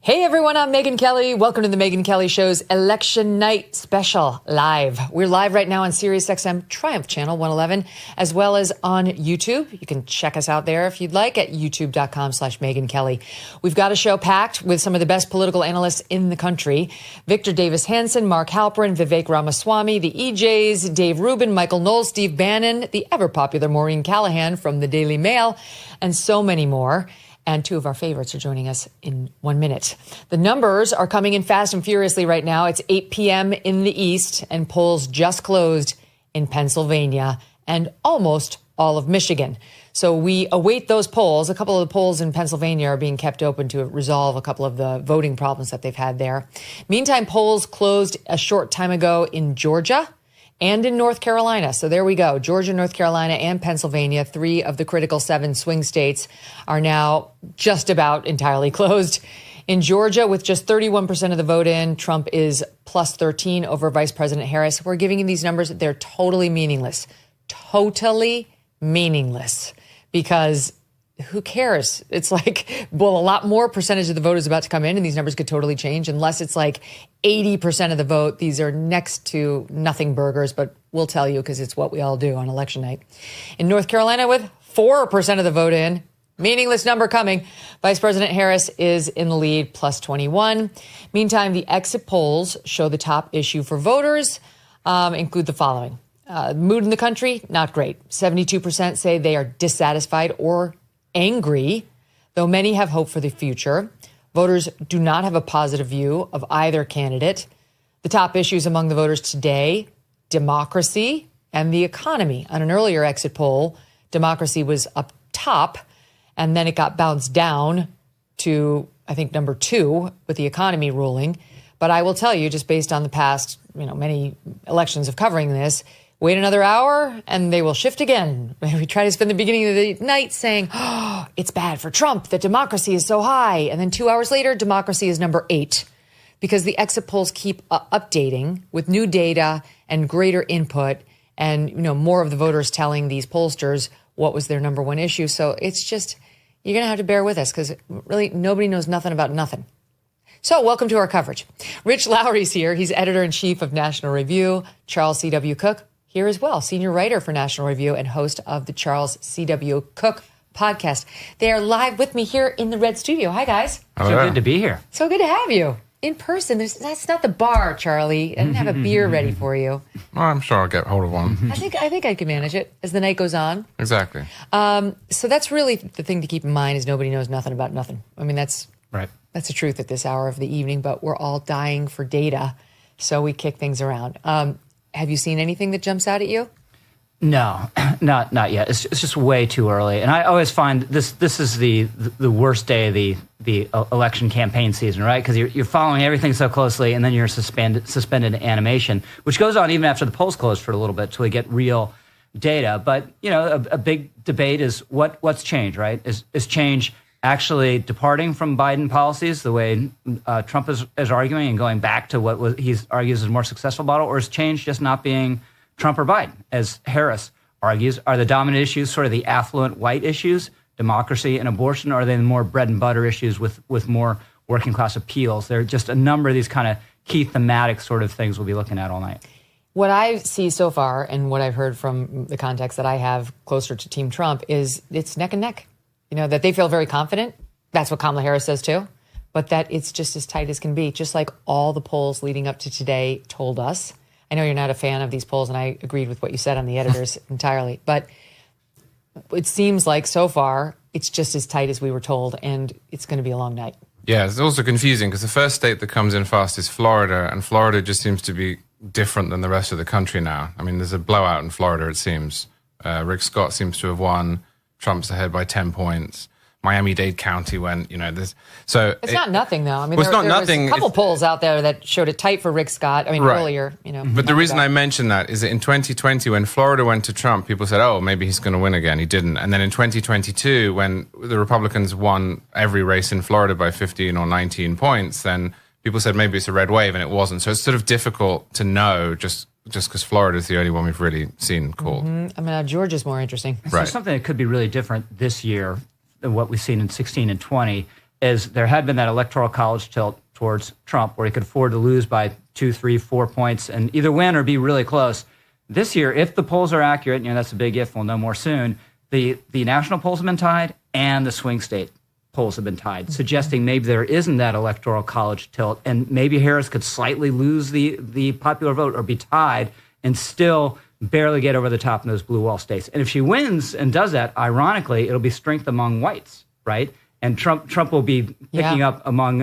Hey everyone, I'm Megyn Kelly. Welcome to the Megyn Kelly Show's Election Night Special Live. We're live right now on SiriusXM Triumph Channel 111, as well as on YouTube. You can check us out there if you'd like at youtube.com/Megyn Kelly. We've got a show packed with some of the best political analysts in the country. Victor Davis Hanson, Mark Halperin, Vivek Ramaswamy, the EJs, Dave Rubin, Michael Knowles, Steve Bannon, the ever-popular Maureen Callahan from the Daily Mail, and so many more. And two of our favorites are joining us in 1 minute. The numbers are coming in fast and furiously right now. It's 8 p.m. in the East, and polls just closed in Pennsylvania and almost all of Michigan. So we await those polls. A couple of the polls in Pennsylvania are being kept open to resolve a couple of the voting problems that they've had there. Meantime, polls closed a short time ago in Georgia and in North Carolina. So there we go. Georgia, North Carolina, and Pennsylvania, 3 of the critical 7 swing states, are now just about entirely closed. In Georgia, with just 31% of the vote in, Trump is plus 13 over Vice President Harris. We're giving you these numbers. They're totally meaningless. Totally meaningless. Because who cares? It's like, well, a lot more percentage of the vote is about to come in, and these numbers could totally change unless it's like 80% of the vote. These are next to nothing burgers, but we'll tell you because it's what we all do on election night. In North Carolina, with 4% of the vote in, meaningless number coming, Vice President Harris is in the lead, plus 21. Meantime, the exit polls show the top issue for voters include the following. Mood in the country, not great. 72% say they are dissatisfied or angry, though many have hope for the future. Voters do not have a positive view of either candidate. The top issues among the voters today, democracy and the economy. On an earlier exit poll, democracy was up top, and then it got bounced down to, I think, number 2 with the economy ruling. But I will tell you, just based on the past, many elections of covering this, wait another hour and they will shift again. We try to spend the beginning of the night saying, oh, it's bad for Trump that democracy is so high. And then 2 hours later, democracy is number 8 because the exit polls keep updating with new data and greater input and, more of the voters telling these pollsters what was their number 1 issue. So it's just, you're going to have to bear with us because really nobody knows nothing about nothing. So welcome to our coverage. Rich Lowry's here. He's editor-in-chief of National Review. Charles C.W. Cooke here as well, senior writer for National Review and host of the Charles C.W. Cooke podcast. They are live with me here in the Red Studio. Hi, guys. Hello. So good to be here. So good to have you in person. That's not the bar, Charlie. I didn't have a beer ready for you. Well, I'm sure I'll get hold of one. I think I can manage it as the night goes on. Exactly. So that's really the thing to keep in mind is nobody knows nothing about nothing. I mean, that's right. That's the truth at this hour of the evening, but we're all dying for data, so we kick things around. Have you seen anything that jumps out at you? No, not yet. It's just way too early. And I always find this is the worst day of the election campaign season, right? Because you're following everything so closely, and then you're suspended animation, which goes on even after the polls close for a little bit till we get real data. But a big debate is what's changed, right? Is change actually departing from Biden policies the way Trump is arguing and going back to what he argues is a more successful model, or is change just not being Trump or Biden? As Harris argues, are the dominant issues sort of the affluent white issues, democracy and abortion, or are they the more bread and butter issues with more working class appeals? There are just a number of these kind of key thematic sort of things we'll be looking at all night. What I see so far and what I've heard from the context that I have closer to Team Trump is it's neck and neck. That they feel very confident. That's what Kamala Harris says too. But that it's just as tight as can be, just like all the polls leading up to today told us. I know you're not a fan of these polls, and I agreed with what you said on the editors entirely. But it seems like so far it's just as tight as we were told, and it's going to be a long night. Yeah, it's also confusing because the first state that comes in fast is Florida, and Florida just seems to be different than the rest of the country now. I mean, there's a blowout in Florida, it seems. Rick Scott seems to have won. Trump's ahead by 10 points. Miami-Dade County went, this. So it's not nothing, though. I mean, it's not nothing. Was a couple polls out there that showed it tight for Rick Scott. I mean, right. Earlier, But the reason I mentioned that is that in 2020, when Florida went to Trump, people said, oh, maybe he's going to win again. He didn't. And then in 2022, when the Republicans won every race in Florida by 15 or 19 points, then people said maybe it's a red wave, and it wasn't. So it's sort of difficult to know just because Florida is the only one we've really seen called. Mm-hmm. I mean, Georgia's more interesting. So something that could be really different this year than what we've seen in 16 and 20 is there had been that Electoral College tilt towards Trump where he could afford to lose by 2, 3, 4 points and either win or be really close. This year, if the polls are accurate, that's a big if, we'll know more soon, the national polls have been tied and the swing state polls have been tied, suggesting maybe there isn't that Electoral College tilt, and maybe Harris could slightly lose the popular vote or be tied and still barely get over the top in those blue wall states. And if she wins and does that, ironically, it'll be strength among whites, right? And Trump will be picking up among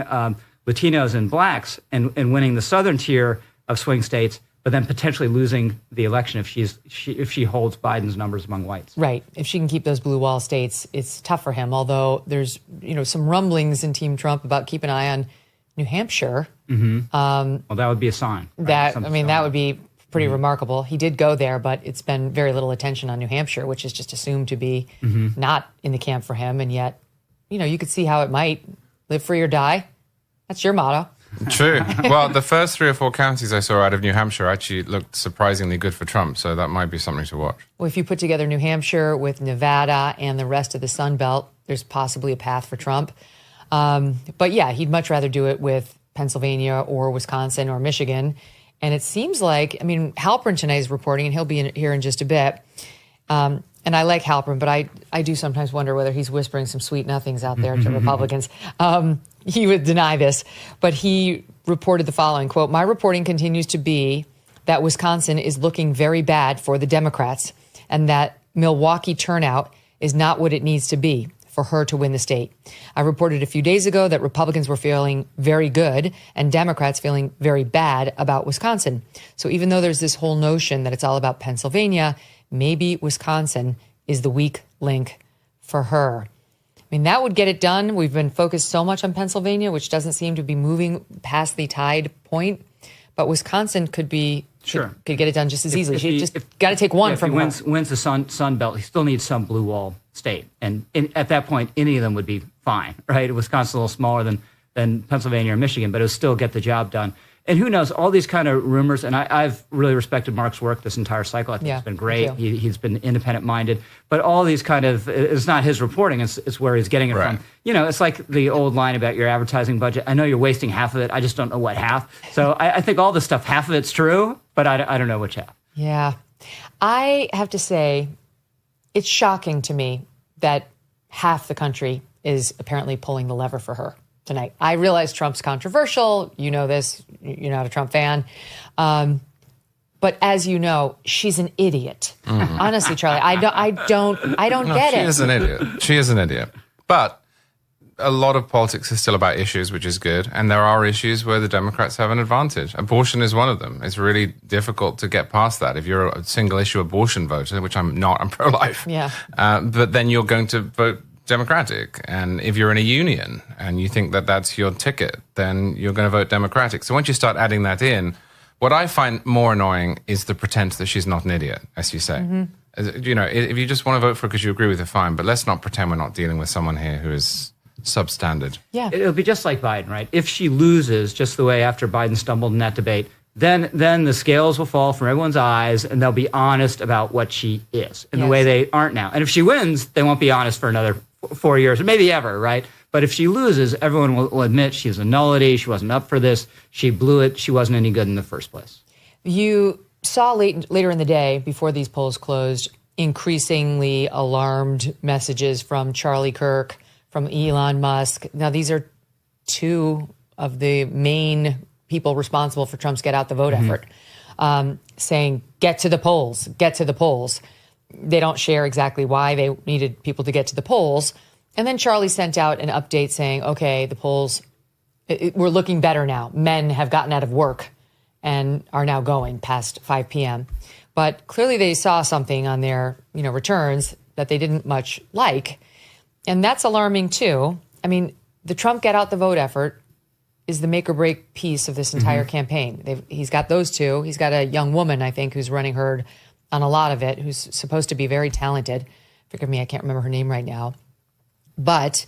Latinos and blacks and winning the southern tier of swing states, but then potentially losing the election if she holds Biden's numbers among whites. Right. If she can keep those blue wall states, it's tough for him. Although there's some rumblings in Team Trump about keep an eye on New Hampshire. Mm-hmm. Well, that would be a sign. Right? That would be pretty remarkable. He did go there, but it's been very little attention on New Hampshire, which is just assumed to be not in the camp for him. And yet, you could see how it might live free or die. That's your motto. True. Well, the first 3 or 4 counties I saw out of New Hampshire actually looked surprisingly good for Trump, so that might be something to watch. Well, if you put together New Hampshire with Nevada and the rest of the Sun Belt, there's possibly a path for Trump. But yeah, he'd much rather do it with Pennsylvania or Wisconsin or Michigan. And it seems like, Halperin tonight is reporting, and he'll be here in just a bit. And I like Halperin, but I do sometimes wonder whether he's whispering some sweet nothings out there to Republicans. He would deny this, but he reported the following, quote, "My reporting continues to be that Wisconsin is looking very bad for the Democrats and that Milwaukee turnout is not what it needs to be for her to win the state. I reported a few days ago that Republicans were feeling very good and Democrats feeling very bad about Wisconsin. So even though there's this whole notion that it's all about Pennsylvania, maybe Wisconsin is the weak link for her." That would get it done. We've been focused so much on Pennsylvania, which doesn't seem to be moving past the tide point. But Wisconsin could get it done just as easily. She just got to take one from her. If he wins the Sun Belt, he still needs some blue wall state. And at that point, any of them would be fine, right? Wisconsin's a little smaller than Pennsylvania or Michigan, but it would still get the job done. And who knows, all these kind of rumors, and I've really respected Mark's work this entire cycle. I think it's been great. He's been independent-minded. But all these kind of, it's not his reporting, it's where he's getting it from. It's like the old line about your advertising budget. I know you're wasting half of it. I just don't know what half. So I think all this stuff, half of it's true, but I don't know which half. Yeah. I have to say, it's shocking to me that half the country is apparently pulling the lever for her tonight. I realize Trump's controversial. You know this. You're not a Trump fan. But as you know, she's an idiot. Honestly, Charlie, I don't get it. She is an idiot. But a lot of politics is still about issues, which is good. And there are issues where the Democrats have an advantage. Abortion is one of them. It's really difficult to get past that. If you're a single issue abortion voter, which I'm not, I'm pro-life. Yeah. But then you're going to vote Democratic. And if you're in a union and you think that that's your ticket, then you're going to vote Democratic. So once you start adding that in, what I find more annoying is the pretense that she's not an idiot, as you say. If you just want to vote for her because you agree with her, fine. But let's not pretend we're not dealing with someone here who is substandard. Yeah. It'll be just like Biden, right? If she loses, just the way after Biden stumbled in that debate, then the scales will fall from everyone's eyes and they'll be honest about what she is in the way they aren't now. And if she wins, they won't be honest for another 4 years or maybe ever, right? But if she loses, everyone will admit she's a nullity. She wasn't up for this. She blew it. She wasn't any good in the first place. You saw later in the day, before these polls closed, increasingly alarmed messages from Charlie Kirk, from Elon Musk. Now, these are two of the main people responsible for Trump's get out the vote effort, saying, get to the polls, get to the polls. They don't share exactly why they needed people to get to the polls. And then Charlie sent out an update saying, okay, the polls, we're looking better now. Men have gotten out of work and are now going past 5 p.m. But clearly they saw something on their returns that they didn't much like. And that's alarming, too. The Trump get out the vote effort is the make or break piece of this entire campaign. He's got those two. He's got a young woman, I think, who's running herd on a lot of it, who's supposed to be very talented. Forgive me, I can't remember her name right now. But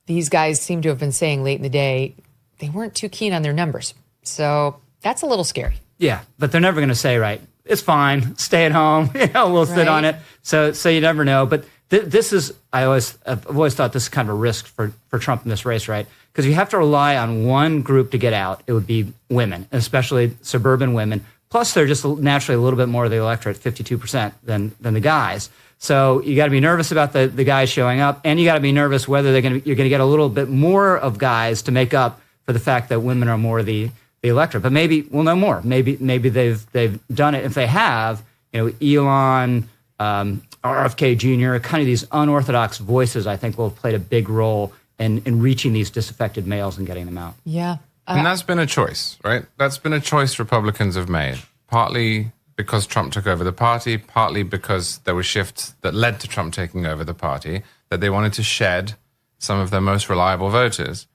these guys seem to have been saying late in the day they weren't too keen on their numbers. So that's a little scary. Yeah, but they're never going to say, right, it's fine, stay at home, we'll sit on it. So you never know. But this is, I've always thought this is kind of a risk for Trump in this race, right? Because you have to rely on one group to get out. It would be women, especially suburban women. Plus, they're just naturally a little bit more of the electorate, 52% than the guys. So you got to be nervous about the guys showing up, and you got to be nervous whether you're going to get a little bit more of guys to make up for the fact that women are more the electorate. But maybe we'll know more. Maybe they've done it. If they have, Elon, RFK Jr., kind of these unorthodox voices, I think will have played a big role in reaching these disaffected males and getting them out. Yeah. And that's been a choice, right? That's been a choice Republicans have made, partly because Trump took over the party, partly because there were shifts that led to Trump taking over the party, that they wanted to shed some of their most reliable voters,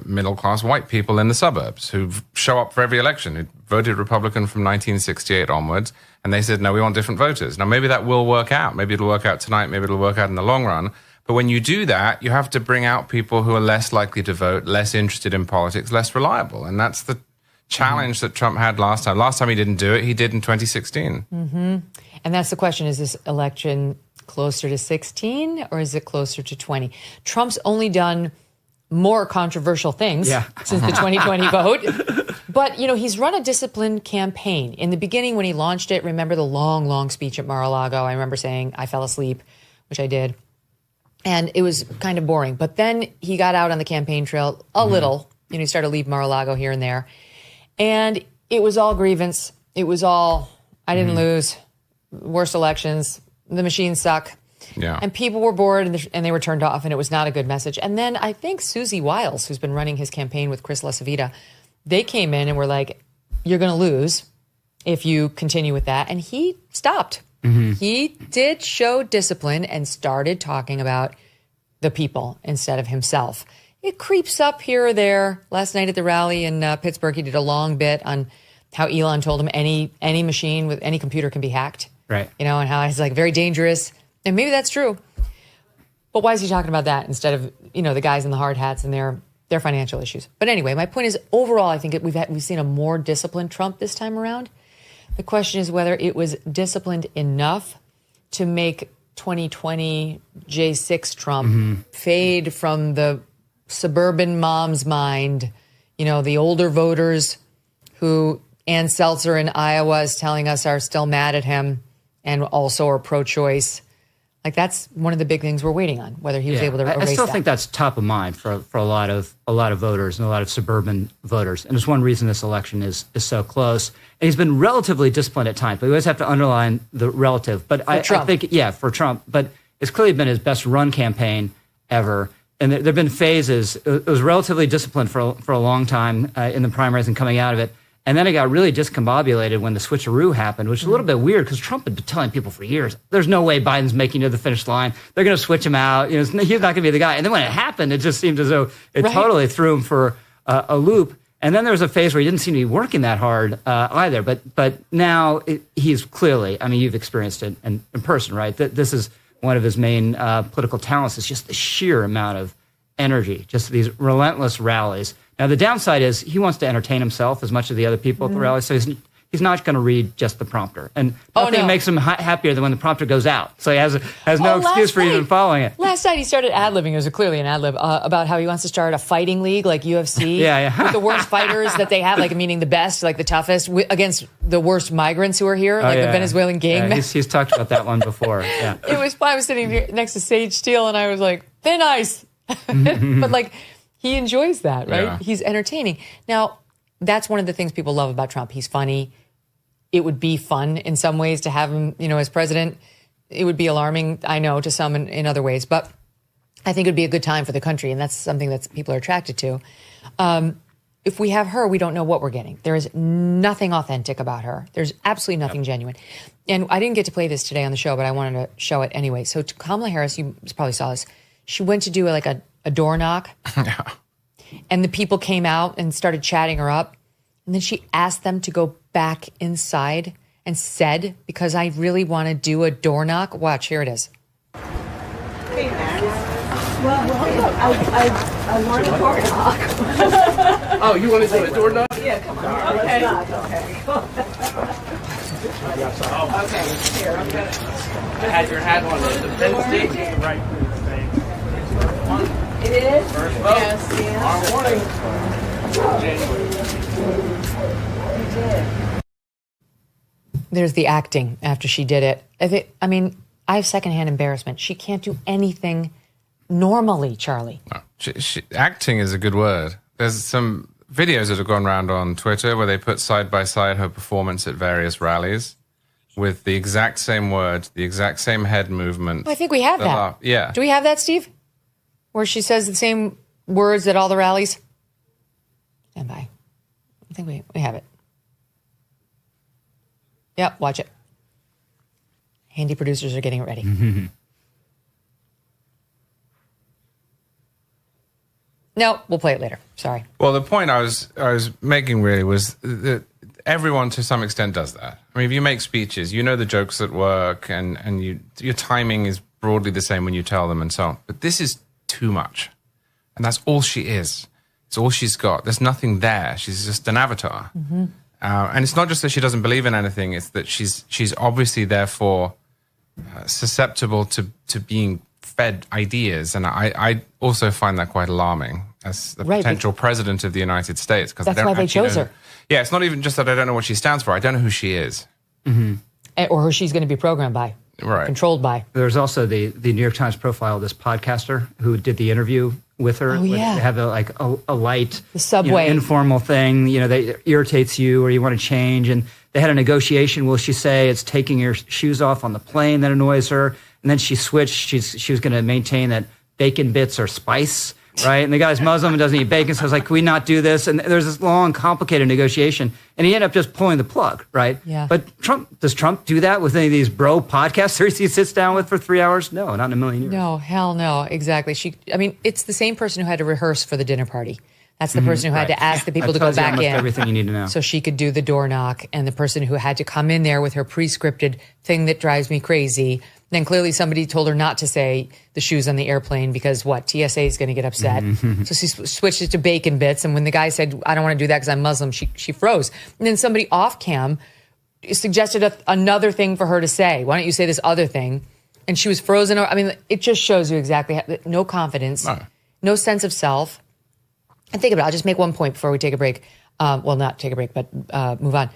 middle-class white people in the suburbs who show up for every election, who voted Republican from 1968 onwards, and they said, no, we want different voters. Now, maybe that will work out. Maybe it'll work out tonight. Maybe it'll work out in the long run. But when you do that, you have to bring out people who are less likely to vote, less interested in politics, less reliable. And that's the challenge that Trump had last time. Last time he didn't do it, he did in 2016. And that's the question. Is this election closer to 16 or is it closer to 20? Trump's only done more controversial things since the 2020 vote. But, he's run a disciplined campaign. In the beginning, when he launched it, remember the long, long speech at Mar-a-Lago? I remember saying, I fell asleep, which I did. And it was kind of boring. But then he got out on the campaign trail a little. He started to leave Mar-a-Lago here and there. And it was all grievance. It was all, I didn't lose, worst elections, the machines suck. Yeah. And people were bored and they were turned off, and it was not a good message. And then I think Susie Wiles, who's been running his campaign with Chris LaCivita, they came in and were like, you're going to lose if you continue with that. And he stopped. He did show discipline and started talking about the people instead of himself. It creeps up here or there. Last night at the rally in Pittsburgh, he did a long bit on how Elon told him any machine with any computer can be hacked. Right. And how it's like very dangerous. And maybe that's true. But why is he talking about that instead of, the guys in the hard hats and their financial issues? But anyway, my point is overall, I think we've seen a more disciplined Trump this time around. The question is whether it was disciplined enough to make 2020 J6 Trump fade from the suburban mom's mind, the older voters who Ann Seltzer in Iowa is telling us are still mad at him and also are pro-choice. Like that's one of the big things we're waiting on, whether he was able to erase that. I still think that's top of mind for a lot of voters and a lot of suburban voters. And it's one reason this election is so close. And he's been relatively disciplined at times, but we always have to underline the relative. But I think, for Trump. But it's clearly been his best run campaign ever. And there have been phases. It was relatively disciplined for a long time in the primaries and coming out of it. And then it got really discombobulated when the switcheroo happened, which is a little bit weird because Trump had been telling people for years, there's no way Biden's making it to the finish line. They're going to switch him out. He's not going to be the guy. And then when it happened, it just seemed as though it totally threw him for a loop. And then there was a phase where he didn't seem to be working that hard either. But now he's clearly, you've experienced it in person, right? This is one of his main political talents is just the sheer amount of energy, just these relentless rallies. Now, the downside is he wants to entertain himself as much as the other people at the rally, so he's not going to read just the prompter. And nothing makes him happier than when the prompter goes out. So he has no excuse for even following it. Last night he started ad-libbing, it was clearly an ad-lib, about how he wants to start a fighting league like UFC with the worst fighters that they have, meaning the best, the toughest, against the worst migrants who are here, the Venezuelan gang. He's talked about that one before. Yeah. It was fun. I was sitting here next to Sage Steele and I was like, thin ice. But he enjoys that, right? Yeah. He's entertaining. Now, that's one of the things people love about Trump. He's funny. It would be fun in some ways to have him, as president. It would be alarming, I know, to some in other ways. But I think it would be a good time for the country, and that's something that people are attracted to. If we have her, we don't know what we're getting. There is nothing authentic about her. There's absolutely nothing genuine. And I didn't get to play this today on the show, but I wanted to show it anyway. So Kamala Harris, you probably saw this, she went to do a door knock. Yeah. And the people came out and started chatting her up. And then she asked them to go back inside and said, because I really want to do a door knock. Watch, here it is. Hey, Max. Well, I want a door knock. Oh, you want to do a door knock? Yeah, come on. Okay. Okay, here, I'm gonna. I had your hat on the Penn State right thing. It is? First vote. Yes, yes. Tomorrow morning. January. You did. There's the acting after she did it. I mean, I have secondhand embarrassment. She can't do anything normally, Charlie. No. Acting is a good word. There's some videos that have gone around on Twitter where they put side by side her performance at various rallies with the exact same words, the exact same head movement. Well, I think we have that. Yeah. Do we have that, Steve? Where she says the same words at all the rallies? Stand by. I think we have it. Yep, watch it. Handy producers are getting it ready. No, we'll play it later. Sorry. Well, the point I was making really was that everyone to some extent does that. I mean, if you make speeches, you know the jokes that work, and your timing is broadly the same when you tell them and so on. But this is too much. And that's all she is. It's all she's got. There's nothing there. She's just an avatar. Mm-hmm. And it's not just that she doesn't believe in anything. It's that she's obviously therefore susceptible to being fed ideas. And I also find that quite alarming as the potential president of the United States. Because that's why they chose her. Yeah, it's not even just that I don't know what she stands for. I don't know who she is. Mm-hmm. Or who she's going to be programmed by. Right. Controlled by. There's also the New York Times profile of this podcaster who did the interview with her. Oh, yeah. They have a light, the subway, informal thing, that irritates you or you want to change. And they had a negotiation. Will she say it's taking your shoes off on the plane that annoys her? And then she switched. She was going to maintain that bacon bits are spice, right? And the guy's Muslim and doesn't eat bacon. So I was like, can we not do this? And there's this long, complicated negotiation. And he ended up just pulling the plug, right? Yeah. But does Trump do that with any of these bro podcasters he sits down with for 3 hours? No, not in a million years. No, hell no. Exactly. It's the same person who had to rehearse for the dinner party. That's the person who had to ask the people to go back in. Everything you need to know. So she could do the door knock, and the person who had to come in there with her pre-scripted thing that drives me crazy. Then clearly somebody told her not to say the shoes on the airplane because TSA is going to get upset. So she switched it to bacon bits. And when the guy said, I don't want to do that because I'm Muslim, she froze. And then somebody off cam suggested another thing for her to say. Why don't you say this other thing? And she was frozen. I mean, it just shows you exactly no confidence, no sense of self. And think about it. I'll just make one point before we take a break. Not take a break, but move on.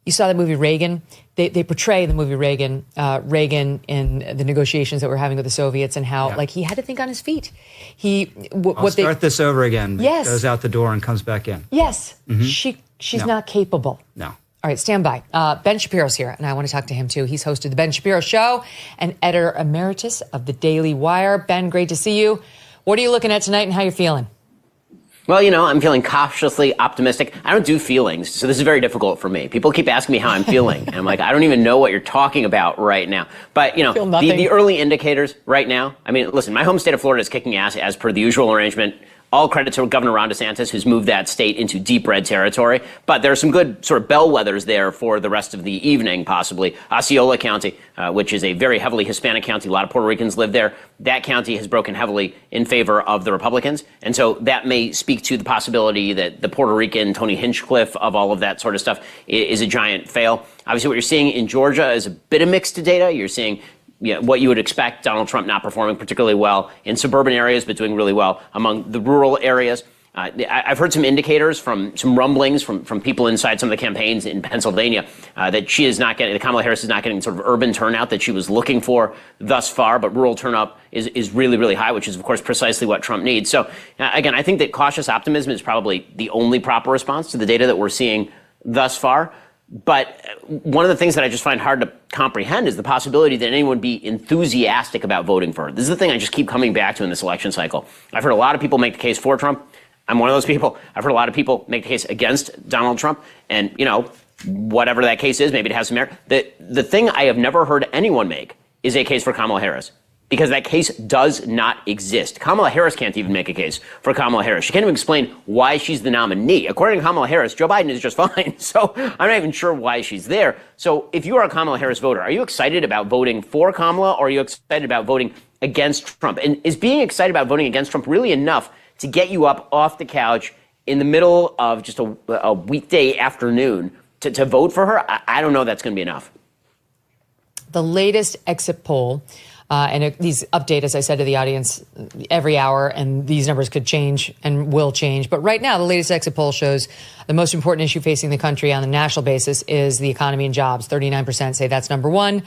You saw the movie Reagan. They portray in the movie Reagan in the negotiations that we're having with the Soviets and how he had to think on his feet. Start this over again. Yes. Goes out the door and comes back in. Yes. Mm-hmm. She's not capable. No. All right, stand by. Ben Shapiro's here, and I want to talk to him too. He's hosted the Ben Shapiro Show and editor emeritus of the Daily Wire. Ben, great to see you. What are you looking at tonight and how you feeling? Well, I'm feeling cautiously optimistic. I don't do feelings, so this is very difficult for me. People keep asking me how I'm feeling, and I'm like, I don't even know what you're talking about right now. But, the early indicators right now, listen, my home state of Florida is kicking ass as per the usual arrangement. All credit to Governor Ron DeSantis, who's moved that state into deep red territory. But there are some good sort of bellwethers there for the rest of the evening, possibly. Osceola County, which is a very heavily Hispanic county. A lot of Puerto Ricans live there. That county has broken heavily in favor of the Republicans. And so that may speak to the possibility that the Puerto Rican Tony Hinchcliffe of all of that sort of stuff is a giant fail. Obviously, what you're seeing in Georgia is a bit of mixed data. You're seeing what you would expect, Donald Trump not performing particularly well in suburban areas, but doing really well among the rural areas. I've heard some indicators some rumblings from people inside some of the campaigns in Pennsylvania that that Kamala Harris is not getting sort of urban turnout that she was looking for thus far, but rural turnout is really, really high, which is, of course, precisely what Trump needs. So, again, I think that cautious optimism is probably the only proper response to the data that we're seeing thus far. But one of the things that I just find hard to comprehend is the possibility that anyone would be enthusiastic about voting for her. This is the thing I just keep coming back to in this election cycle. I've heard a lot of people make the case for Trump. I'm one of those people. I've heard a lot of people make the case against Donald Trump. And, whatever that case is, maybe it has some merit. The thing I have never heard anyone make is a case for Kamala Harris. Because that case does not exist. Kamala Harris can't even make a case for Kamala Harris. She can't even explain why she's the nominee. According to Kamala Harris, Joe Biden is just fine. So I'm not even sure why she's there. So if you are a Kamala Harris voter, are you excited about voting for Kamala or are you excited about voting against Trump? And is being excited about voting against Trump really enough to get you up off the couch in the middle of just a weekday afternoon to vote for her? I don't know that's going to be enough. The latest exit poll, these update, as I said to the audience, every hour, and these numbers could change and will change. But right now, the latest exit poll shows the most important issue facing the country on a national basis is the economy and jobs. 39% say that's number one.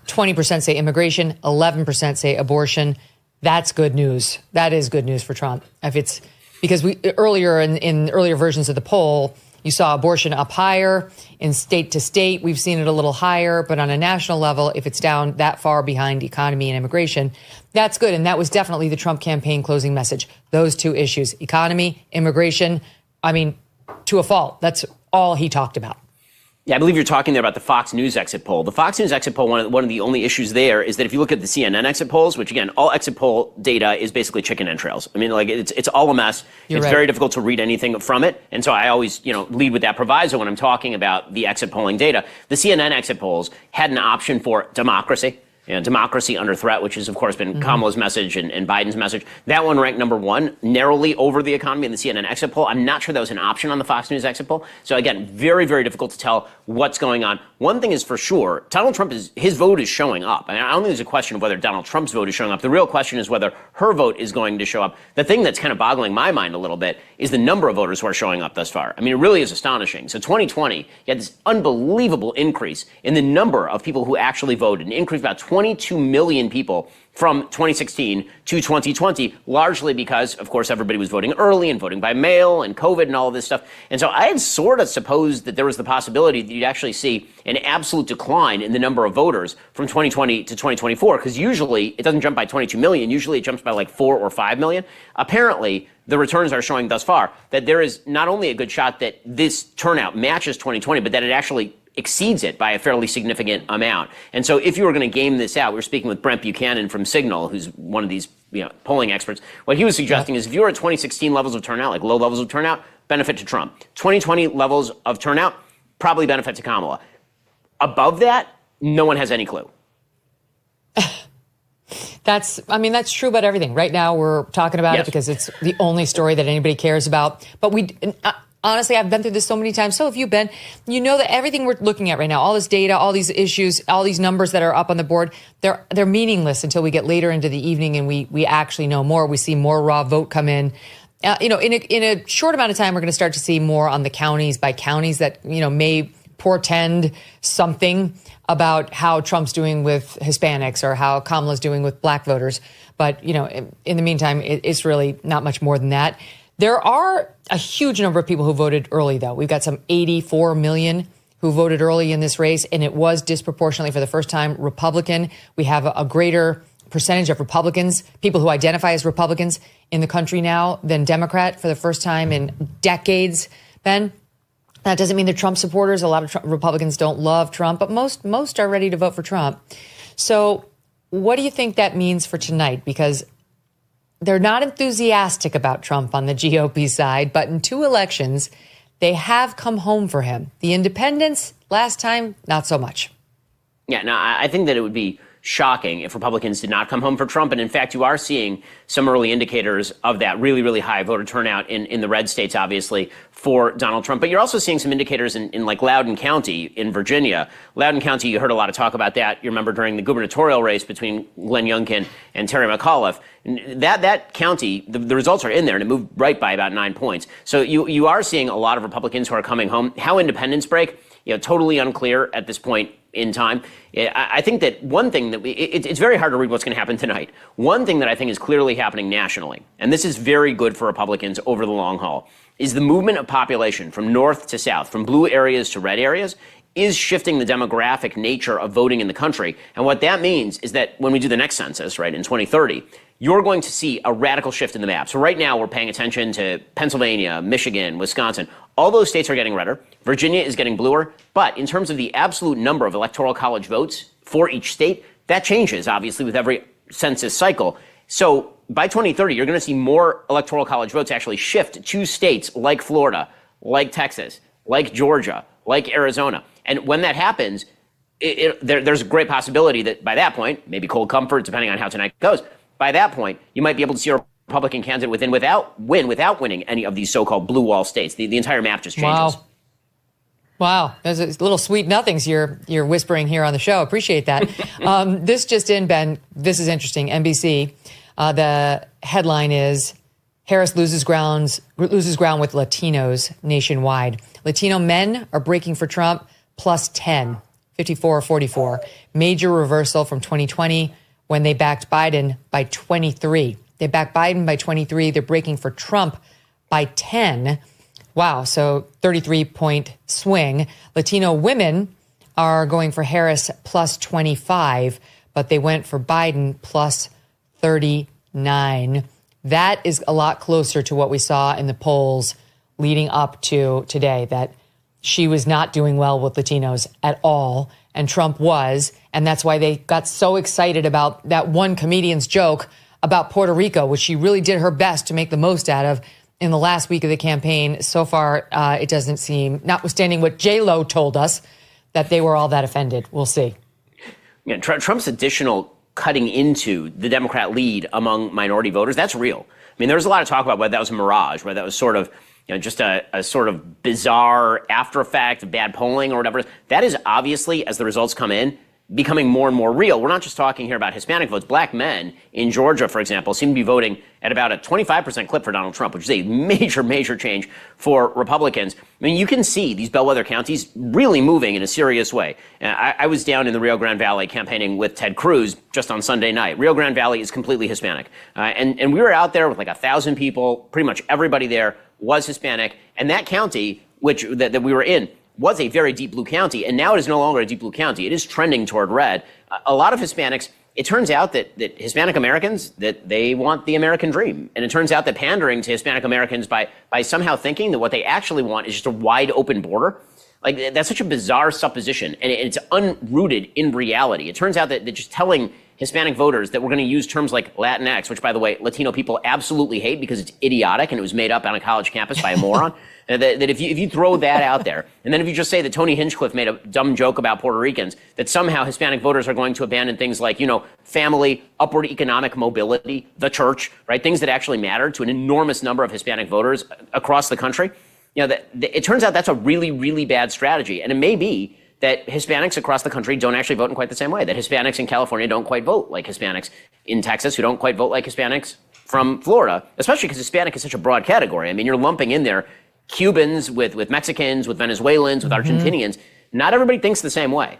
20% say immigration. 11% say abortion. That's good news. That is good news for Trump. If it's because earlier in earlier versions of the poll, you saw abortion up higher in state to state. We've seen it a little higher, but on a national level, if it's down that far behind economy and immigration, that's good. And that was definitely the Trump campaign closing message. Those two issues, economy, immigration, I mean, to a fault. That's all he talked about. Yeah, I believe you're talking there about the Fox News exit poll. The Fox News exit poll, one of the only issues there is that if you look at the CNN exit polls, which again, all exit poll data is basically chicken entrails. I mean, like it's all a mess. It's very difficult to read anything from it. And so I always, lead with that proviso when I'm talking about the exit polling data. The CNN exit polls had an option for democracy. Democracy under threat, which has, of course, been Kamala's message and Biden's message. That one ranked number one, narrowly over the economy in the CNN exit poll. I'm not sure that was an option on the Fox News exit poll. So, again, very, very difficult to tell what's going on. One thing is for sure, Donald Trump, his vote is showing up. I don't think there's a question of whether Donald Trump's vote is showing up. The real question is whether her vote is going to show up. The thing that's kind of boggling my mind a little bit is the number of voters who are showing up thus far. I mean, it really is astonishing. So 2020, you had this unbelievable increase in the number of people who actually voted, an increase of about 22 million people from 2016 to 2020, largely because, of course, everybody was voting early and voting by mail and COVID and all of this stuff. And so I had sort of supposed that there was the possibility that you'd actually see an absolute decline in the number of voters from 2020 to 2024, because usually it doesn't jump by 22 million. Usually it jumps by like 4 or 5 million. Apparently, the returns are showing thus far that there is not only a good shot that this turnout matches 2020, but that it actually exceeds it by a fairly significant amount. And so if you were going to game this out, we were speaking with Brent Buchanan from Signal, who's one of these polling experts. What he was suggesting is if you were at 2016 levels of turnout, like low levels of turnout, benefit to Trump. 2020 levels of turnout, probably benefit to Kamala. Above that, no one has any clue. That's true about everything. Right now, we're talking about it because it's the only story that anybody cares about. But honestly, I've been through this so many times. So have you been. You know that everything we're looking at right now, all this data, all these issues, all these numbers that are up on the board, they're meaningless until we get later into the evening and we actually know more. We see more raw vote come in. In a short amount of time, we're going to start to see more on the counties by counties that may portend something about how Trump's doing with Hispanics or how Kamala's doing with black voters. But, in the meantime, it's really not much more than that. There are a huge number of people who voted early, though. We've got some 84 million who voted early in this race, and it was disproportionately, for the first time, Republican. We have a greater percentage of Republicans, people who identify as Republicans in the country now than Democrat for the first time in decades, Ben. That doesn't mean they're Trump supporters. A lot of Republicans don't love Trump, but most are ready to vote for Trump. So what do you think that means for tonight? Because they're not enthusiastic about Trump on the GOP side, but in 2 elections, they have come home for him. The independents, last time, not so much. Yeah, no, I think that it would be shocking if Republicans did not come home for Trump. And in fact, you are seeing some early indicators of that really, really high voter turnout in the red states, obviously, for Donald Trump. But you're also seeing some indicators in like Loudoun County in Virginia. Loudoun County, you heard a lot of talk about that. You remember during the gubernatorial race between Glenn Youngkin and Terry McAuliffe. That county, the results are in there, and it moved right by about 9 points. So you are seeing a lot of Republicans who are coming home. How independents break, totally unclear at this point in time. I think that one thing that it's very hard to read what's going to happen tonight. One thing that I think is clearly happening nationally, and this is very good for Republicans over the long haul, is the movement of population from north to south, from blue areas to red areas, is shifting the demographic nature of voting in the country. And what that means is that when we do the next census, right, in 2030, you're going to see a radical shift in the map. So right now we're paying attention to Pennsylvania, Michigan, Wisconsin. All those states are getting redder. Virginia is getting bluer. But in terms of the absolute number of Electoral College votes for each state, that changes, obviously, with every census cycle. So by 2030, you're going to see more Electoral College votes actually shift to states like Florida, like Texas, like Georgia, like Arizona. And when that happens, there's a great possibility that by that point, maybe cold comfort, depending on how tonight goes, by that point, you might be able to see a Republican candidate without winning any of these so-called blue wall states. The entire map just changes. Wow. Wow, those are little sweet nothings you're whispering here on the show. Appreciate that. This just in, Ben. This is interesting. NBC. The headline is Harris loses ground with Latinos nationwide. Latino men are breaking for Trump plus 10, 54-44. Major reversal from 2020 when they backed Biden by 23. They backed Biden by 23. They're breaking for Trump by 10. Wow, so 33-point swing. Latino women are going for Harris plus 25, but they went for Biden plus 39. That is a lot closer to what we saw in the polls leading up to today, that she was not doing well with Latinos at all, and Trump was, and that's why they got so excited about that one comedian's joke about Puerto Rico, which she really did her best to make the most out of in the last week of the campaign. So far, it doesn't seem, notwithstanding what J-Lo told us, that they were all that offended. We'll see. Yeah, Trump's additional cutting into the Democrat lead among minority voters, that's real. I mean, there's a lot of talk about whether that was a mirage, whether that was sort of, just a sort of bizarre after effect of bad polling or whatever. That is obviously, as the results come in, becoming more and more real. We're not just talking here about Hispanic votes. Black men in Georgia, for example, seem to be voting at about a 25% clip for Donald Trump, which is a major, major change for Republicans. I mean, you can see these bellwether counties really moving in a serious way. I was down in the Rio Grande Valley campaigning with Ted Cruz just on Sunday night. Rio Grande Valley is completely Hispanic. And we were out there with like 1,000 people. Pretty much everybody there was Hispanic. And that county, that we were in, was a very deep blue county, and now it is no longer a deep blue county. It is trending toward red. A lot of Hispanics, it turns out that Hispanic Americans, that they want the American dream. And it turns out that pandering to Hispanic Americans by somehow thinking that what they actually want is just a wide open border, like that's such a bizarre supposition, and it's unrooted in reality. It turns out that just telling Hispanic voters that we're going to use terms like Latinx, which, by the way, Latino people absolutely hate because it's idiotic and it was made up on a college campus by a moron. That if you throw that out there, and then if you just say that Tony Hinchcliffe made a dumb joke about Puerto Ricans, that somehow Hispanic voters are going to abandon things like, family, upward economic mobility, the church, right? Things that actually matter to an enormous number of Hispanic voters across the country. It turns out that's a really, really bad strategy. And it may be that Hispanics across the country don't actually vote in quite the same way, that Hispanics in California don't quite vote like Hispanics in Texas, who don't quite vote like Hispanics from Florida, especially because Hispanic is such a broad category. I mean, you're lumping in there Cubans with Mexicans, with Venezuelans, with Argentinians. Not everybody thinks the same way.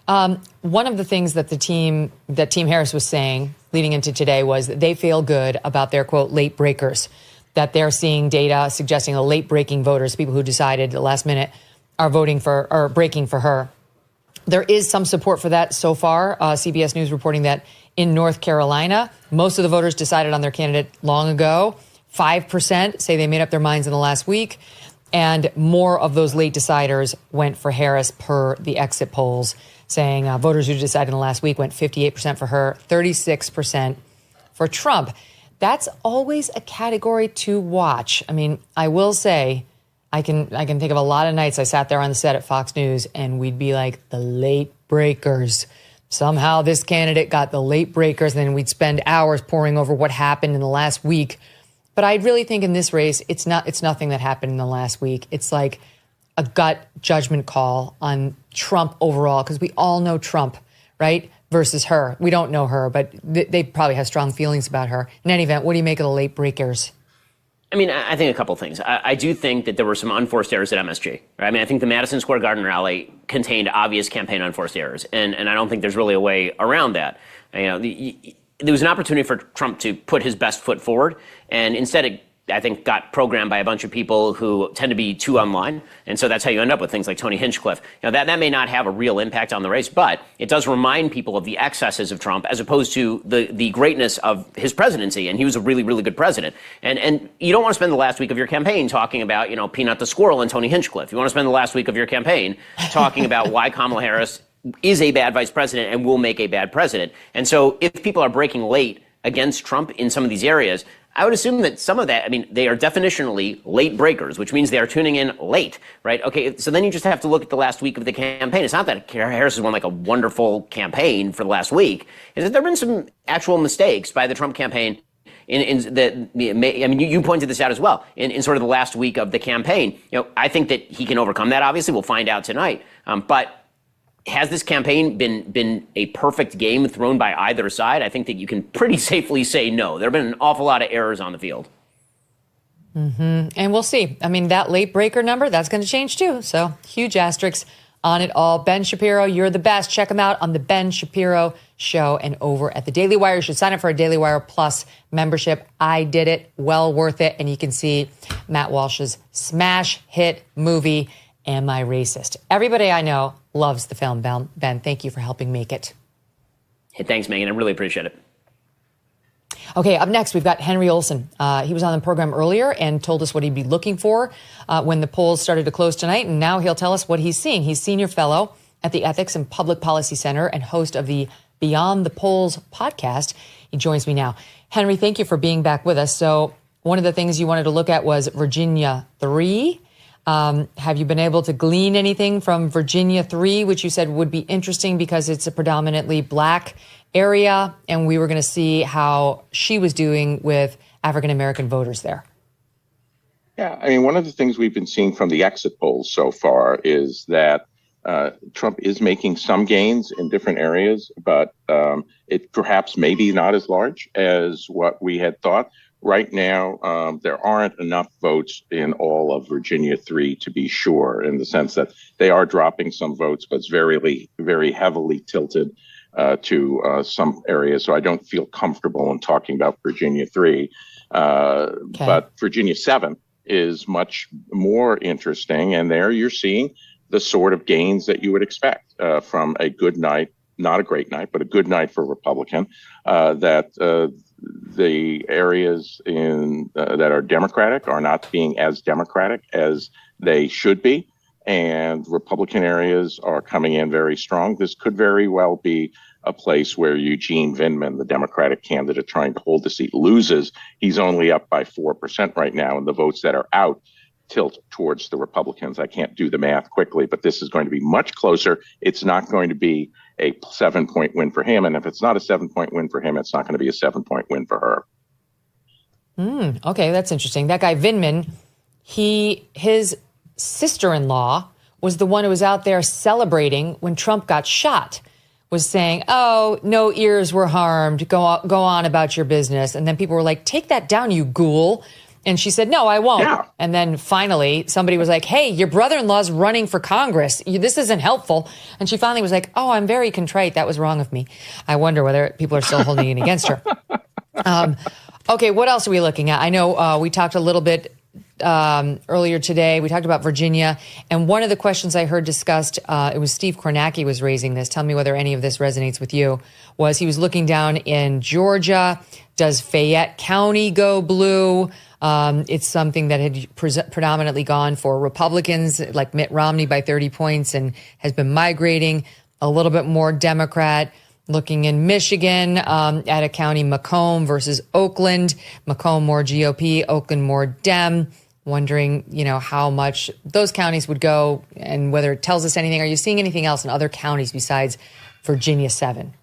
One of the things that Team Harris was saying leading into today was that they feel good about their, quote, late breakers, that they're seeing data suggesting a late breaking voters, people who decided at the last minute, are voting for or breaking for her. There is some support for that so far. CBS News reporting that in North Carolina, most of the voters decided on their candidate long ago. 5% say they made up their minds in the last week. And more of those late deciders went for Harris per the exit polls, saying voters who decided in the last week went 58% for her, 36% for Trump. That's always a category to watch. I mean, I will say, I can think of a lot of nights I sat there on the set at Fox News and we'd be like, the late breakers. Somehow this candidate got the late breakers, and then we'd spend hours poring over what happened in the last week. But I really think in this race, it's nothing that happened in the last week. It's like a gut judgment call on Trump overall, because we all know Trump, right, versus her. We don't know her, but they probably have strong feelings about her. In any event, what do you make of the late breakers? I mean, I think a couple things. I do think that there were some unforced errors at MSG. Right? I mean, I think the Madison Square Garden rally contained obvious campaign unforced errors, and I don't think there's really a way around that. There was an opportunity for Trump to put his best foot forward, and instead it, I think, got programmed by a bunch of people who tend to be too online. And so that's how you end up with things like Tony Hinchcliffe. That may not have a real impact on the race, but it does remind people of the excesses of Trump as opposed to the greatness of his presidency. And he was a really, really good president. And you don't want to spend the last week of your campaign talking about, Peanut the Squirrel and Tony Hinchcliffe. You want to spend the last week of your campaign talking about why Kamala Harris is a bad vice president and will make a bad president. And so if people are breaking late against Trump in some of these areas, I would assume that some of that, they are definitionally late breakers, which means they are tuning in late, right? Okay, so then you just have to look at the last week of the campaign. It's not that Harris has won like a wonderful campaign for the last week. Is that there have been some actual mistakes by the Trump campaign You pointed this out as well in sort of the last week of the campaign. I think that he can overcome that. Obviously, we'll find out tonight. But has this campaign been a perfect game thrown by either side? I think that you can pretty safely say no. There have been an awful lot of errors on the field. Mm-hmm. And we'll see. I mean, that late breaker number, that's going to change too. So huge asterisks on it all. Ben Shapiro, you're the best. Check him out on the Ben Shapiro Show and over at the Daily Wire. You should sign up for a Daily Wire Plus membership. I did it. Well worth it. And you can see Matt Walsh's smash hit movie, Am I Racist? Everybody I know loves the film, Ben. Thank you for helping make it. Hey, thanks, Megyn. I really appreciate it. Okay, up next, we've got Henry Olsen. He was on the program earlier and told us what he'd be looking for when the polls started to close tonight, and now he'll tell us what he's seeing. He's senior fellow at the Ethics and Public Policy Center and host of the Beyond the Polls podcast. He joins me now. Henry, thank you for being back with us. So one of the things you wanted to look at was Virginia 3. Have you been able to glean anything from Virginia 3, which you said would be interesting because it's a predominantly black area, and we were going to see how she was doing with African-American voters there? Yeah, I mean, one of the things we've been seeing from the exit polls so far is that Trump is making some gains in different areas, but it perhaps maybe not as large as what we had thought. Right now, there aren't enough votes in all of Virginia 3 to be sure, in the sense that they are dropping some votes, but it's very, very heavily tilted to some areas. So I don't feel comfortable in talking about Virginia 3. Okay. But Virginia 7 is much more interesting. And there you're seeing the sort of gains that you would expect from a good night, not a great night, but a good night for Republican, that the areas that are Democratic are not being as Democratic as they should be. And Republican areas are coming in very strong. This could very well be a place where Eugene Vindman, the Democratic candidate trying to hold the seat, loses. He's only up by 4% right now, and the votes that are out tilt towards the Republicans. I can't do the math quickly, but this is going to be much closer. It's not going to be a 7-point win for him. And if it's not a 7-point win for him, it's not going to be a 7-point win for her. Okay, that's interesting. That guy Vindman, his sister-in-law was the one who was out there celebrating when Trump got shot, was saying, oh, no ears were harmed. Go on about your business. And then people were like, take that down, you ghoul. And she said, no, I won't. Yeah. And then finally somebody was like, hey, your brother-in-law's running for Congress. This isn't helpful. And she finally was like, oh, I'm very contrite. That was wrong of me. I wonder whether people are still holding it against her. Okay, what else are we looking at? I know we talked a little bit earlier today. We talked about Virginia. And one of the questions I heard discussed, it was Steve Kornacki was raising this. Tell me whether any of this resonates with you. Was he was looking down in Georgia. Does Fayette County go blue? It's something that had predominantly gone for Republicans, like Mitt Romney by 30 points, and has been migrating a little bit more Democrat. Looking in Michigan at a county, Macomb versus Oakland. Macomb more GOP, Oakland more Dem. Wondering, how much those counties would go and whether it tells us anything. Are you seeing anything else in other counties besides Virginia 7?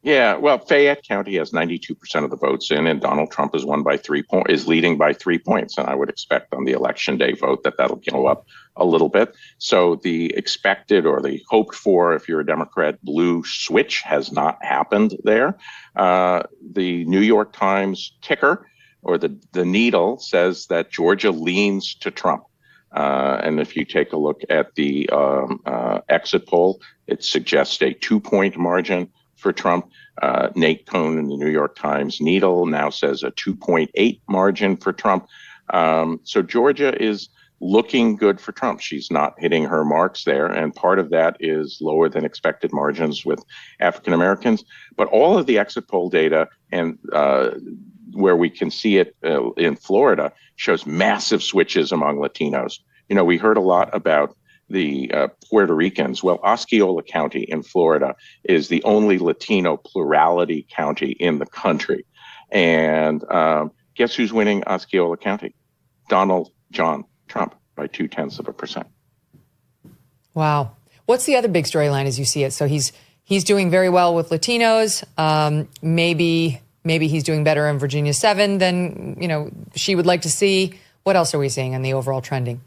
Yeah, well, Fayette County has 92% of the votes in, and Donald Trump is leading by 3 points. And I would expect on the election day vote that'll go up a little bit. So the expected or the hoped for, if you're a Democrat, blue switch has not happened there. The New York Times ticker or the needle says that Georgia leans to Trump. And if you take a look at the exit poll, it suggests a 2-point margin for Trump. Nate Cohn in the New York Times Needle now says a 2.8 margin for Trump. So Georgia is looking good for Trump. She's not hitting her marks there. And part of that is lower than expected margins with African Americans. But all of the exit poll data and where we can see it in Florida shows massive switches among Latinos. We heard a lot about the Puerto Ricans. Well, Osceola County in Florida is the only Latino plurality county in the country. And guess who's winning Osceola County? Donald John Trump by 0.2%. Wow. What's the other big storyline as you see it? So he's doing very well with Latinos. Maybe maybe he's doing better in Virginia 7 than, she would like to see. What else are we seeing in the overall trending?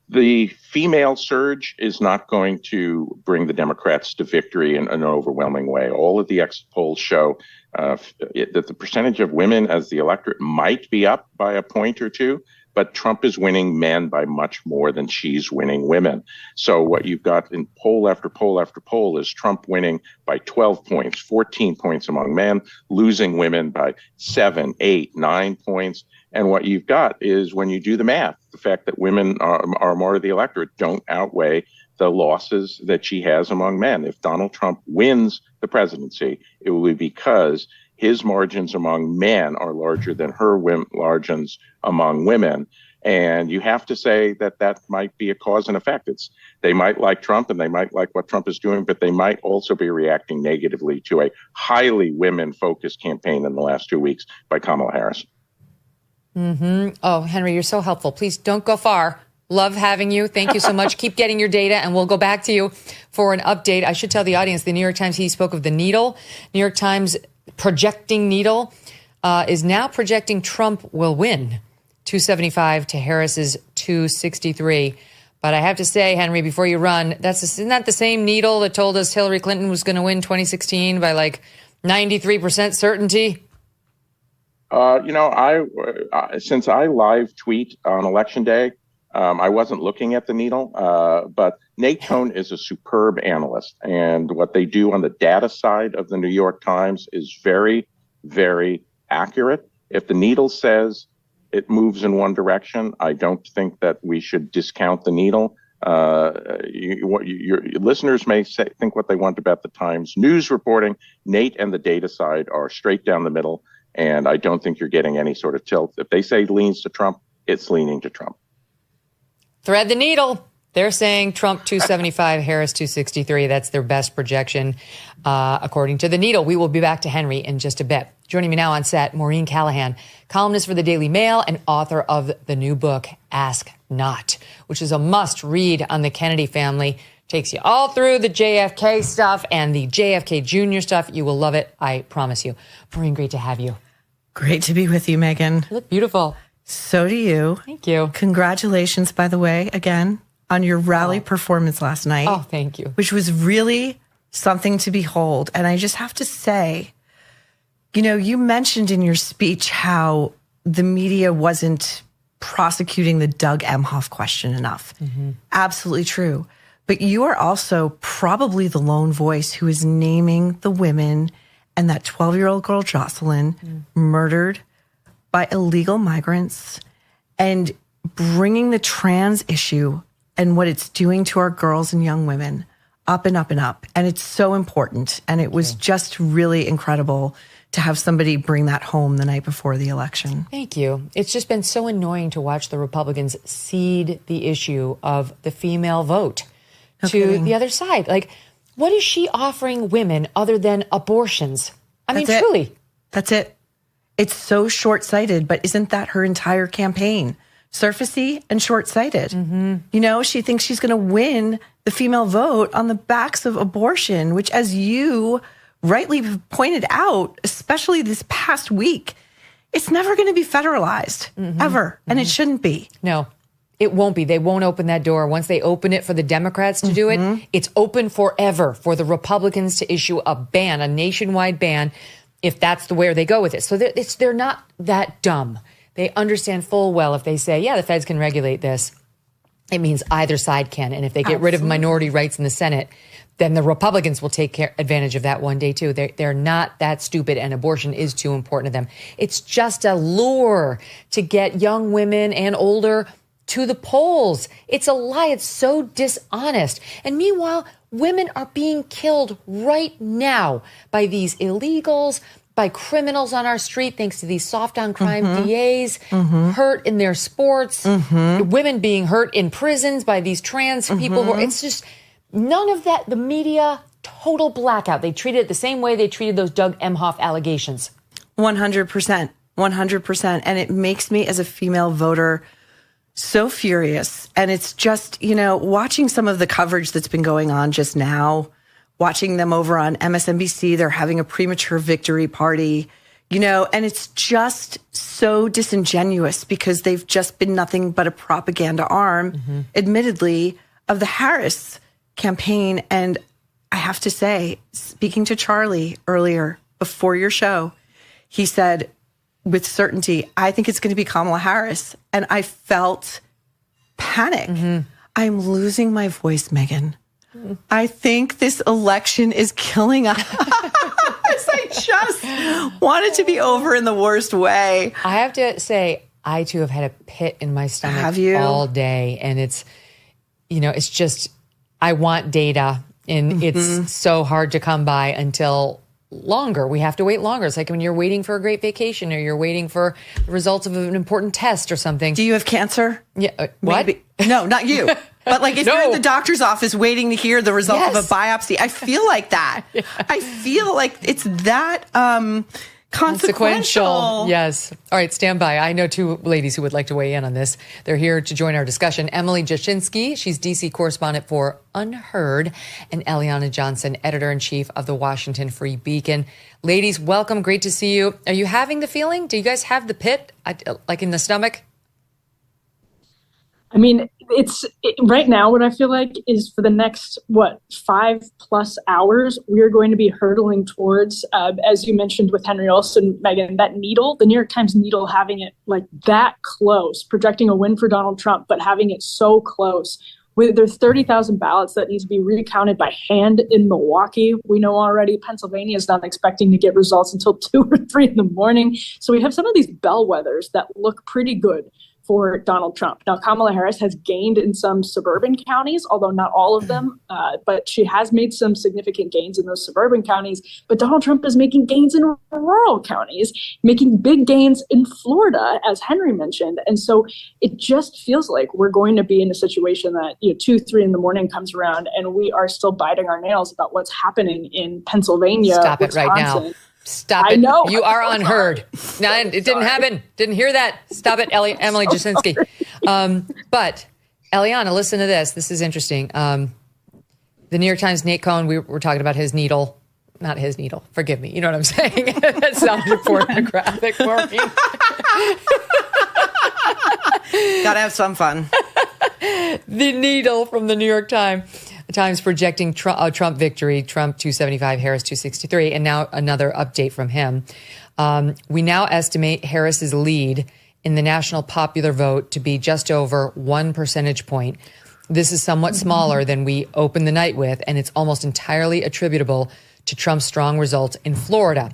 The female surge is not going to bring the Democrats to victory in an overwhelming way. All of the exit polls show that the percentage of women as the electorate might be up by a point or two, but Trump is winning men by much more than she's winning women. So what you've got in poll after poll after poll is Trump winning by 12 points, 14 points among men, losing women by 7, 8, 9 points. And what you've got is, when you do the math, the fact that women are more of the electorate don't outweigh the losses that she has among men. If Donald Trump wins the presidency, it will be because his margins among men are larger than her margins among women. And you have to say that might be a cause and effect. They might like Trump and they might like what Trump is doing, but they might also be reacting negatively to a highly women-focused campaign in the last 2 weeks by Kamala Harris. Mm-hmm. Oh, Henry, you're so helpful. Please don't go far. Love having you. Thank you so much. Keep getting your data, and we'll go back to you for an update. I should tell the audience, the New York Times, he spoke of the needle. New York Times projecting needle is now projecting Trump will win 275 to Harris's 263. But I have to say, Henry, before you run, isn't that the same needle that told us Hillary Clinton was going to win 2016 by like 93% certainty? Since I live tweet on Election Day, I wasn't looking at the needle, but Nate Cohn is a superb analyst. And what they do on the data side of the New York Times is very, very accurate. If the needle says it moves in one direction, I don't think that we should discount the needle. Your listeners may think what they want about the Times news reporting. Nate and the data side are straight down the middle. And I don't think you're getting any sort of tilt. If they say leans to Trump, it's leaning to Trump. Thread the needle. They're saying Trump 275, Harris 263. That's their best projection, according to the needle. We will be back to Henry in just a bit. Joining me now on set, Maureen Callahan, columnist for the Daily Mail and author of the new book, Ask Not, which is a must read on the Kennedy family. Takes you all through the JFK stuff and the JFK Jr. stuff. You will love it. I promise you. Maureen, great to have you. Great to be with you, Megyn. You look beautiful. So do you. Thank you. Congratulations, by the way, again, on your rally performance last night. Oh, thank you. Which was really something to behold. And I just have to say, you mentioned in your speech how the media wasn't prosecuting the Doug Emhoff question enough. Mm-hmm. Absolutely true. But you are also probably the lone voice who is naming the women and that 12-year-old girl, Jocelyn, murdered by illegal migrants, and bringing the trans issue and what it's doing to our girls and young women up and up and up. And it's so important. And it was just really incredible to have somebody bring that home the night before the election. Thank you. It's just been so annoying to watch the Republicans cede the issue of the female vote to the other side. Like, what is she offering women other than abortions? I mean, truly. That's it. It's so short-sighted, but isn't that her entire campaign? Surfacey and short-sighted. Mm-hmm. She thinks she's going to win the female vote on the backs of abortion, which, as you rightly pointed out, especially this past week, it's never going to be federalized, ever. And it shouldn't be. No. It won't be. They won't open that door. Once they open it for the Democrats to do it, it's open forever for the Republicans to issue a ban, a nationwide ban, if that's the way they go with it. So they're not that dumb. They understand full well if they say, yeah, the feds can regulate this, it means either side can. And if they get rid of minority rights in the Senate, then the Republicans will take advantage of that one day, too. They're not that stupid, and abortion is too important to them. It's just a lure to get young women and older to the polls. It's a lie. It's so dishonest. And meanwhile, women are being killed right now by these illegals, by criminals on our street, thanks to these soft on crime DAs, hurt in their sports, women being hurt in prisons by these trans people. It's just none of that. The media, total blackout. They treated it the same way they treated those Doug Emhoff allegations. 100%. 100%. And it makes me, as a female voter, so furious. And it's just, watching some of the coverage that's been going on just now watching them over on MSNBC. They're having a premature victory party, and it's just so disingenuous because they've just been nothing but a propaganda arm, admittedly, of the Harris campaign. And I have to say, speaking to Charlie earlier before your show, he said with certainty, I think it's going to be Kamala Harris. And I felt panic. I'm losing my voice, Megyn. I think this election is killing us. I just want it to be over in the worst way. I have to say, I too have had a pit in my stomach all day. And it's, it's just, I want data. And it's so hard to come by until longer. We have to wait longer. It's like when you're waiting for a great vacation or you're waiting for the results of an important test or something. Do you have cancer? Yeah. What? Maybe. No, not you. But like if you're in the doctor's office waiting to hear the result of a biopsy, I feel like that. Yeah. I feel like it's that consequential. Yes. All right, stand by. I know two ladies who would like to weigh in on this. They're here to join our discussion. Emily Jashinsky, she's DC correspondent for Unheard, and Eliana Johnson, editor-in-chief of the Washington Free Beacon. Ladies, welcome. Great to see you. Are you having the feeling? Do you guys have the pit, like in the stomach? I mean, right now what I feel like is for the next, 5+ hours, we are going to be hurtling towards, as you mentioned with Henry Olsen, Megyn, that needle, the New York Times needle, having it like that close, projecting a win for Donald Trump, but having it so close. There's 30,000 ballots that need to be recounted by hand in Milwaukee. We know already Pennsylvania is not expecting to get results until 2 or 3 in the morning. So we have some of these bellwethers that look pretty good for Donald Trump. Now, Kamala Harris has gained in some suburban counties, although not all of them, but she has made some significant gains in those suburban counties. But Donald Trump is making gains in rural counties, making big gains in Florida, as Henry mentioned. And so it just feels like we're going to be in a situation that 2, 3 in the morning comes around and we are still biting our nails about what's happening in Pennsylvania. Stop it right now. Stop it. I know. You are Unheard. No, it didn't happen. Didn't hear that. Stop it, Emily Jashinsky. But Eliana, listen to this. This is interesting. The New York Times, Nate Cohn, we were talking about his needle. Not his needle. Forgive me. You know what I'm saying? That sounded pornographic, Maureen. Gotta have some fun. The needle from the New York Times. The Times projecting Trump victory, Trump 275, Harris 263. And now another update from him. We now estimate Harris's lead in the national popular vote to be just over 1 percentage point. This is somewhat smaller than we opened the night with, and it's almost entirely attributable to Trump's strong results in Florida.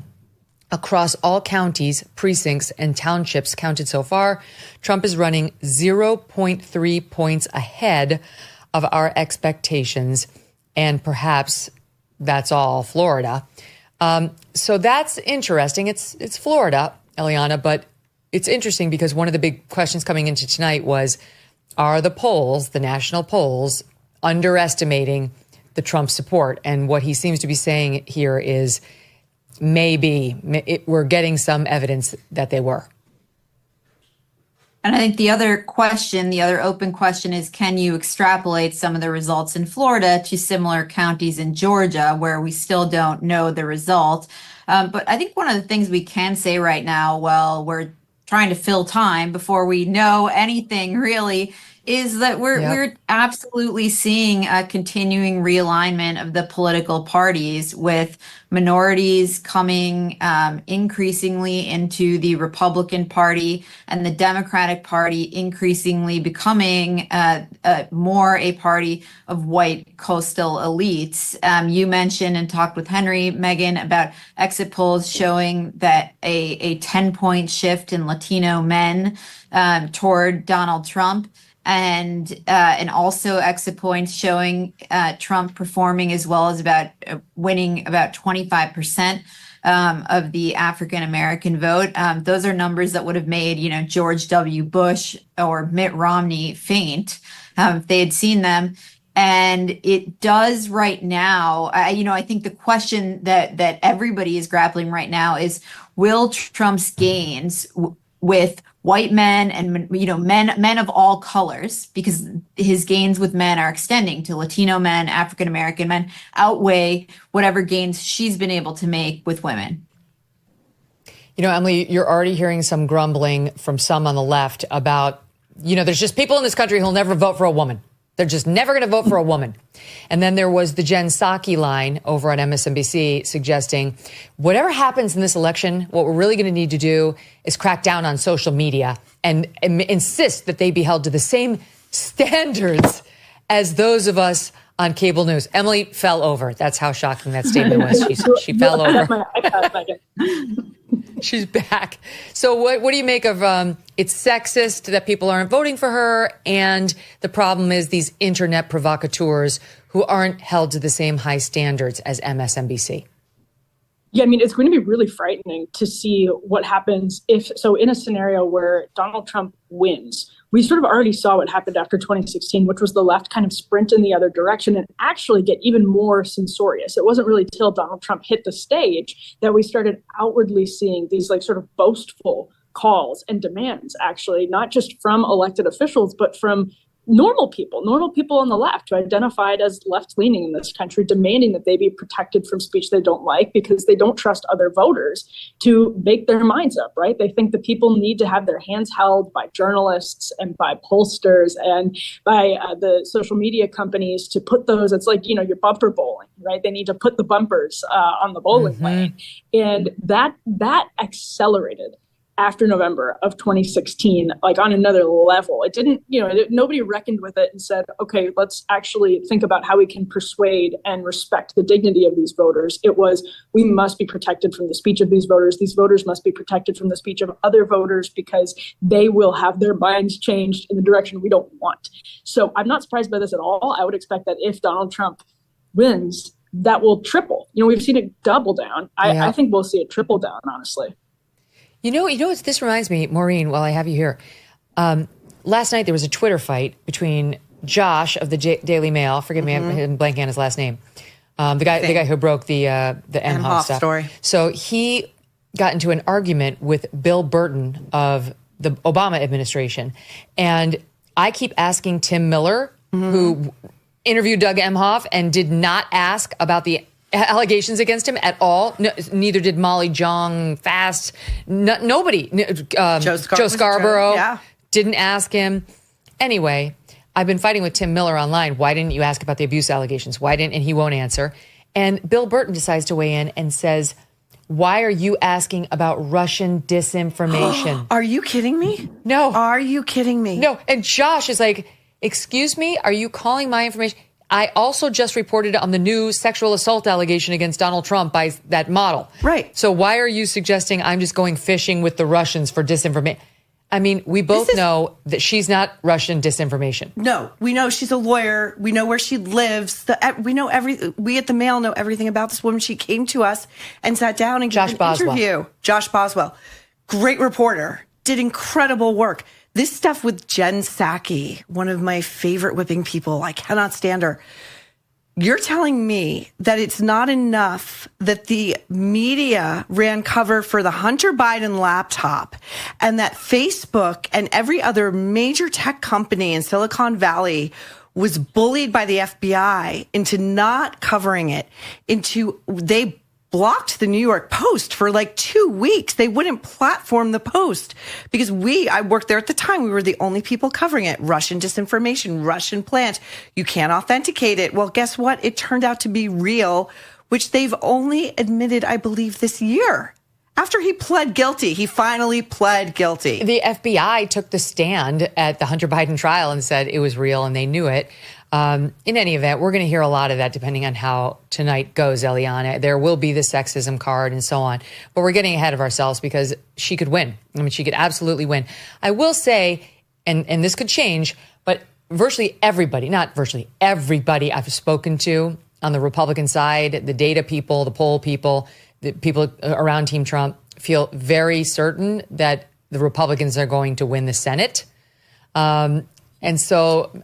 Across all counties, precincts, and townships counted so far, Trump is running 0.3 points ahead of our expectations, and perhaps that's all Florida. So that's interesting. It's Florida, Eliana, but it's interesting because one of the big questions coming into tonight was, are the polls, the national polls, underestimating the Trump support? And what he seems to be saying here is we're getting some evidence that they were. And I think the other open question is, can you extrapolate some of the results in Florida to similar counties in Georgia where we still don't know the result? But I think one of the things we can say right now, while we're trying to fill time before we know anything really, is that we're absolutely seeing a continuing realignment of the political parties, with minorities coming increasingly into the Republican Party and the Democratic Party increasingly becoming more a party of white coastal elites. You mentioned and talked with Henry, Megyn, about exit polls showing that a 10-point shift in Latino men toward Donald Trump. And also exit points showing Trump performing as well as about winning about 25% of the African American vote. Those are numbers that would have made, George W. Bush or Mitt Romney faint if they had seen them. And it does right now. I think the question that everybody is grappling right now is, will Trump's gains with white men and, men of all colors, because his gains with men are extending to Latino men, African-American men, outweigh whatever gains she's been able to make with women. Emily, you're already hearing some grumbling from some on the left about, there's just people in this country who'll never vote for a woman. They're just never going to vote for a woman. And then there was the Jen Psaki line over on MSNBC suggesting whatever happens in this election, what we're really going to need to do is crack down on social media and insist that they be held to the same standards as those of us on cable news. Emily fell over. That's how shocking that statement was. She fell over. She's back. So what do you make of it's sexist that people aren't voting for her, and the problem is these internet provocateurs who aren't held to the same high standards as MSNBC? Yeah, it's going to be really frightening to see what happens in a scenario where Donald Trump wins. We sort of already saw what happened after 2016, which was the left kind of sprint in the other direction and actually get even more censorious. It wasn't really till Donald Trump hit the stage that we started outwardly seeing these sort of boastful calls and demands, actually, not just from elected officials, but from normal people on the left who identified as left-leaning in this country, demanding that they be protected from speech they don't like because they don't trust other voters to make their minds up, right? They think the people need to have their hands held by journalists and by pollsters and by the social media companies to put those, it's like, your bumper bowling, right? They need to put the bumpers on the bowling lane. And that accelerated after November of 2016, on another level. It didn't, nobody reckoned with it and said, okay, let's actually think about how we can persuade and respect the dignity of these voters. It was, we must be protected from the speech of these voters. These voters must be protected from the speech of other voters because they will have their minds changed in the direction we don't want. So I'm not surprised by this at all. I would expect that if Donald Trump wins, that will triple. We've seen it double down. I think we'll see it triple down, honestly. This reminds me, Maureen, while I have you here. Last night there was a Twitter fight between Josh of the Daily Mail. Forgive me, I'm blanking on his last name. The guy who broke the Emhoff stuff. Story. So he got into an argument with Bill Burton of the Obama administration, and I keep asking Tim Miller, who interviewed Doug Emhoff and did not ask about the allegations against him at all. No, neither did Molly Jong Fast. Nobody. Joe Scarborough didn't ask him. Anyway, I've been fighting with Tim Miller online. Why didn't you ask about the abuse allegations? And he won't answer. And Bill Burton decides to weigh in and says, why are you asking about Russian disinformation? Are you kidding me? No. Are you kidding me? No. And Josh is like, excuse me, are you calling my information? I also just reported on the new sexual assault allegation against Donald Trump by that model. Right. So why are you suggesting I'm just going fishing with the Russians for disinformation? We both know that she's not Russian disinformation. No, we know she's a lawyer. We know where she lives. We at the Mail know everything about this woman. She came to us and sat down and gave an interview. Josh Boswell, great reporter, did incredible work. This stuff with Jen Psaki, one of my favorite whipping people, I cannot stand her. You're telling me that it's not enough that the media ran cover for the Hunter Biden laptop and that Facebook and every other major tech company in Silicon Valley was bullied by the FBI into not covering it, they blocked the New York Post for 2 weeks. They wouldn't platform the Post because I worked there at the time. We were the only people covering it. Russian disinformation, Russian plant. You can't authenticate it. Well, guess what? It turned out to be real, which they've only admitted, I believe, this year. After he pled guilty, he finally pled guilty. The FBI took the stand at the Hunter Biden trial and said it was real and they knew it. In any event, we're going to hear a lot of that depending on how tonight goes, Eliana. There will be the sexism card and so on. But we're getting ahead of ourselves because she could win. She could absolutely win. I will say, and this could change, but virtually everybody, not virtually everybody I've spoken to on the Republican side, the data people, the poll people, the people around Team Trump feel very certain that the Republicans are going to win the Senate. And so,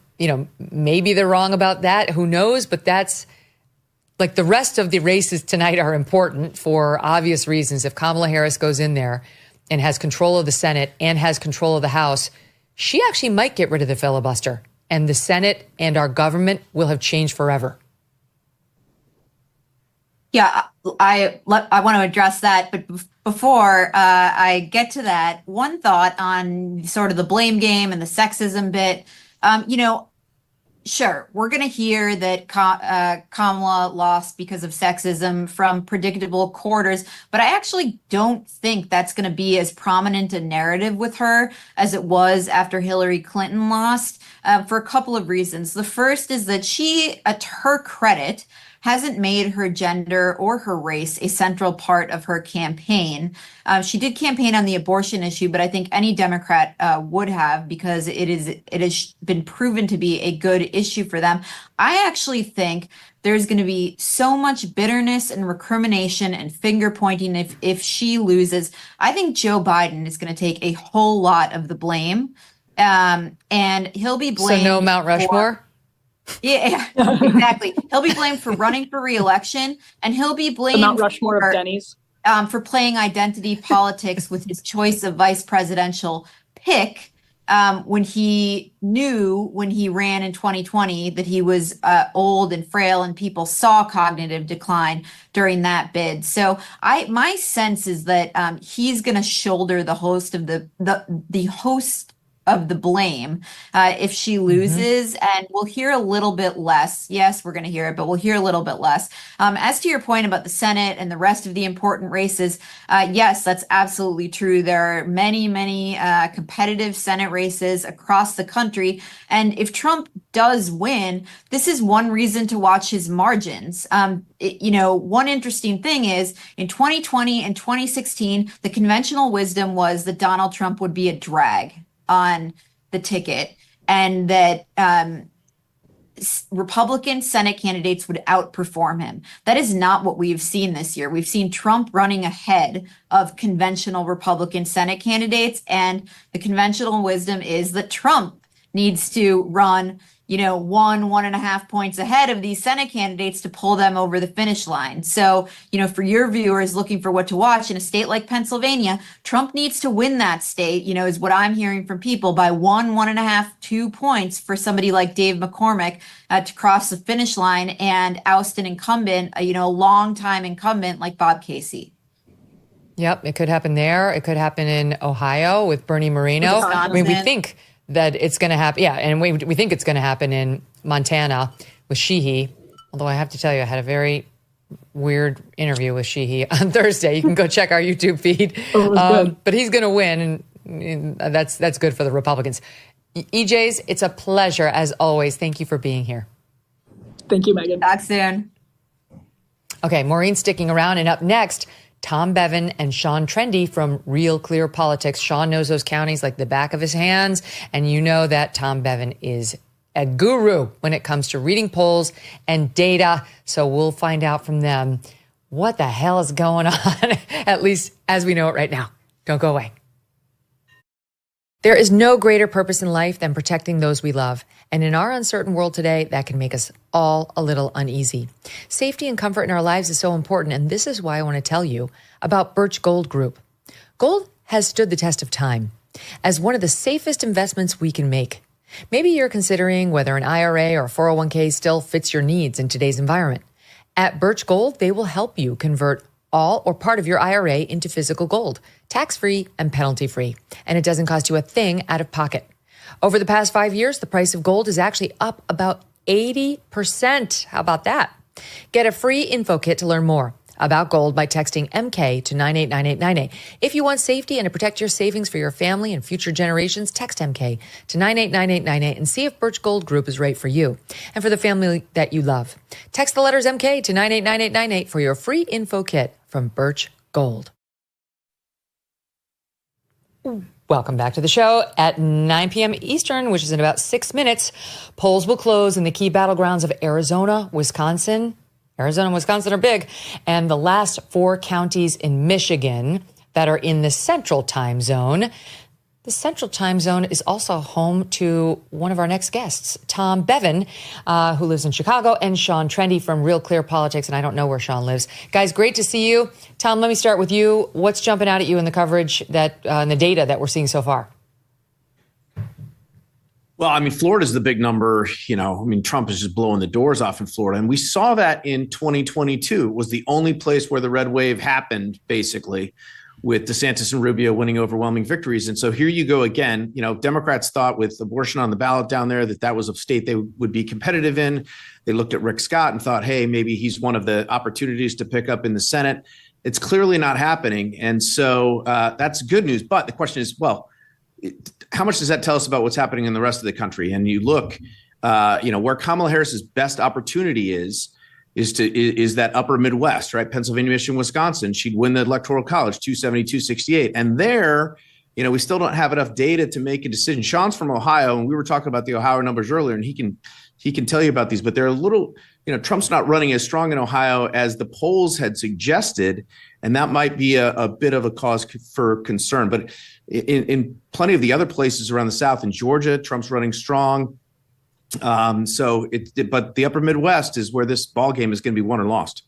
maybe they're wrong about that. Who knows? But that's the rest of the races tonight are important for obvious reasons. If Kamala Harris goes in there and has control of the Senate and has control of the House, she actually might get rid of the filibuster, and the Senate and our government will have changed forever. Yeah, I want to address that, but before I get to that, one thought on sort of the blame game and the sexism bit. Sure, we're going to hear that Kamala lost because of sexism from predictable quarters, but I actually don't think that's going to be as prominent a narrative with her as it was after Hillary Clinton lost, for a couple of reasons. The first is that she, to her credit, hasn't made her gender or her race a central part of her campaign. She did campaign on the abortion issue, but I think any Democrat would have, because it has been proven to be a good issue for them. I actually think there's going to be so much bitterness and recrimination and finger pointing if she loses. I think Joe Biden is going to take a whole lot of the blame, and he'll be blamed. So no Mount Rushmore? Yeah, exactly. He'll be blamed for running for re-election, and he'll be blamed the Mount Rushmore of Denny's for playing identity politics with his choice of vice presidential pick, when he knew when he ran in 2020 that he was old and frail, and people saw cognitive decline during that bid. So my sense is that he's going to shoulder the host of the host of the blame if she loses, and we'll hear a little bit less. Yes, we're going to hear it, but we'll hear a little bit less. As to your point about the Senate and the rest of the important races, yes, that's absolutely true. There are many, many competitive Senate races across the country, and if Trump does win, this is one reason to watch his margins. One interesting thing is in 2020 and 2016, the conventional wisdom was that Donald Trump would be a drag on the ticket, and that Republican Senate candidates would outperform him. That is not what we've seen this year. We've seen Trump running ahead of conventional Republican Senate candidates, and the conventional wisdom is that Trump needs to run 1.5 points ahead of these Senate candidates to pull them over the finish line. So, for your viewers looking for what to watch in a state like Pennsylvania, Trump needs to win that state, is what I'm hearing from people, by 1.5, 2 points for somebody like Dave McCormick to cross the finish line and oust an incumbent, a longtime incumbent like Bob Casey. Yep, it could happen there. It could happen in Ohio with Bernie Moreno. I mean, we think that it's going to happen. Yeah, and we think it's going to happen in Montana with Sheehy. Although I have to tell you, I had a very weird interview with Sheehy on Thursday. You can go check our YouTube feed. But he's going to win, and that's good for the Republicans. EJs, it's a pleasure as always. Thank you for being here. Thank you, Megyn. Talk soon. Okay, Maureen's sticking around, and up next, Tom Bevan and Sean Trende from Real Clear Politics. Sean knows those counties like the back of his hands, and you know that Tom Bevan is a guru when it comes to reading polls and data. So we'll find out from them what the hell is going on, at least as we know it right now. Don't go away. There is no greater purpose in life than protecting those we love. And in our uncertain world today, that can make us all a little uneasy. Safety and comfort in our lives is so important, and this is why I want to tell you about Birch Gold Group. Gold has stood the test of time as one of the safest investments we can make. Maybe you're considering whether an IRA or 401k still fits your needs in today's environment. At Birch Gold, they will help you convert all or part of your IRA into physical gold, tax-free and penalty-free. And it doesn't cost you a thing out of pocket. Over the past 5 years, the price of gold is actually up about 80%. How about that? Get a free info kit to learn more about gold by texting MK to 989898. If you want safety and to protect your savings for your family and future generations, text MK to 989898 and see if Birch Gold Group is right for you and for the family that you love. Text the letters MK to 989898 for your free info kit from Birch Gold. Welcome back to the show at 9 p.m. Eastern, which is in about 6 minutes. Polls will close in the key battlegrounds of Arizona, Wisconsin. Arizona and Wisconsin are big. And the last 4 counties in Michigan that are in the central time zone. The Central Time Zone is also home to one of our next guests, Tom Bevan, who lives in Chicago, and Sean Trende from Real Clear Politics, and I don't know where Sean lives. Guys, great to see you. Tom, let me start with you. What's jumping out at you in the coverage and the data that we're seeing so far? Well, I mean, Florida's the big number. Trump is just blowing the doors off in Florida. And we saw that in 2022. It was the only place where the red wave happened, basically, with DeSantis and Rubio winning overwhelming victories. And so here you go again. Democrats thought with abortion on the ballot down there that was a state they would be competitive in. They looked at Rick Scott and thought, hey, maybe he's one of the opportunities to pick up in the Senate. It's clearly not happening. And so that's good news. But the question is, well, how much does that tell us about what's happening in the rest of the country? And you look, where Kamala Harris's best opportunity is that upper Midwest, right? Pennsylvania, Michigan, Wisconsin. She'd win the Electoral College, 270, 268. And there, we still don't have enough data to make a decision. Sean's from Ohio, and we were talking about the Ohio numbers earlier, and he can tell you about these, but they're a little, Trump's not running as strong in Ohio as the polls had suggested. And that might be a bit of a cause for concern. But in plenty of the other places around the South, in Georgia, Trump's running strong. But the upper Midwest is where this ball game is going to be won or lost.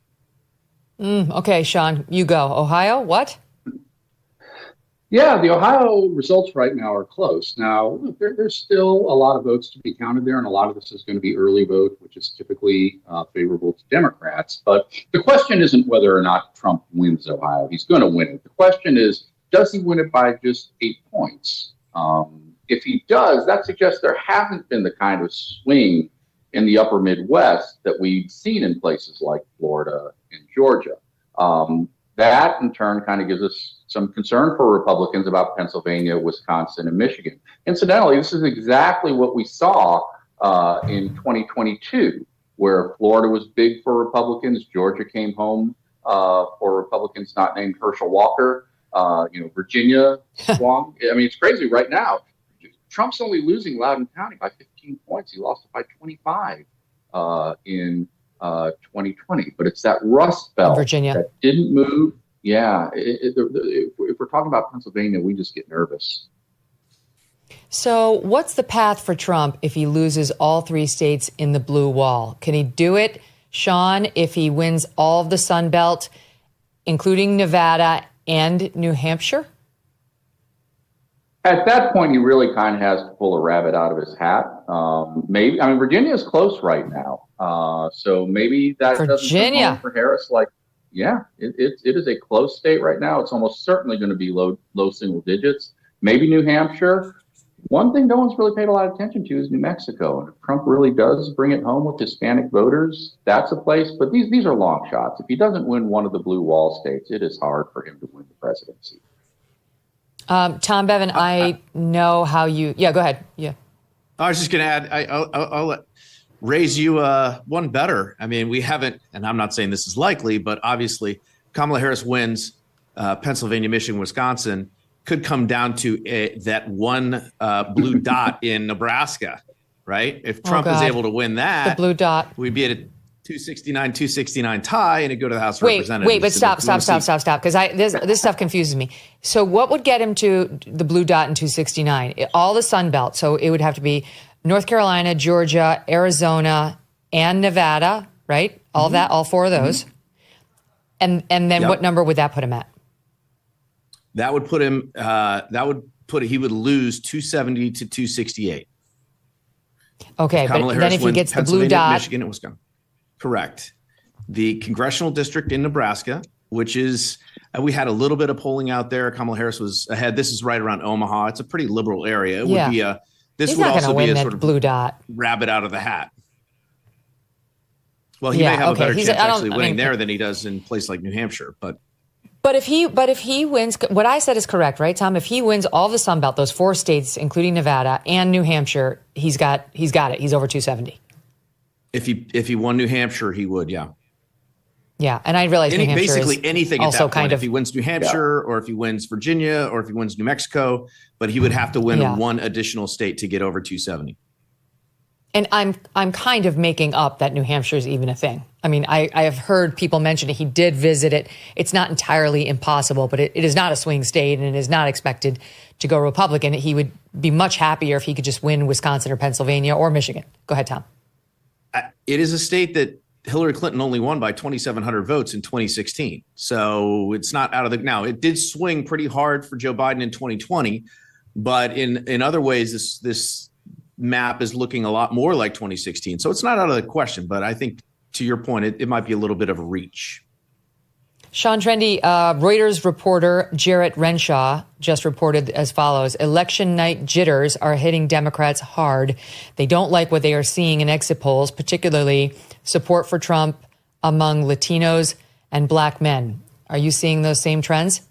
Okay, Sean, you go. Ohio, what? Yeah, the Ohio results right now are close. Now, there's still a lot of votes to be counted there, and a lot of this is going to be early vote, which is typically favorable to Democrats. But the question isn't whether or not Trump wins Ohio. He's going to win it. The question is, does he win it by just 8 points? If he does, that suggests there hasn't been the kind of swing in the upper Midwest that we've seen in places like Florida and Georgia. That, in turn, kind of gives us some concern for Republicans about Pennsylvania, Wisconsin, and Michigan. Incidentally, this is exactly what we saw in 2022, where Florida was big for Republicans. Georgia came home for Republicans not named Herschel Walker. Virginia swung. I mean, it's crazy right now. Trump's only losing Loudoun County by 15 points. He lost it by 25 in 2020. But it's that Rust Belt Virginia that didn't move. Yeah. If we're talking about Pennsylvania, we just get nervous. So what's the path for Trump if he loses all 3 states in the blue wall? Can he do it, Sean, if he wins all of the Sun Belt, including Nevada and New Hampshire? At that point, he really kind of has to pull a rabbit out of his hat. Maybe, I mean, Virginia is close right now. So maybe that doesn't come for Harris. It is a close state right now. It's almost certainly going to be low single digits. Maybe New Hampshire. One thing no one's really paid a lot of attention to is New Mexico. And if Trump really does bring it home with Hispanic voters, that's a place. But these are long shots. If he doesn't win one of the blue wall states, it is hard for him to win the presidency. Tom Bevan, I know how you. Yeah, go ahead. Yeah. I was just going to add, I'll raise you one better. I mean, we haven't, and I'm not saying this is likely, but obviously Kamala Harris wins Pennsylvania, Michigan, Wisconsin, could come down to that one blue dot in Nebraska, right? If Trump is able to win that, the blue dot, we'd be at a 269 tie, and it'd go to the House of Representatives. Wait, but stop, because this stuff confuses me. So what would get him to the blue dot in 269? All the Sun Belt. So it would have to be North Carolina, Georgia, Arizona, and Nevada, right? All that, all 4 of those. And then what number would that put him at? That would put him. He would lose 270 to 268. Okay, but then if he gets the blue dot, Michigan and Wisconsin. Correct. The congressional district in Nebraska, which is, we had a little bit of polling out there. Kamala Harris was ahead. This is right around Omaha. It's a pretty liberal area. It would be this would also be a sort of blue dot rabbit out of the hat. Well, he may have a better chance actually winning there than he does in a place like New Hampshire, but if he wins, what I said is correct, right, Tom? If he wins all the Sun Belt, those 4 states, including Nevada and New Hampshire, he's got it. He's over 270. If he won New Hampshire, he would, yeah. Yeah, and I realize New Hampshire basically is anything also at that point. kind of, if he wins New Hampshire, or if he wins Virginia, or if he wins New Mexico, but he would have to win one additional state to get over 270. And I'm kind of making up that New Hampshire is even a thing. I mean, I have heard people mention it. He did visit it. It's not entirely impossible, but it is not a swing state, and it is not expected to go Republican. He would be much happier if he could just win Wisconsin or Pennsylvania or Michigan. Go ahead, Tom. It is a state that Hillary Clinton only won by 2,700 votes in 2016. So it's not out of the, now it did swing pretty hard for Joe Biden in 2020, but in other ways, this map is looking a lot more like 2016. So it's not out of the question, but I think to your point, it might be a little bit of a reach. Sean Trende, Reuters reporter Jarrett Renshaw just reported as follows. Election night jitters are hitting Democrats hard. They don't like what they are seeing in exit polls, particularly support for Trump among Latinos and black men. Are you seeing those same trends?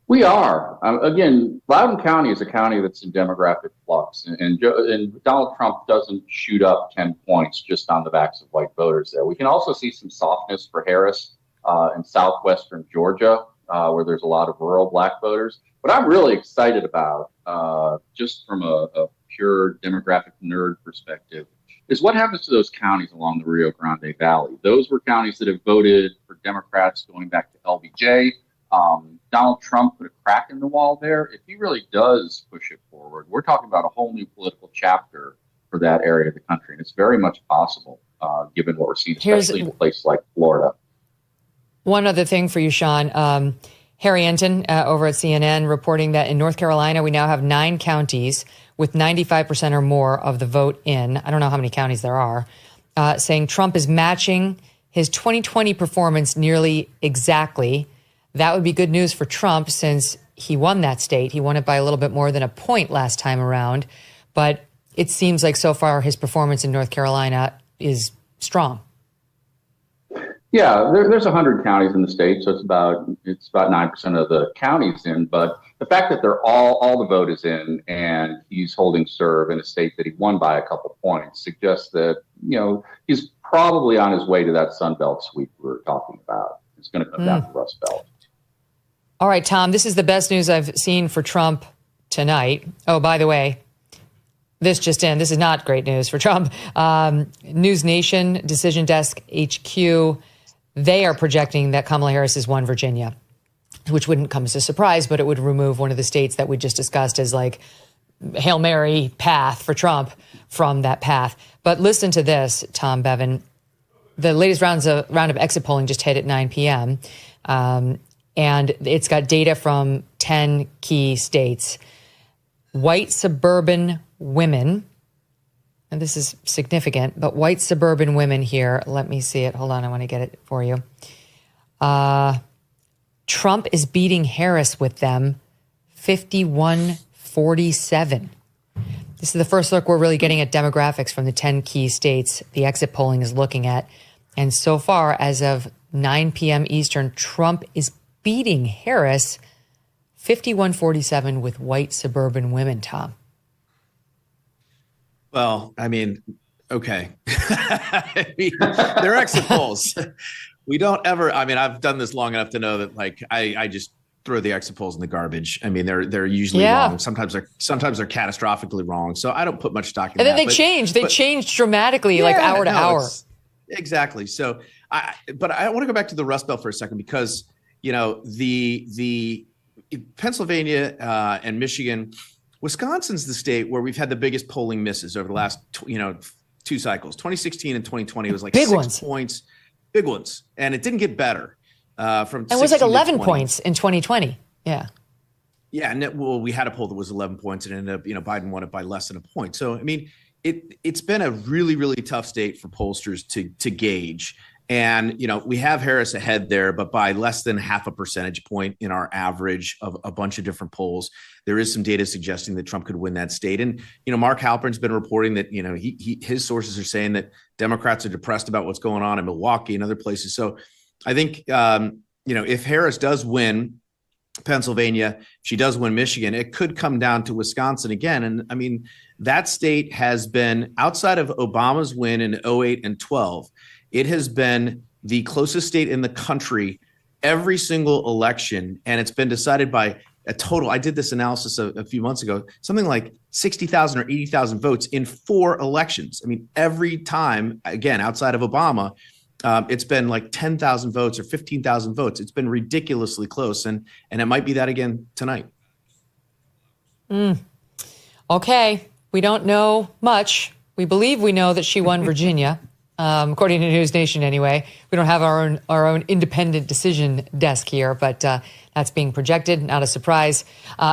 We are. Again, Loudoun County is a county that's in demographic flux, and Donald Trump doesn't shoot up 10 points just on the backs of white voters there. We can also see some softness for Harris in southwestern Georgia, where there's a lot of rural black voters. What I'm really excited about, just from a pure demographic nerd perspective, is what happens to those counties along the Rio Grande Valley. Those were counties that have voted for Democrats going back to LBJ. Donald Trump put a crack in the wall there. If he really does push it forward, we're talking about a whole new political chapter for that area of the country. And it's very much possible, given what we're seeing, especially in a place like Florida. One other thing for you, Sean. Harry Enton over at CNN reporting that in North Carolina, we now have 9 counties with 95% or more of the vote in. I don't know how many counties there are, saying Trump is matching his 2020 performance nearly exactly. That would be good news for Trump since he won that state. He won it by a little bit more than a point last time around. But it seems like so far his performance in North Carolina is strong. Yeah, there's 100 counties in the state, so it's about 9% of the counties in. But the fact that they're all the vote is in, and he's holding serve in a state that he won by a couple points, suggests that he's probably on his way to that Sun Belt sweep we were talking about. It's going to come down to Rust Belt. All right, Tom, this is the best news I've seen for Trump tonight. Oh, by the way, this just in. This is not great news for Trump. News Nation, Decision Desk HQ, they are projecting that Kamala Harris has won Virginia, which wouldn't come as a surprise, but it would remove one of the states that we just discussed as like Hail Mary path for Trump from that path. But listen to this, Tom, Bevan. The latest round of exit polling just hit at 9 p.m., and it's got data from 10 key states. White suburban women, and this is significant, but white suburban women here, let me see it. Hold on, I want to get it for you. Trump is beating Harris with them 51-47. This is the first look we're really getting at demographics from the 10 key states the exit polling is looking at. And so far, as of 9 p.m. Eastern, Trump is beating Harris 51-47 with white suburban women, Tom. Well, I mean, okay. They're exit polls. We don't ever, I've done this long enough to know that I just throw the exit polls in the garbage. I mean, they're usually wrong. Sometimes they're catastrophically wrong. So I don't put much stock in that. And then they change dramatically, hour to hour. Exactly. So but I want to go back to the Rust Belt for a second because, the Pennsylvania and Michigan, Wisconsin's the state where we've had the biggest polling misses over the last, 2 cycles. 2016 and 2020 was like big 6 ones. points, big ones. And it didn't get better. It was like 11 points in 2020. Yeah. Yeah. And we had a poll that was 11 points and ended up, Biden won it by less than a point. So, it's been a really, really tough state for pollsters to gauge. And, we have Harris ahead there, but by less than half a percentage point in our average of a bunch of different polls. There is some data suggesting that Trump could win that state. And, Mark Halperin's been reporting that, his sources are saying that Democrats are depressed about what's going on in Milwaukee and other places. So I think, if Harris does win Pennsylvania, if she does win Michigan, it could come down to Wisconsin again. And that state has been, outside of Obama's win in 2008 and 2012, it has been the closest state in the country every single election. And it's been decided by a total. I did this analysis a few months ago, something like 60,000 or 80,000 votes in 4 elections. I mean, every time, again, outside of Obama, it's been like 10,000 votes or 15,000 votes. It's been ridiculously close. And it might be that again tonight. Okay. We don't know much. We believe we know that she won Virginia. According to News Nation, anyway. We don't have our own independent decision desk here, but that's being projected. Not a surprise.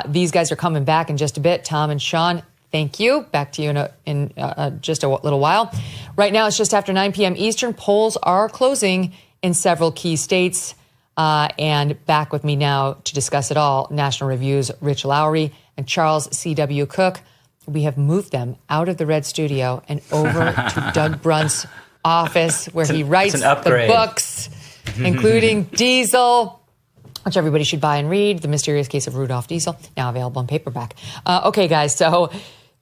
These guys are coming back in just a bit. Tom and Sean, thank you. Back to you in just a little while. Right now, it's just after 9 p.m. Eastern. Polls are closing in several key states. And back with me now to discuss it all, National Review's Rich Lowry and Charles C.W. Cooke. We have moved them out of the Red Studio and over to Doug Brunt's office, where he writes the books, including Diesel, which everybody should buy and read. The Mysterious Case of Rudolph Diesel, now available in paperback. Okay, guys, so,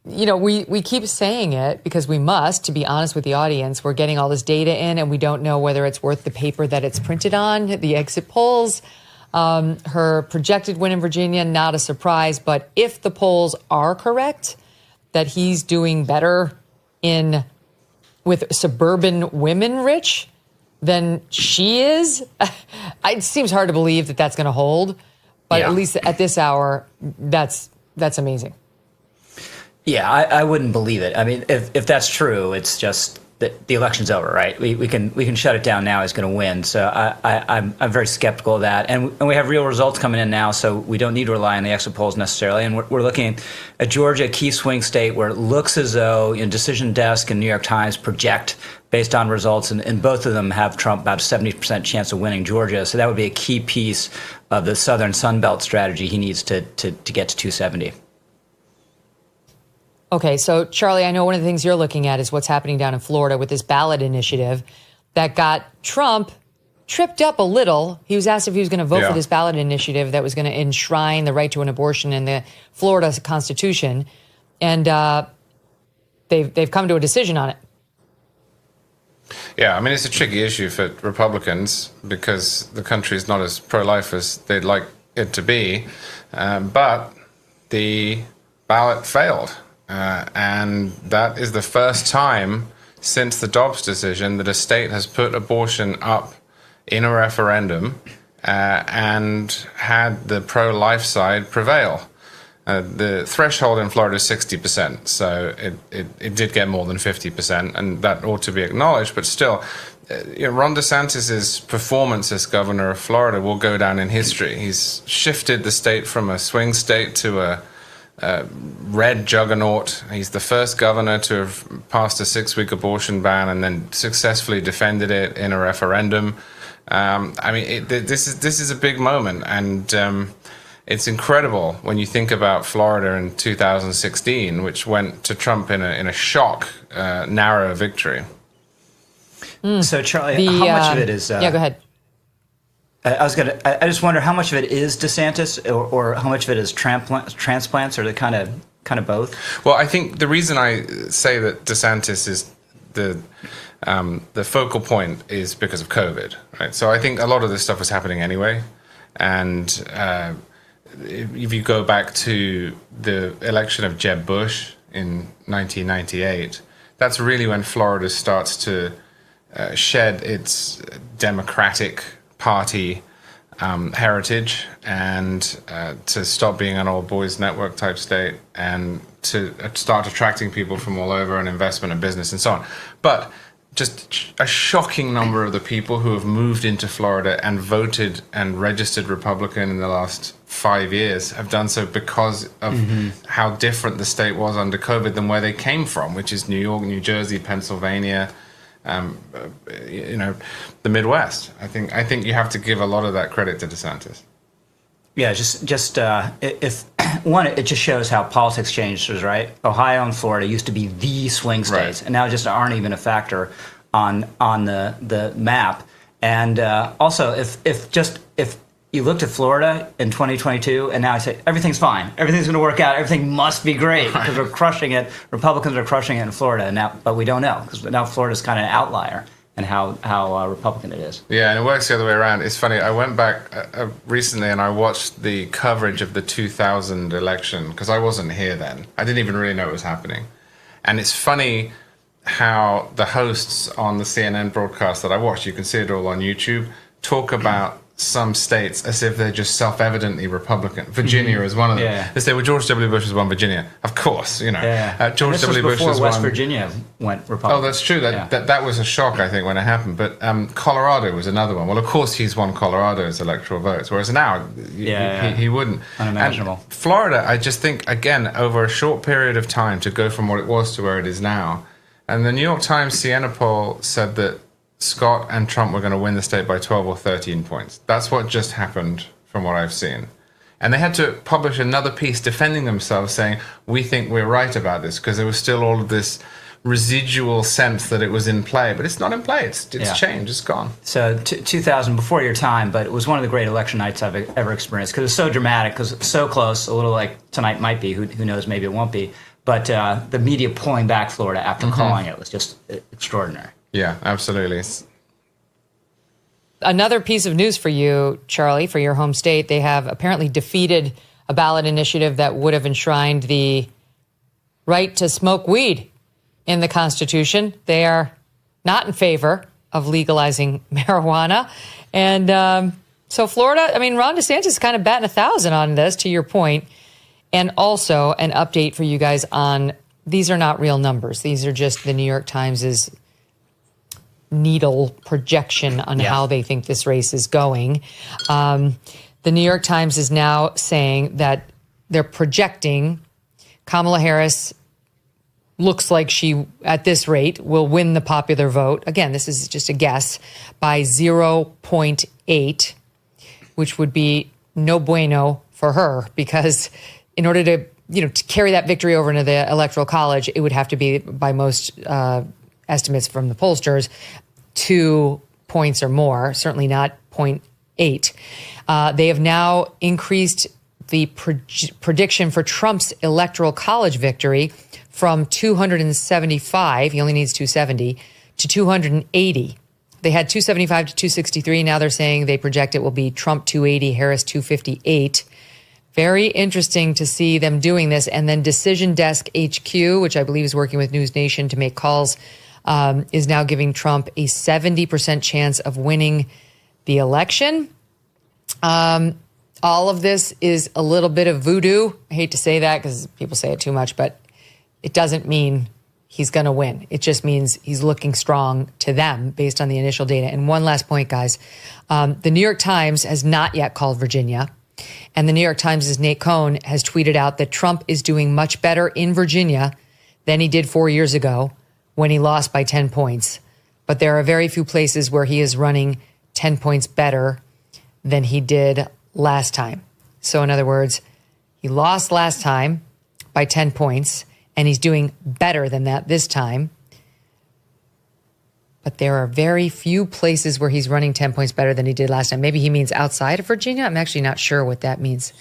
we keep saying it because we must, to be honest with the audience. We're getting all this data in, and we don't know whether it's worth the paper that it's printed on, the exit polls. Her projected win in Virginia, not a surprise, but if the polls are correct, that he's doing better with suburban women, Rich, than she is. It seems hard to believe that that's going to hold, but at least at this hour, that's amazing. Yeah, I wouldn't believe it. I mean, if that's true, it's just that the election's over, right? We can shut it down now. He's going to win. So I'm very skeptical of that. And we have real results coming in now, so we don't need to rely on the exit polls necessarily. And we're looking at Georgia, a key swing state, where it looks as though Decision Desk and New York Times project based on results, and both of them have Trump about a 70% chance of winning Georgia. So that would be a key piece of the Southern Sun Belt strategy he needs to get to 270. Okay, so Charlie, I know one of the things you're looking at is what's happening down in Florida with this ballot initiative that got Trump tripped up a little. He was asked if he was going to vote for this ballot initiative that was going to enshrine the right to an abortion in the Florida Constitution, and they've come to a decision on it. Yeah, I mean, it's a tricky issue for Republicans because the country is not as pro-life as they'd like it to be, but the ballot failed. And that is the first time since the Dobbs decision that a state has put abortion up in a referendum and had the pro-life side prevail. The threshold in Florida is 60%, so it did get more than 50%, and that ought to be acknowledged. But still, Ron DeSantis' performance as governor of Florida will go down in history. He's shifted the state from a swing state to a red juggernaut. He's the first governor to have passed a 6-week abortion ban and then successfully defended it in a referendum. I mean, this is a big moment, and it's incredible when you think about Florida in 2016, which went to Trump in a shock, narrow victory. So, Charlie, how much of it is? Yeah, go ahead. I just wonder how much of it is DeSantis, or how much of it is transplants, or the kind of both. Well, I think the reason I say that DeSantis is the focal point is because of COVID, right? So I think a lot of this stuff was happening anyway, and if you go back to the election of Jeb Bush in 1998, that's really when Florida starts to shed its Democratic Party heritage and to stop being an old boys network type state and to start attracting people from all over and investment and business and so on. But just a shocking number of the people who have moved into Florida and voted and registered Republican in the last 5 years have done so because of how different the state was under COVID than where they came from, which is New York, New Jersey, Pennsylvania, the Midwest. I think you have to give a lot of that credit to DeSantis. Yeah, if one, it just shows how politics changed, right? Ohio and Florida used to be the swing states, and now just aren't even a factor on the map. And also, if you looked at Florida in 2022, and now I say everything's fine, everything's going to work out, everything must be great because we're crushing it. Republicans are crushing it in Florida now, but we don't know because now Florida's kind of an outlier. and how Republican it is. Yeah, and it works the other way around. It's funny. I went back recently and I watched the coverage of the 2000 election because I wasn't here then. I didn't even really know it was happening. And it's funny how the hosts on the CNN broadcast that I watched, you can see it all on YouTube, talk about some states as if they're just self-evidently Republican. Virginia is one of them. Yeah. They say, well, George W. Bush has won Virginia. Of course, you know. George W. Bush has West won. Virginia went Republican. Oh, that's true. That was a shock, I think, when it happened. But Colorado was another one. Well, of course, he's won Colorado's electoral votes, whereas now he wouldn't. Unimaginable. And Florida, I just think, again, over a short period of time to go from what it was to where it is now. And the New York Times Siena poll said that Scott and Trump were going to win the state by 12 or 13 points. That's what just happened from what I've seen. And they had to publish another piece defending themselves saying, we think we're right about this, because there was still all of this residual sense that it was in play. But it's not in play. It's changed. It's gone. So 2000, before your time, but it was one of the great election nights I've ever experienced because it's so dramatic, because it's so close, a little like tonight might be. Who knows? Maybe it won't be. But the media pulling back Florida after calling it was just extraordinary. Yeah, absolutely. Another piece of news for you, Charlie, for your home state. They have apparently defeated a ballot initiative that would have enshrined the right to smoke weed in the Constitution. They are not in favor of legalizing marijuana. And so Florida, I mean, Ron DeSantis is kind of batting 1,000 on this, to your point. And also an update for you guys on, these are not real numbers. These are just the New York Times' needle projection on how they think this race is going. The New York Times is now saying that they're projecting Kamala Harris looks like she, at this rate, will win the popular vote. Again, this is just a guess, by 0.8, which would be no bueno for her, because in order to carry that victory over into the Electoral College, it would have to be, by most estimates from the pollsters, 2 points or more, certainly not 0.8. They have now increased the prediction for Trump's Electoral College victory from 275, he only needs 270, to 280. They had 275 to 263. Now they're saying they project it will be Trump 280, Harris 258. Very interesting to see them doing this. And then Decision Desk HQ, which I believe is working with News Nation to make calls, is now giving Trump a 70% chance of winning the election. All of this is a little bit of voodoo. I hate to say that because people say it too much, but it doesn't mean he's going to win. It just means he's looking strong to them based on the initial data. And one last point, guys. The New York Times has not yet called Virginia. And the New York Times' Nate Cohn has tweeted out that Trump is doing much better in Virginia than he did 4 years ago when he lost by 10 points. But there are very few places where he is running 10 points better than he did last time. So in other words, he lost last time by 10 points, and he's doing better than that this time. But there are very few places where he's running 10 points better than he did last time. Maybe he means outside of Virginia. I'm actually not sure what that means.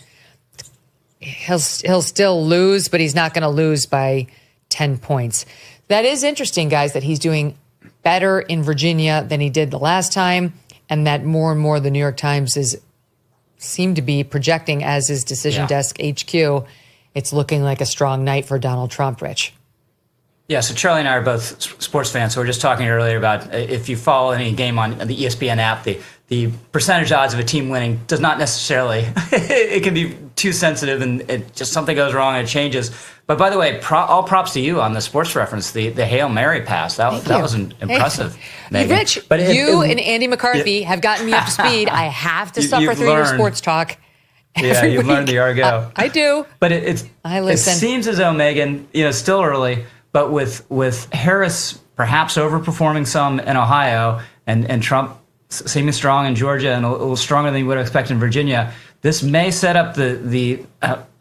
He'll still lose, but he's not going to lose by 10 points. That is interesting, guys, that he's doing better in Virginia than he did the last time, and that more and more the New York Times seem to be projecting, as is Decision Desk HQ, it's looking like a strong night for Donald Trump, Rich. Yeah, so Charlie and I are both sports fans, so we were just talking earlier about if you follow any game on the ESPN app, the percentage odds of a team winning does not necessarily, it can be too sensitive and it just something goes wrong and it changes. But by the way, all props to you on the sports reference, the Hail Mary pass. That was impressive, Megyn. Rich, and Andy McCarthy have gotten me up to speed. I have to suffer through your sports talk. Yeah, you've learned the argot. I do. But it seems as though, Megyn, still early, but with Harris perhaps overperforming some in Ohio and Trump seeming strong in Georgia and a little stronger than you would expect in Virginia, this may set up the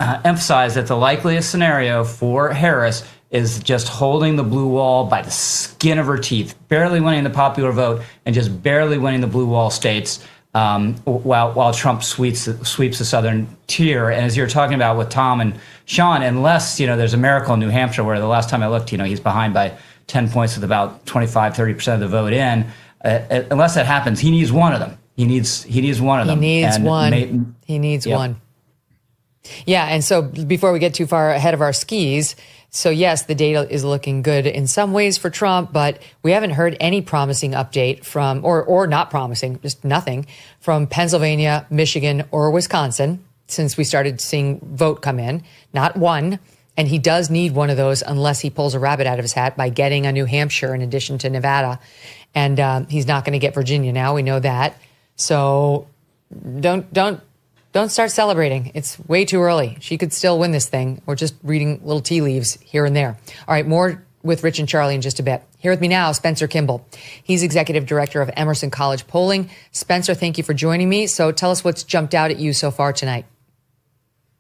emphasize that the likeliest scenario for Harris is just holding the blue wall by the skin of her teeth, barely winning the popular vote and just barely winning the blue wall states. while Trump sweeps the southern tier. And as you're talking about with Tom and Sean, unless, there's a miracle in New Hampshire where the last time I looked, he's behind by 10 points with about 30% of the vote in. Unless that happens, he needs one of them. He needs one of them. He needs one. Yeah, and so before we get too far ahead of our skis, so yes, the data is looking good in some ways for Trump, but we haven't heard any promising update from, or not promising, just nothing, from Pennsylvania, Michigan, or Wisconsin since we started seeing vote come in. Not one. And he does need one of those unless he pulls a rabbit out of his hat by getting a New Hampshire in addition to Nevada. And he's not going to get Virginia now. We know that. So don't start celebrating. It's way too early. She could still win this thing. We're just reading little tea leaves here and there. All right, more with Rich and Charlie in just a bit. Here with me now, Spencer Kimball. He's executive director of Emerson College Polling. Spencer, thank you for joining me. So tell us what's jumped out at you so far tonight.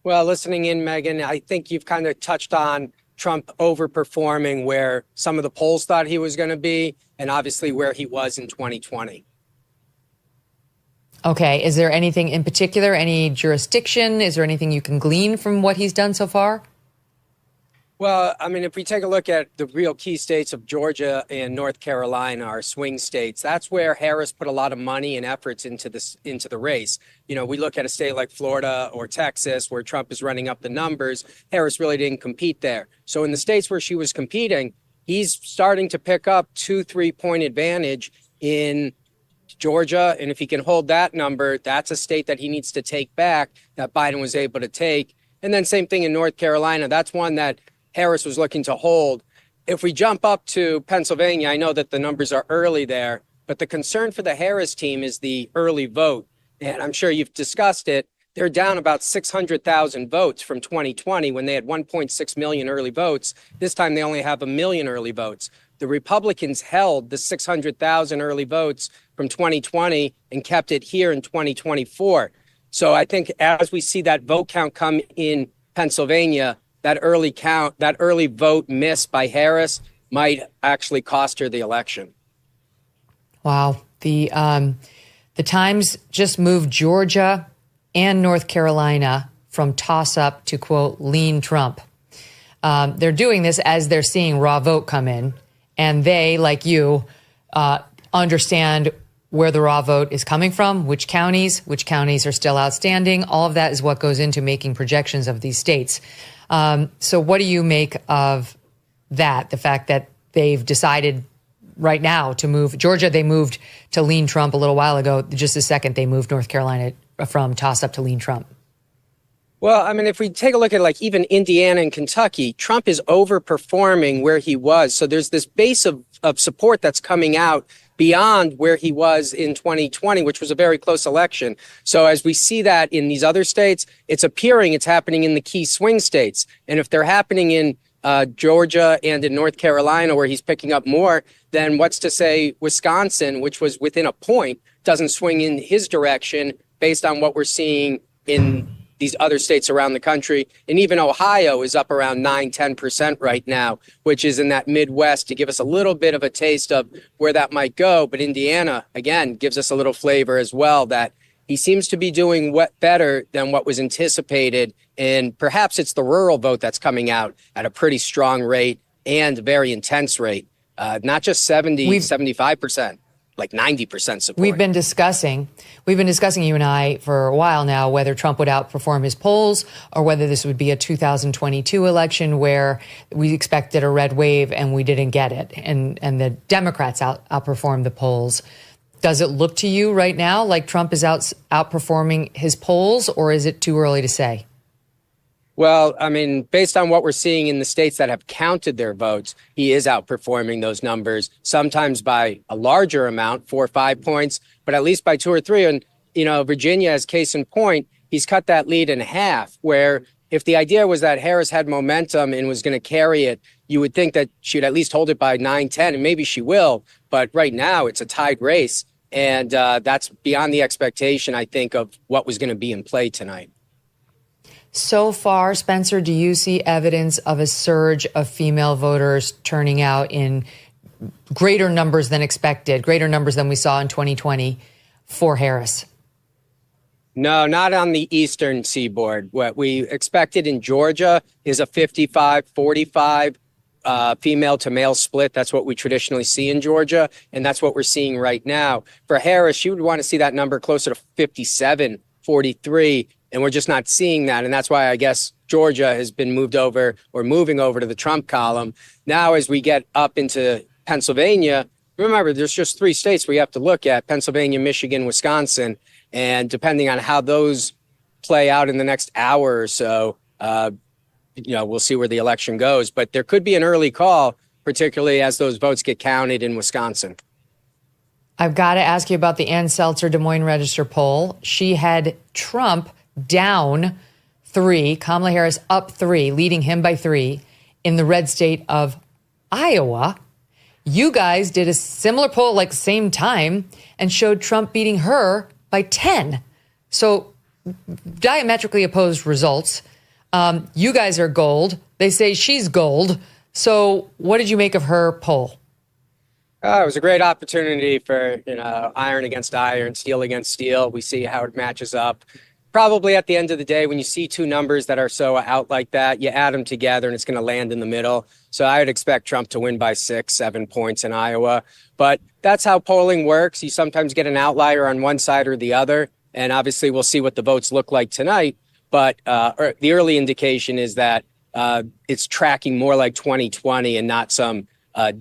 Well, listening in, Megyn, I think you've kind of touched on Trump overperforming where some of the polls thought he was going to be, and obviously where he was in 2020. Okay. Is there anything in particular, any jurisdiction? Is there anything you can glean from what he's done so far? Well, I mean, if we take a look at the real key states of Georgia and North Carolina, our swing states, that's where Harris put a lot of money and efforts into the race. We look at a state like Florida or Texas where Trump is running up the numbers. Harris really didn't compete there. So in the states where she was competing, he's starting to pick up 2-3 point advantage in Georgia. And if he can hold that number, that's a state that he needs to take back that Biden was able to take. And then same thing in North Carolina. That's one that Harris was looking to hold. If we jump up to Pennsylvania, I know that the numbers are early there, but the concern for the Harris team is the early vote. And I'm sure you've discussed it. They're down about 600,000 votes from 2020 when they had 1.6 million early votes. This time they only have 1 million early votes. The Republicans held the 600,000 early votes from 2020 and kept it here in 2024. So I think as we see that vote count come in Pennsylvania, that early vote miss by Harris might actually cost her the election. Wow. The Times just moved Georgia and North Carolina from toss-up to, quote, lean Trump. They're doing this as they're seeing raw vote come in, and they, like you, understand where the raw vote is coming from, which counties are still outstanding. All of that is what goes into making projections of these states. So what do you make of that? The fact that they've decided right now to move Georgia, they moved to lean Trump a little while ago. Just a second, they moved North Carolina from toss up to lean Trump. Well, I mean, if we take a look at like even Indiana and Kentucky, Trump is overperforming where he was. So there's this base of support that's coming out beyond where he was in 2020, which was a very close election. So as we see that in these other states, it's happening in the key swing states. And if they're happening in Georgia and in North Carolina, where he's picking up more, then what's to say Wisconsin, which was within a point, doesn't swing in his direction based on what we're seeing in these other states around the country. And even Ohio is up around 9-10% right now, which is in that Midwest to give us a little bit of a taste of where that might go. But Indiana, again, gives us a little flavor as well that he seems to be doing better than what was anticipated. And perhaps it's the rural vote that's coming out at a pretty strong rate and a very intense rate, not just 75%. Like 90% support. We've been discussing, you and I, for a while now, whether Trump would outperform his polls or whether this would be a 2022 election where we expected a red wave and we didn't get it. And the Democrats outperformed the polls. Does it look to you right now like Trump is outperforming his polls, or is it too early to say? Well, I mean, based on what we're seeing in the states that have counted their votes, he is outperforming those numbers, sometimes by a larger amount, 4 or 5 points, but at least by 2 or 3. And, Virginia, as case in point, he's cut that lead in half, where if the idea was that Harris had momentum and was going to carry it, you would think that she'd at least hold it by 9-10, and maybe she will. But right now, it's a tied race. And that's beyond the expectation, I think, of what was going to be in play tonight. So far, Spencer, do you see evidence of a surge of female voters turning out in greater numbers than expected, greater numbers than we saw in 2020 for Harris? No, not on the eastern seaboard. What we expected in Georgia is a 55-45 female to male split. That's what we traditionally see in Georgia, and that's what we're seeing right now. For Harris, you would want to see that number closer to 57-43, and we're just not seeing that, and that's why I guess Georgia has been moving over to the Trump column. Now, as we get up into Pennsylvania, remember, there's just 3 states we have to look at: Pennsylvania, Michigan, Wisconsin. And depending on how those play out in the next hour or so, we'll see where the election goes. But there could be an early call, particularly as those votes get counted in Wisconsin. I've got to ask you about the Ann Seltzer Des Moines Register poll. She had Trump down 3, Kamala Harris up 3, leading him by 3 in the red state of Iowa. You guys did a similar poll like the same time and showed Trump beating her by 10. So diametrically opposed results. You guys are gold. They say she's gold. So what did you make of her poll? It was a great opportunity for, iron against iron, steel against steel. We see how it matches up. Probably at the end of the day, when you see 2 numbers that are so out like that, you add them together and it's going to land in the middle. So I would expect Trump to win by 6-7 points in Iowa. But that's how polling works. You sometimes get an outlier on one side or the other. And obviously, we'll see what the votes look like tonight. But the early indication is that it's tracking more like 2020 and not some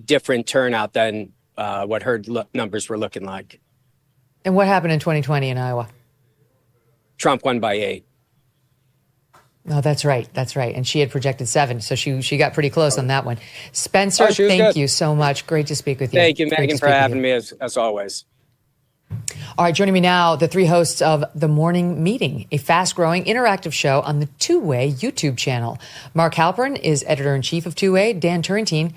different turnout than what her numbers were looking like. And what happened in 2020 in Iowa? Trump won by 8. Oh, that's right. That's right. And she had projected 7. So she got pretty close on that one. Spencer, thank you so much. Great to speak with you. Thank you, Megyn, for having me as always. All right, joining me now, the 3 hosts of The Morning Meeting, a fast-growing interactive show on the Two-Way YouTube channel. Mark Halperin is editor-in-chief of Two-Way. Dan Turrentine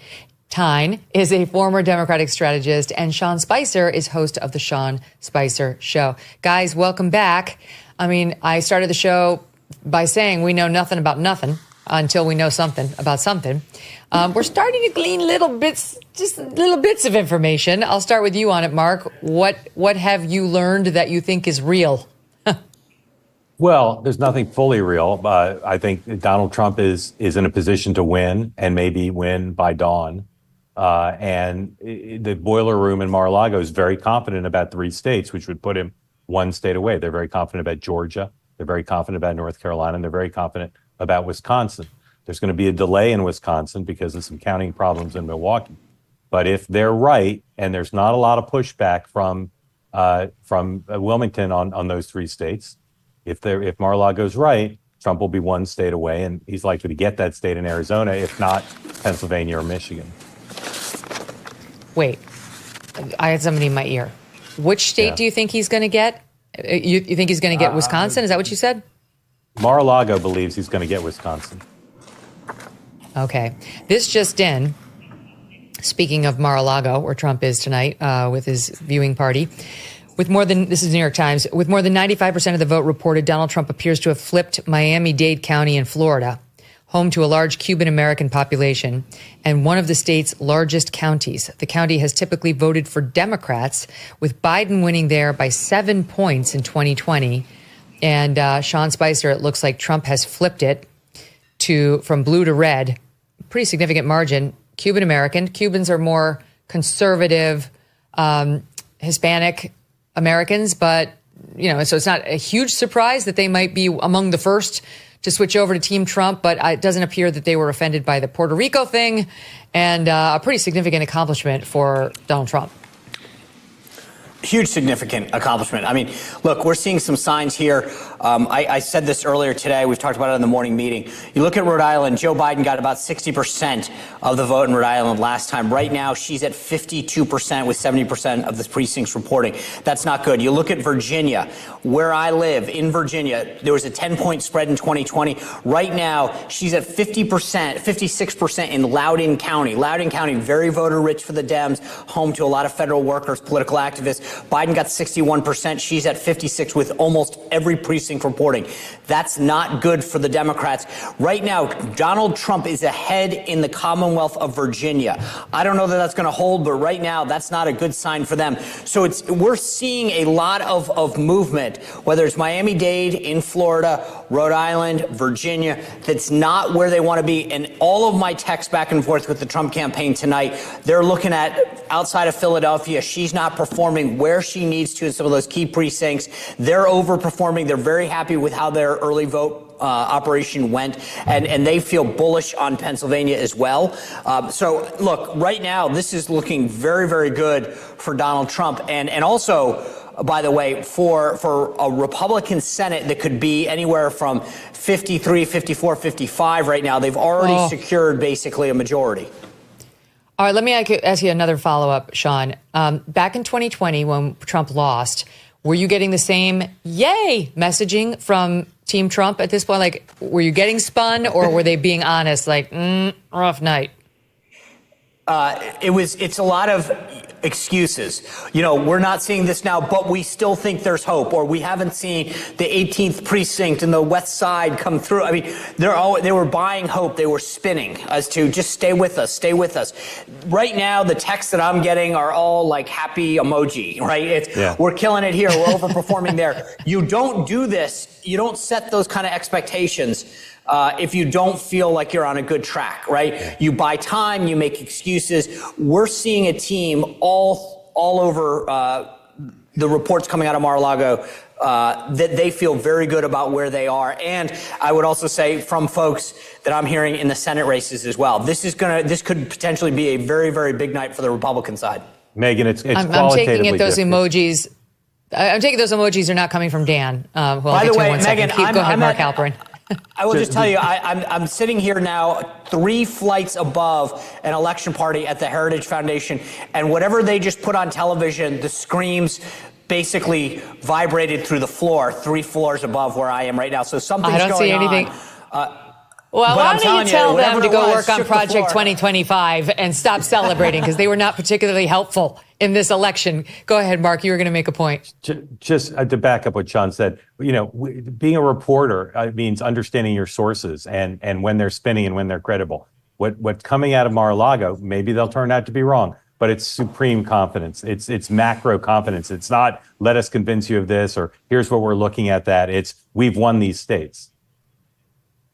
is a former Democratic strategist, and Sean Spicer is host of The Sean Spicer Show. Guys, welcome back. I mean, I started the show by saying we know nothing about nothing until we know something about something. We're starting to glean little bits of information. I'll start with you on it, Mark. What have you learned that you think is real? Well, there's nothing fully real. I think Donald Trump is in a position to win and maybe win by dawn. And the boiler room in Mar-a-Lago is very confident about 3 states, which would put him 1 state away. They're very confident about Georgia. They're very confident about North Carolina. And they're very confident about Wisconsin. There's going to be a delay in Wisconsin because of some counting problems in Milwaukee. But if they're right, and there's not a lot of pushback from Wilmington on those 3 states, if Mar-a-Lago's right, Trump will be 1 state away, and he's likely to get that state in Arizona, if not Pennsylvania or Michigan. Wait, I had somebody in my ear. Which state do you think he's going to get? You think he's going to get Wisconsin? Is that what you said? Mar-a-Lago believes he's going to get Wisconsin. Okay. This just in, speaking of Mar-a-Lago, where Trump is tonight with his viewing party, this is New York Times, with more than 95% of the vote reported, Donald Trump appears to have flipped Miami-Dade County in Florida, home to a large Cuban-American population and one of the state's largest counties. The county has typically voted for Democrats, with Biden winning there by 7 points in 2020. And Sean Spicer, it looks like Trump has flipped it from blue to red, pretty significant margin. Cuban-American. Cubans are more conservative, Hispanic Americans, but, so it's not a huge surprise that they might be among the first to switch over to Team Trump, but it doesn't appear that they were offended by the Puerto Rico thing, and a pretty significant accomplishment for Donald Trump. Huge significant accomplishment. I mean, look, we're seeing some signs here. I said this earlier today. We've talked about it in the morning meeting. You look at Rhode Island, Joe Biden got about 60% of the vote in Rhode Island last time. Right now, she's at 52% with 70% of the precincts reporting. That's not good. You look at Virginia, where I live in Virginia, there was a 10-point spread in 2020. Right now, she's at 50%, 56% in Loudoun County. Loudoun County, very voter rich for the Dems, home to a lot of federal workers, political activists. Biden got 61%. She's at 56 with almost every precinct reporting. That's not good for the Democrats. Right now, Donald Trump is ahead in the Commonwealth of Virginia. I don't know that that's going to hold, but right now that's not a good sign for them. So we're seeing a lot of movement, whether it's Miami-Dade, in Florida, Rhode Island, Virginia, that's not where they want to be. And all of my texts back and forth with the Trump campaign tonight, they're looking at outside of Philadelphia. She's not performing where she needs to in some of those key precincts. They're overperforming. They're very happy with how their early vote operation went, and they feel bullish on Pennsylvania as well. So look, right now, this is looking very, very good for Donald Trump. And also, by the way, for a Republican Senate that could be anywhere from 53, 54, 55 right now, they've already secured basically a majority. All right, let me ask you another follow-up, Sean. Back in 2020, when Trump lost, were you getting the same yay messaging from Team Trump at this point? Like, were you getting spun, or were they being honest, like, rough night? It's a lot of excuses. You know, we're not seeing this now, but we still think there's hope, or we haven't seen the 18th precinct in the West Side come through. I mean, they were buying hope. They were spinning as to just stay with us, stay with us. Right now, the texts that I'm getting are all like happy emoji, right? We're killing it here. We're overperforming there. You don't do this. You don't set those kind of expectations if you don't feel like you're on a good track, right? You buy time, you make excuses. We're seeing a team all over the reports coming out of Mar-a-Lago that they feel very good about where they are. And I would also say from folks that I'm hearing in the Senate races as well, this could potentially be a very, very big night for the Republican side. Megyn, it's I'm taking it those emojis. I'm taking those emojis are not coming from Dan. By the way, Megyn, go ahead, Mark Halperin. I will just tell you, I'm sitting here now 3 flights above an election party at the Heritage Foundation, and whatever they just put on television, the screams basically vibrated through the floor 3 floors above where I am right now. So something's going on. I don't see anything. Well, why don't you tell them to go work on Project 2025 and stop celebrating, because they were not particularly helpful in this election. Go ahead, Mark. You were going to make a point. Just to back up what Sean said, you know, being a reporter means understanding your sources and when they're spinning and when they're credible. What's coming out of Mar-a-Lago, maybe they'll turn out to be wrong, but it's supreme confidence. It's macro confidence. It's not let us convince you of this or here's what we're looking at that. It's we've won these states.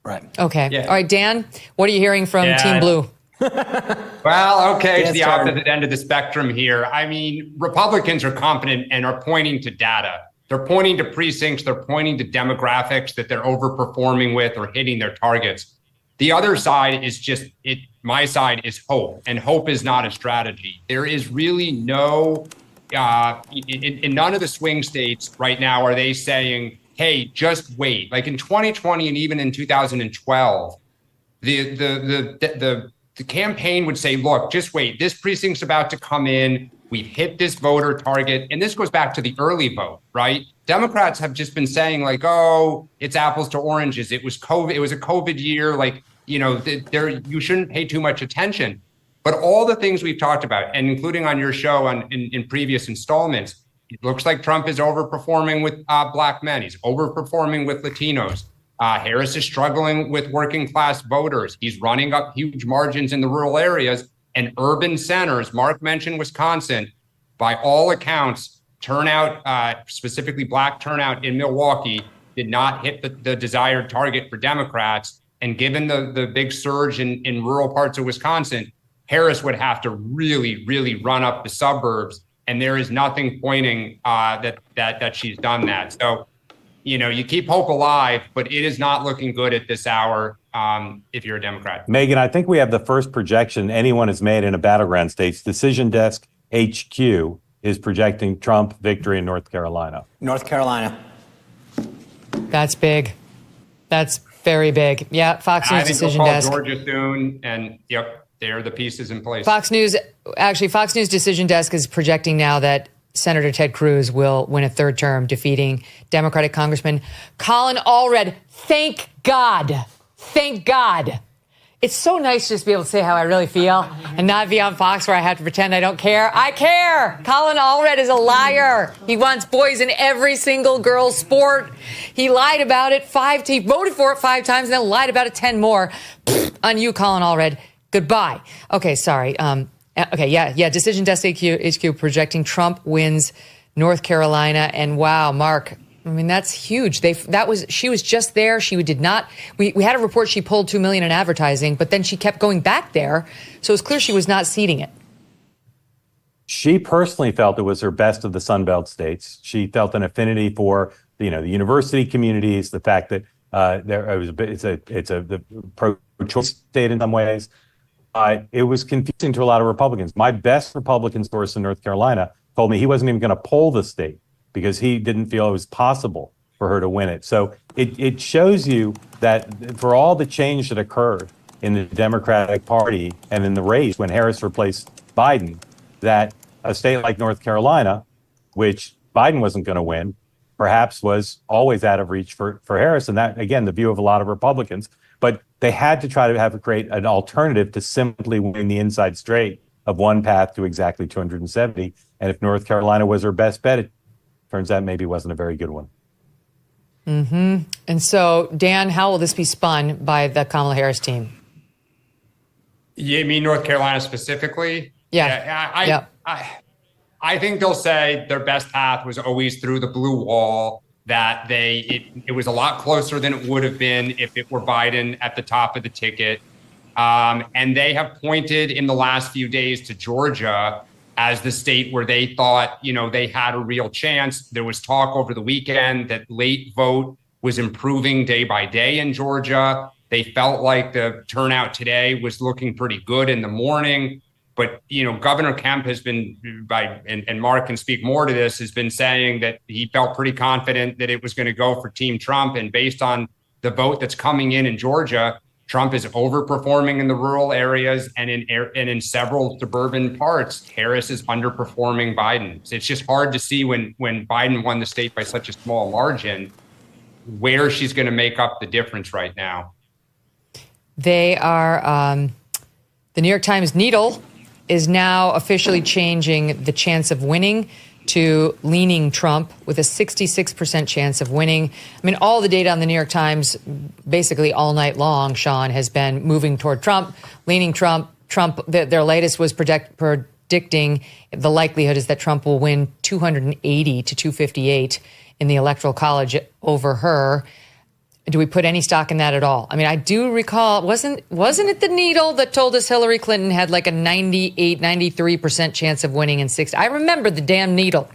Right. Okay. Yeah. All right, Dan, what are you hearing from Team Blue? Well, okay, it's the opposite end of the spectrum here. I mean, Republicans are confident and are pointing to data. They're pointing to precincts. They're pointing to demographics that they're overperforming with or hitting their targets. The other side is my side is hope, and hope is not a strategy. There is really no, in none of the swing states right now are they saying, hey, just wait. Like in 2020 and even in 2012, the campaign would say, look, just wait. This precinct's about to come in. We've hit this voter target. And this goes back to the early vote, right? Democrats have just been saying like, oh, it's apples to oranges. It was COVID. It was a COVID year. Like, you know, you shouldn't pay too much attention. But all the things we've talked about, and including on your show in previous installments, it looks like Trump is overperforming with Black men. He's overperforming with Latinos. Harris is struggling with working class voters. He's running up huge margins in the rural areas and urban centers. Mark mentioned Wisconsin. By all accounts, turnout, specifically Black turnout in Milwaukee, did not hit the desired target for Democrats. And given the big surge in rural parts of Wisconsin, Harris would have to really, really run up the suburbs. And there is nothing pointing that she's done that. So, you know, you keep hope alive, but it is not looking good at this hour if you're a Democrat. Megyn, I think we have the first projection anyone has made in a battleground states. Decision Desk HQ is projecting Trump victory in North Carolina. North Carolina. That's big. That's very big. Yeah, Fox News Decision Desk. Georgia soon, and yep. There are the pieces in place. Fox News Decision Desk is projecting now that Senator Ted Cruz will win a third term, defeating Democratic Congressman Colin Allred. Thank God. Thank God. It's so nice to just be able to say how I really feel and not be on Fox where I have to pretend I don't care. I care. Colin Allred is a liar. He wants boys in every single girl's sport. He lied about it he voted for it 5 times and then lied about it 10 more. On you, Colin Allred. Goodbye. Okay, sorry. Decision Desk HQ projecting Trump wins North Carolina. And wow, Mark, I mean, that's huge. She was just there. She did not. We had a report she pulled $2 million in advertising, but then she kept going back there. So it's clear she was not seeding it. She personally felt it was her best of the Sun Belt states. She felt an affinity for the university communities, the fact that it's a pro-choice state in some ways. It was confusing to a lot of Republicans. My best Republican source in North Carolina told me he wasn't even going to poll the state because he didn't feel it was possible for her to win it. So it shows you that for all the change that occurred in the Democratic Party and in the race when Harris replaced Biden, that a state like North Carolina, which Biden wasn't going to win, perhaps was always out of reach for Harris. And that, again, the view of a lot of Republicans. But they had to try to create an alternative to simply win the inside straight of one path to exactly 270. And if North Carolina was her best bet, it turns out maybe wasn't a very good one. Mm-hmm. And so, Dan, how will this be spun by the Kamala Harris team? You mean North Carolina specifically? Yeah. I think they'll say their best path was always through the blue wall, that it was a lot closer than it would have been if it were Biden at the top of the ticket. And they have pointed in the last few days to Georgia as the state where they thought, they had a real chance. There was talk over the weekend that late vote was improving day by day in Georgia. They felt like the turnout today was looking pretty good in the morning. But, Governor Kemp has been, and Mark can speak more to this, has been saying that he felt pretty confident that it was going to go for Team Trump. And based on the vote that's coming in Georgia, Trump is overperforming in the rural areas and in several suburban parts. Harris is underperforming Biden. So it's just hard to see when Biden won the state by such a small margin where she's going to make up the difference right now. They are the New York Times needle is now officially changing the chance of winning to leaning Trump with a 66% chance of winning. I mean, all the data on the New York Times basically all night long, Sean, has been moving toward Trump, leaning Trump. Their latest was predicting the likelihood is that Trump will win 280 to 258 in the Electoral College over her. Do we put any stock in that at all? I mean, I do recall, wasn't it the needle that told us Hillary Clinton had like a 98, 93% chance of winning in 6? I remember the damn needle.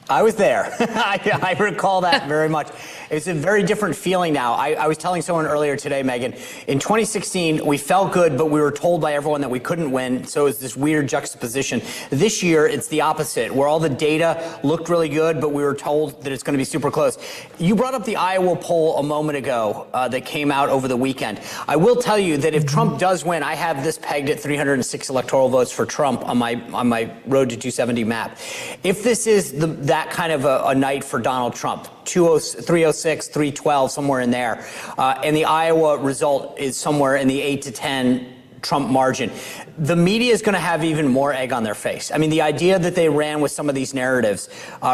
I was there. I recall that very much. It's a very different feeling now. I was telling someone earlier today, Megyn, in 2016, we felt good, but we were told by everyone that we couldn't win. So it was this weird juxtaposition. This year, it's the opposite, where all the data looked really good, but we were told that it's going to be super close. You brought up the Iowa poll a moment ago that came out over the weekend. I will tell you that if Trump does win, I have this pegged at 306 electoral votes for Trump on my Road to 270 map. If this is that kind of a night for Donald Trump, 306, 312, somewhere in there. And the Iowa result is somewhere in the 8 to 10 Trump margin. The media is going to have even more egg on their face. I mean, the idea that they ran with some of these narratives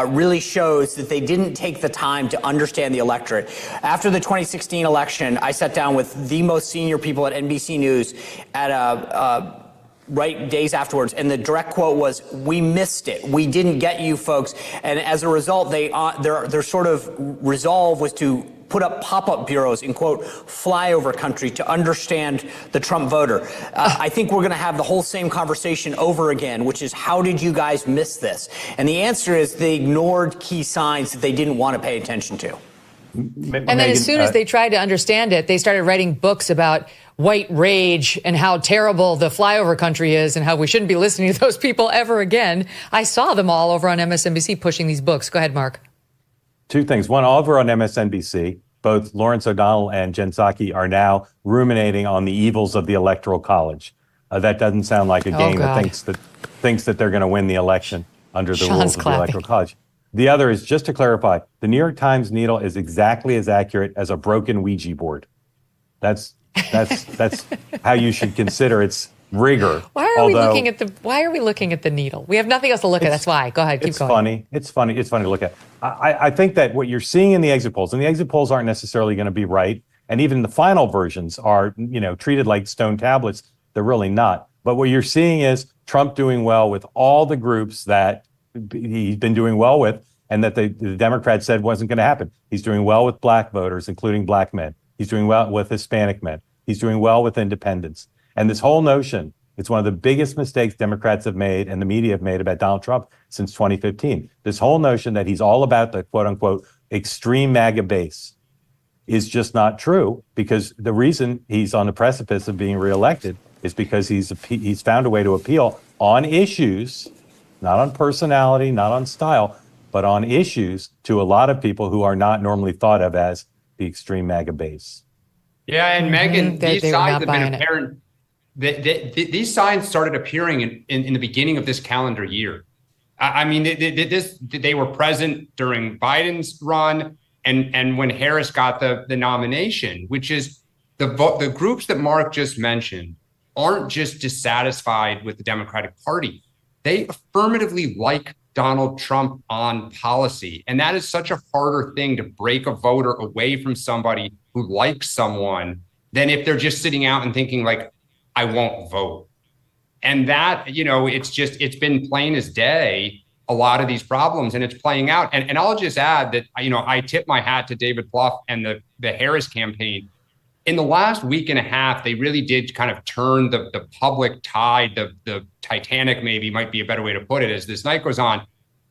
really shows that they didn't take the time to understand the electorate. After the 2016 election, I sat down with the most senior people at NBC News at right days afterwards, and the direct quote was, "We missed it. We didn't get you folks." And as a result, their sort of resolve was to put up pop-up bureaus in, quote, flyover country to understand the Trump voter. I think we're going to have the whole same conversation over again, which is, how did you guys miss this? And the answer is they ignored key signs that they didn't want to pay attention to. And then as soon as they tried to understand it, they started writing books about white rage and how terrible the flyover country is and how we shouldn't be listening to those people ever again. I saw them all over on MSNBC pushing these books. Go ahead, Mark. Two things. One, over on MSNBC, both Lawrence O'Donnell and Jen Psaki are now ruminating on the evils of the Electoral College. That doesn't sound like a game that thinks that they're going to win the election under the rules of the Electoral College. The other is, just to clarify, the New York Times needle is exactly as accurate as a broken Ouija board. That's That's how you should consider its rigor. Why are we looking at the needle? We have nothing else to look at. That's why. Go ahead. Keep going. It's funny to look at. I think that what you're seeing in the exit polls, and the exit polls aren't necessarily going to be right, and even the final versions are, treated like stone tablets. They're really not. But what you're seeing is Trump doing well with all the groups that he's been doing well with, and that the Democrats said wasn't going to happen. He's doing well with black voters, including black men. He's doing well with Hispanic men. He's doing well with independents. And this whole notion, it's one of the biggest mistakes Democrats have made and the media have made about Donald Trump since 2015. This whole notion that he's all about the quote unquote extreme MAGA base is just not true, because the reason he's on the precipice of being reelected is because he's found a way to appeal on issues, not on personality, not on style, but on issues to a lot of people who are not normally thought of as the extreme MAGA base. Yeah, and Megyn, these signs have been apparent. These signs started appearing in the beginning of this calendar year. I mean, they were present during Biden's run and when Harris got the nomination, which is the groups that Mark just mentioned aren't just dissatisfied with the Democratic Party. They affirmatively like Donald Trump on policy. And that is such a harder thing to break a voter away from somebody who likes someone than if they're just sitting out and thinking like, I won't vote. And that, it's been plain as day, a lot of these problems, and it's playing out. And I'll just add that, I tip my hat to David Plouffe and the Harris campaign. In the last week and a half, they really did kind of turn the public tide, the Titanic maybe might be a better way to put it as this night goes on,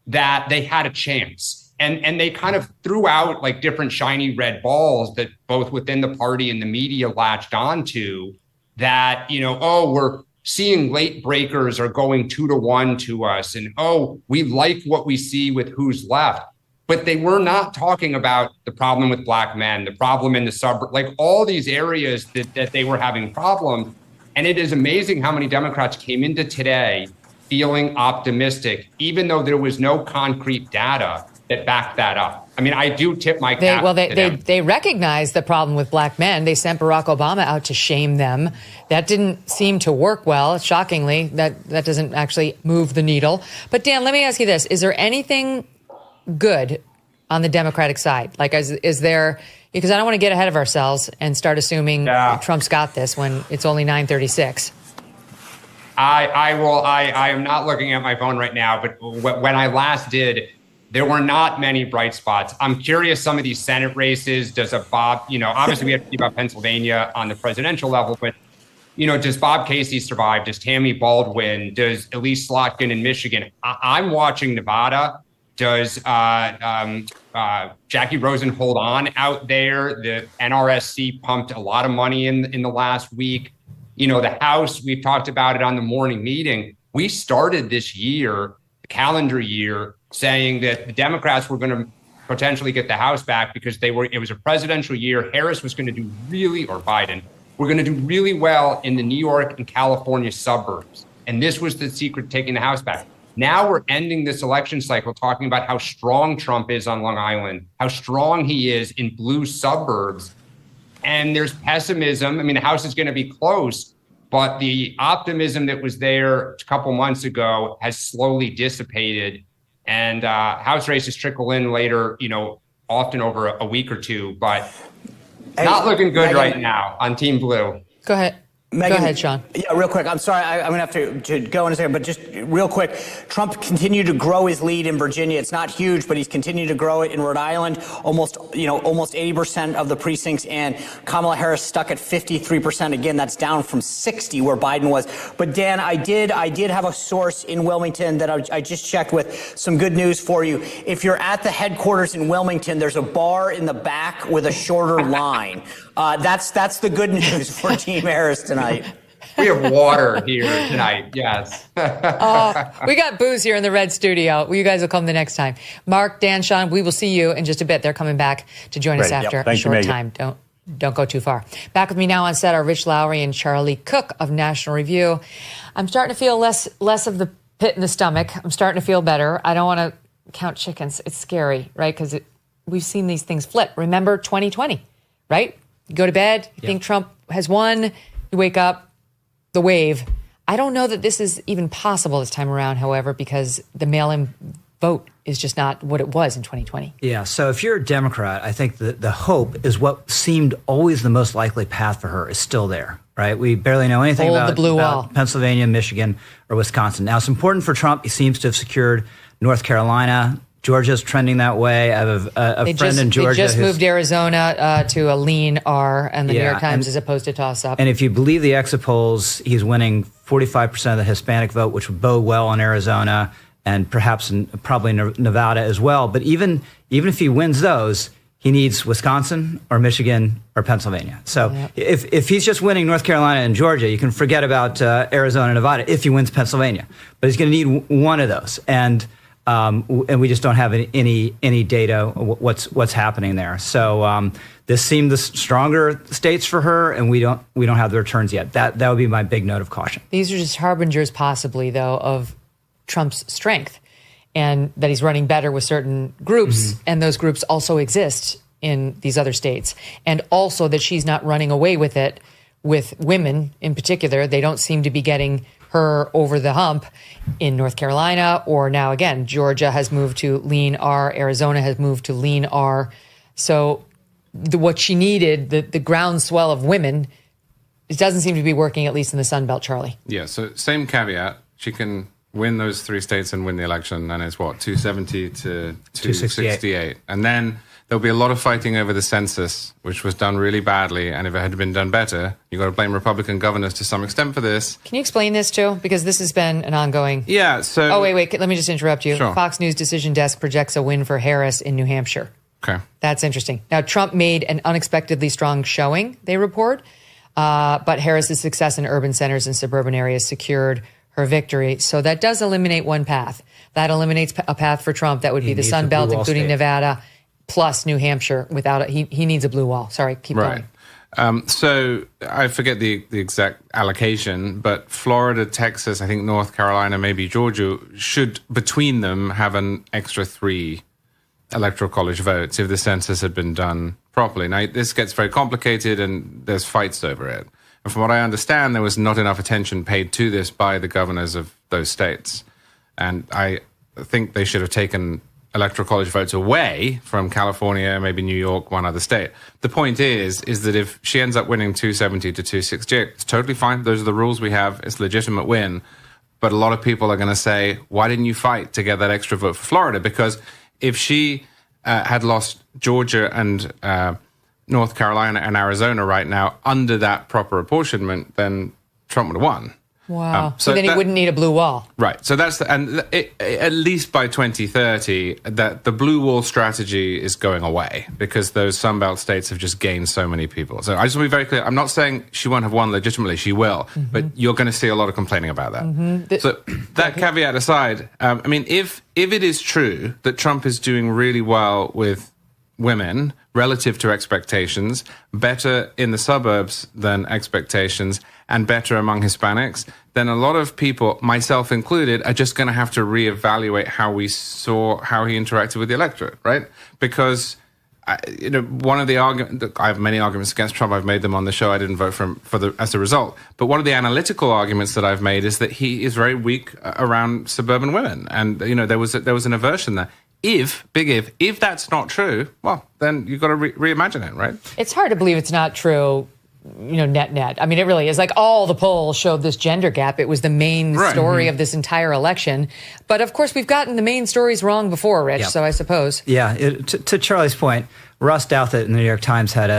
that they had a chance. And they kind of threw out like different shiny red balls that both within the party and the media latched onto that, we're seeing late breakers are going 2-1 to us. And, we like what we see with who's left. But they were not talking about the problem with black men, the problem in the suburb, like all these areas that they were having problems. And it is amazing how many Democrats came into today feeling optimistic, even though there was no concrete data that backed that up. I mean, I do tip my cap to them. They recognize the problem with black men. They sent Barack Obama out to shame them. That didn't seem to work well. Shockingly, that doesn't actually move the needle. But Dan, let me ask you this. Is there anything good on the Democratic side? Like, is there, because I don't want to get ahead of ourselves and start assuming Trump's got this when it's only 9:36. I am not looking at my phone right now, but when I last did, there were not many bright spots. I'm curious, some of these Senate races, does a Bob, obviously we have to see about Pennsylvania on the presidential level, but, does Bob Casey survive? Does Tammy Baldwin? Does Elise Slotkin in Michigan? I'm watching Nevada. Does Jackie Rosen hold on out there? The NRSC pumped a lot of money in the last week. The House, we've talked about it on the morning meeting. We started this year, the calendar year, saying that the Democrats were going to potentially get the House back because it was a presidential year. Harris was going to do or Biden, were going to do really well in the New York and California suburbs. And this was the secret to taking the House back. Now we're ending this election cycle talking about how strong Trump is on Long Island, how strong he is in blue suburbs. And there's pessimism. I mean, the House is going to be close, but the optimism that was there a couple months ago has slowly dissipated. And House races trickle in later, often over a week or two, but not looking good right now on Team Blue. Go ahead. Megyn, go ahead, Sean. Yeah, real quick. I'm sorry. I'm going to have to go in a second, but just real quick. Trump continued to grow his lead in Virginia. It's not huge, but he's continued to grow it in Rhode Island. Almost 80% of the precincts, and Kamala Harris stuck at 53%. Again, that's down from 60 where Biden was. But Dan, I did have a source in Wilmington that I just checked with some good news for you. If you're at the headquarters in Wilmington, there's a bar in the back with a shorter line. That's the good news for Team Harris tonight. We have water here tonight. Yes. We got booze here in the red studio. You guys will come the next time. Mark, Dan, Sean, we will see you in just a bit. They're coming back to join us after a short time. Don't go too far. Back with me now on set are Rich Lowry and Charlie Cooke of National Review. I'm starting to feel less of the pit in the stomach. I'm starting to feel better. I don't want to count chickens. It's scary, right? Because we've seen these things flip. Remember 2020, right? You go to bed, you think Trump has won. You wake up, the wave. I don't know that this is even possible this time around, however, because the mail-in vote is just not what it was in 2020. Yeah, so if you're a Democrat, I think the hope is what seemed always the most likely path for her is still there, right? We barely know anything Hold about, the blue wall. Pennsylvania, Michigan, or Wisconsin. Now, it's important for Trump. He seems to have secured North Carolina. Georgia's trending that way. I have a friend in Georgia. They just moved Arizona to a lean R, and the New York Times is opposed to toss-up. And if you believe the exit polls, he's winning 45% of the Hispanic vote, which would bode well in Arizona and perhaps probably Nevada as well. But even if he wins those, he needs Wisconsin or Michigan or Pennsylvania. So if he's just winning North Carolina and Georgia, you can forget about Arizona and Nevada if he wins Pennsylvania. But he's going to need one of those. And we just don't have any data what's happening there. So this seemed the stronger states for her, and we don't have the returns yet. That would be my big note of caution. These are just harbingers, possibly though, of Trump's strength, and that he's running better with certain groups, and those groups also exist in these other states, and also that she's not running away with it with women in particular. They don't seem to be getting her over the hump in North Carolina, or now again, Georgia has moved to lean R, Arizona has moved to lean R. So what she needed, the groundswell of women, it doesn't seem to be working, at least in the Sun Belt, Charlie. Yeah, so same caveat. She can win those 3 states and win the election, and it's 270 to 268. And then there'll be a lot of fighting over the census, which was done really badly. And if it had been done better, you've got to blame Republican governors to some extent for this. Can you explain this too? Because this has been an ongoing... Yeah, so... Oh, wait, let me just interrupt you. Sure. Fox News Decision Desk projects a win for Harris in New Hampshire. Okay. That's interesting. Now, Trump made an unexpectedly strong showing, they report, but Harris's success in urban centers and suburban areas secured her victory. So that does eliminate one path. That eliminates a path for Trump. That would be the Sun Belt, including Nevada, plus New Hampshire. Without he needs a blue wall. Sorry, keep going. So I forget the exact allocation, but Florida, Texas, I think North Carolina, maybe Georgia, should between them have an extra 3 Electoral College votes if the census had been done properly. Now, this gets very complicated and there's fights over it. And from what I understand, there was not enough attention paid to this by the governors of those states. And I think they should have taken Electoral College votes away from California, maybe New York, one other state. The point is that if she ends up winning 270 to 268, it's totally fine. Those are the rules we have. It's a legitimate win. But a lot of people are going to say, why didn't you fight to get that extra vote for Florida? Because if she had lost Georgia and North Carolina and Arizona right now under that proper apportionment, then Trump would have won. Wow. So then he wouldn't need a blue wall. Right. So that's at least by 2030, that the blue wall strategy is going away because those Sunbelt states have just gained so many people. So I just want to be very clear. I'm not saying she won't have won legitimately. She will. But you're going to see a lot of complaining about that. So that caveat aside, I mean, if it is true that Trump is doing really well with women relative to expectations, better in the suburbs than expectations, and better among Hispanics, then a lot of people, myself included, are just going to have to reevaluate how he interacted with the electorate, right? Because one of the arguments, I have many arguments against Trump. I've made them on the show. I didn't vote for him as a result. But one of the analytical arguments that I've made is that he is very weak around suburban women, and there was an aversion there. If that's not true, well, then you've got to reimagine it, right? It's hard to believe it's not true, net. I mean, it really is. Like, all the polls showed this gender gap. It was the main story of this entire election. But, of course, we've gotten the main stories wrong before, Rich, so I suppose. Yeah, to Charlie's point, Russ Douthat in the New York Times had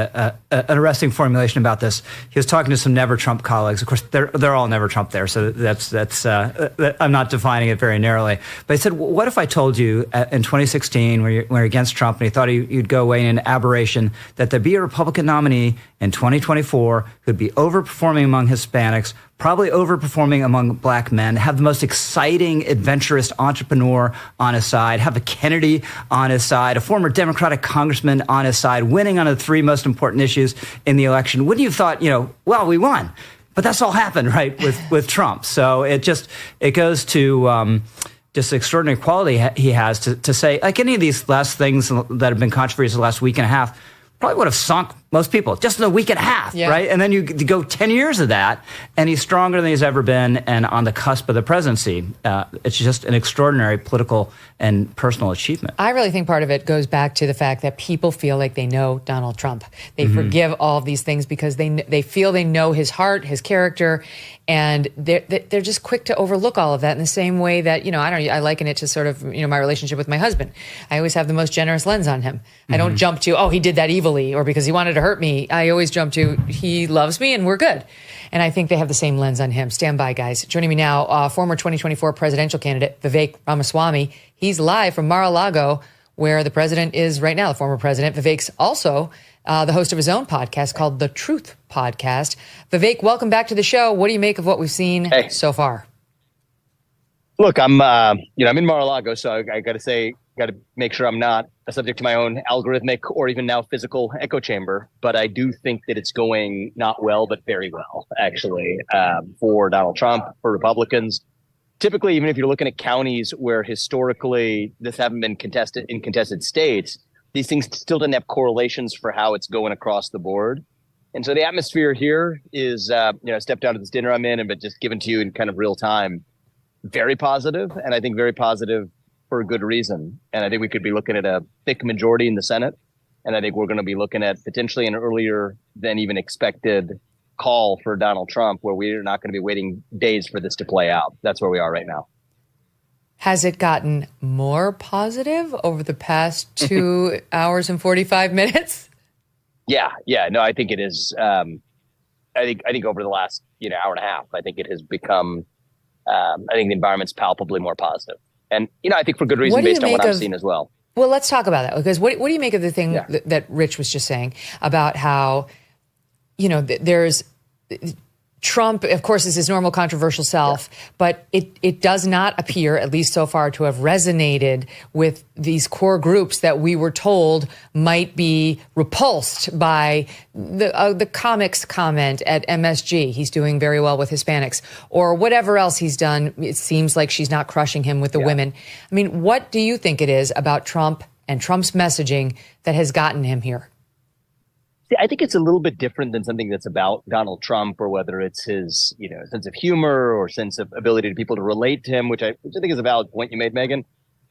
an arresting formulation about this. He was talking to some Never Trump colleagues. Of course, they're all Never Trump there, so that's I'm not defining it very narrowly. But he said, what if I told you in 2016, when you're against Trump, and he thought you'd go away in an aberration, that there'd be a Republican nominee in 2024 who'd be overperforming among Hispanics, probably overperforming among black men, have the most exciting, adventurous entrepreneur on his side, have a Kennedy on his side, a former Democratic congressman on his side, winning on the 3 most important issues in the election. Wouldn't you have thought, well, we won. But that's all happened, right, with Trump. So it goes to just the extraordinary quality he has to say, like any of these last things that have been controversial the last week and a half, probably would have sunk most people just in a week and a half, right? And then you go 10 years of that, and he's stronger than he's ever been and on the cusp of the presidency. It's just an extraordinary political and personal achievement. I really think part of it goes back to the fact that people feel like they know Donald Trump. They forgive all of these things because they feel they know his heart, his character, and they're just quick to overlook all of that in the same way that, I liken it to sort of, my relationship with my husband. I always have the most generous lens on him. I don't jump to, oh, he did that evilly or because he wanted to hurt me. I always jump to, he loves me and we're good. And I think they have the same lens on him. Stand by, guys. Joining me now, former 2024 presidential candidate Vivek Ramaswamy. He's live from Mar-a-Lago, where the president is right now, the former president. Vivek's also the host of his own podcast called The Truth Podcast. Vivek, welcome back to the show. What do you make of what we've seen so far? Look, I'm in Mar-a-Lago, so I got to make sure I'm not subject to my own algorithmic or even now physical echo chamber. But I do think that it's going not well, but very well, actually, for Donald Trump, for Republicans. Typically, even if you're looking at counties where historically this haven't been contested in contested states, these things still didn't have correlations for how it's going across the board. And so the atmosphere here is, I stepped down to this dinner I'm in, but just given to you in kind of real time, very positive, and I think very positive for a good reason. And I think we could be looking at a thick majority in the Senate. And I think we're going to be looking at potentially an earlier than even expected call for Donald Trump, where we're not going to be waiting days for this to play out. That's where we are right now. Has it gotten more positive over the past 2 hours and 45 minutes? Yeah. No, I think it is. I think over the last hour and a half, I think it has become. I think the environment's palpably more positive, and I think for good reason based on what I've seen as well. Well, let's talk about that, because what do you make of the thing that Rich was just saying about how there's Trump, of course, is his normal controversial self, but it does not appear, at least so far, to have resonated with these core groups that we were told might be repulsed by the comics comment at MSG. He's doing very well with Hispanics, or whatever else he's done. It seems like she's not crushing him with the women. I mean, what do you think it is about Trump and Trump's messaging that has gotten him here? I think it's a little bit different than something that's about Donald Trump, or whether it's his, sense of humor or sense of ability to people to relate to him, which I think is a valid point you made, Megyn.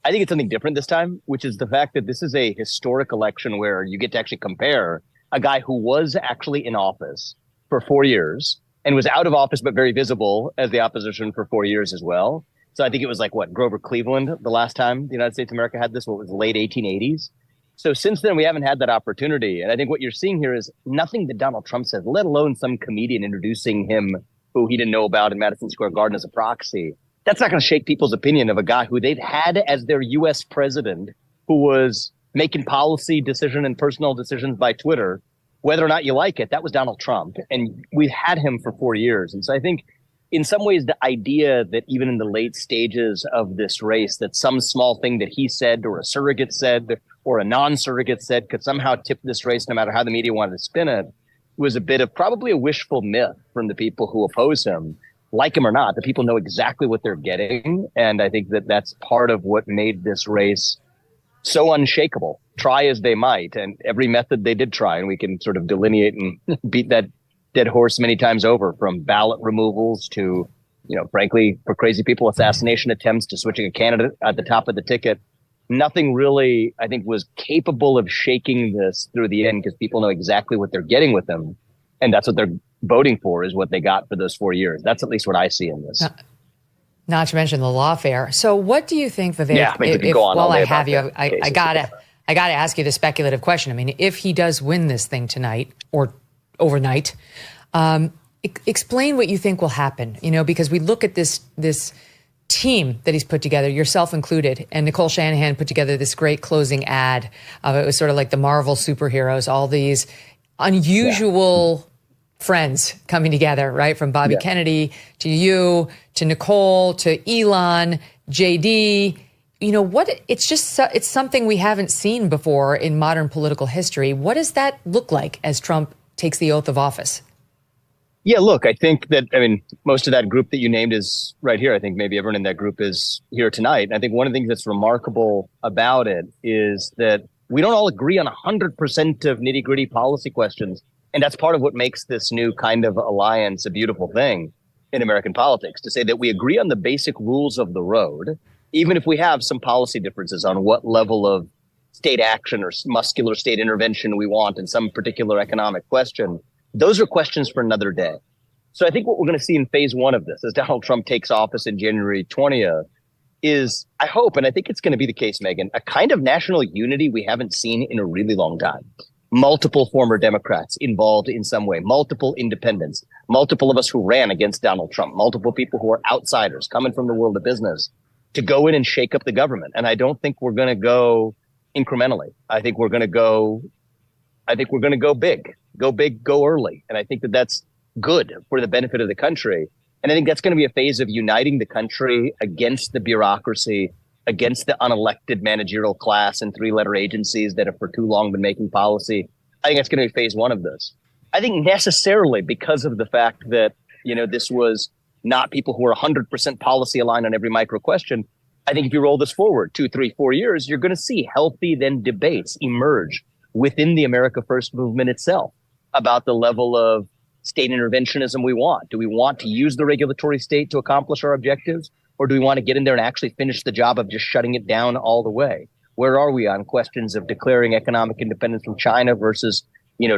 I think it's something different this time, which is the fact that this is a historic election where you get to actually compare a guy who was actually in office for 4 years and was out of office, but very visible as the opposition for 4 years as well. So I think it was like, Grover Cleveland, the last time the United States of America had this, was the late 1880s. So since then, we haven't had that opportunity. And I think what you're seeing here is nothing that Donald Trump says, let alone some comedian introducing him who he didn't know about in Madison Square Garden as a proxy. That's not going to shake people's opinion of a guy who they've had as their U.S. president, who was making policy decision and personal decisions by Twitter. Whether or not you like it, that was Donald Trump. And we've had him for 4 years. And so I think in some ways, the idea that even in the late stages of this race, that some small thing that he said or a surrogate said or a non-surrogate said could somehow tip this race, no matter how the media wanted to spin it, was a bit of probably a wishful myth from the people who oppose him. Like him or not, the people know exactly what they're getting. And I think that that's part of what made this race so unshakable, try as they might. And every method they did try, and we can sort of delineate and beat that dead horse many times over, from ballot removals to, frankly, for crazy people, assassination attempts, to switching a candidate at the top of the ticket. Nothing really, I think, was capable of shaking this through the end, because people know exactly what they're getting with them. And that's what they're voting for, is what they got for those 4 years. That's at least what I see in this. Not to mention the lawfare. So what do you think, Vivek, while I have you, I gotta ask you the speculative question. I mean, if he does win this thing tonight or overnight, explain what you think will happen, because we look at this team that he's put together, yourself included, and Nicole Shanahan put together this great closing ad. It was sort of like the Marvel superheroes, all these unusual friends coming together, right? From Bobby Kennedy to you, to Nicole, to Elon, JD. It's something we haven't seen before in modern political history. What does that look like as Trump takes the oath of office? Yeah, look, I think that, most of that group that you named is right here. I think maybe everyone in that group is here tonight. And I think one of the things that's remarkable about it is that We don't all agree on 100% of nitty gritty policy questions. And that's part of what makes this new kind of alliance a beautiful thing in American politics, to say that we agree on the basic rules of the road, even if we have some policy differences on what level of state action or muscular state intervention we want in some particular economic question. Those are questions for another day. So I think what we're going to see in phase one of this, as Donald Trump takes office in January 20th, is, I hope, and I think it's going to be the case, Megyn, a kind of national unity we haven't seen in a really long time. Multiple former Democrats involved in some way, multiple independents, multiple of us who ran against Donald Trump, multiple people who are outsiders coming from the world of business to go in and shake up the government. And I don't think we're going to go incrementally. I think we're going to go big, go early. And I think that that's good for the benefit of the country. And I think that's going to be a phase of uniting the country against the bureaucracy, against the unelected managerial class and three-letter agencies that have for too long been making policy. I think that's going to be phase one of this. I think necessarily because of the fact that, this was not people who are 100% policy aligned on every micro question. I think if you roll this forward 2, 3, 4 years, you're going to see healthy then debates emerge within the America First movement itself about the level of state interventionism we want. Do we want to use the regulatory state to accomplish our objectives? Or do we want to get in there and actually finish the job of just shutting it down all the way? Where are we on questions of declaring economic independence from China versus,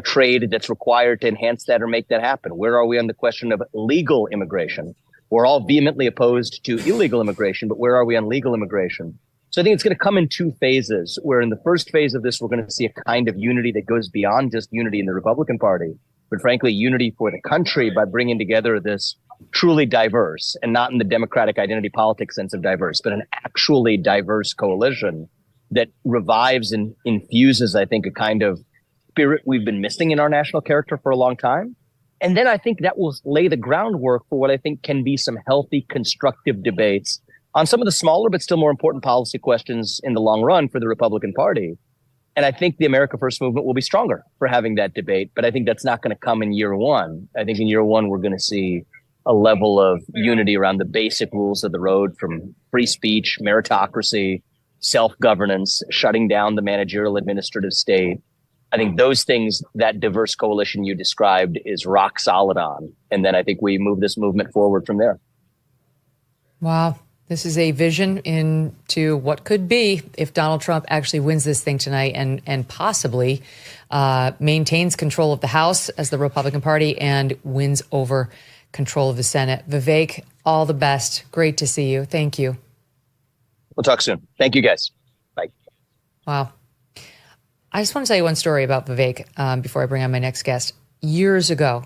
trade that's required to enhance that or make that happen? Where are we on the question of legal immigration? We're all vehemently opposed to illegal immigration, but where are we on legal immigration? So I think it's going to come in two phases, where in the first phase of this, we're going to see a kind of unity that goes beyond just unity in the Republican Party, but frankly, unity for the country by bringing together this truly diverse, and not in the democratic identity politics sense of diverse, but an actually diverse coalition that revives and infuses, I think, a kind of spirit we've been missing in our national character for a long time. And then I think that will lay the groundwork for what I think can be some healthy, constructive debates on some of the smaller but still more important policy questions in the long run for the Republican Party. And I think the America First movement will be stronger for having that debate, but I think that's not going to come in year one. I think in year one, we're going to see a level of unity around the basic rules of the road, from free speech, meritocracy, self-governance, shutting down the managerial administrative state. I think those things, that diverse coalition you described, is rock solid on. And then I think we move this movement forward from there. Wow. This is a vision into what could be if Donald Trump actually wins this thing tonight and possibly maintains control of the House as the Republican Party and wins over control of the Senate. Vivek, all the best. Great to see you. Thank you. We'll talk soon. Thank you, guys. Bye. Wow. I just want to tell you one story about Vivek before I bring on my next guest. Years ago,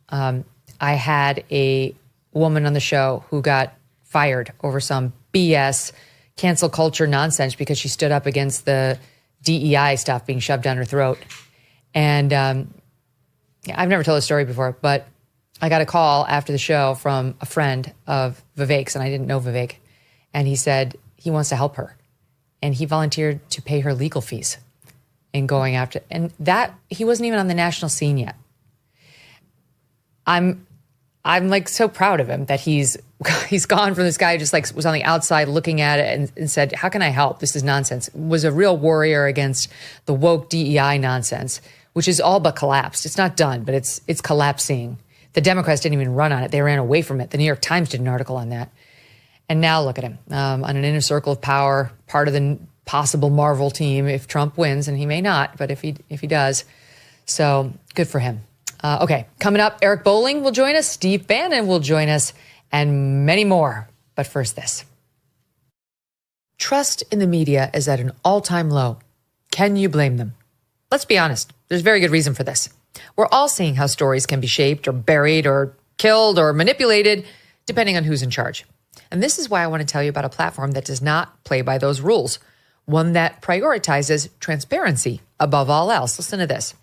I had a woman on the show who got fired over some BS cancel culture nonsense because she stood up against the DEI stuff being shoved down her throat. And I've never told this story before, but I got a call after the show from a friend of Vivek's, and I didn't know Vivek. And he said he wants to help her. And he volunteered to pay her legal fees in going after. And that, he wasn't even on the national scene yet. I'm like so proud of him that he's gone from this guy who just like was on the outside looking at it and said, how can I help? This is nonsense. Was a real warrior against the woke DEI nonsense, which is all but collapsed. It's not done, but it's collapsing. The Democrats didn't even run on it. They ran away from it. The New York Times did an article on that. And now look at him on an inner circle of power, part of the possible Marvel team if Trump wins, and he may not, but if he does. So good for him. Okay, coming up, Eric Bolling will join us, Steve Bannon will join us, and many more. But first, this. Trust in the media is at an all-time low. Can you blame them? Let's be honest. There's very good reason for this. We're all seeing how stories can be shaped or buried or killed or manipulated, depending on who's in charge. And this is why I want to tell you about a platform that does not play by those rules, one that prioritizes transparency above all else. Listen to this.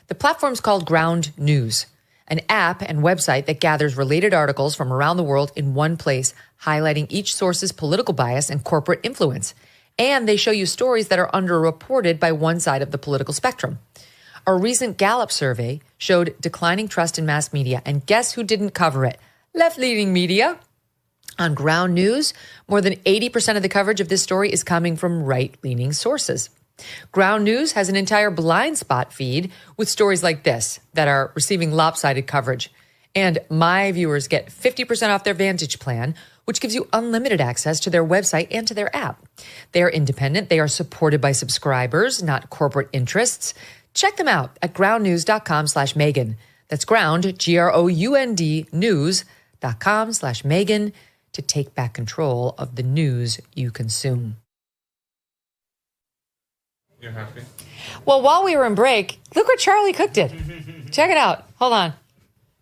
The platform's called Ground News, an app and website that gathers related articles from around the world in one place, highlighting each source's political bias and corporate influence. And they show you stories that are underreported by one side of the political spectrum. A recent Gallup survey showed declining trust in mass media, and guess who didn't cover it? Left-leaning media. On Ground News, more than 80% of the coverage of this story is coming from right-leaning sources. Ground News has an entire blind spot feed with stories like this that are receiving lopsided coverage. And my viewers get 50% off their Vantage plan, which gives you unlimited access to their website and to their app. They are independent. They are supported by subscribers, not corporate interests. Check them out at groundnews.com/Megyn. That's ground, GROUND, news.com/Megyn to take back control of the news you consume. You're happy? Well, while we were in break, look what Charlie Cooke did. Check it out. Hold on.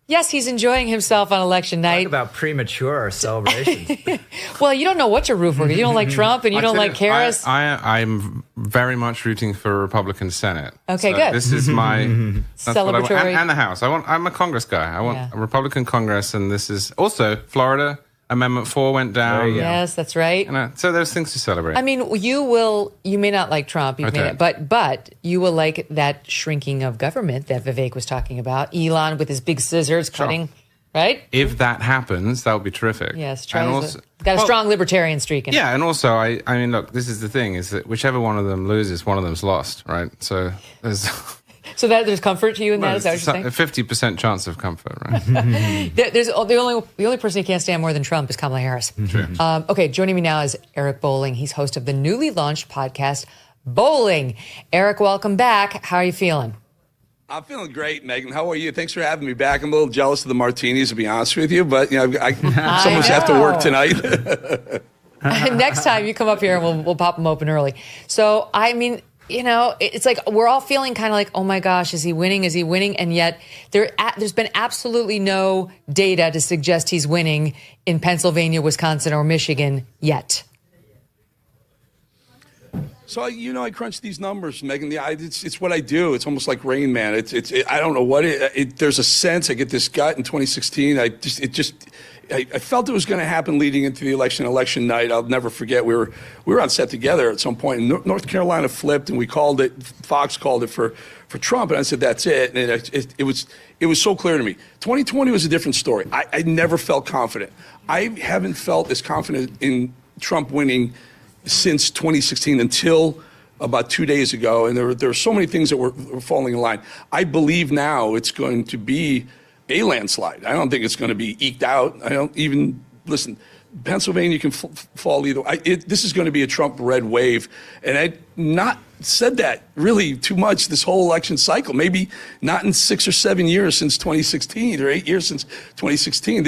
Yes, he's enjoying himself on election night. Talk about premature celebrations. Well, you don't know what to root for. You don't like Trump and you don't like Harris. I'm very much rooting for a Republican Senate. Okay, so good. This is my that's what I want. Celebratory. And the House. I'm a Congress guy. I want a Republican Congress, and this is also Florida. Amendment 4 went down. Yes, that's right. So there's things to celebrate. I mean, you may not like Trump, but you will like that shrinking of government that Vivek was talking about. Elon with his big scissors cutting, right? If that happens, that would be terrific. Yes, Charlie's got a strong libertarian streak in it. Yeah, and also, I mean, look, this is the thing, is that whichever one of them loses, one of them's lost, right? So there's... So that there's comfort to you in that? Is that what you're saying? A 50% chance of comfort, right? There's the only person he can't stand more than Trump is Kamala Harris. True. Okay, joining me now is Eric Bolling. He's host of the newly launched podcast, Bolling. Eric, welcome back. How are you feeling? I'm feeling great, Megyn. How are you? Thanks for having me back. I'm a little jealous of the martinis, to be honest with you, but some of us have to work tonight. Next time you come up here, and we'll pop them open early. So, I mean, it's like we're all feeling kind of like, oh my gosh, is he winning? Is he winning? And yet there's been absolutely no data to suggest he's winning in Pennsylvania, Wisconsin, or Michigan yet. So, I crunch these numbers, Megyn. It's what I do. It's almost like Rain Man. I don't know what there's a sense. I get this gut in 2016. I felt it was going to happen leading into the election night. I'll never forget. We were on set together at some point. And North Carolina flipped, and we called it. Fox called it for Trump, and I said that's it. And it was so clear to me. 2020 was a different story. I never felt confident. I haven't felt as confident in Trump winning since 2016 until about 2 days ago. And there were so many things that were falling in line. I believe now it's going to be a landslide. I don't think it's going to be eked out. I don't even listen. Pennsylvania can fall either. This is going to be a Trump red wave, and I've not said that really too much this whole election cycle. Maybe not in 6 or 7 years since 2016, or 8 years since 2016.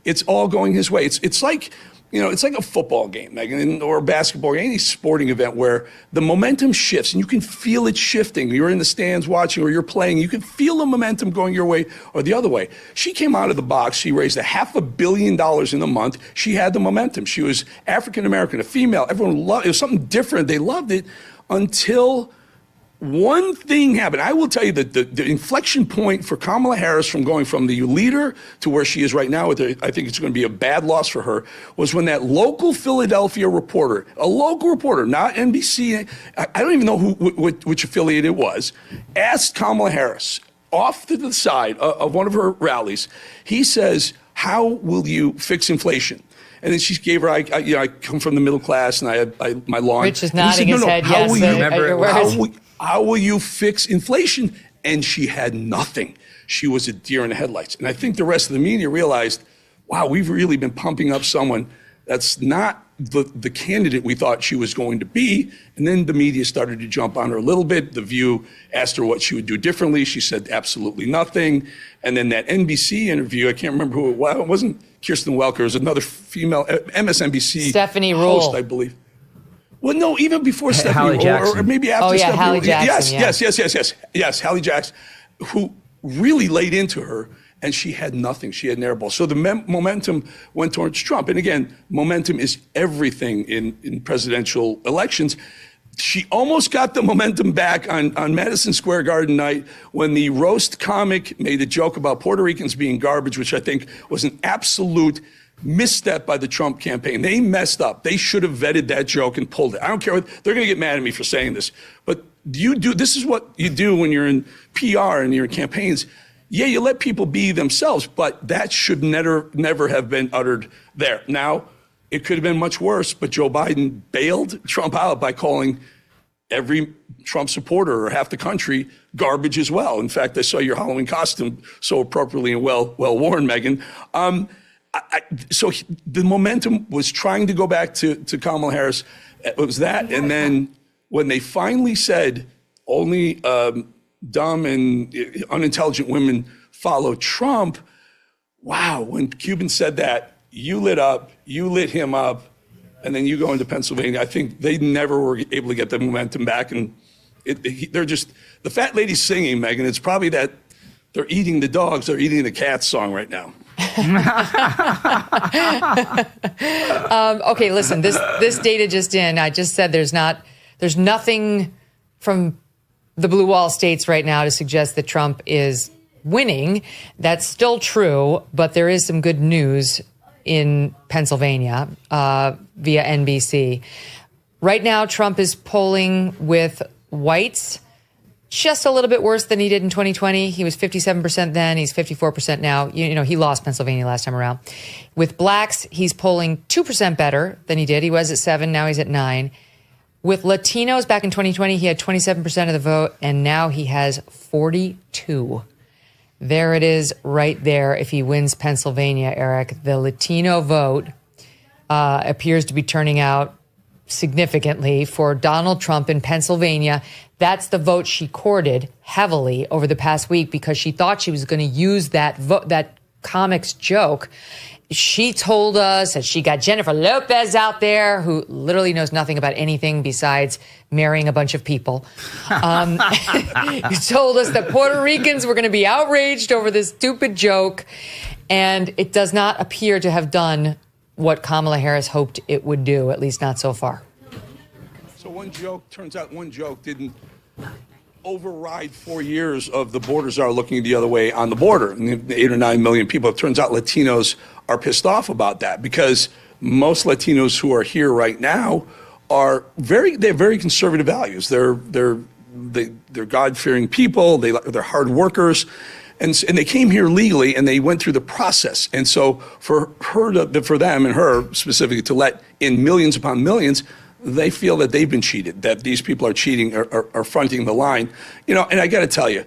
It's all going his way. It's like. It's like a football game, Megyn, or a basketball, any sporting event where the momentum shifts and you can feel it shifting. You're in the stands watching or you're playing. You can feel the momentum going your way or the other way. She came out of the box. She raised $500 million in a month. She had the momentum. She was African-American, a female. Everyone loved it. It was something different. They loved it until one thing happened. I will tell you that the inflection point for Kamala Harris from going from the leader to where she is right now, I think it's going to be a bad loss for her, was when that local Philadelphia reporter, a local reporter, not NBC, I don't even know which affiliate it was, asked Kamala Harris off to the side of one of her rallies. He says, "How will you fix inflation?" And then she gave her, I come from the middle class and I had my lawn. Rich is nodding his head, yes. How will you fix inflation? And she had nothing. She was a deer in the headlights. And I think the rest of the media realized, wow, we've really been pumping up someone that's not the candidate we thought she was going to be. And then the media started to jump on her a little bit. The View asked her what she would do differently. She said absolutely nothing. And then that NBC interview, I can't remember who it was. It wasn't Kirsten Welker. It was another female MSNBC Stephanie host, Rule, I believe. Well, no, even before Stephanie, or maybe after Stephanie. Hallie Jackson. Yes, Hallie Jackson, who really laid into her, and she had nothing. She had an airball. So the momentum went towards Trump. And again, momentum is everything in presidential elections. She almost got the momentum back on Madison Square Garden night when the roast comic made a joke about Puerto Ricans being garbage, which I think was an absolute misstep by the Trump campaign. They messed up. They should have vetted that joke and pulled it. I don't care. They're going to get mad at me for saying this. But this is what you do when you're in PR and you're in campaigns. Yeah, you let people be themselves, but that should never have been uttered there. Now, it could have been much worse, but Joe Biden bailed Trump out by calling every Trump supporter or half the country garbage as well. In fact, I saw your Halloween costume so appropriately and well worn, Megyn. So the momentum was trying to go back to Kamala Harris. It was that, and then when they finally said only dumb and unintelligent women follow Trump, wow, when Cuban said that, you lit up, you lit him up, and then you go into Pennsylvania. I think they never were able to get the momentum back, and they're just, the fat lady's singing, Megyn. It's probably that they're eating the dogs, they're eating the cats song right now. Okay, listen, this data just in, I just said there's nothing from the blue wall states right now to suggest that Trump is winning. That's still true, but there is some good news in Pennsylvania via NBC. Right now, Trump is polling with whites just a little bit worse than he did in 2020. He was 57% then. He's 54% now. You know, he lost Pennsylvania last time around. With blacks, he's polling 2% better than he did. He was at 7. Now he's at 9. With Latinos, back in 2020, he had 27% of the vote, and now he has 42. There it is right there. If he wins Pennsylvania, Eric, the Latino vote appears to be turning out significantly for Donald Trump in Pennsylvania. That's the vote she courted heavily over the past week because she thought she was going to use that vote, that comic's joke. She told us that she got Jennifer Lopez out there, who literally knows nothing about anything besides marrying a bunch of people. He told us that Puerto Ricans were going to be outraged over this stupid joke, and it does not appear to have done what Kamala Harris hoped it would do, at least not so far. So turns out one joke didn't override 4 years of the border czar looking the other way on the border. And the 8 or 9 million people. It turns out Latinos are pissed off about that because most Latinos who are here right now they have very conservative values. They're God-fearing people. They're hard workers. And they came here legally and they went through the process. And so for them and her specifically to let in millions upon millions, they feel that they've been cheated, that these people are cheating, are fronting the line. You know, and I got to tell you,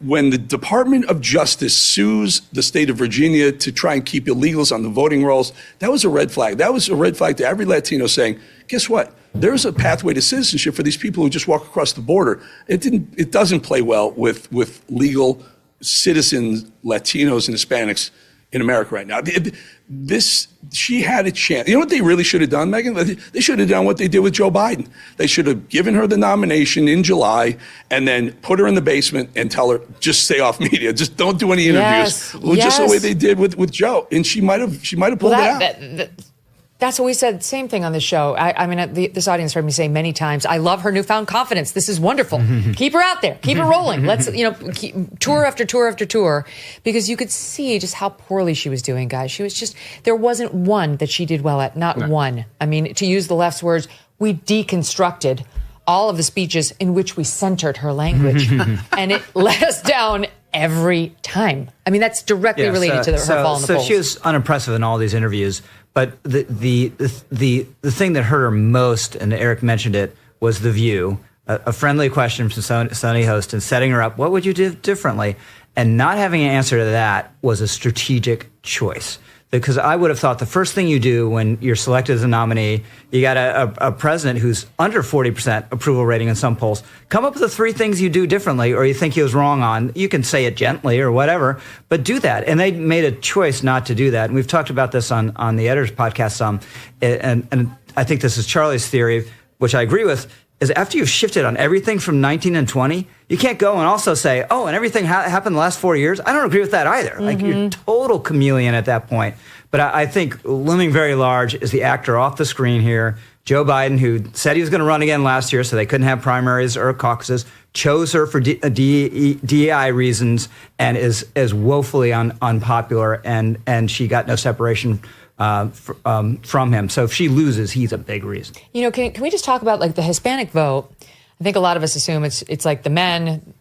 when the Department of Justice sues the state of Virginia to try and keep illegals on the voting rolls, that was a red flag. That was a red flag to every Latino saying, guess what? There's a pathway to citizenship for these people who just walk across the border. It doesn't play well with legal citizens, Latinos and Hispanics in America right now. She had a chance. You know what they really should have done, Megyn? They should have done what they did with Joe Biden. They should have given her the nomination in July and then put her in the basement and tell her, just stay off media. Just don't do any interviews. Just the way they did with Joe. And she might have pulled it out. That's what we said. Same thing on the show. I mean, this audience heard me say many times, I love her newfound confidence. This is wonderful. Keep her out there. Keep her rolling. Let's, keep, tour after tour after tour, because you could see just how poorly she was doing, guys. She was just, there wasn't one that she did well at. Not one. I mean, to use the left's words, we deconstructed all of the speeches in which we centered her language. And it let us down every time. I mean, that's directly related to her fall in the polls. So she was unimpressive in all these interviews. But the thing that hurt her most, and Eric mentioned it, was The View, a friendly question from Sunny Host, and setting her up. What would you do differently? And not having an answer to that was a strategic choice. Because I would have thought the first thing you do when you're selected as a nominee, you got a president who's under 40% approval rating in some polls. Come up with the 3 things you do differently or you think he was wrong on. You can say it gently or whatever, but do that. And they made a choice not to do that. And we've talked about this on the Editor's Podcast some. And I think this is Charlie's theory, which I agree with, is after you've shifted on everything from 19 and 20, you can't go and also say, oh, and everything happened the last 4 years. I don't agree with that either. Like, you're total chameleon at that point. But I think looming very large is the actor off the screen here, Joe Biden, who said he was going to run again last year so they couldn't have primaries or caucuses, chose her for DEI reasons, and is woefully unpopular, and she got no separation from him. So if she loses, he's a big reason. You know, can we just talk about like the Hispanic vote? I think a lot of us assume it's like the men.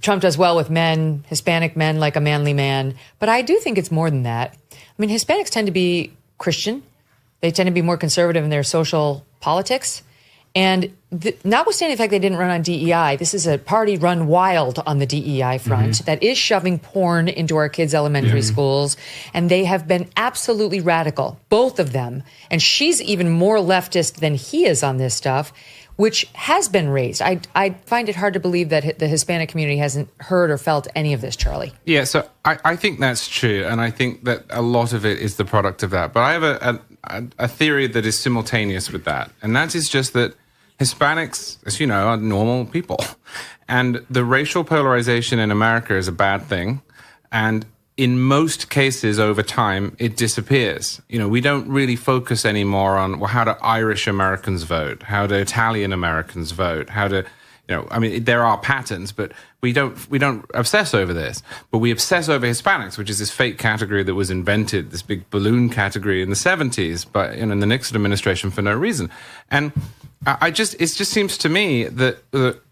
Trump does well with men, Hispanic men, like a manly man. But I do think it's more than that. I mean, Hispanics tend to be Christian. They tend to be more conservative in their social politics. And notwithstanding the fact they didn't run on DEI, this is a party run wild on the DEI front that is shoving porn into our kids' elementary schools. And they have been absolutely radical, both of them. And she's even more leftist than he is on this stuff, which has been raised. I find it hard to believe that the Hispanic community hasn't heard or felt any of this, Charlie. Yeah, so I think that's true. And I think that a lot of it is the product of that. But I have a theory that is simultaneous with that. And that is just that Hispanics, as you know, are normal people. And the racial polarization in America is a bad thing. And in most cases over time, it disappears. You know, we don't really focus anymore on, well, how do Irish Americans vote? How do Italian Americans vote? How do, you know, I mean, there are patterns, but we don't obsess over this. But we obsess over Hispanics, which is this fake category that was invented, this big balloon category in the 70s, but in the Nixon administration for no reason. And it just seems to me that,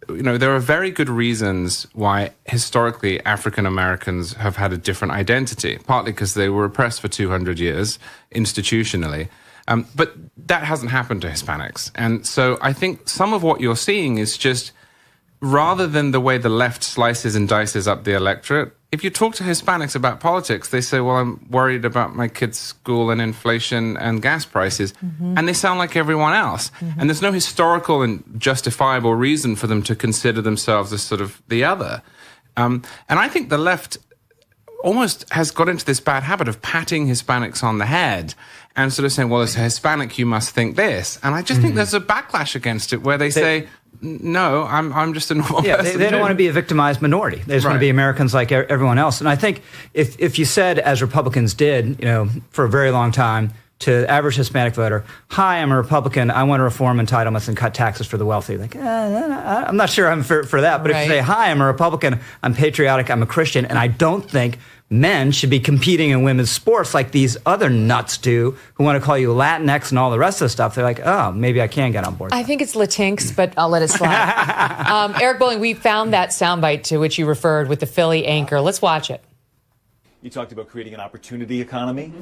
there are very good reasons why historically African Americans have had a different identity, partly because they were oppressed for 200 years institutionally. But that hasn't happened to Hispanics. And so I think some of what you're seeing is just, rather than the way the left slices and dices up the electorate, if you talk to Hispanics about politics, they say, well, I'm worried about my kids' school and inflation and gas prices. And they sound like everyone else. And there's no historical and justifiable reason for them to consider themselves as sort of the other. And I think the left almost has got into this bad habit of patting Hispanics on the head and sort of saying, well, as a Hispanic, you must think this. And I just think there's a backlash against it where they say, no, I'm just a normal person. They don't want to be a victimized minority. They just want to be Americans like everyone else. And I think if you said, as Republicans did, for a very long time, to the average Hispanic voter, hi, I'm a Republican, I want to reform entitlements and cut taxes for the wealthy. Like, I'm not sure I'm for that. But if you say, hi, I'm a Republican, I'm patriotic, I'm a Christian, and I don't think men should be competing in women's sports like these other nuts do who want to call you Latinx and all the rest of the stuff. They're like, oh, maybe I can get on board. I think it's Latinx, but I'll let it slide. Eric Bolling, we found that soundbite to which you referred with the Philly anchor. Let's watch it. You talked about creating an opportunity economy.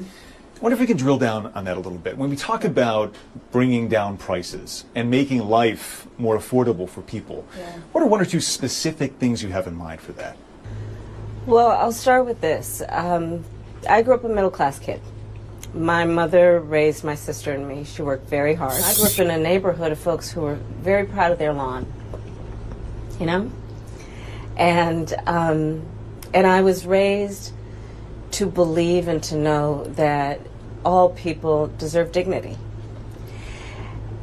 I wonder if we can drill down on that a little bit. When we talk about bringing down prices and making life more affordable for people, what are one or two specific things you have in mind for that? Well, I'll start with this. I grew up a middle-class kid. My mother raised my sister and me. She worked very hard. I grew up in a neighborhood of folks who were very proud of their lawn, And I was raised to believe and to know that all people deserve dignity.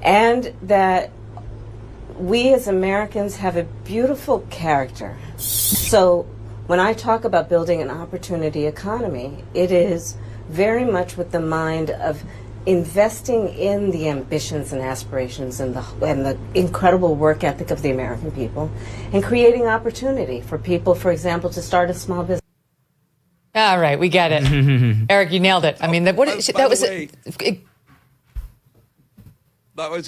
And that we as Americans have a beautiful character. So when I talk about building an opportunity economy, it is very much with the mind of investing in the ambitions and aspirations and the incredible work ethic of the American people and creating opportunity for people, for example, to start a small business. All right, we get it. Eric, you nailed it. I mean, that was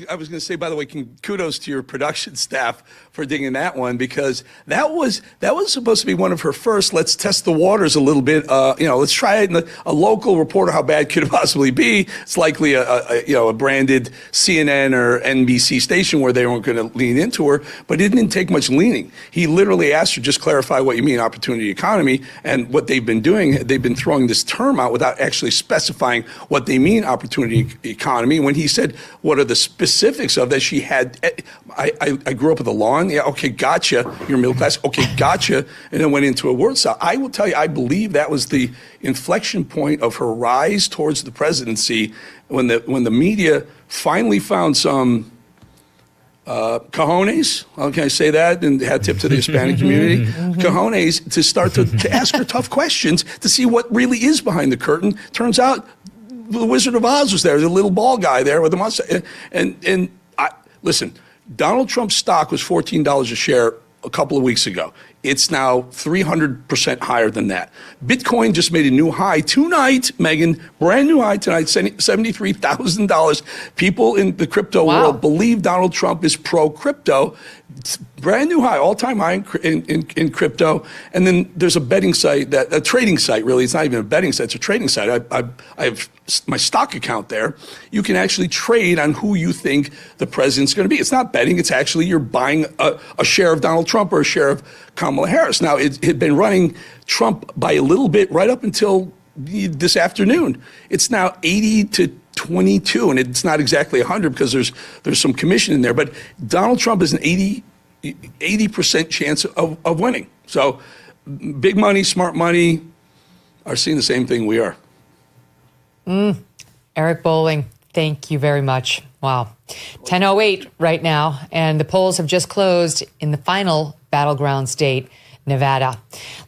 I was going to say, by the way, kudos to your production staff for digging that one, because that was supposed to be one of her first. Let's test the waters a little bit. Let's try it. And a local reporter, how bad could it possibly be? It's likely a branded CNN or NBC station where they weren't going to lean into her, but it didn't take much leaning. He literally asked her, just clarify what you mean opportunity economy. And what they've been doing, they've been throwing this term out without actually specifying what they mean opportunity economy. When he said, what are the specifics of that, she had, I grew up with a lawn. Yeah, okay, gotcha. You're middle class. Okay, gotcha. And then went into a word salad. I will tell you, I believe that was the inflection point of her rise towards the presidency, when the media finally found some cojones, can I say that, and hat tip to the Hispanic community, cojones, to start to ask her tough questions to see what really is behind the curtain. Turns out the Wizard of Oz was there, the little bald guy there with the mustache. And listen, Donald Trump's stock was $14 a share a couple of weeks ago. It's now 300% higher than that. Bitcoin just made a new high tonight, Megyn, brand new high tonight, $73,000. People in the crypto world believe Donald Trump is pro-crypto. It's brand new high, all-time high in crypto. And then there's a betting site, a trading site, really. It's not even a betting site, it's a trading site. I have my stock account there, you can actually trade on who you think the president's going to be. It's not betting. It's actually you're buying a share of Donald Trump or a share of Kamala Harris. Now, it had been running Trump by a little bit right up until this afternoon. It's now 80 to 22, and it's not exactly 100 because there's some commission in there. But Donald Trump is an 80% chance of winning. So big money, smart money are seeing the same thing we are. Eric Bolling, thank you very much. Wow. 10:08 right now, and the polls have just closed in the final battleground state, Nevada.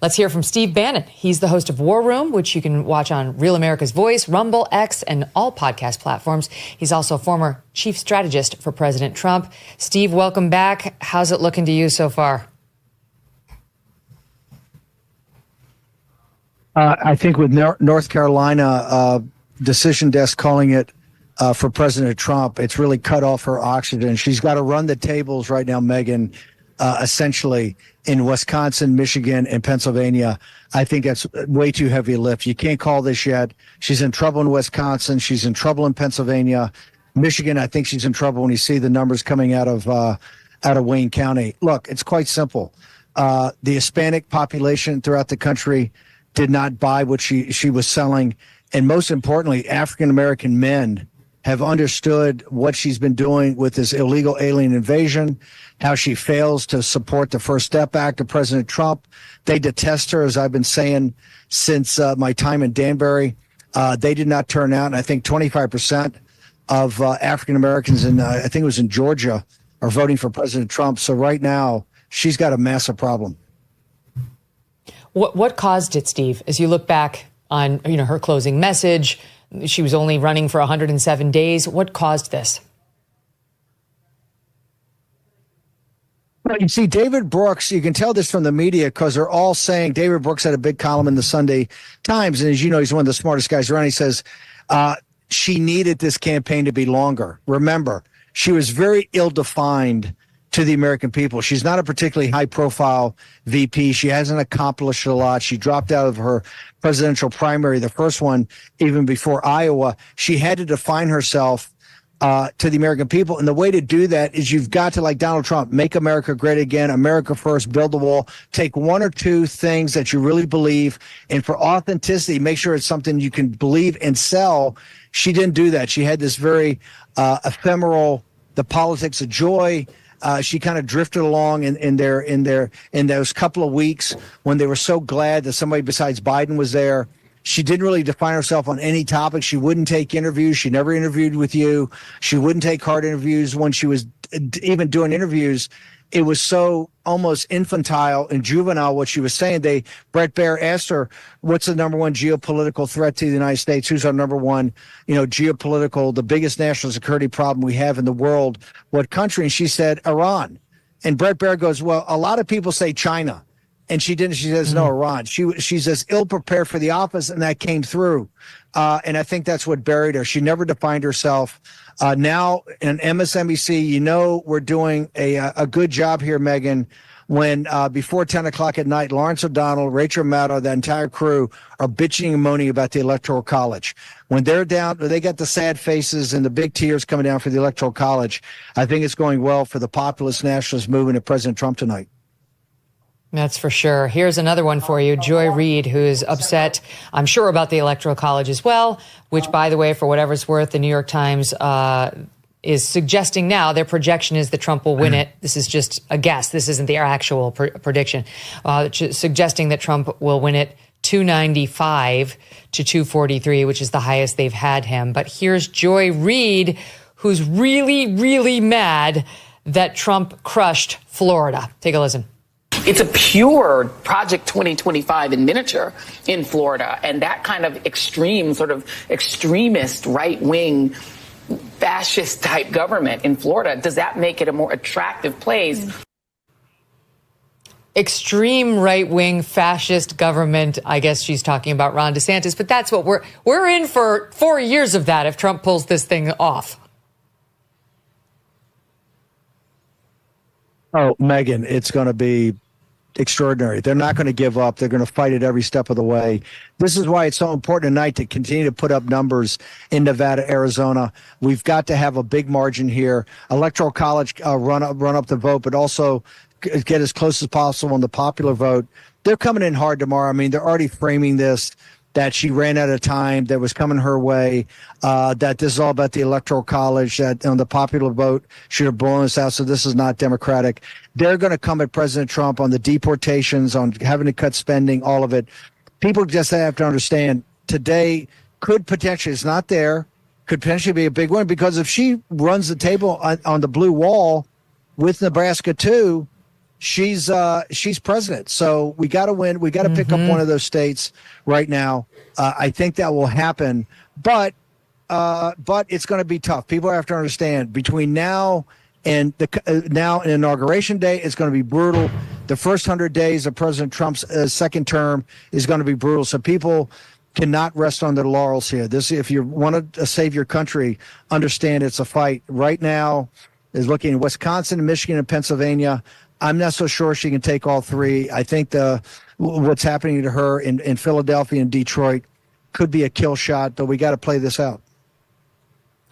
Let's hear from Steve Bannon. He's the host of War Room, which you can watch on Real America's Voice, Rumble, X, and all podcast platforms. He's also a former chief strategist for President Trump. Steve, welcome back. How's it looking to you so far? I think with North Carolina decision desk calling it for President Trump, it's really cut off her oxygen. She's got to run the tables right now, Megyn, essentially in Wisconsin, Michigan, and Pennsylvania. I think that's way too heavy a lift. You can't call this yet. She's in trouble in Wisconsin. She's in trouble in Pennsylvania. Michigan, I think she's in trouble when you see the numbers coming out of Wayne County. Look, it's quite simple. The Hispanic population throughout the country did not buy what she was selling. And most importantly, African-American men have understood what she's been doing with this illegal alien invasion, how she fails to support the First Step Act of President Trump. They detest her, as I've been saying since my time in Danbury. They did not turn out, and I think 25% of African-Americans, and I think it was in Georgia, are voting for President Trump. So right now, she's got a massive problem. What caused it, Steve? As you look back on her closing message, she was only running for 107 days. What caused this? Well, you see, David Brooks, you can tell this from the media because they're all saying, David Brooks had a big column in the Sunday Times, and as you know, he's one of the smartest guys around. He says she needed this campaign to be longer. Remember, she was very ill-defined to the American people. She's not a particularly high-profile VP. She hasn't accomplished a lot. She dropped out of her presidential primary, the first one, even before Iowa. She had to define herself to the American people. And the way to do that is you've got to, like Donald Trump, make America great again, America first, build the wall, take one or two things that you really believe. And for authenticity, make sure it's something you can believe and sell. She didn't do that. She had this very ephemeral, the politics of joy. She kind of drifted along in those couple of weeks when they were so glad that somebody besides Biden was there. She didn't really define herself on any topic. She wouldn't take interviews. She never interviewed with you. She wouldn't take hard interviews when she was even doing interviews. It was so almost infantile and juvenile what she was saying. Brett Baer asked her, what's the number one geopolitical threat to the United States? Who's our number one, geopolitical, the biggest national security problem we have in the world? What country? And she said, Iran. And Brett Baer goes, well, a lot of people say China. And she didn't. She says, no, Iran. She's as ill-prepared for the office, and that came through. And I think that's what buried her. She never defined herself. Now in MSNBC, we're doing a good job here, Megyn, when before 10 o'clock at night, Lawrence O'Donnell, Rachel Maddow, the entire crew are bitching and moaning about the Electoral College. When they're down, they got the sad faces and the big tears coming down for the Electoral College. I think it's going well for the populist nationalist movement of President Trump tonight. That's for sure. Here's another one for you. Joy Reid, who's upset, I'm sure, about the Electoral College as well, which, by the way, for whatever it's worth, the New York Times is suggesting now their projection is that Trump will win it. This is just a guess. This isn't their actual prediction. Suggesting that Trump will win it 295 to 243, which is the highest they've had him. But here's Joy Reid, who's really, really mad that Trump crushed Florida. Take a listen. It's a pure Project 2025 in miniature in Florida. And that kind of extreme, sort of extremist, right-wing, fascist-type government in Florida, does that make it a more attractive place? Extreme right-wing fascist government. I guess she's talking about Ron DeSantis, but that's what we're in for 4 years of that if Trump pulls this thing off. Oh, Megyn, it's going to be extraordinary. They're not going to give up. They're going to fight it every step of the way. This is why it's so important tonight to continue to put up numbers in Nevada, Arizona. We've got to have a big margin here. Electoral College run up the vote, but also get as close as possible on the popular vote. They're coming in hard tomorrow. I mean, they're already framing this that she ran out of time, that was coming her way, that this is all about the Electoral College, that on the popular vote should have blown us out, so this is not democratic. They're going to come at President Trump on the deportations, on having to cut spending, all of it. People just have to understand today could potentially, it's not there, could potentially be a big win, because if she runs the table on the blue wall with Nebraska too, she's president. So we got to win. We got to pick up one of those states right now. I think that will happen, but it's going to be tough. People have to understand between now and Inauguration Day, it's going to be brutal. The first 100 days of President Trump's second term is going to be brutal. So people cannot rest on their laurels here. If you want to save your country, understand it's a fight. Right now is looking at Wisconsin, Michigan, and Pennsylvania. I'm not so sure she can take all three. I think what's happening to her in Philadelphia and Detroit could be a kill shot, but we got to play this out.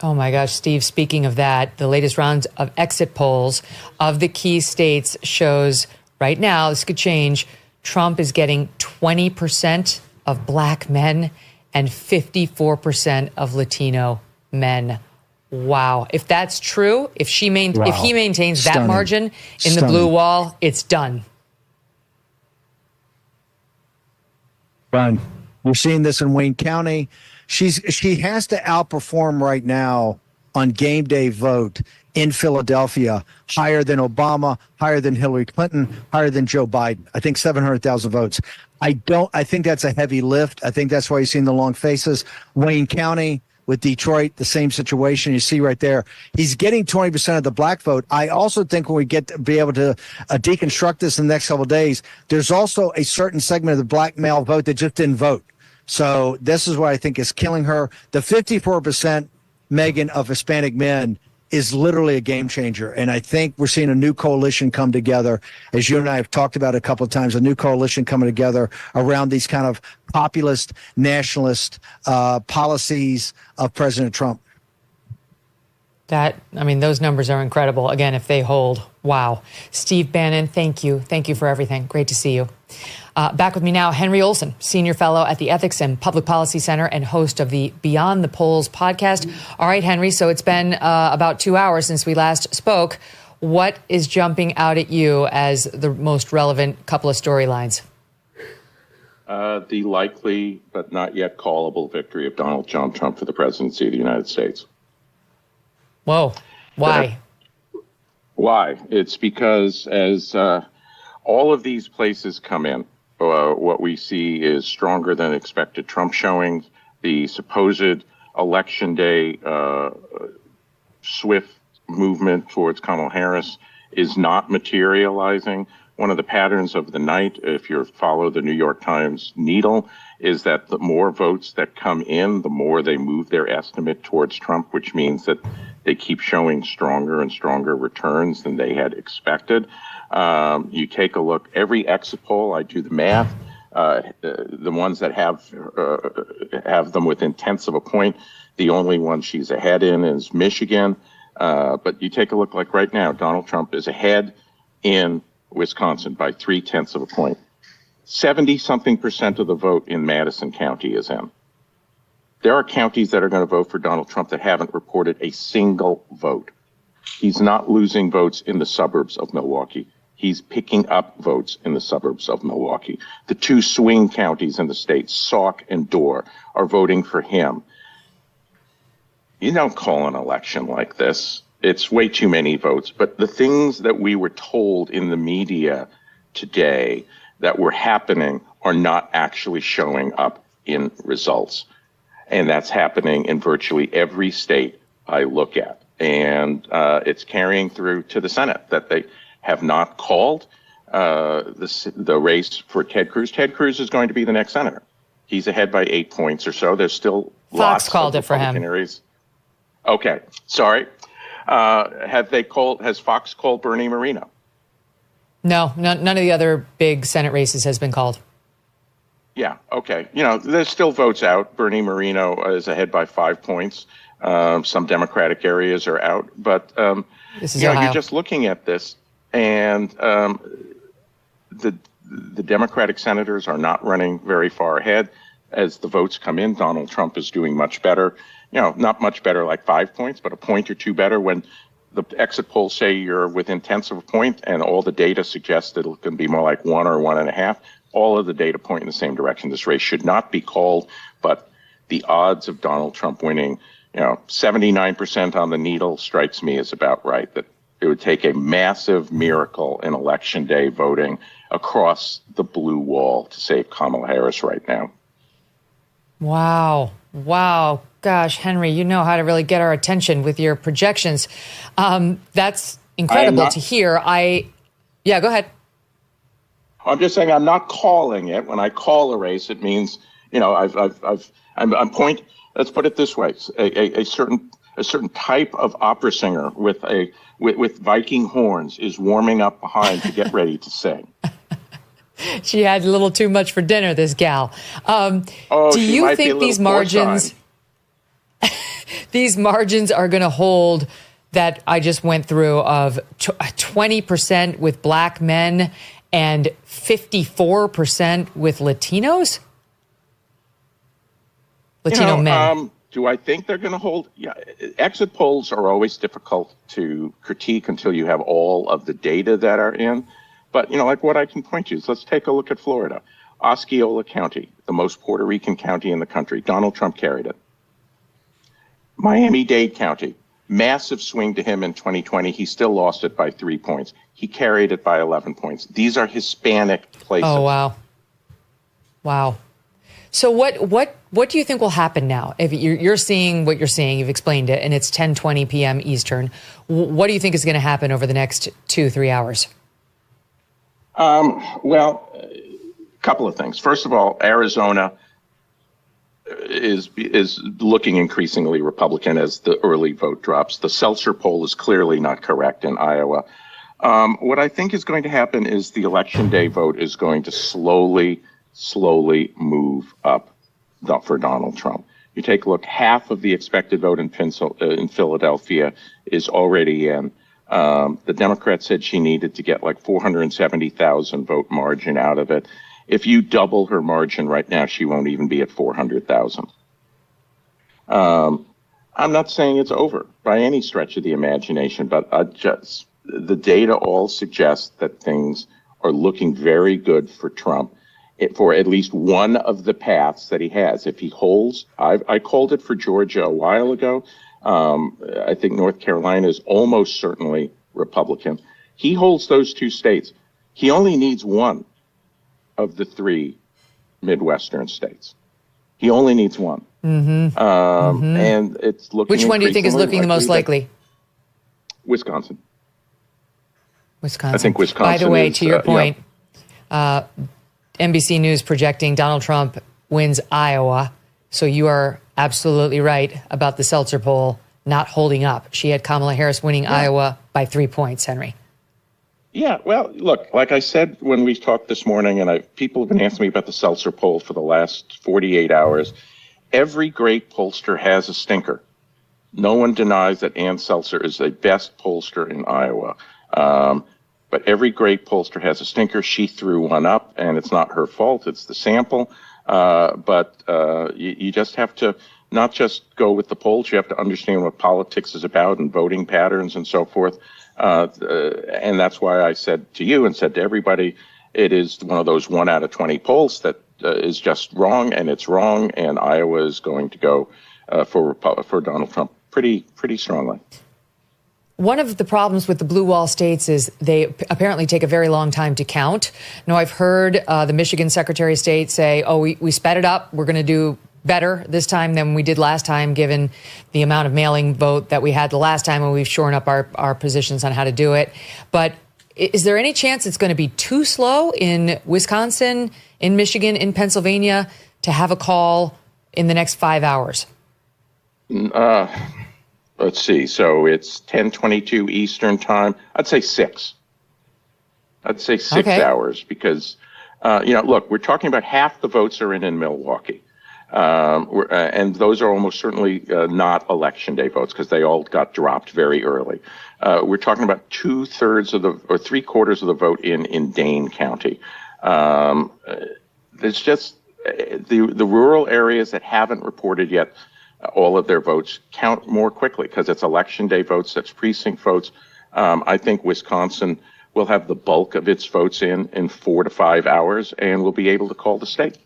Oh my gosh, Steve, speaking of that, the latest round of exit polls of the key states shows right now, this could change, Trump is getting 20% of black men and 54% of Latino men. Wow. If that's true, if he maintains that margin in the blue wall, it's done. Done. We're seeing this in Wayne County. She has to outperform right now on game day vote in Philadelphia, higher than Obama, higher than Hillary Clinton, higher than Joe Biden. I think 700,000 votes. I think that's a heavy lift. I think that's why you're seeing the long faces. Wayne County, with Detroit, the same situation you see right there. He's getting 20% of the black vote. I also think when we get to be able to deconstruct this in the next couple of days, there's also a certain segment of the black male vote that just didn't vote. So this is what I think is killing her. The 54%, Megyn, of Hispanic men is literally a game changer. And I think we're seeing a new coalition come together, as you and I have talked about a couple of times, a new coalition coming together around these kind of populist, nationalist policies of President Trump. Those numbers are incredible. Again, if they hold, wow. Steve Bannon, thank you. Thank you for everything. Great to see you. Back with me now, Henry Olsen, Senior Fellow at the Ethics and Public Policy Center and host of the Beyond the Polls podcast. All right, Henry, so it's been about 2 hours since we last spoke. What is jumping out at you as the most relevant couple of storylines? The likely but not yet callable victory of Donald John Trump for the presidency of the United States. Whoa. Why? Why? It's because as all of these places come in, what we see is stronger than expected Trump showings. The supposed election day swift movement towards Kamala Harris is not materializing. One of the patterns of the night, if you follow the New York Times needle, is that the more votes that come in, the more they move their estimate towards Trump, which means that they keep showing stronger and stronger returns than they had expected. You take a look, every exit poll, I do the math, the ones that have them within tenths of a point, the only one she's ahead in is Michigan. But you take a look, like right now, Donald Trump is ahead in Wisconsin by 0.3 of a point. 70-something% of the vote in Madison County is in. There are counties that are going to vote for Donald Trump that haven't reported a single vote. He's not losing votes in the suburbs of Milwaukee. He's picking up votes in the suburbs of Milwaukee. The two swing counties in the state, Sauk and Dorr, are voting for him. You don't call an election like this. It's way too many votes. But the things that we were told in the media today that were happening are not actually showing up in results. And that's happening in virtually every state I look at. And it's carrying through to the Senate, that they have not called the race for Ted Cruz. Ted Cruz is going to be the next senator. He's ahead by 8 points or so. There's still lots called of it for him. areas. Okay, sorry. Has Fox called Bernie Moreno? No, none of the other big Senate races has been called. Yeah. Okay. There's still votes out. Bernie Moreno is ahead by 5 points. Some Democratic areas are out, but this is you're just looking at this, and the Democratic senators are not running very far ahead. As the votes come in, Donald Trump is doing much better. Not much better, like 5 points, but a point or two better. When the exit polls say you're within tenths of a point, and all the data suggests that it can be more like 1 or 1.5. All of the data point in the same direction. This race should not be called, but the odds of Donald Trump winning, 79% on the needle strikes me as about right. That it would take a massive miracle in election day voting across the blue wall to save Kamala Harris right now. Wow. Gosh, Henry, you know how to really get our attention with your projections. That's incredible to hear. Yeah, go ahead. I'm just saying I'm not calling it. When I call a race, it means, I'm point. Let's put it this way: a certain type of opera singer with Viking horns is warming up behind to get ready to sing. She had a little too much for dinner, this gal. Do you think these margins are going to hold that I just went through of 20% with black men and 54% with Latinos? Latino men. Do I think they're going to hold? Yeah, exit polls are always difficult to critique until you have all of the data that are in. But, like what I can point to is, let's take a look at Florida. Osceola County, the most Puerto Rican county in the country. Donald Trump carried it. Miami-Dade County, massive swing to him in 2020. He still lost it by 3 points. He carried it by 11 points. These are Hispanic places. Oh, wow. So what do you think will happen now? If you're seeing what you're seeing, you've explained it, and it's 10:20 p.m. Eastern. What do you think is going to happen over the next 2-3 hours? Well, a couple of things. First of all, Arizona is looking increasingly Republican as the early vote drops. The Seltzer poll is clearly not correct in Iowa. What I think is going to happen is the election day vote is going to slowly move up for Donald Trump. You take a look, half of the expected vote in Philadelphia is already in. The Democrats said she needed to get like 470,000 vote margin out of it. If you double her margin right now, she won't even be at 400,000. I'm not saying it's over by any stretch of the imagination, but the data all suggest that things are looking very good for Trump for at least one of the paths that he has. If he holds, I called it for Georgia a while ago. I think North Carolina is almost certainly Republican. He holds those two states. He only needs one of the three Midwestern states. He only needs one. And it's looking. Which one do you think is looking the most likely? Wisconsin. Wisconsin. I think Wisconsin. By the way, to your point, NBC News projecting Donald Trump wins Iowa. So you are absolutely right about the Seltzer poll not holding up. She had Kamala Harris winning Iowa by 3 points, Henry. Yeah, well, look, like I said when we talked this morning, and people have been asking me about the Seltzer poll for the last 48 hours, every great pollster has a stinker. No one denies that Ann Seltzer is the best pollster in Iowa. But every great pollster has a stinker. She threw one up, and it's not her fault. It's the sample. But you just have to not just go with the polls. You have to understand what politics is about and voting patterns and so forth. And that's why I said to you and said to everybody, it is one of those 1 out of 20 polls that is just wrong, and it's wrong. And Iowa is going to go for Donald Trump pretty strongly. One of the problems with the blue wall states is they apparently take a very long time to count. Now, I've heard the Michigan Secretary of State say, we sped it up. We're going to do better this time than we did last time, given the amount of mailing vote that we had the last time, and we've shorn up our positions on how to do it. But is there any chance it's going to be too slow in Wisconsin, in Michigan, in Pennsylvania to have a call in the next 5 hours? Let's see. So it's 10:22 Eastern time. I'd say 6. I'd say 6 hours because, look, we're talking about half the votes are in Milwaukee. And those are almost certainly not election day votes because they all got dropped very early. We're talking about 3/4 of the vote in Dane County. It's just the rural areas that haven't reported yet all of their votes count more quickly because it's election day votes, that's precinct votes. I think Wisconsin will have the bulk of its votes in 4 to 5 hours and will be able to call the state.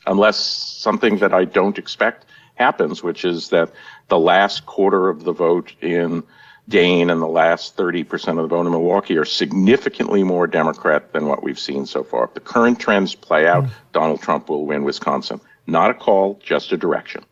Unless something that I don't expect happens, which is that the last quarter of the vote in Dane and the last 30% of the vote in Milwaukee are significantly more Democrat than what we've seen so far. If the current trends play out, Donald Trump will win Wisconsin. Not a call, just a direction.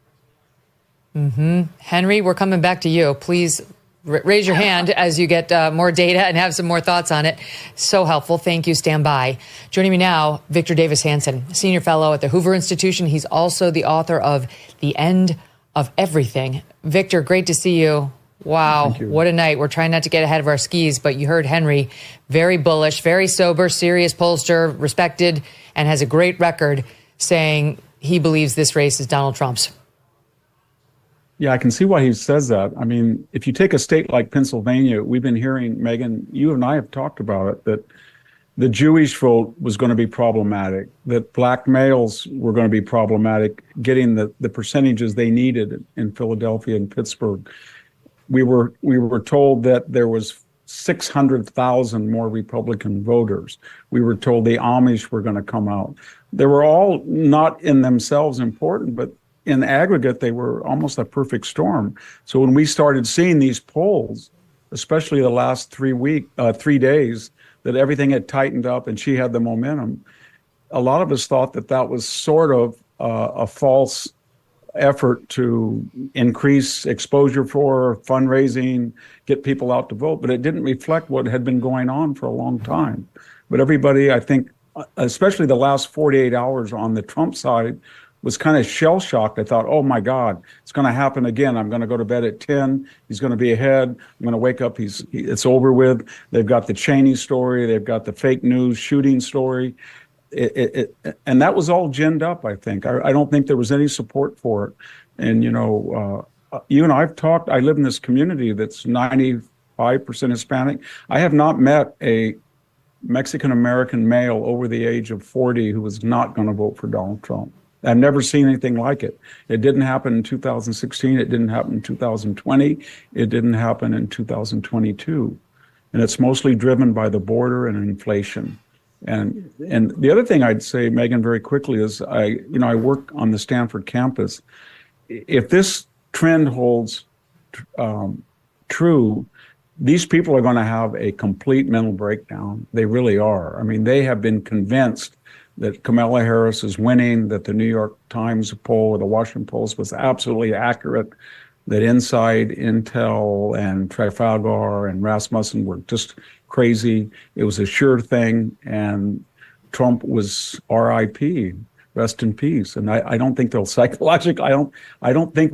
Henry, we're coming back to you. Please raise your hand as you get more data and have some more thoughts on it. So helpful. Thank you. Stand by. Joining me now, Victor Davis Hanson, senior fellow at the Hoover Institution. He's also the author of The End of Everything. Victor, great to see you. Wow, what a night. We're trying not to get ahead of our skis, but you heard Henry, very bullish, very sober, serious pollster, respected, and has a great record saying he believes this race is Donald Trump's. Yeah, I can see why he says that. I mean, if you take a state like Pennsylvania, we've been hearing, Megyn, you and I have talked about it, that the Jewish vote was going to be problematic, that black males were going to be problematic, getting the percentages they needed in Philadelphia and Pittsburgh. We were told that there was 600,000 more Republican voters. We were told the Amish were going to come out. They were all not in themselves important, but in aggregate, they were almost a perfect storm. So when we started seeing these polls, especially the last 3 days, that everything had tightened up and she had the momentum, a lot of us thought that that was sort of a false effort to increase exposure for fundraising, get people out to vote, but it didn't reflect what had been going on for a long time. But everybody, I think, especially the last 48 hours on the Trump side, was kind of shell-shocked. I thought, oh my God, it's going to happen again. I'm going to go to bed at 10. He's going to be ahead. I'm going to wake up. It's over with. They've got the Cheney story. They've got the fake news shooting story. And that was all ginned up, I think. I don't think there was any support for it. And, you and I have talked. I live in this community that's 95% Hispanic. I have not met a Mexican-American male over the age of 40 who was not going to vote for Donald Trump. I've never seen anything like it. It didn't happen in 2016. It didn't happen in 2020. It didn't happen in 2022. And it's mostly driven by the border and inflation. And the other thing I'd say, Megyn, very quickly is I work on the Stanford campus. If this trend holds true, these people are going to have a complete mental breakdown. They really are. I mean, they have been convinced that Kamala Harris is winning, that the New York Times poll or the Washington Post was absolutely accurate, that Inside, Intel, and Trafalgar and Rasmussen were just crazy. It was a sure thing, and Trump was R.I.P., rest in peace. And I don't think they'll psychologically, I don't think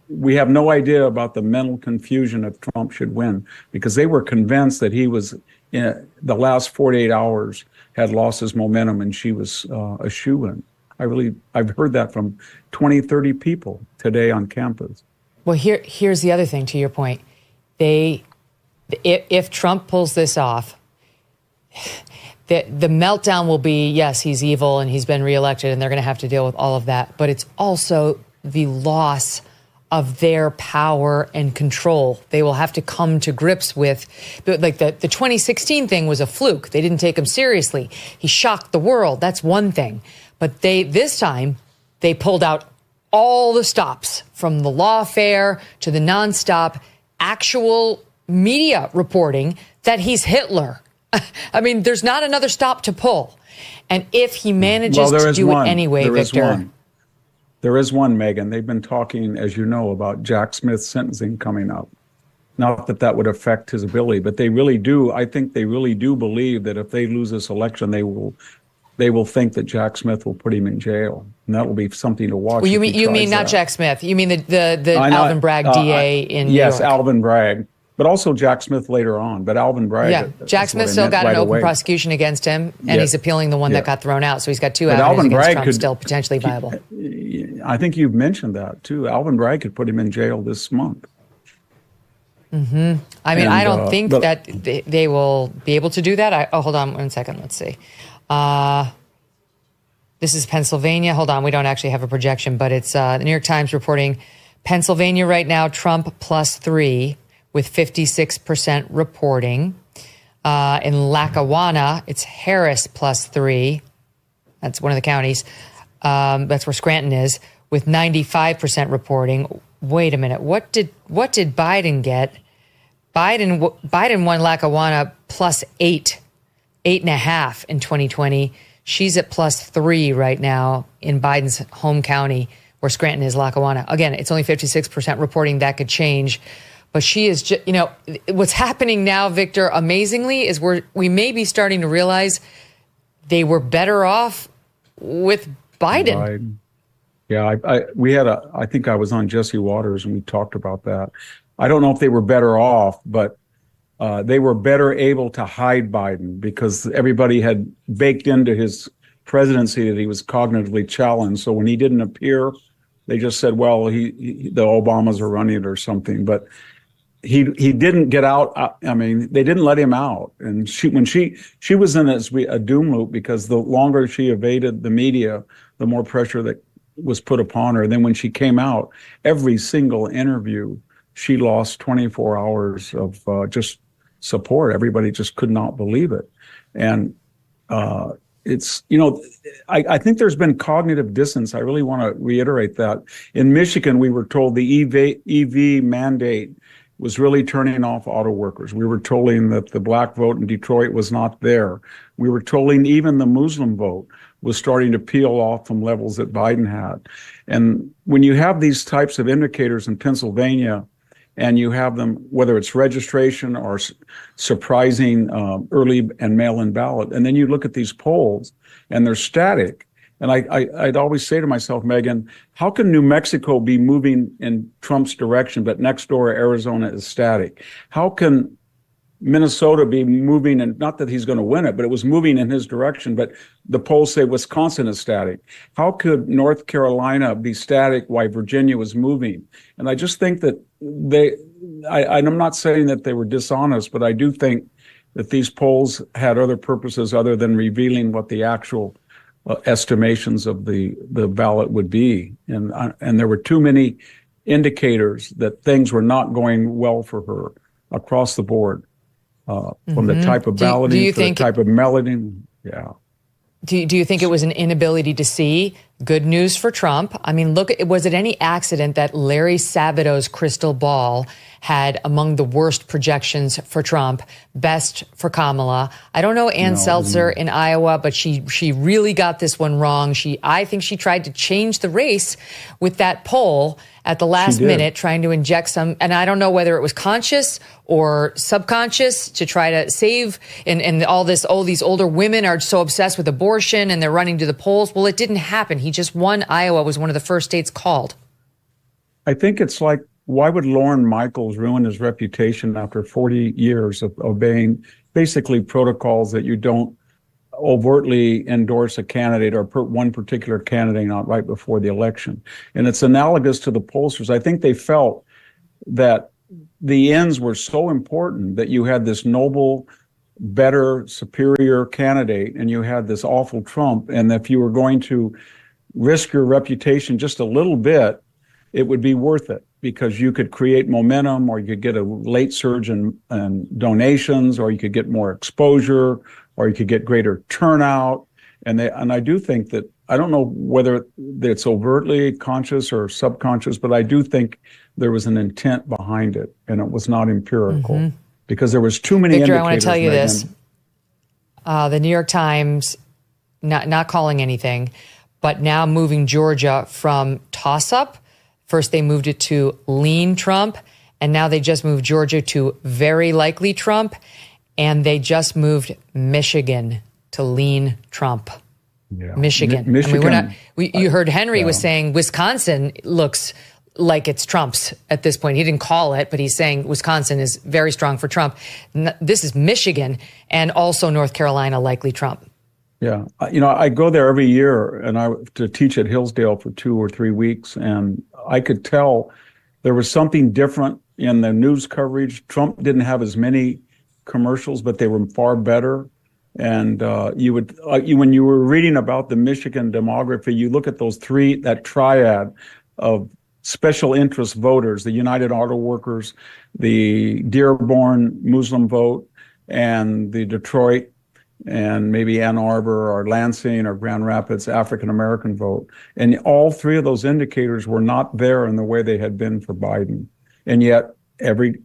we have no idea about the mental confusion if Trump should win, because they were convinced that he was, in the last 48 hours, had lost his momentum and she was a shoo-in. I've heard that from 20, 30 people today on campus. Well, here's the other thing to your point. If Trump pulls this off, the meltdown will be, yes, he's evil and he's been reelected and they're going to have to deal with all of that. But it's also the loss of their power and control. They will have to come to grips with, like the 2016 thing was a fluke. They didn't take him seriously. He shocked the world. That's one thing. But this time they pulled out all the stops, from the lawfare to the nonstop actual media reporting that he's Hitler. I mean, there's not another stop to pull. And if he manages to do it anyway, Victor. There is one, Megyn. They've been talking, as you know, about Jack Smith's sentencing coming up. Not that would affect his ability, but they really do. I think they really do believe that if they lose this election, they will think that Jack Smith will put him in jail, and that will be something to watch. Well, you mean not Jack Smith? You mean the Alvin Bragg DA in New York? Yes, Alvin Bragg. but also Jack Smith later on. But Alvin Bragg. Yeah, Jack Smith still got an open prosecution against him, and he's appealing the one that got thrown out. So he's got two avenues against Trump still potentially viable. I think you've mentioned that too. Alvin Bragg could put him in jail this month. I mean, I don't think that they will be able to do that. Hold on 1 second. Let's see. This is Pennsylvania. Hold on. We don't actually have a projection, but it's the New York Times reporting Pennsylvania right now, Trump +3 with 56% reporting. In Lackawanna, it's Harris +3. That's one of the counties. That's where Scranton is, with 95% reporting. Wait a minute. What did Biden get? Biden won Lackawanna +8, 8.5 in 2020. She's at +3 right now in Biden's home county, where Scranton is, Lackawanna. Again, it's only 56% reporting. That could change. But she is, what's happening now, Victor, amazingly, is we may be starting to realize they were better off with Biden. Yeah, I think I was on Jesse Waters and we talked about that. I don't know if they were better off, but they were better able to hide Biden because everybody had baked into his presidency that he was cognitively challenged. So when he didn't appear, they just said, well, the Obamas are running it or something. But he didn't get out. I mean, they didn't let him out. And she was in a doom loop because the longer she evaded the media, the more pressure that was put upon her. And then when she came out, every single interview, she lost 24 hours of just support. Everybody just could not believe it. And it's, I think there's been cognitive dissonance. I really want to reiterate that. In Michigan, we were told the EV mandate was really turning off auto workers. We were told that the black vote in Detroit was not there. We were told even the Muslim vote was starting to peel off from levels that Biden had. And when you have these types of indicators in Pennsylvania, and you have them, whether it's registration or surprising early and mail-in ballot, and then you look at these polls and they're static. And I'd always say to myself, Megyn, how can New Mexico be moving in Trump's direction, but next door Arizona is static? How can Minnesota be moving, and not that he's going to win it, but it was moving in his direction, but the polls say Wisconsin is static? How could North Carolina be static while Virginia was moving? And I just think that I'm not saying that they were dishonest, but I do think that these polls had other purposes other than revealing what the actual estimations of the ballot would be. And there were too many indicators that things were not going well for her across the board. From the type of balloting to the type of melody. Yeah. Do you think it was an inability to see? Good news for Trump. I mean, was it any accident that Larry Sabato's crystal ball had among the worst projections for Trump, best for Kamala? I don't know Ann Seltzer in Iowa, but she really got this one wrong. I think she tried to change the race with that poll at the last minute, trying to inject some, and I don't know whether it was conscious or subconscious to try to save, and all these older women are so obsessed with abortion and they're running to the polls. Well, it didn't happen. He just won. Iowa was one of the first states called. I think it's like, why would Lorne Michaels ruin his reputation after 40 years of obeying basically protocols that you don't overtly endorse a candidate or one particular candidate out right before the election? And it's analogous to the pollsters. I think they felt that the ends were so important that you had this noble, better, superior candidate and you had this awful Trump. And if you were going to risk your reputation just a little bit, it would be worth it because you could create momentum, or you could get a late surge in donations, or you could get more exposure, or you could get greater turnout. And I do think that, I don't know whether it's overtly conscious or subconscious, but I do think there was an intent behind it, and it was not empirical because there was too many Victor, indicators. I want to tell you this. The New York Times, not calling anything, but now moving Georgia from toss-up. First, they moved it to lean Trump, and now they just moved Georgia to very likely Trump, and they just moved Michigan to lean Trump. Yeah. Michigan. Michigan. I mean, you heard Henry was saying Wisconsin looks like it's Trump's at this point. He didn't call it, but he's saying Wisconsin is very strong for Trump. This is Michigan and also North Carolina, likely Trump. Yeah. I go there every year to teach at Hillsdale for 2 or 3 weeks. And I could tell there was something different in the news coverage. Trump didn't have as many commercials, but they were far better. And when you were reading about the Michigan demography, you look at that triad of special interest voters, the United Auto Workers, the Dearborn Muslim vote, and the Detroit and maybe Ann Arbor or Lansing or Grand Rapids African-American vote. And all three of those indicators were not there in the way they had been for Biden. And yet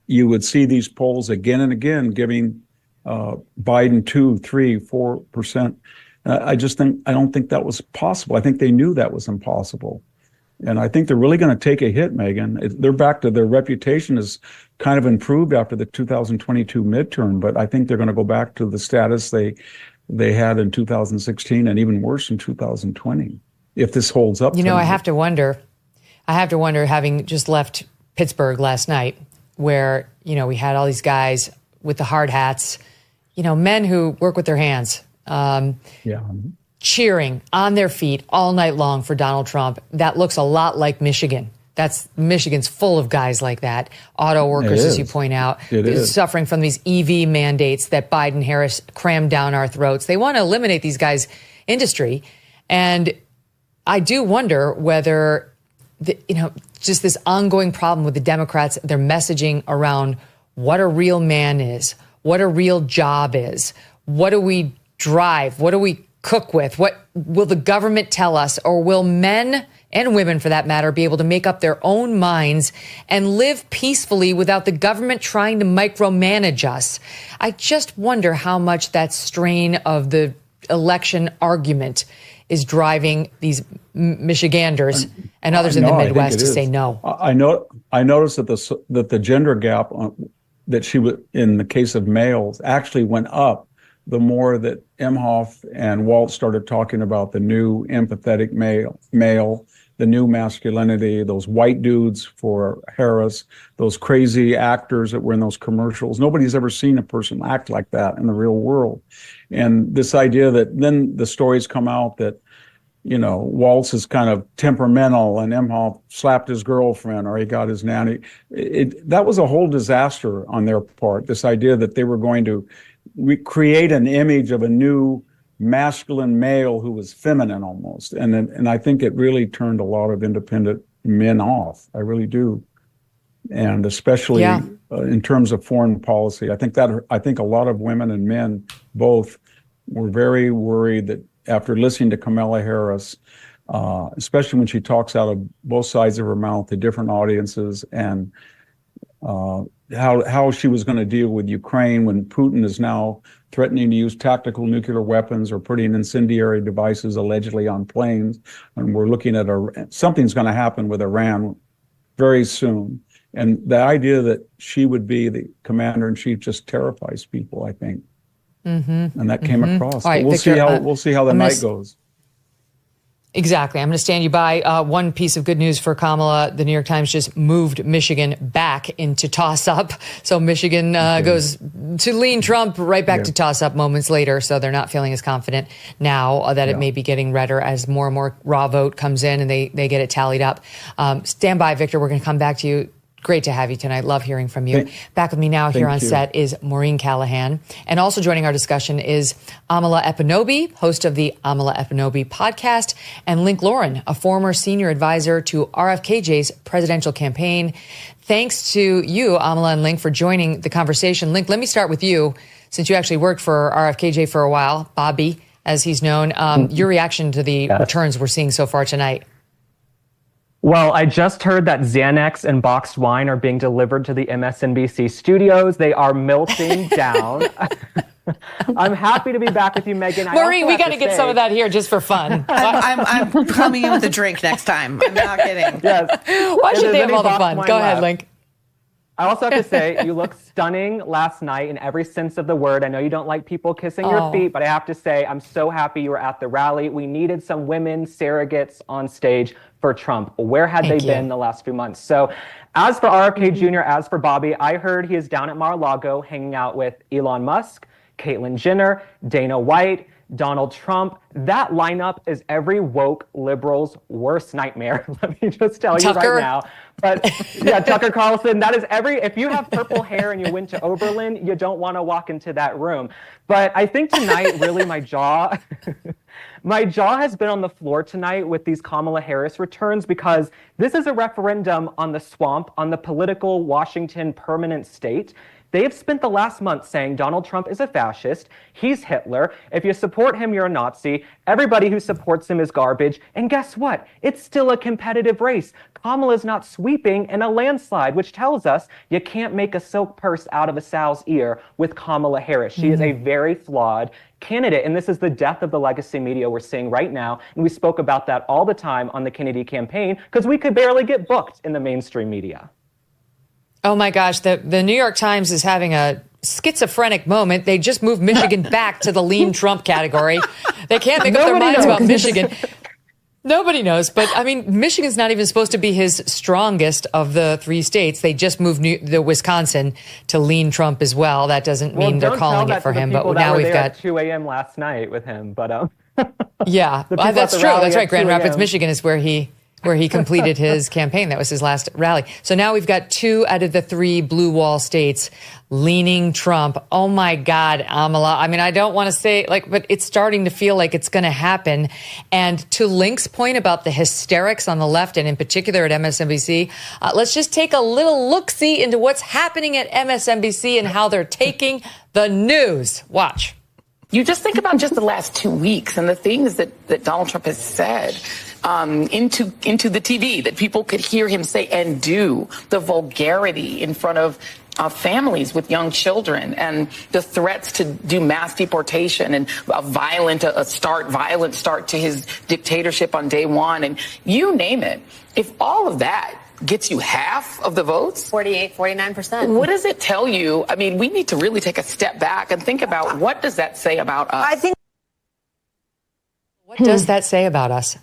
you would see these polls again and again giving Biden 2, 3, 4%. I don't think that was possible. I think they knew that was impossible. And I think they're really going to take a hit, Megyn. They're back to their reputation is kind of improved after the 2022 midterm, but I think they're going to go back to the status they had in 2016 and even worse in 2020 if this holds up. I have to wonder, having just left Pittsburgh last night, where, we had all these guys with the hard hats, men who work with their hands. Cheering on their feet all night long for Donald Trump. That looks a lot like Michigan. Michigan's full of guys like that. Auto workers, as you point out, suffering from these EV mandates that Biden Harris crammed down our throats. They want to eliminate these guys' industry. And I do wonder whether, just this ongoing problem with the Democrats, their messaging around what a real man is, what a real job is, what do we drive, what do we cook with? What will the government tell us? Or will men and women, for that matter, be able to make up their own minds and live peacefully without the government trying to micromanage us? I just wonder how much that strain of the election argument is driving these Michiganders and others in the Midwest to say no. I noticed that the gender gap that she would, in the case of males, actually went up the more that Emhoff and Walt started talking about the new empathetic male, the new masculinity, those white dudes for Harris, those crazy actors that were in those commercials. Nobody's ever seen a person act like that in the real world. And this idea that then the stories come out that, Waltz is kind of temperamental and Emhoff slapped his girlfriend or he got his nanny. That was a whole disaster on their part, this idea that they were going to create an image of a new masculine male who was feminine almost. And I think it really turned a lot of independent men off. I really do. And especially in terms of foreign policy, I think a lot of women and men both were very worried that after listening to Kamala Harris, especially when she talks out of both sides of her mouth to different audiences and how she was going to deal with Ukraine when Putin is now threatening to use tactical nuclear weapons or putting incendiary devices allegedly on planes. And we're looking at something's going to happen with Iran very soon. And the idea that she would be the commander in chief just terrifies people, I think. Mm-hmm. And that came across. Right, we'll see how the night goes. Exactly. I'm going to stand you by. One piece of good news for Kamala. The New York Times just moved Michigan back into toss-up. So Michigan goes to lean Trump right back to toss-up moments later. So they're not feeling as confident now that it may be getting redder as more and more raw vote comes in and they get it tallied up. Stand by, Victor. We're going to come back to you. Great to have you tonight. Love hearing from you. Back with me now here on set is Maureen Callahan. And also joining our discussion is Amala Ekpunobi, host of the Amala Ekpunobi podcast, and Link Lauren, a former senior advisor to RFKJ's presidential campaign. Thanks to you, Amala and Link, for joining the conversation. Link, let me start with you, since you actually worked for RFKJ for a while, Bobby, as he's known. Your reaction to the returns we're seeing so far tonight? Well, I just heard that Xanax and boxed wine are being delivered to the MSNBC studios. They are melting down. I'm happy to be back with you, Megyn. Maureen, we got to get some of that here just for fun. I'm coming in with a drink next time. I'm not kidding. Yes. Why should they have all the fun? Go ahead, Link. I also have to say, you look stunning last night in every sense of the word. I know you don't like people kissing your feet, but I have to say, I'm so happy you were at the rally. We needed some women surrogates on stage for Trump. Where had they been the last few months? So as for RFK Jr., as for Bobby, I heard he is down at Mar-a-Lago hanging out with Elon Musk, Caitlyn Jenner, Dana White, Donald Trump. That lineup is every woke liberal's worst nightmare. Let me just tell you right now. But yeah, Tucker Carlson, that is if you have purple hair and you went to Oberlin, you don't want to walk into that room. But I think tonight, really my jaw has been on the floor tonight with these Kamala Harris returns, because this is a referendum on the swamp, on the political Washington permanent state. They have spent the last month saying Donald Trump is a fascist, he's Hitler, if you support him, you're a Nazi, everybody who supports him is garbage, and guess what? It's still a competitive race. Kamala's not sweeping in a landslide, which tells us you can't make a silk purse out of a sow's ear with Kamala Harris. She is a very flawed candidate, and this is the death of the legacy media we're seeing right now, and we spoke about that all the time on the Kennedy campaign, because we could barely get booked in the mainstream media. Oh my gosh, the New York Times is having a schizophrenic moment. They just moved Michigan back to the lean Trump category. They can't make up their minds about Michigan. Nobody knows. But I mean, Michigan's not even supposed to be his strongest of the three states. They just moved the Wisconsin to lean Trump as well. That doesn't mean they're calling it for him. But now we've got at 2 a.m. last night with him. But yeah, that's true. That's right. Grand Rapids, Michigan is where he completed his campaign. That was his last rally. So now we've got 2 out of the 3 blue wall states leaning Trump. Oh my God, Amala. I mean, I don't want to say but it's starting to feel like it's going to happen. And to Link's point about the hysterics on the left, and in particular at MSNBC, let's just take a little look-see into what's happening at MSNBC and how they're taking the news. Watch. You just think about just the last 2 weeks and the things that Donald Trump has said into the TV that people could hear him say and do, the vulgarity in front of families with young children, and the threats to do mass deportation and a violent start to his dictatorship on day one, and you name it. If all of that gets you half of the votes, 48, 49%. What does it tell you? I mean, we need to really take a step back and think about, what does that say about us? What does that say about us?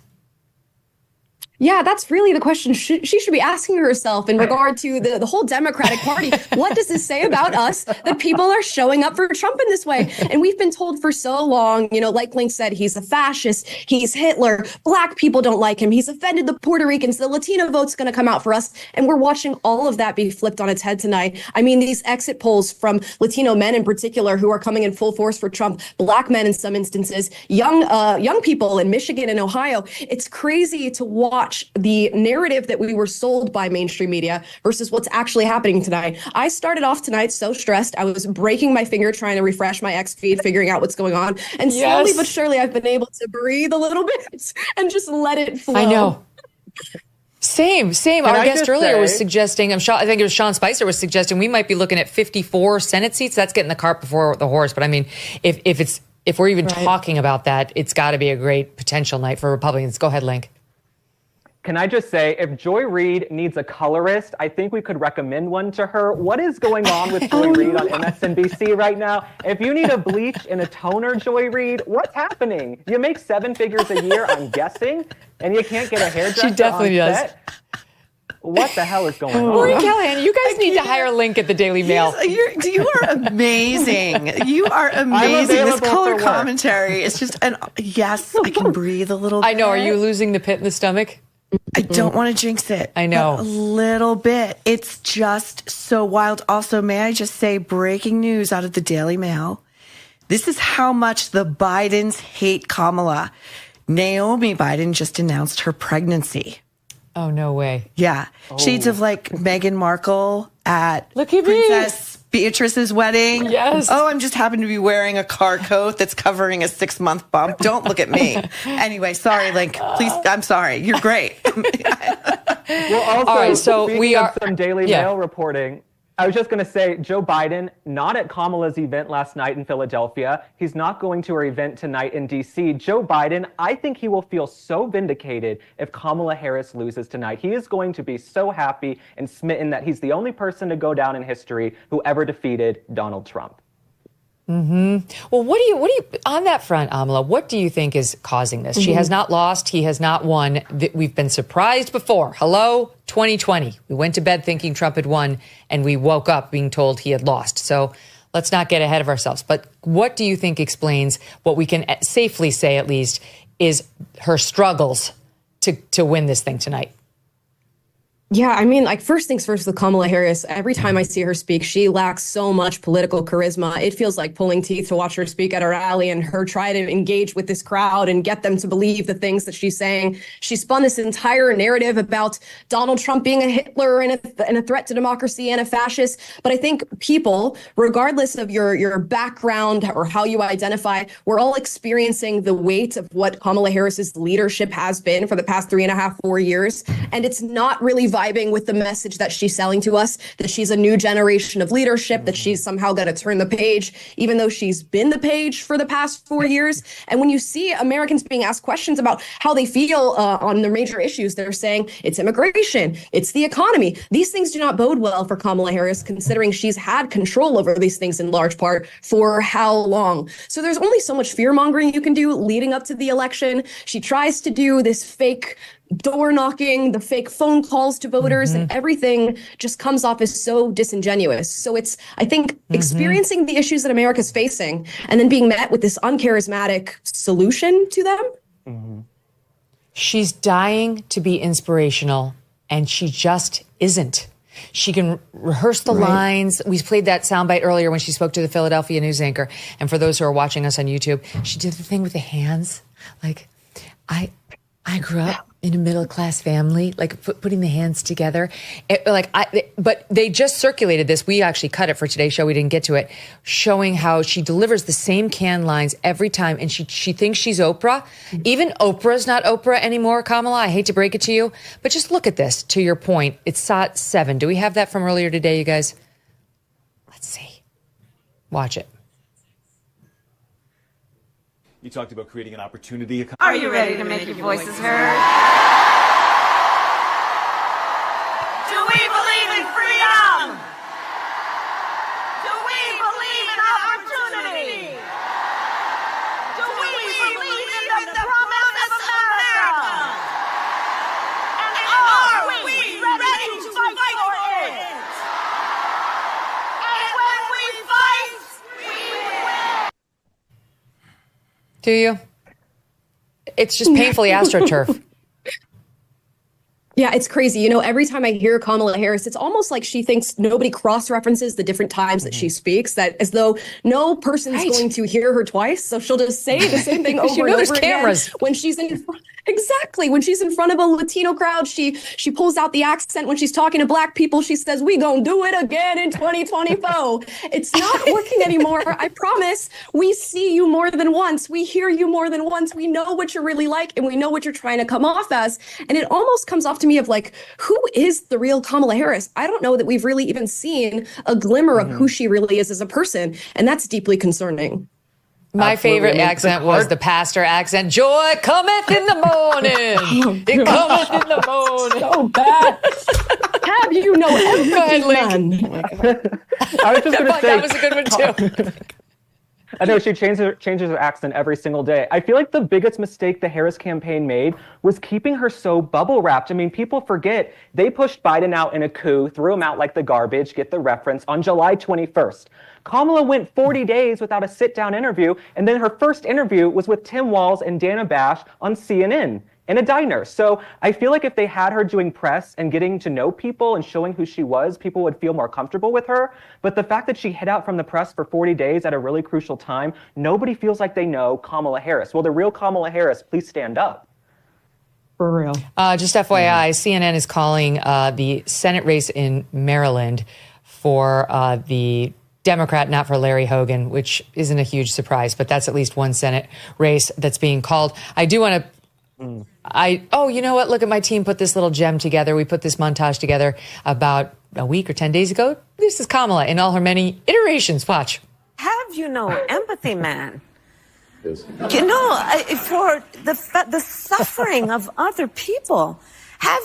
Yeah, that's really the question she should be asking herself in regard to the whole Democratic Party. What does this say about us that people are showing up for Trump in this way? And we've been told for so long, like Link said, he's a fascist, he's Hitler, black people don't like him, he's offended the Puerto Ricans, the Latino vote's going to come out for us. And we're watching all of that be flipped on its head tonight. I mean, these exit polls from Latino men in particular who are coming in full force for Trump, black men in some instances, young people in Michigan and Ohio. It's crazy to watch the narrative that we were sold by mainstream media versus what's actually happening tonight. I started off tonight so stressed. I was breaking my finger trying to refresh my X feed, figuring out what's going on. And slowly but surely, I've been able to breathe a little bit and just let it flow. I know. Same. Our guest earlier was suggesting, I think it was Sean Spicer was suggesting we might be looking at 54 Senate seats. That's getting the cart before the horse. But I mean, if we're even talking about that, it's got to be a great potential night for Republicans. Go ahead, Link. Can I just say, if Joy Reid needs a colorist, I think we could recommend one to her. What is going on with Joy Reid on MSNBC right now? If you need a bleach and a toner, Joy Reid, what's happening? You make 7 figures a year, I'm guessing, and you can't get a hairdresser. She definitely on does. Set? What the hell is going on? Maureen Callahan, you guys need to hire Link at the Daily Mail. You are amazing. You are amazing. This color commentary is just, yes, I can breathe a little bit. I know. Are you losing the pit in the stomach? I don't want to jinx it. I know. A little bit. It's just so wild. Also, may I just say, breaking news out of the Daily Mail. This is how much the Bidens hate Kamala. Naomi Biden just announced her pregnancy. Oh, no way. Yeah. Shades of Meghan Markle at Princess Beatrice's wedding. Yes. Oh, I'm just happen to be wearing a car coat that's covering a 6-month bump. Don't look at me. Anyway, sorry, Link. Please, I'm sorry. You're great. Well, also, all right, so speaking we of are some Daily Mail reporting. I was just going to say, Joe Biden, not at Kamala's event last night in Philadelphia. He's not going to her event tonight in D.C. Joe Biden, I think he will feel so vindicated if Kamala Harris loses tonight. He is going to be so happy and smitten that he's the only person to go down in history who ever defeated Donald Trump. Well, what do you, on that front, Amala, what do you think is causing this? She has not lost. He has not won. We've been surprised before. Hello, 2020. We went to bed thinking Trump had won, and we woke up being told he had lost. So let's not get ahead of ourselves. But what do you think explains what we can safely say, at least, is her struggles to win this thing tonight? Yeah, I mean, like, first things first with Kamala Harris, every time I see her speak, she lacks so much political charisma. It feels like pulling teeth to watch her speak at a rally and her try to engage with this crowd and get them to believe the things that she's saying. She spun this entire narrative about Donald Trump being a Hitler and a threat to democracy and a fascist. But I think people, regardless of your background or how you identify, we're all experiencing the weight of what Kamala Harris's leadership has been for the past 3.5, 4 years. And it's not really vibing with the message that she's selling to us, that she's a new generation of leadership, that she's somehow going to turn the page, even though she's been the page for the past 4 years. And when you see Americans being asked questions about how they feel on the major issues, they're saying it's immigration, it's the economy. These things do not bode well for Kamala Harris, considering she's had control over these things in large part for how long. So there's only so much fear mongering you can do leading up to the election. She tries to do this fake door knocking, the fake phone calls to voters, and everything just comes off as so disingenuous. So it's, I think, experiencing the issues that America's facing and then being met with this uncharismatic solution to them. She's dying to be inspirational, and she just isn't. She can rehearse the lines. We played that soundbite earlier when she spoke to the Philadelphia news anchor. And for those who are watching us on YouTube, she did the thing with the hands. Like, I grew up in a middle-class family, like putting the hands together. But they just circulated this. We actually cut it for today's show. We didn't get to it, showing how she delivers the same canned lines every time. And she thinks she's Oprah. Even Oprah's not Oprah anymore, Kamala. I hate to break it to you. But just look at this, to your point. It's SOT 7. Do we have that from earlier today, you guys? Let's see. Watch it. You talked about creating an opportunity. Are you ready to make your voices heard? Do we believe in freedom? Do we believe in opportunity? Do we believe in the promise of America? And are we ready to fight for it? And when we fight, we win. Do you? It's just painfully AstroTurf. Yeah, it's crazy. You know, every time I hear Kamala Harris, it's almost like she thinks nobody cross-references the different times that she speaks, that as though no person's going to hear her twice. So she'll just say the same thing over and over again. When she's in exactly when she's in front of a Latino crowd, she pulls out the accent. When she's talking to Black people, she says, "We gonna do it again in 2024." It's not working anymore. I promise. We see you more than once. We hear you more than once. We know what you're really like, and we know what you're trying to come off as. And it almost comes off to me of like, who is the real Kamala Harris? I don't know that we've really even seen a glimmer of who she really is as a person, and that's deeply concerning. My favorite accent was the pastor accent. Joy cometh in the morning. It cometh in the morning. So bad. Have you know everything, man? I was just going to say that was a good one too. I know she changes her accent every single day. I feel like the biggest mistake the Harris campaign made was keeping her so bubble wrapped. I mean, people forget they pushed Biden out in a coup, threw him out like the garbage, get the reference, on July 21st. Kamala went 40 days without a sit-down interview, and then her first interview was with Tim Walz and Dana Bash on CNN in a diner. So I feel like if they had her doing press and getting to know people and showing who she was, people would feel more comfortable with her. But the fact that she hid out from the press for 40 days at a really crucial time, nobody feels like they know Kamala Harris. Well, the real Kamala Harris, please stand up. For real. Just FYI, CNN is calling the Senate race in Maryland for the Democrat, not for Larry Hogan, which isn't a huge surprise, but that's at least one Senate race that's being called. I do want to You know what? Look at my team put this little gem together. We put this montage together about a week or 10 days ago. This is Kamala in all her many iterations. Watch. Have empathy, man. For the suffering of other people. Have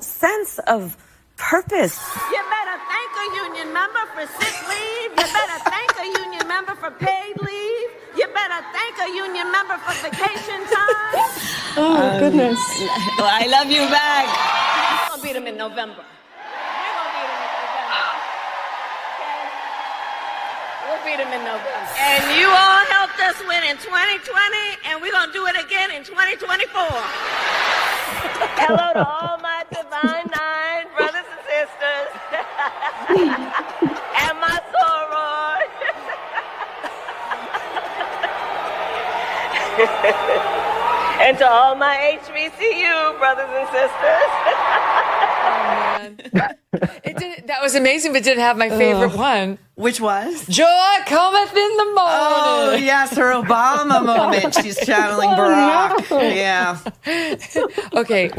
sense of purpose. You better thank a union member for sick leave. You better thank a union member for paid leave. You better thank a union member for vacation time. Oh, goodness. I love you back. We're going to beat them in November. We'll beat them in November. And you all helped us win in 2020, and we're going to do it again in 2024. Hello to all my divine nine brothers and sisters. And my sorors. And to all my HBCU brothers and sisters. That was amazing, but didn't have my favorite one. Which was? Joy cometh in the morning. Oh, yes, her Obama moment. She's channeling Barack. Yeah. Okay,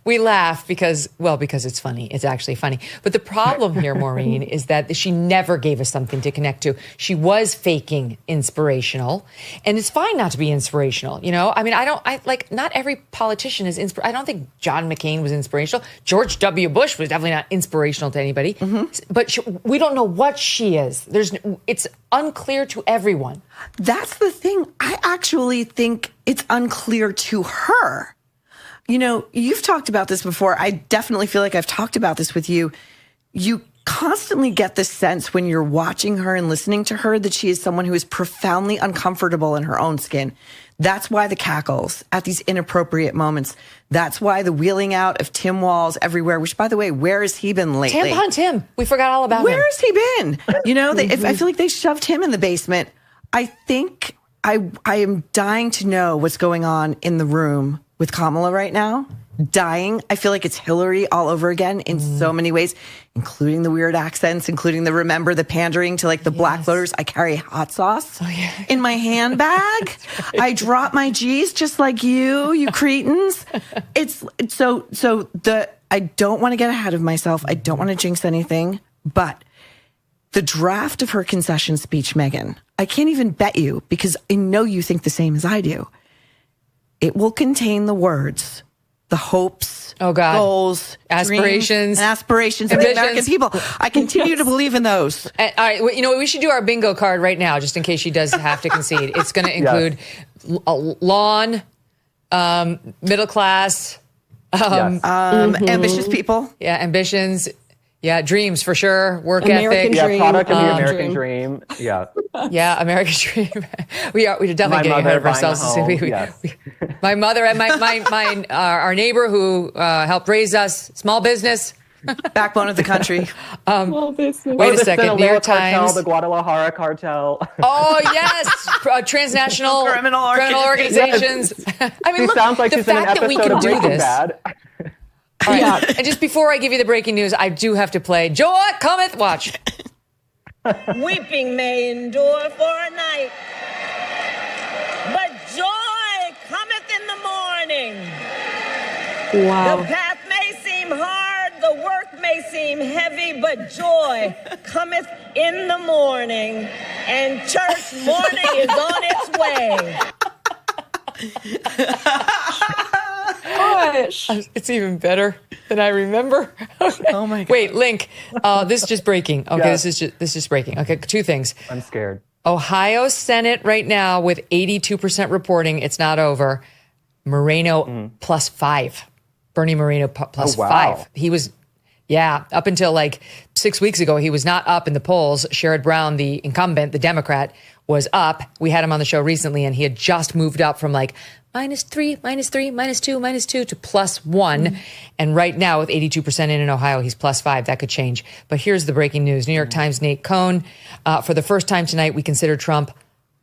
we laugh because it's funny. It's actually funny. But the problem here, Maureen, is that she never gave us something to connect to. She was faking inspirational, and it's fine not to be inspirational. I mean, not every politician is inspirational. I don't think John McCain was inspirational. George W. Bush was definitely not inspirational to anybody. Mm-hmm. But we don't know what she is. It's unclear to everyone. That's the thing. I actually think it's unclear to her. You've talked about this before. I definitely feel like I've talked about this with you. You constantly get this sense when you're watching her and listening to her that she is someone who is profoundly uncomfortable in her own skin. That's why the cackles at these inappropriate moments. That's why the wheeling out of Tim Walz everywhere, which, by the way, where has he been lately? Tampon Tim. We forgot all about him. Where has he been? I feel like they shoved him in the basement. I think I am dying to know what's going on in the room with Kamala right now. Dying. I feel like it's Hillary all over again in so many ways, including the weird accents, including the pandering to the black voters. I carry hot sauce in my handbag. I drop my G's just like you cretins. I don't want to get ahead of myself. I don't want to jinx anything, but the draft of her concession speech, Megyn, I can't even bet you because I know you think the same as I do. It will contain the words, the hopes, goals, aspirations, aspirations of the American people. I continue to believe in those. All right, we should do our bingo card right now, just in case she does have to concede. It's going to include lawn, middle class, ambitious people. Yeah, ambitions. Yeah, dreams for sure. Work American ethic. Dream. Product of the American dream. Yeah. Yeah, American dream. We're definitely getting ahead of ourselves. My mother and our neighbor who helped raise us, small business. Backbone of the country. Small business. Wait a second. New York Times. The Guadalajara cartel. Oh, yes. Transnational criminal organizations. Yes. I mean, sounds like the she's in an fact that we episode can of do Breaking this. Bad. All right. And just before I give you the breaking news, I do have to play Joy Cometh. Watch. Weeping may endure for a night, but joy cometh in the morning. Wow. The path may seem hard, the work may seem heavy, but joy cometh in the morning, and church morning is on its way. Gosh. It's even better than I remember. Okay. Oh my God. Wait, Link. This is just breaking. Okay, Yes. this is just breaking. Okay, two things. I'm scared. Ohio Senate right now with 82% reporting. It's not over. Moreno +5. Bernie Moreno plus wow. 5. He was, up until 6 weeks ago, he was not up in the polls. Sherrod Brown, the incumbent, the Democrat, was up. We had him on the show recently, and he had just moved up from -3, -3, -2 to +1. And right now, with 82% in Ohio, he's +5. That could change. But here's the breaking news. New York Times' Nate Cohn. For the first time tonight, we consider Trump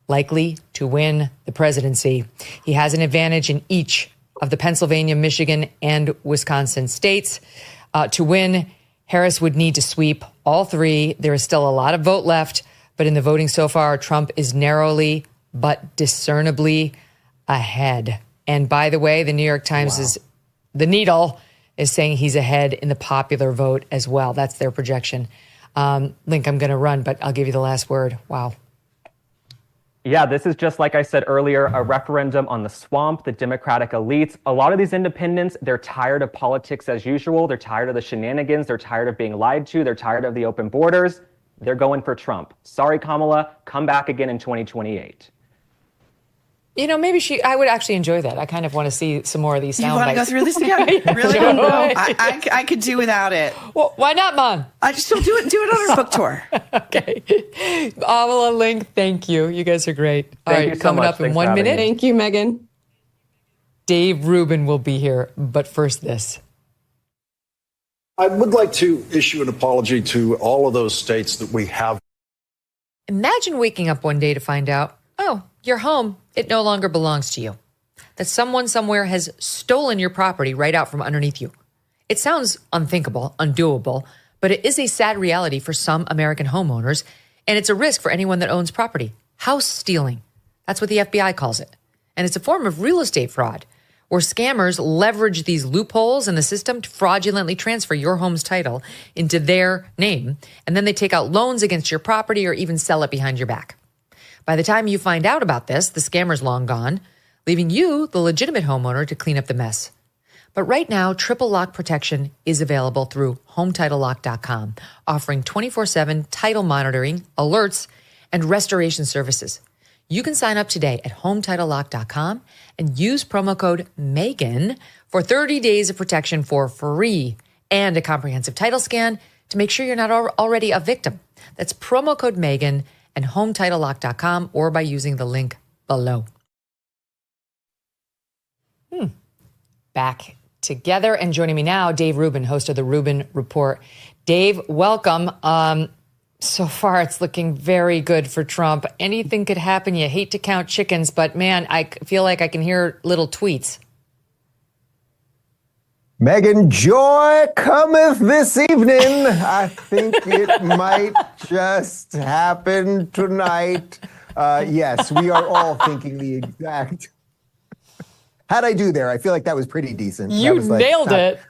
likely to win the presidency. He has an advantage in each of the Pennsylvania, Michigan, and Wisconsin states. To win, Harris would need to sweep all three. There is still a lot of vote left, but in the voting so far, Trump is narrowly but discernibly ahead. And by the way, the New York Times the Needle is saying he's ahead in the popular vote as well. That's their projection. Link, I'm going to run, but I'll give you the last word. Wow. Yeah, this is just like I said earlier, a referendum on the swamp, the Democratic elites. A lot of these independents, they're tired of politics as usual. They're tired of the shenanigans. They're tired of being lied to. They're tired of the open borders. They're going for Trump. Sorry, Kamala, come back again in 2028. You know, maybe I would actually enjoy that. I kind of want to see some more of these sound You want to go bites. through this again? Really? No, I could do without it. Well, why not, Mom? I just do it on our book tour. Okay. Amala, Link, thank you. You guys are great. All right, you so coming much. up in Thanks 1 minute. Thank you, Megyn. Dave Rubin will be here. But first, this. I would like to issue an apology to all of those states that we have. Imagine waking up one day to find out, oh, your home, it no longer belongs to you. That someone somewhere has stolen your property right out from underneath you. It sounds unthinkable, undoable, but it is a sad reality for some American homeowners, and it's a risk for anyone that owns property. House stealing. That's what the FBI calls it. And it's a form of real estate fraud, where scammers leverage these loopholes in the system to fraudulently transfer your home's title into their name, and then they take out loans against your property or even sell it behind your back. By the time you find out about this, the scammer's long gone, leaving you, the legitimate homeowner, to clean up the mess. But right now, triple lock protection is available through HometitleLock.com, offering 24/7 title monitoring, alerts, and restoration services. You can sign up today at HometitleLock.com and use promo code Megyn for 30 days of protection for free and a comprehensive title scan to make sure you're not already a victim. That's promo code Megyn and HometitleLock.com or by using the link below. Back together and joining me now, Dave Rubin, host of the Rubin Report. Dave, welcome. So far, it's looking very good for Trump. Anything could happen. You hate to count chickens, but man, I feel like I can hear little tweets. Megyn, joy cometh this evening. I think it might just happen tonight. Yes, we are all thinking the exact. How'd I do there? I feel like that was pretty decent. You nailed it.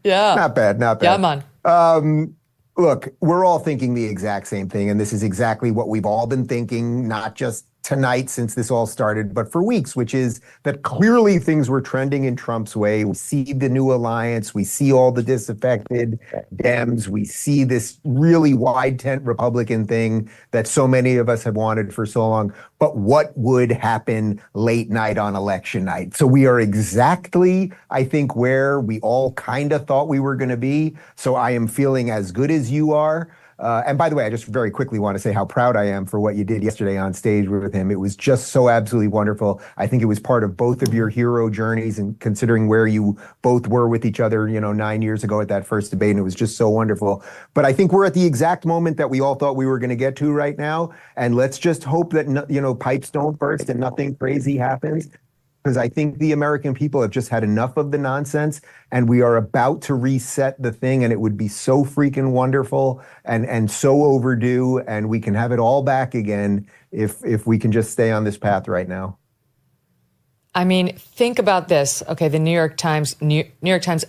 Yeah. Not bad, not bad. Yeah, man. Look, we're all thinking the exact same thing, and this is exactly what we've all been thinking, not just tonight since this all started, but for weeks, which is that clearly things were trending in Trump's way. We see the new alliance. We see all the disaffected Dems. We see this really wide tent Republican thing that so many of us have wanted for so long. But what would happen late night on election night? So we are exactly, I think, where we all kind of thought we were going to be. So I am feeling as good as you are. And by the way, I just very quickly want to say how proud I am for what you did yesterday on stage with him. It was just so absolutely wonderful. I think it was part of both of your hero journeys, and considering where you both were with each other, 9 years ago at that first debate, and it was just so wonderful. But I think we're at the exact moment that we all thought we were going to get to right now. And let's just hope that, pipes don't burst and nothing crazy happens. Because I think the American people have just had enough of the nonsense, and we are about to reset the thing, and it would be so freaking wonderful and so overdue, and we can have it all back again if we can just stay on this path right now. I mean, think about this. Okay, the New York Times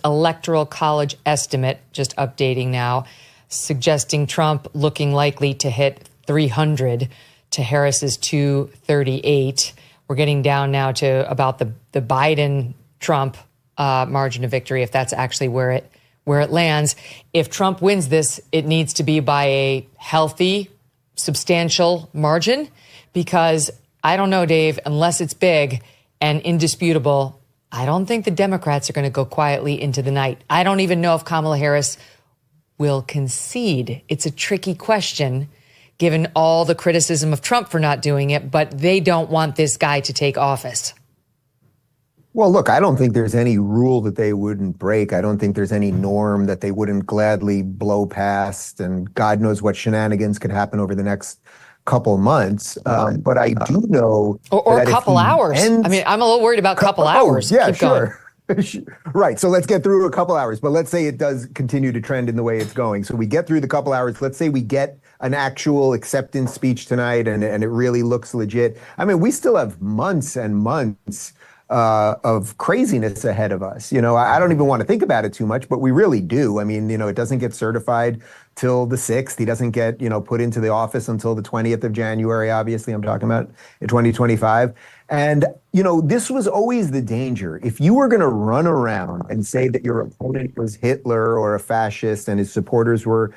Electoral College estimate, just updating now, suggesting Trump looking likely to hit 300 to Harris's 238. We're getting down now to about the Biden-Trump margin of victory, if that's actually where it lands. If Trump wins this, it needs to be by a healthy, substantial margin, because I don't know, Dave, unless it's big and indisputable, I don't think the Democrats are going to go quietly into the night. I don't even know if Kamala Harris will concede. It's a tricky question, given all the criticism of Trump for not doing it, but they don't want this guy to take office. Well, look, I don't think there's any rule that they wouldn't break. I don't think there's any norm that they wouldn't gladly blow past, and God knows what shenanigans could happen over the next couple months. But I do know or a couple hours. I mean, I'm a little worried about couple hours. Yeah, Keep sure. Right. So let's get through a couple hours, but let's say it does continue to trend in the way it's going. So we get through the couple hours. Let's say we get an actual acceptance speech tonight and it really looks legit. I mean, we still have months and months of craziness ahead of us. I don't even want to think about it too much, but we really do. I mean, it doesn't get certified till the 6th. He doesn't get, put into the office until the 20th of January, obviously, I'm talking about in 2025. And, this was always the danger. If you were going to run around and say that your opponent was Hitler or a fascist and his supporters were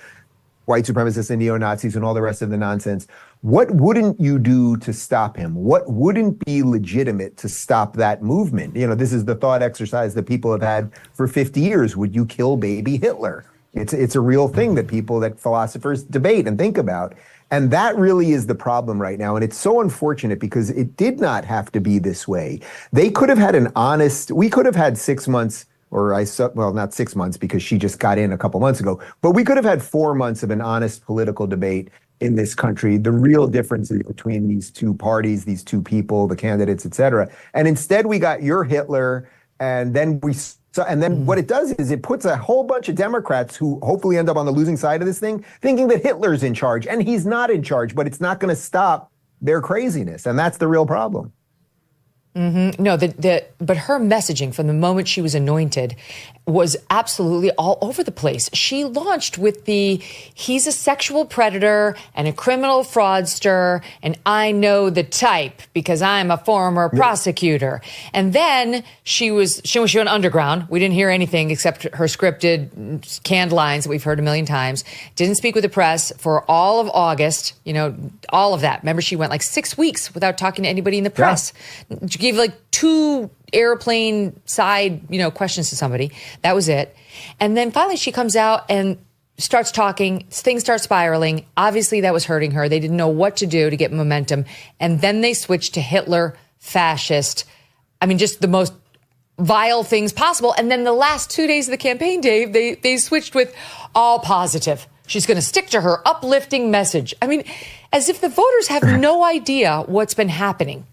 white supremacists and neo-Nazis and all the rest of the nonsense, what wouldn't you do to stop him? What wouldn't be legitimate to stop that movement? This is the thought exercise that people have had for 50 years. Would you kill baby Hitler? It's a real thing that philosophers debate and think about. And that really is the problem right now. And it's so unfortunate because it did not have to be this way. They could have had we could have had 6 months, not 6 months because she just got in a couple months ago, but we could have had 4 months of an honest political debate in this country, the real differences between these two parties, these two people, the candidates, et cetera. And instead we got your Hitler, and then what it does is it puts a whole bunch of Democrats who hopefully end up on the losing side of this thing, thinking that Hitler's in charge, and he's not in charge, but it's not going to stop their craziness. And that's the real problem. Mm-hmm. No, but her messaging from the moment she was anointed was absolutely all over the place. She launched with he's a sexual predator and a criminal fraudster, and I know the type because I'm a former prosecutor. And then she went underground. We didn't hear anything except her scripted canned lines that we've heard a million times. Didn't speak with the press for all of August, all of that. Remember, she went like 6 weeks without talking to anybody in the press. Yeah. She gave like 2 airplane side, questions to somebody. That was it. And then finally she comes out and starts talking. Things start spiraling. Obviously that was hurting her. They didn't know what to do to get momentum. And then they switched to Hitler, fascist. I mean, just the most vile things possible. And then the last 2 days of the campaign, Dave, they switched with all positive. She's going to stick to her uplifting message. I mean, as if the voters have no idea what's been happening.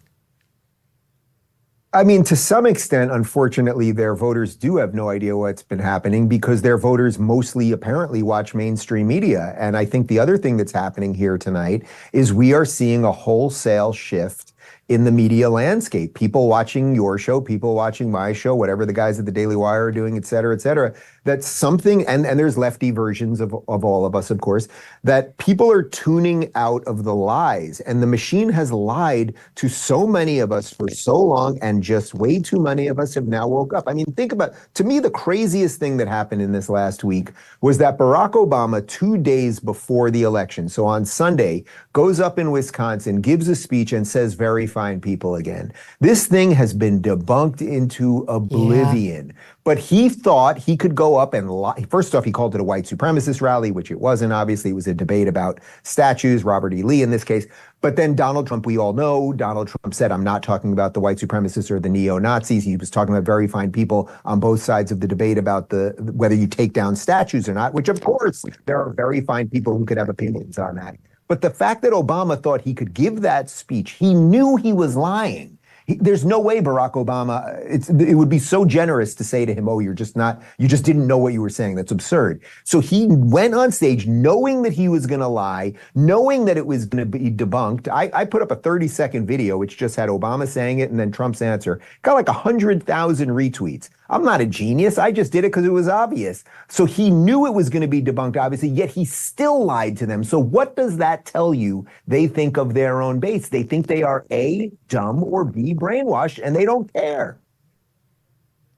I mean, to some extent, unfortunately, their voters do have no idea what's been happening because their voters mostly apparently watch mainstream media. And I think the other thing that's happening here tonight is we are seeing a wholesale shift in the media landscape. People watching your show, people watching my show, whatever the guys at the Daily Wire are doing, et cetera, that's something, and there's lefty versions of all of us, of course, that people are tuning out of the lies. And the machine has lied to so many of us for so long, and just way too many of us have now woke up. I mean, think about, to me, the craziest thing that happened in this last week was that Barack Obama, 2 days before the election, so on Sunday, goes up in Wisconsin, gives a speech, and says, very fine people again. This thing has been debunked into oblivion. Yeah. But he thought he could go up and lie. First off, he called it a white supremacist rally, which it wasn't. Obviously, it was a debate about statues, Robert E. Lee in this case. But then Donald Trump, we all know, Donald Trump said, I'm not talking about the white supremacists or the neo-Nazis. He was talking about very fine people on both sides of the debate about whether you take down statues or not, which, of course, there are very fine people who could have opinions on that. But the fact that Obama thought he could give that speech, he knew he was lying. There's no way Barack Obama, it would be so generous to say to him, oh, you just didn't know what you were saying. That's absurd. So he went on stage knowing that he was going to lie, knowing that it was going to be debunked. I put up a 30-second video, which just had Obama saying it and then Trump's answer. Got like 100,000 retweets. I'm not a genius. I just did it because it was obvious. So he knew it was going to be debunked, obviously, yet he still lied to them. So what does that tell you they think of their own base? They think they are A, dumb, or B, brainwashed, and they don't care.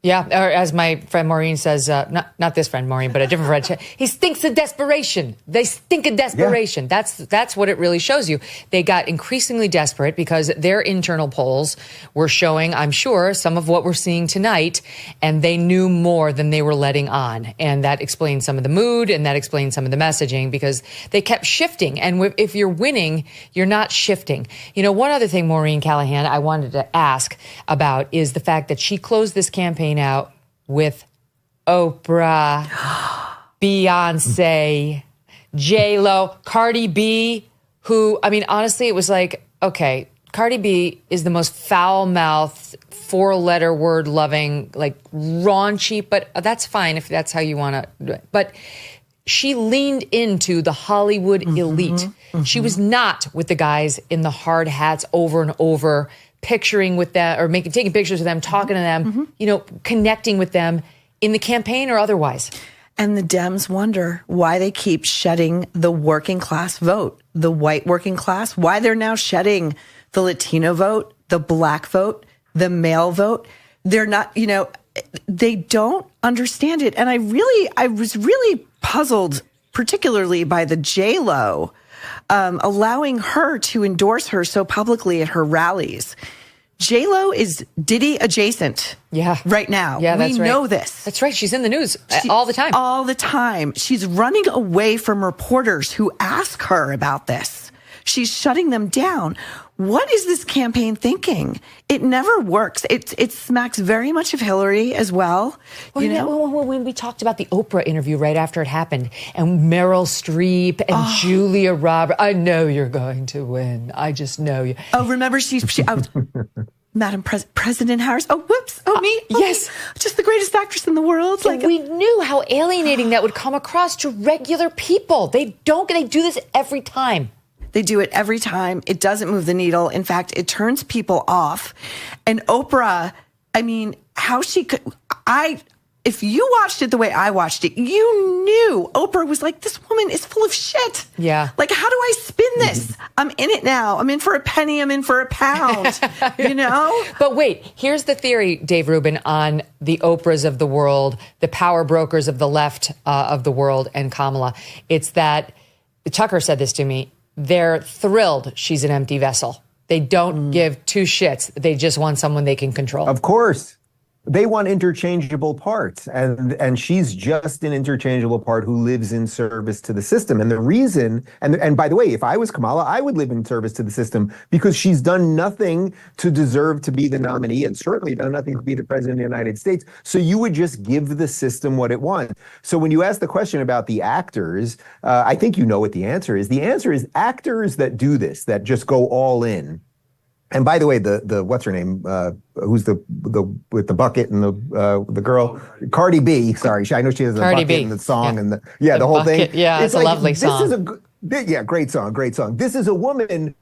Yeah, or as my friend Maureen says, not this friend Maureen, but a different friend, he stinks of desperation. They stink of desperation. Yeah. That's what it really shows you. They got increasingly desperate because their internal polls were showing, I'm sure, some of what we're seeing tonight, and they knew more than they were letting on. And that explains some of the mood, and that explains some of the messaging, because they kept shifting. And if you're winning, you're not shifting. You know, one other thing, Maureen Callahan, I wanted to ask about is the fact that she closed this campaign out with Oprah, Beyonce, J-Lo, Cardi B, who, I mean, honestly, it was like, okay, Cardi B is the most foul-mouthed, four-letter word loving, like raunchy, but that's fine if that's how you want to do it. But she leaned into the Hollywood elite. Mm-hmm. She was not with the guys in the hard hats over and over picturing with them or taking pictures of them, talking to them, connecting with them in the campaign or otherwise. And the Dems wonder why they keep shedding the working class vote, the white working class, why they're now shedding the Latino vote, the black vote, the male vote. They're not, they don't understand it. And I was really puzzled, particularly by the J-Lo, allowing her to endorse her so publicly at her rallies. J-Lo is Diddy adjacent. Yeah. Right now. Yeah, that's right. We know this. That's right. She's in the news all the time. All the time. She's running away from reporters who ask her about this. She's shutting them down. What is this campaign thinking? It never works. It smacks very much of Hillary as well. When we talked about the Oprah interview right after it happened, and Meryl Streep and Julia Roberts, I know you're going to win. I just know you. Oh, remember Madam President Harris. Oh, whoops. Oh, me. Oh, yes. Me. Just the greatest actress in the world. We knew how alienating that would come across to regular people. They do this every time. They do it every time. It doesn't move the needle. In fact, it turns people off. And Oprah, how she could, if you watched it the way I watched it, you knew Oprah was like, this woman is full of shit. Yeah. Like, how do I spin this? I'm in it now. I'm in for a penny. I'm in for a pound, But wait, here's the theory, Dave Rubin, on the Oprahs of the world, the power brokers of the left of the world, and Kamala. It's that, Tucker said this to me, they're thrilled she's an empty vessel. They don't give two shits. They just want someone they can control. Of course. They want interchangeable parts, and she's just an interchangeable part who lives in service to the system. And the reason, and by the way, if I was Kamala, I would live in service to the system because she's done nothing to deserve to be the nominee and certainly done nothing to be the president of the United States. So you would just give the system what it wants. So when you ask the question about the actors, I think you know what the answer is. The answer is actors that do this, that just go all in. And by the way, the what's her name? Who's the with the bucket and the girl? Cardi B. Sorry, I know she has a bucket in the song and the whole bucket, thing. Yeah, it's a lovely song. Great song, great song. This is a woman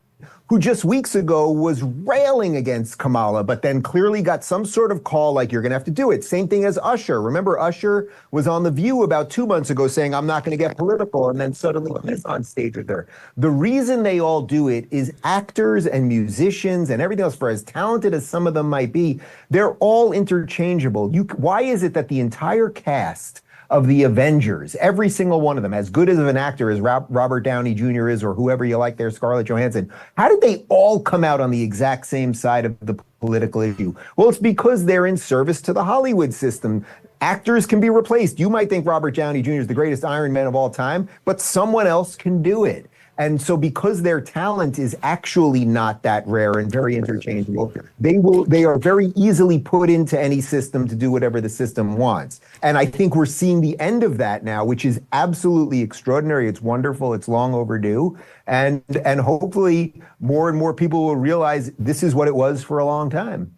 who just weeks ago was railing against Kamala, but then clearly got some sort of call like, you're going to have to do it. Same thing as Usher. Remember, Usher was on The View about 2 months ago saying, I'm not going to get political, and then suddenly is on stage with her. The reason they all do it is actors and musicians and everything else, for as talented as some of them might be, they're all interchangeable. Why is it that the entire cast of the Avengers, every single one of them, as good as of an actor as Robert Downey Jr. is, or whoever you like there, Scarlett Johansson, how did they all come out on the exact same side of the political issue? Well, it's because they're in service to the Hollywood system. Actors can be replaced. You might think Robert Downey Jr. is the greatest Iron Man of all time, but someone else can do it. And so because their talent is actually not that rare and very interchangeable, they are very easily put into any system to do whatever the system wants. And I think we're seeing the end of that now, which is absolutely extraordinary. It's wonderful. It's long overdue. And hopefully more and more people will realize this is what it was for a long time.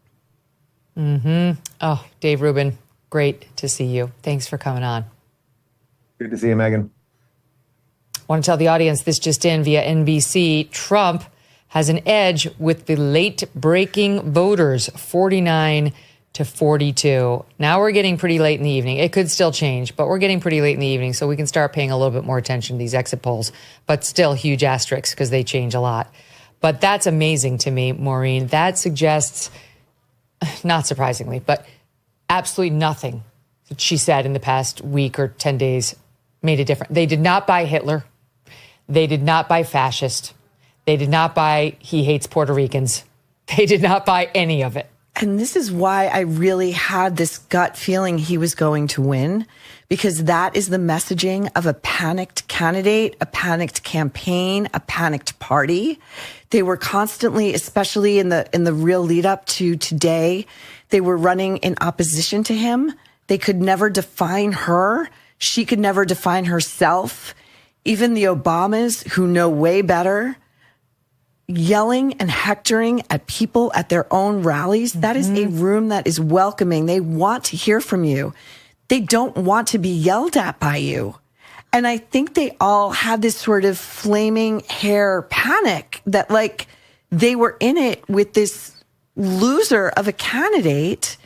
Mm-hmm. Oh, Dave Rubin, great to see you. Thanks for coming on. Good to see you, Megyn. I want to tell the audience this just in via NBC. Trump has an edge with the late-breaking voters, 49-42. Now we're getting pretty late in the evening. It could still change, but we're getting pretty late in the evening, so we can start paying a little bit more attention to these exit polls, but still huge asterisks because they change a lot. But that's amazing to me, Maureen. That suggests, not surprisingly, but absolutely nothing that she said in the past week or 10 days made it different. They did not buy Hitler. They did not buy fascist. They did not buy he hates Puerto Ricans. They did not buy any of it. And this is why I really had this gut feeling he was going to win, because that is the messaging of a panicked candidate, a panicked campaign, a panicked party. They were constantly, especially in the real lead up to today, they were running in opposition to him. They could never define her. She could never define herself. Even the Obamas, who know way better, yelling and hectoring at people at their own rallies. That is a room that is welcoming. They want to hear from you. They don't want to be yelled at by you. And I think they all had this sort of flaming hair panic that, like, they were in it with this loser of a candidate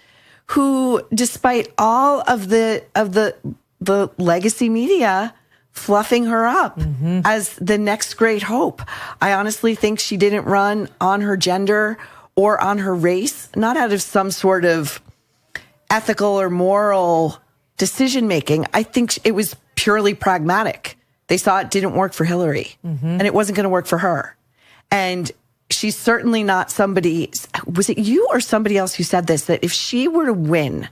who, despite all of the legacy media fluffing her up as the next great hope. I honestly think she didn't run on her gender or on her race, not out of some sort of ethical or moral decision making. I think it was purely pragmatic. They saw it didn't work for Hillary and it wasn't going to work for her. And she's certainly not somebody, was it you or somebody else who said this, that if she were to win,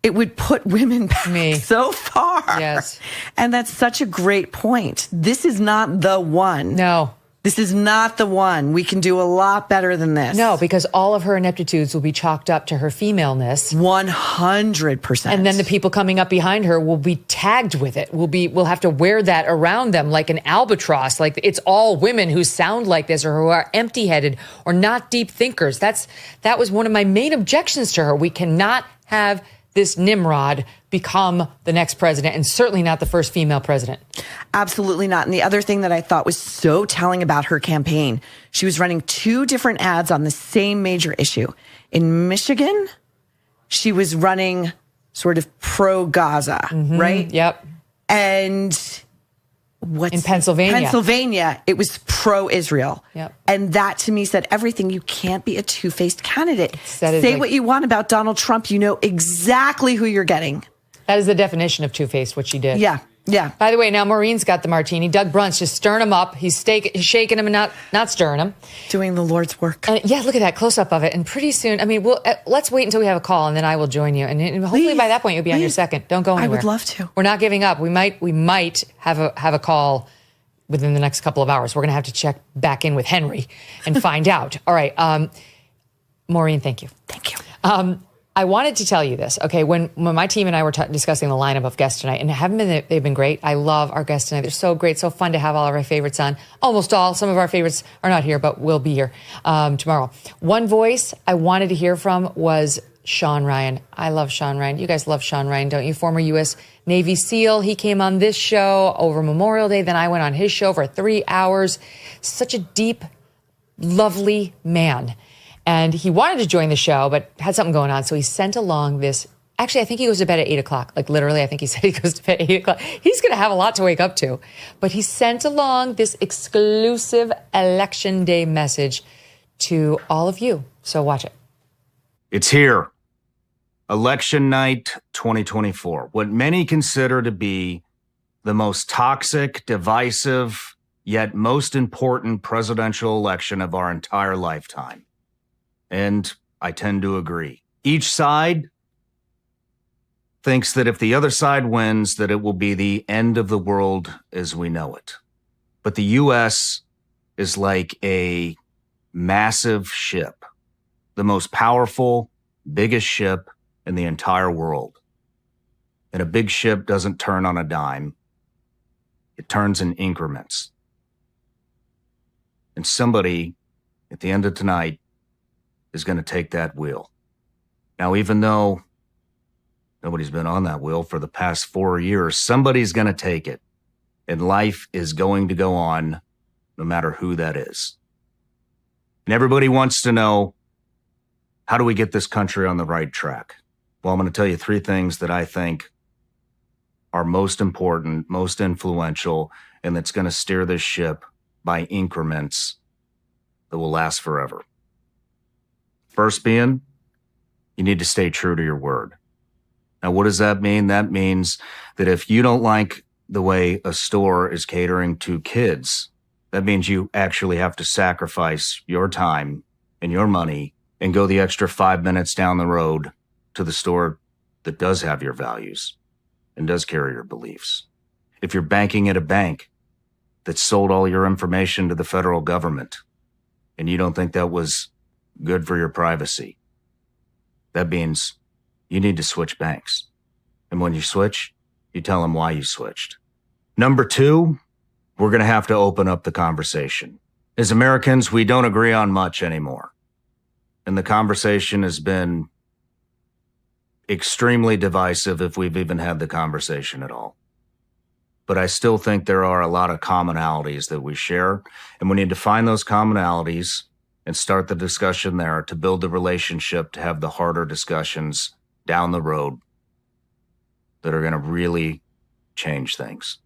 it would put women back so far. Yes. And that's such a great point. This is not the one. No. This is not the one. We can do a lot better than this. No, because all of her ineptitudes will be chalked up to her femaleness. 100%. And then the people coming up behind her will be tagged with it. We'll have to wear that around them like an albatross. Like it's all women who sound like this or who are empty-headed or not deep thinkers. That was one of my main objections to her. We cannot have this Nimrod become the next president, and certainly not the first female president. Absolutely not. And the other thing that I thought was so telling about her campaign, she was running 2 different ads on the same major issue. In Michigan, she was running sort of pro-Gaza, right? Yep. And in Pennsylvania? Pennsylvania, it was pro-Israel. Yep. And that to me said everything. You can't be a two-faced candidate. Say what you want about Donald Trump. You know exactly who you're getting. That is the definition of two-faced, what she did. Yeah. Yeah. By the way, now Maureen's got the martini. Doug Brunt's just stirring him up. He's shaking him and not stirring him. Doing the Lord's work. And yeah, look at that close-up of it. And pretty soon, I mean, let's wait until we have a call, and then I will join you. And hopefully by that point, you'll be on your second. Don't go anywhere. I would love to. We're not giving up. We might have a call within the next couple of hours. We're going to have to check back in with Henry and find out. All right. Maureen, thank you. Thank you. I wanted to tell you this, okay? When my team and I were discussing the lineup of guests tonight, and they've been great. I love our guests tonight. They're so great, so fun to have all of our favorites on. Almost all. Some of our favorites are not here, but will be here tomorrow. One voice I wanted to hear from was Sean Ryan. I love Sean Ryan. You guys love Sean Ryan, don't you? Former U.S. Navy SEAL. He came on this show over Memorial Day. Then I went on his show for 3 hours. Such a deep, lovely man. And he wanted to join the show, but had something going on. So he sent along this. Actually, I think he goes to bed at 8 o'clock. Like literally, I think he said he goes to bed at 8 o'clock. He's going to have a lot to wake up to. But he sent along this exclusive Election Day message to all of you. So watch it. It's here. Election night 2024. What many consider to be the most toxic, divisive, yet most important presidential election of our entire lifetime. And I tend to agree. Each side thinks that if the other side wins, that it will be the end of the world as we know it. But the U.S. is like a massive ship, the most powerful, biggest ship in the entire world. And a big ship doesn't turn on a dime. It turns in increments. And somebody at the end of tonight is going to take that wheel. Now, even though nobody's been on that wheel for the past 4 years, somebody's going to take it. And life is going to go on no matter who that is. And everybody wants to know, how do we get this country on the right track? Well, I'm going to tell you 3 things that I think are most important, most influential, and that's going to steer this ship by increments that will last forever. First being, you need to stay true to your word. Now, what does that mean? That means that if you don't like the way a store is catering to kids, that means you actually have to sacrifice your time and your money and go the extra 5 minutes down the road to the store that does have your values and does carry your beliefs. If you're banking at a bank that sold all your information to the federal government and you don't think that was good for your privacy, that means you need to switch banks. And when you switch, you tell them why you switched. Number 2, we're going to have to open up the conversation. As Americans, we don't agree on much anymore. And the conversation has been extremely divisive if we've even had the conversation at all. But I still think there are a lot of commonalities that we share, and we need to find those commonalities and start the discussion there to build the relationship, to have the harder discussions down the road that are going to really change things.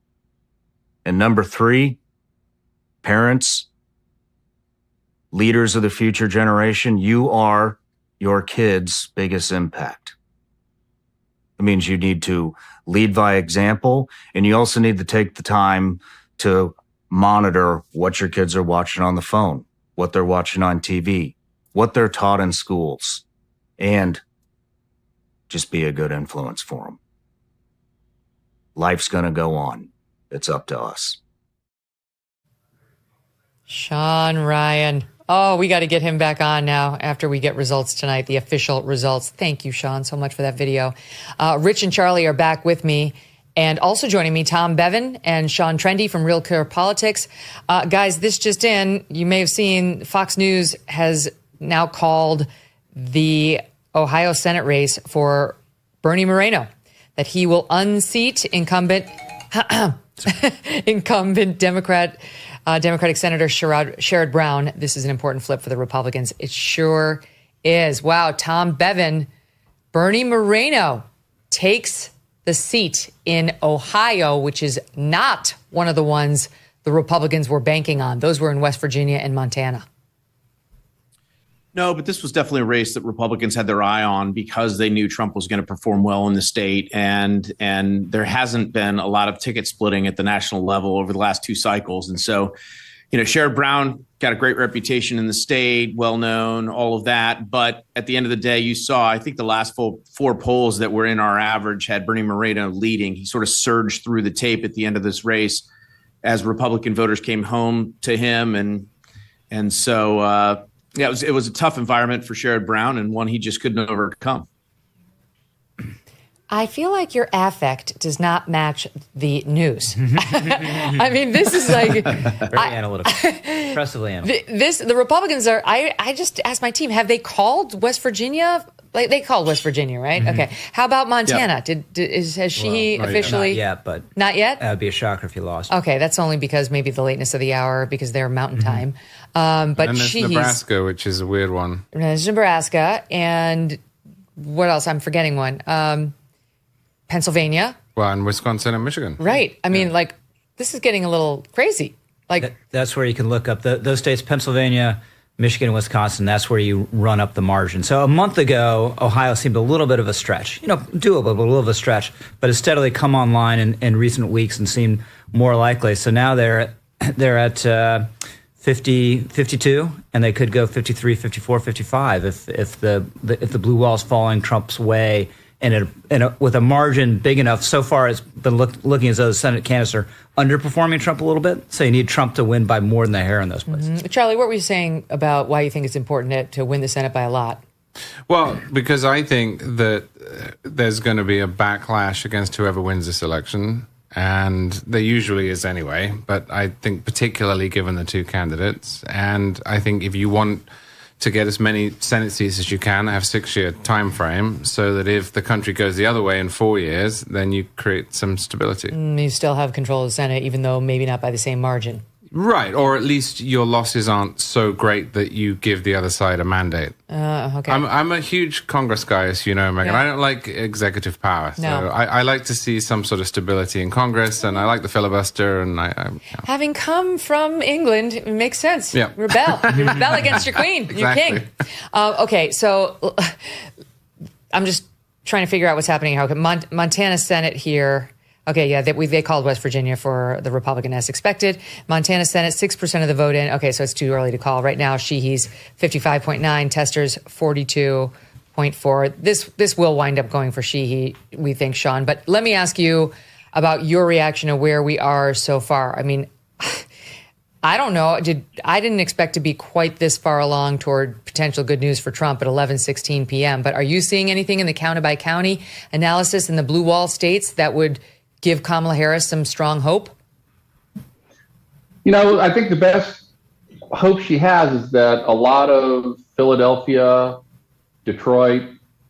And number 3, parents, leaders of the future generation, you are your kids' biggest impact. It means you need to lead by example, and you also need to take the time to monitor what your kids are watching on the phone, what they're watching on TV, what they're taught in schools, and just be a good influence for them. Life's going to go on. It's up to us. Sean Ryan. Oh, we got to get him back on now after we get results tonight, the official results. Thank you, Sean, so much for that video. Rich and Charlie are back with me. And also joining me, Tom Bevan and Sean Trende from Real Clear Politics. Guys, this just in, you may have seen Fox News has now called the Ohio Senate race for Bernie Moreno, that he will unseat incumbent Democratic Senator Sherrod Brown. This is an important flip for the Republicans. It sure is. Wow, Tom Bevan, Bernie Moreno takes the seat in Ohio, which is not one of the ones the Republicans were banking on. Those were in West Virginia and Montana. No, but this was definitely a race that Republicans had their eye on because they knew Trump was going to perform well in the state. And there hasn't been a lot of ticket splitting at the national level over the last 2 cycles. And so, Sherrod Brown got a great reputation in the state, well known, all of that. But at the end of the day, you saw, I think the last 4 polls that were in our average had Bernie Moreno leading. He sort of surged through the tape at the end of this race as Republican voters came home to him. And so, it was a tough environment for Sherrod Brown and one he just couldn't overcome. I feel like your affect does not match the news. I mean, this is like very analytical, impressively analytical. The Republicans are. I just asked my team, have they called West Virginia? Like they called West Virginia, right? Mm-hmm. Okay. How about Montana? Yeah. Has she officially? Not yet, but not yet. That would be a shocker if you lost. Okay, that's only because maybe the lateness of the hour because they're Mountain Time. But and there's Nebraska, which is a weird one. There's Nebraska, and what else? I'm forgetting one. Pennsylvania. Well, and Wisconsin and Michigan. Right. I mean, like, this is getting a little crazy. Like that's where you can look up those states, Pennsylvania, Michigan, and Wisconsin. That's where you run up the margin. So a month ago, Ohio seemed a little bit of a stretch. Doable, but a little of a stretch. But it's steadily come online in recent weeks and seemed more likely. So now they're at 50, 52, and they could go 53, 54, 55 if the blue wall's falling Trump's way. And with a margin big enough, so far it's been looking as though the Senate candidates are underperforming Trump a little bit. So you need Trump to win by more than the hair in those places. Mm-hmm. Charlie, what were you saying about why you think it's important to win the Senate by a lot? Well, because I think that there's going to be a backlash against whoever wins this election. And there usually is anyway. But I think particularly given the 2 candidates. And I think if you want to get as many Senate seats as you can, have a 6-year time frame, so that if the country goes the other way in 4 years, then you create some stability. You still have control of the Senate, even though maybe not by the same margin. Right, or at least your losses aren't so great that you give the other side a mandate. Okay. I'm a huge Congress guy, as you know, Megyn. Yeah. I don't like executive power. So no. I like to see some sort of stability in Congress, and I like the filibuster. And Having come from England, it makes sense. Yeah. Rebel. You rebel against your queen, exactly. your king. Okay, so I'm just trying to figure out what's happening here. Okay, Montana Senate here. Okay, yeah, they called West Virginia for the Republican as expected. Montana Senate, 6% of the vote in. Okay, so it's too early to call. Right now, Sheehy's 55.9, Tester's 42.4. This will wind up going for Sheehy, we think, Sean. But let me ask you about your reaction to where we are so far. I mean, I don't know. I didn't expect to be quite this far along toward potential good news for Trump at 11:16 p.m. But are you seeing anything in the county-by-county analysis in the blue wall states that would give Kamala Harris some strong hope? I think the best hope she has is that a lot of Philadelphia, Detroit,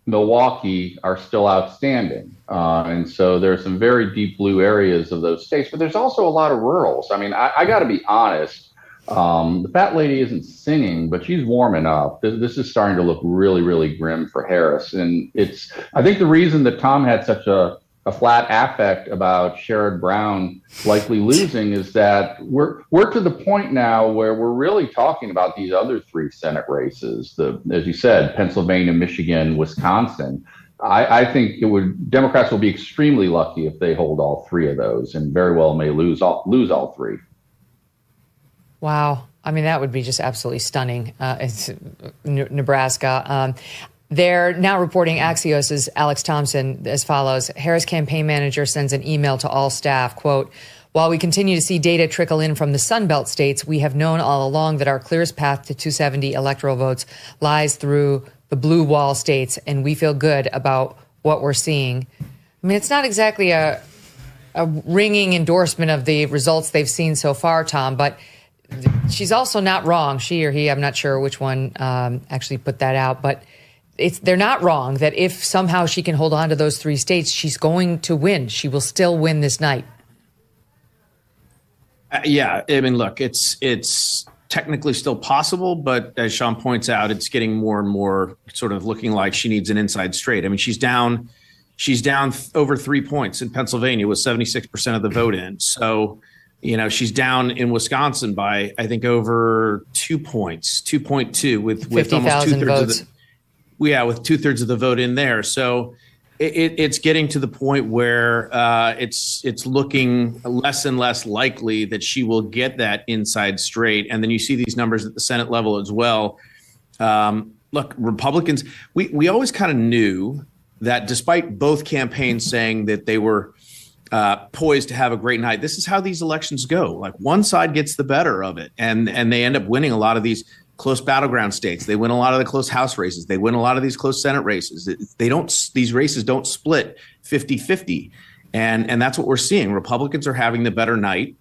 Milwaukee are still outstanding. And so there's some very deep blue areas of those states, but there's also a lot of rurals. I mean, I got to be honest. The fat lady isn't singing, but she's warming up. This is starting to look really, really grim for Harris. And I think the reason that Tom had such a flat affect about Sherrod Brown likely losing is that we're to the point now where we're really talking about these other 3 Senate races, as you said, Pennsylvania, Michigan, Wisconsin. I think Democrats will be extremely lucky if they hold all 3 of those, and very well may lose all 3. Wow. I mean, that would be just absolutely stunning. It's Nebraska. They're now reporting Axios' Alex Thompson as follows. Harris campaign manager sends an email to all staff, quote, "While we continue to see data trickle in from the Sunbelt states, we have known all along that our clearest path to 270 electoral votes lies through the blue wall states, and we feel good about what we're seeing." I mean, it's not exactly a ringing endorsement of the results they've seen so far, Tom, but she's also not wrong. She or he, I'm not sure which one actually put that out, but they're not wrong that if somehow she can hold on to those 3 states, she's going to win. She will still win this night. Yeah, I mean, look, it's technically still possible, but as Sean points out, it's getting more and more sort of looking like she needs an inside straight. I mean, she's down over 3 points in Pennsylvania with 76% of the vote in. So, she's down in Wisconsin by, I think, over 2 points, 2.2 with almost 2/3 votes. With 2/3 of the vote in there. So it's getting to the point where it's looking less and less likely that she will get that inside straight. And then you see these numbers at the Senate level as well. Look, Republicans, we always kind of knew that despite both campaigns saying that they were poised to have a great night, this is how these elections go. Like, one side gets the better of it, and they end up winning a lot of these close battleground states. They win a lot of the close House races. They win a lot of these close Senate races. These races don't split 50-50. And that's what we're seeing. Republicans are having the better night.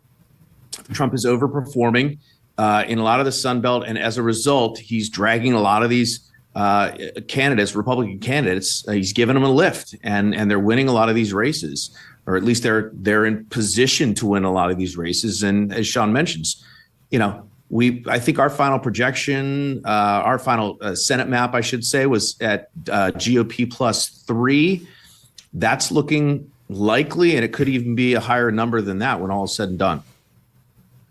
Trump is overperforming in a lot of the Sun Belt. And as a result, he's dragging a lot of these Republican candidates. He's giving them a lift, and they're winning a lot of these races, or at least they're in position to win a lot of these races. And as Sean mentions, I think our final projection, our final Senate map, I should say, was at GOP +3. That's looking likely, and it could even be a higher number than that when all is said and done.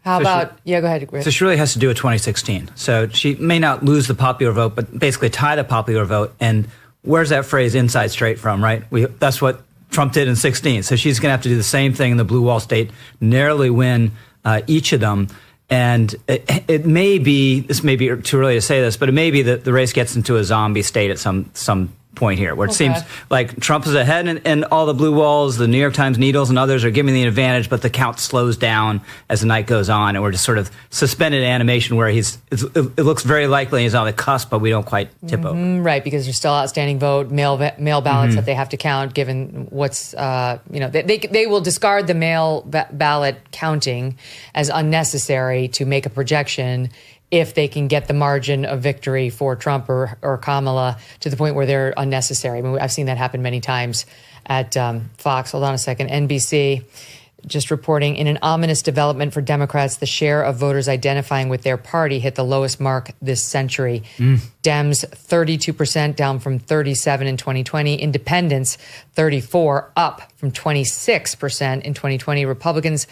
How about, go ahead, Rich. So she really has to do with 2016. So she may not lose the popular vote, but basically tie the popular vote. And where's that phrase inside straight from, right? That's what Trump did in 2016. So she's going to have to do the same thing in the blue wall state, narrowly win each of them. And it may be, this may be too early to say this, but it may be that the race gets into a zombie state at some point here, where it seems like Trump is ahead and all the blue walls, the New York Times needles and others are giving the advantage, but the count slows down as the night goes on, and we're just sort of suspended animation where it looks very likely he's on the cusp, but we don't quite tip over. Right, because there's still outstanding mail ballots that they have to count, given what's, they will discard the mail ballot counting as unnecessary to make a projection if they can get the margin of victory for Trump or Kamala to the point where they're unnecessary. I mean, I've seen that happen many times at Fox. Hold on a second. NBC just reporting, in an ominous development for Democrats, the share of voters identifying with their party hit the lowest mark this century. Dems, 32%, down from 37% in 2020. Independents, 34%, up from 26% in 2020. Republicans,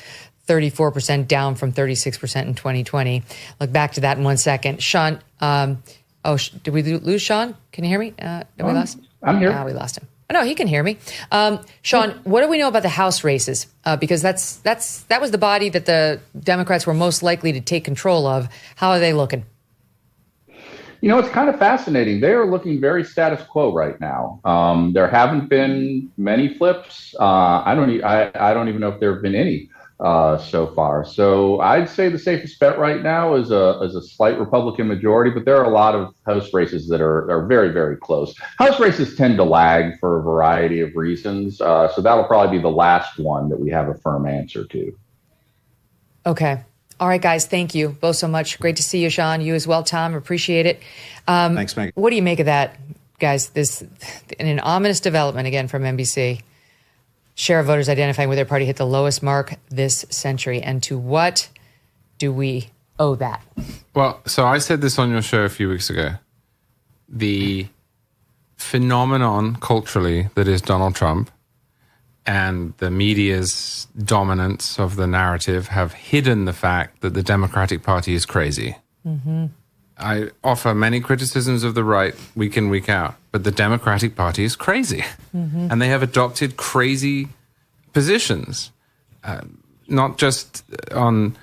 34%, down from 36% in 2020. Look back to that in 1 second. Sean, did we lose Sean? Can you hear me? Did we lost him? I'm here. We lost him. Oh, no, he can hear me. Sean, what do we know about the House races? Because that was the body that the Democrats were most likely to take control of. How are they looking? It's kind of fascinating. They are looking very status quo right now. There haven't been many flips. I don't even know if there have been any so far. So I'd say the safest bet right now is a slight Republican majority, but there are a lot of House races that are very, very close. House races tend to lag for a variety of reasons. So that'll probably be the last one that we have a firm answer to. Okay. All right, guys. Thank you both so much. Great to see you, Sean. You as well, Tom. Appreciate it. Thanks, Megyn. What do you make of that, guys? This, in an ominous development again from NBC. Share of voters identifying with their party hit the lowest mark this century. And to what do we owe that? Well, so I said this on your show a few weeks ago. The phenomenon culturally that is Donald Trump and the media's dominance of the narrative have hidden the fact that the Democratic Party is crazy. Mm-hmm. I offer many criticisms of the right week in, week out, but the Democratic Party is crazy. Mm-hmm. And they have adopted crazy positions, not just on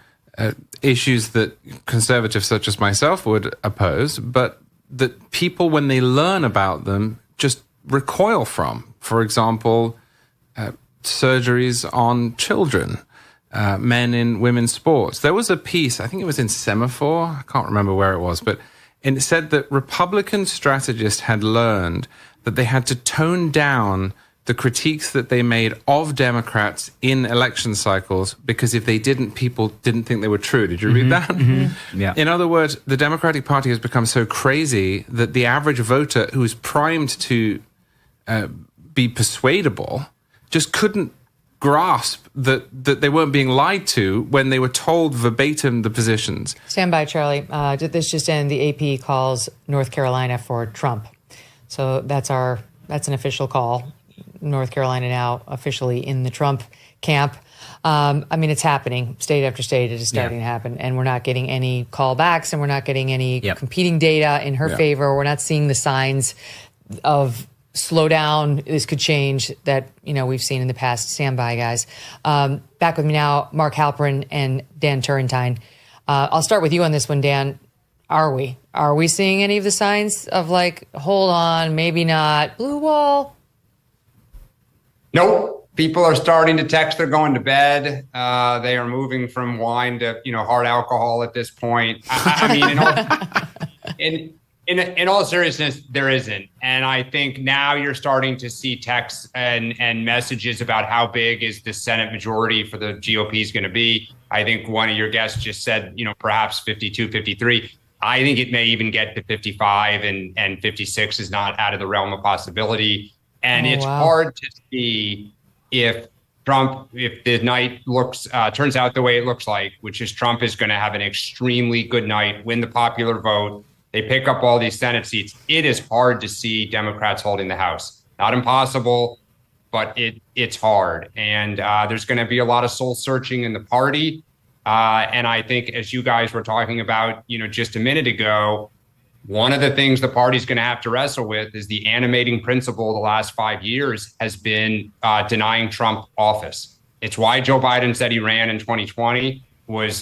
issues that conservatives such as myself would oppose, but that people, when they learn about them, just recoil from. For example, surgeries on children, men in women's sports. There was a piece, I think it was in Semaphore, I can't remember where it was, but it said that Republican strategists had learned that they had to tone down the critiques that they made of Democrats in election cycles, because if they didn't, people didn't think they were true. Did you read that? Mm-hmm. Yeah. In other words, the Democratic Party has become so crazy that the average voter who is primed to be persuadable just couldn't grasp that they weren't being lied to when they were told verbatim the positions. Stand by, Charlie. This just in, the AP calls North Carolina for Trump. So that's an official call. North Carolina now officially in the Trump camp. I mean, it's happening. State after state, it is starting to happen. And we're not getting any callbacks, and we're not getting any competing data in her favor. We're not seeing the signs of slow down, this could change, that, we've seen in the past. Stand by, guys. Back with me now, Mark Halperin and Dan Turrentine. I'll start with you on this one, Dan. Are we seeing any of the signs of hold on, maybe not, blue wall? Nope. People are starting to text. They're going to bed. They are moving from wine to, hard alcohol at this point. I mean, in all seriousness, there isn't. And I think now you're starting to see texts and messages about how big is the Senate majority for the GOP is going to be. I think one of your guests just said, perhaps 52, 53. I think it may even get to 55, and 56 is not out of the realm of possibility. And it's hard to see if the night turns out the way it looks like, which is Trump is going to have an extremely good night, win the popular vote. They pick up all these Senate seats. It is hard to see Democrats holding the House. Not impossible, but it's hard. And there's going to be a lot of soul searching in the party. And I think, as you guys were talking about, just a minute ago, one of the things the party's going to have to wrestle with is the animating principle the last 5 years has been denying Trump office. It's why Joe Biden said he ran in 2020,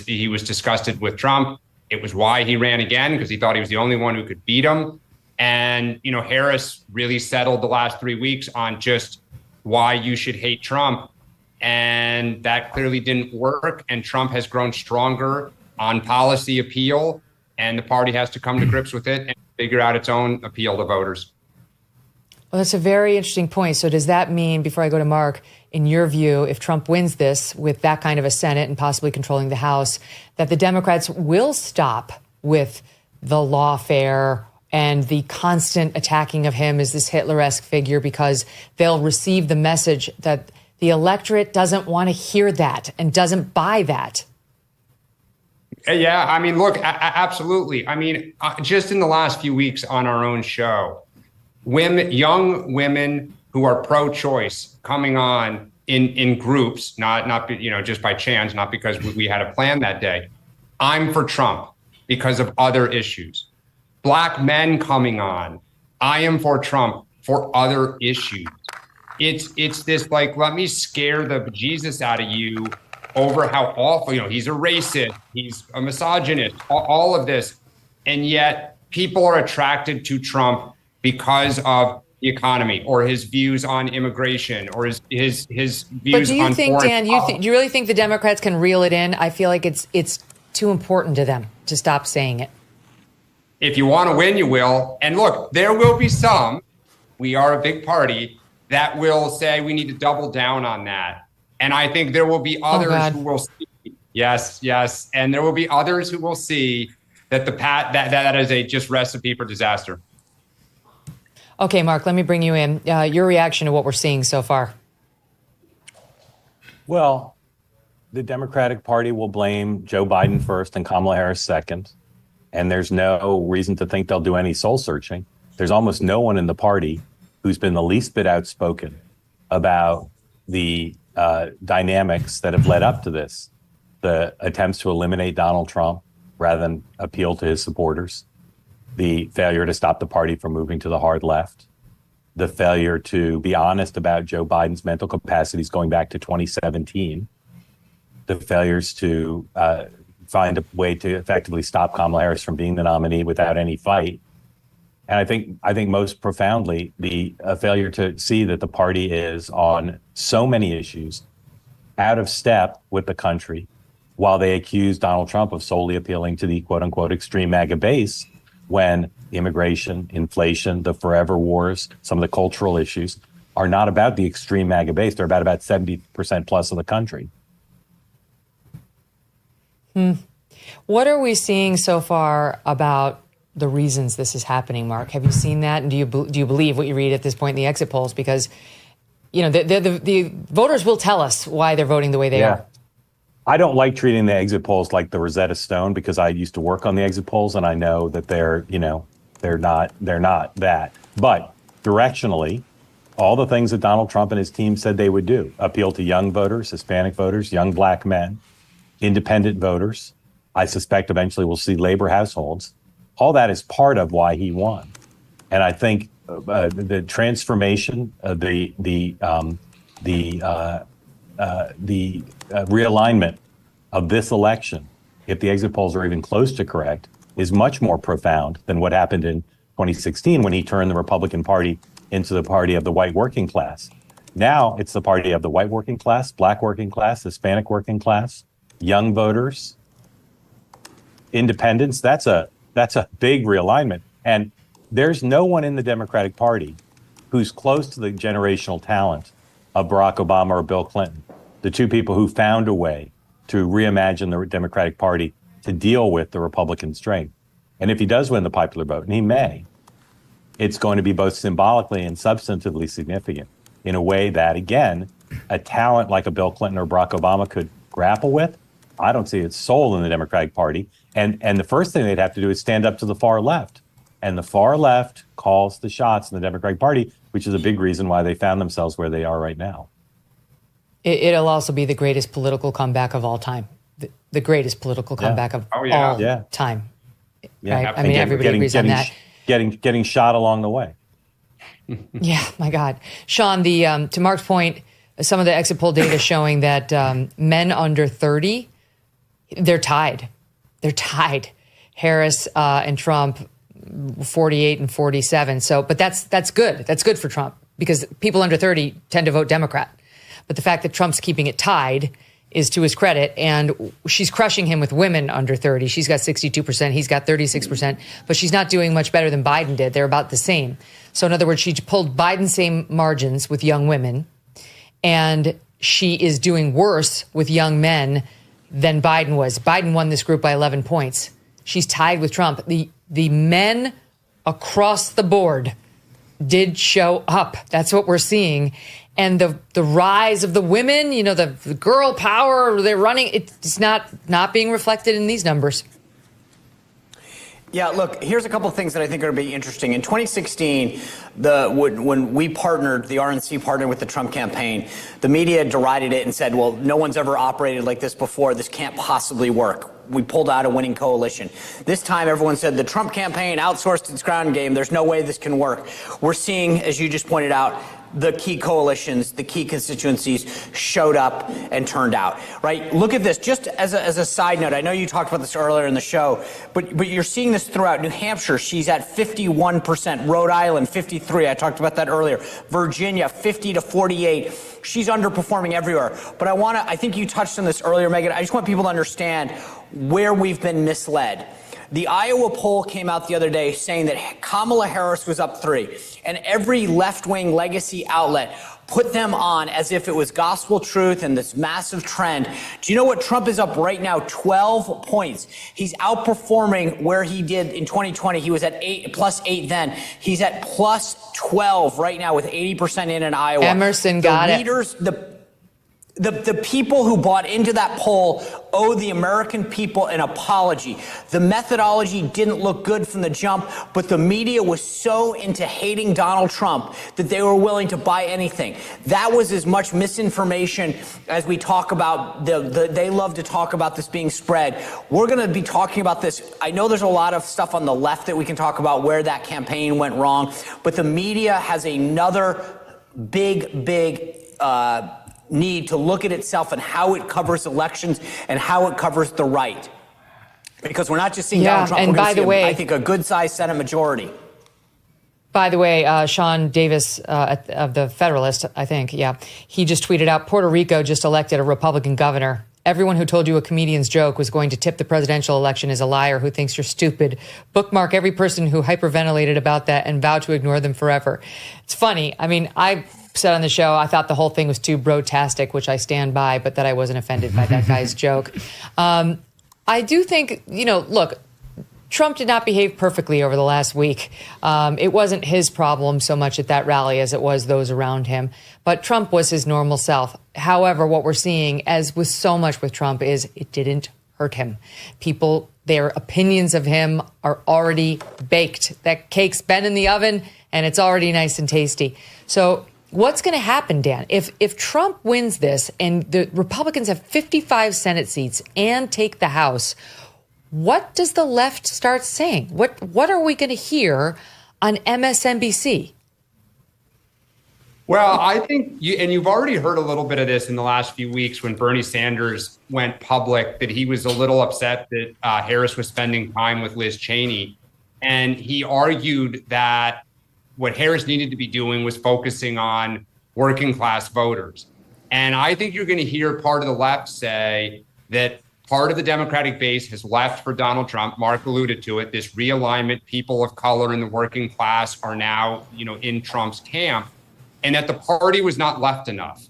he was disgusted with Trump. It was why he ran again, because he thought he was the only one who could beat him. And, Harris really settled the last 3 weeks on just why you should hate Trump. And that clearly didn't work. And Trump has grown stronger on policy appeal. And the party has to come to grips with it and figure out its own appeal to voters. Well, that's a very interesting point. So does that mean, before I go to Mark, in your view, if Trump wins this with that kind of a Senate and possibly controlling the House, that the Democrats will stop with the lawfare and the constant attacking of him as this Hitler-esque figure, because they'll receive the message that the electorate doesn't want to hear that and doesn't buy that? Yeah, I mean, look, absolutely. I mean, just in the last few weeks on our own show, young women who are pro-choice coming on in groups, not just by chance, not because we had a plan that day. I'm for Trump because of other issues. Black men coming on. I am for Trump for other issues. It's this let me scare the bejesus out of you over how awful, he's a racist, he's a misogynist, all of this. And yet people are attracted to Trump because of the economy or his views on immigration or his views on foreign. But do you think, Dan, do you really think the Democrats can reel it in? I feel like it's too important to them to stop saying it. If you want to win, you will. And look, there will be some, we are a big party, that will say we need to double down on that. And I think there will be others who will see. Yes. And there will be others who will see that that is a just recipe for disaster. Okay, Mark, let me bring you in. Your reaction to what we're seeing so far. Well, the Democratic Party will blame Joe Biden first and Kamala Harris second. And there's no reason to think they'll do any soul searching. There's almost no one in the party who's been the least bit outspoken about the dynamics that have led up to this. The attempts to eliminate Donald Trump rather than appeal to his supporters. The failure to stop the party from moving to the hard left. The failure to be honest about Joe Biden's mental capacities going back to 2017. The failures to find a way to effectively stop Kamala Harris from being the nominee without any fight. And I think most profoundly, the failure to see that the party is on so many issues out of step with the country, while they accuse Donald Trump of solely appealing to the quote unquote extreme MAGA base, when immigration, inflation, the forever wars, some of the cultural issues are not about the extreme MAGA base. They're about 70% plus of the country. What are we seeing so far about the reasons this is happening, Mark? Have you seen that? And do you believe what you read at this point in the exit polls? Because, you know, the voters will tell us why they're voting the way they are. I don't like treating the exit polls like the Rosetta Stone, because I used to work on the exit polls and I know that they're not that. But directionally, all the things that Donald Trump and his team said they would do, appeal to young voters, Hispanic voters, young black men, independent voters. I suspect eventually we'll see labor households. All that is part of why he won. And I think the transformation, the realignment of this election, if the exit polls are even close to correct, is much more profound than what happened in 2016 when he turned the Republican Party into the party of the white working class. Now it's the party of the white working class, black working class, Hispanic working class, young voters, independents. That's a big realignment. And there's no one in the Democratic Party who's close to the generational talent of Barack Obama or Bill Clinton, the two people who found a way to reimagine the Democratic Party to deal with the Republican strength. And if he does win the popular vote, and he may, it's going to be both symbolically and substantively significant in a way that, again, a talent like a Bill Clinton or Barack Obama could grapple with. I don't see its soul in the Democratic Party. And the first thing they'd have to do is stand up to the far left. And the far left calls the shots in the Democratic Party, which is a big reason why they found themselves where they are right now. It'll also be the greatest political comeback of all time. The greatest political comeback of all time. Yeah. Right? I mean, everybody agrees on that. Getting shot along the way. Yeah, my God. Sean, to Mark's point, some of the exit poll data showing that men under 30, they're tied. They're tied. Harris and Trump, 48 and 47. So, but that's good. That's good for Trump because people under 30 tend to vote Democrat. But the fact that Trump's keeping it tied is to his credit. And she's crushing him with women under 30. She's got 62%. He's got 36%. But she's not doing much better than Biden did. They're about the same. So in other words, she pulled Biden's same margins with young women. And she is doing worse with young men than Biden was. Biden won this group by 11 points. She's tied with Trump. The men across the board did show up. That's what we're seeing. And the rise of the women, you know, the girl power they're running, it's not being reflected in these numbers. Yeah, look, here's a couple of things that I think are going to be interesting. In 2016, when we partnered, the RNC partnered with the Trump campaign, the media derided it and said, well, no one's ever operated like this before. This can't possibly work. We pulled out a winning coalition. This time, everyone said the Trump campaign outsourced its ground game. There's no way this can work. We're seeing, as you just pointed out, the key coalitions, the key constituencies showed up and turned out, right? Look at this, just as a side note. I know you talked about this earlier in the show, but you're seeing this throughout. New Hampshire, she's at 51%. Rhode Island, 53. I talked about that earlier. Virginia, 50 to 48. She's underperforming everywhere. But I think you touched on this earlier, Megyn. I just want people to understand where we've been misled. The Iowa poll came out the other day saying that Kamala Harris was up 3, and every left-wing legacy outlet put them on as if it was gospel truth and this massive trend. Do you know what Trump is up right now? 12 points. He's outperforming where he did in 2020. He was at +8 then. He's at +12 right now with 80% in Iowa. Emerson got it. The people who bought into that poll owe the American people an apology. The methodology didn't look good from the jump, but the media was so into hating Donald Trump that they were willing to buy anything. That was as much misinformation as we talk about. They love to talk about this being spread. We're going to be talking about this. I know there's a lot of stuff on the left that we can talk about where that campaign went wrong, but the media has another big need to look at itself and how it covers elections and how it covers the right. Because we're not just seeing Donald Trump, we're going to see, I think, a good-sized Senate majority. By the way, Sean Davis of the Federalist, I think, he just tweeted out, Puerto Rico just elected a Republican governor. Everyone who told you a comedian's joke was going to tip the presidential election is a liar who thinks you're stupid. Bookmark every person who hyperventilated about that and vow to ignore them forever. It's funny. I mean, I said on the show, I thought the whole thing was too brotastic, which I stand by, but that I wasn't offended by that guy's joke. I do think, look, Trump did not behave perfectly over the last week. It wasn't his problem so much at that rally as it was those around him. But Trump was his normal self. However, what we're seeing, as with so much with Trump, is it didn't hurt him. People, their opinions of him are already baked. That cake's been in the oven, and it's already nice and tasty. So what's going to happen, Dan? If Trump wins this and the Republicans have 55 Senate seats and take the House, what does the left start saying? What are we going to hear on MSNBC? Well, I think you've already heard a little bit of this in the last few weeks when Bernie Sanders went public, that he was a little upset that Harris was spending time with Liz Cheney. And he argued that what Harris needed to be doing was focusing on working class voters. And I think you're going to hear part of the left say that part of the Democratic base has left for Donald Trump. Mark alluded to it. This realignment, people of color in the working class are now, in Trump's camp, and that the party was not left enough.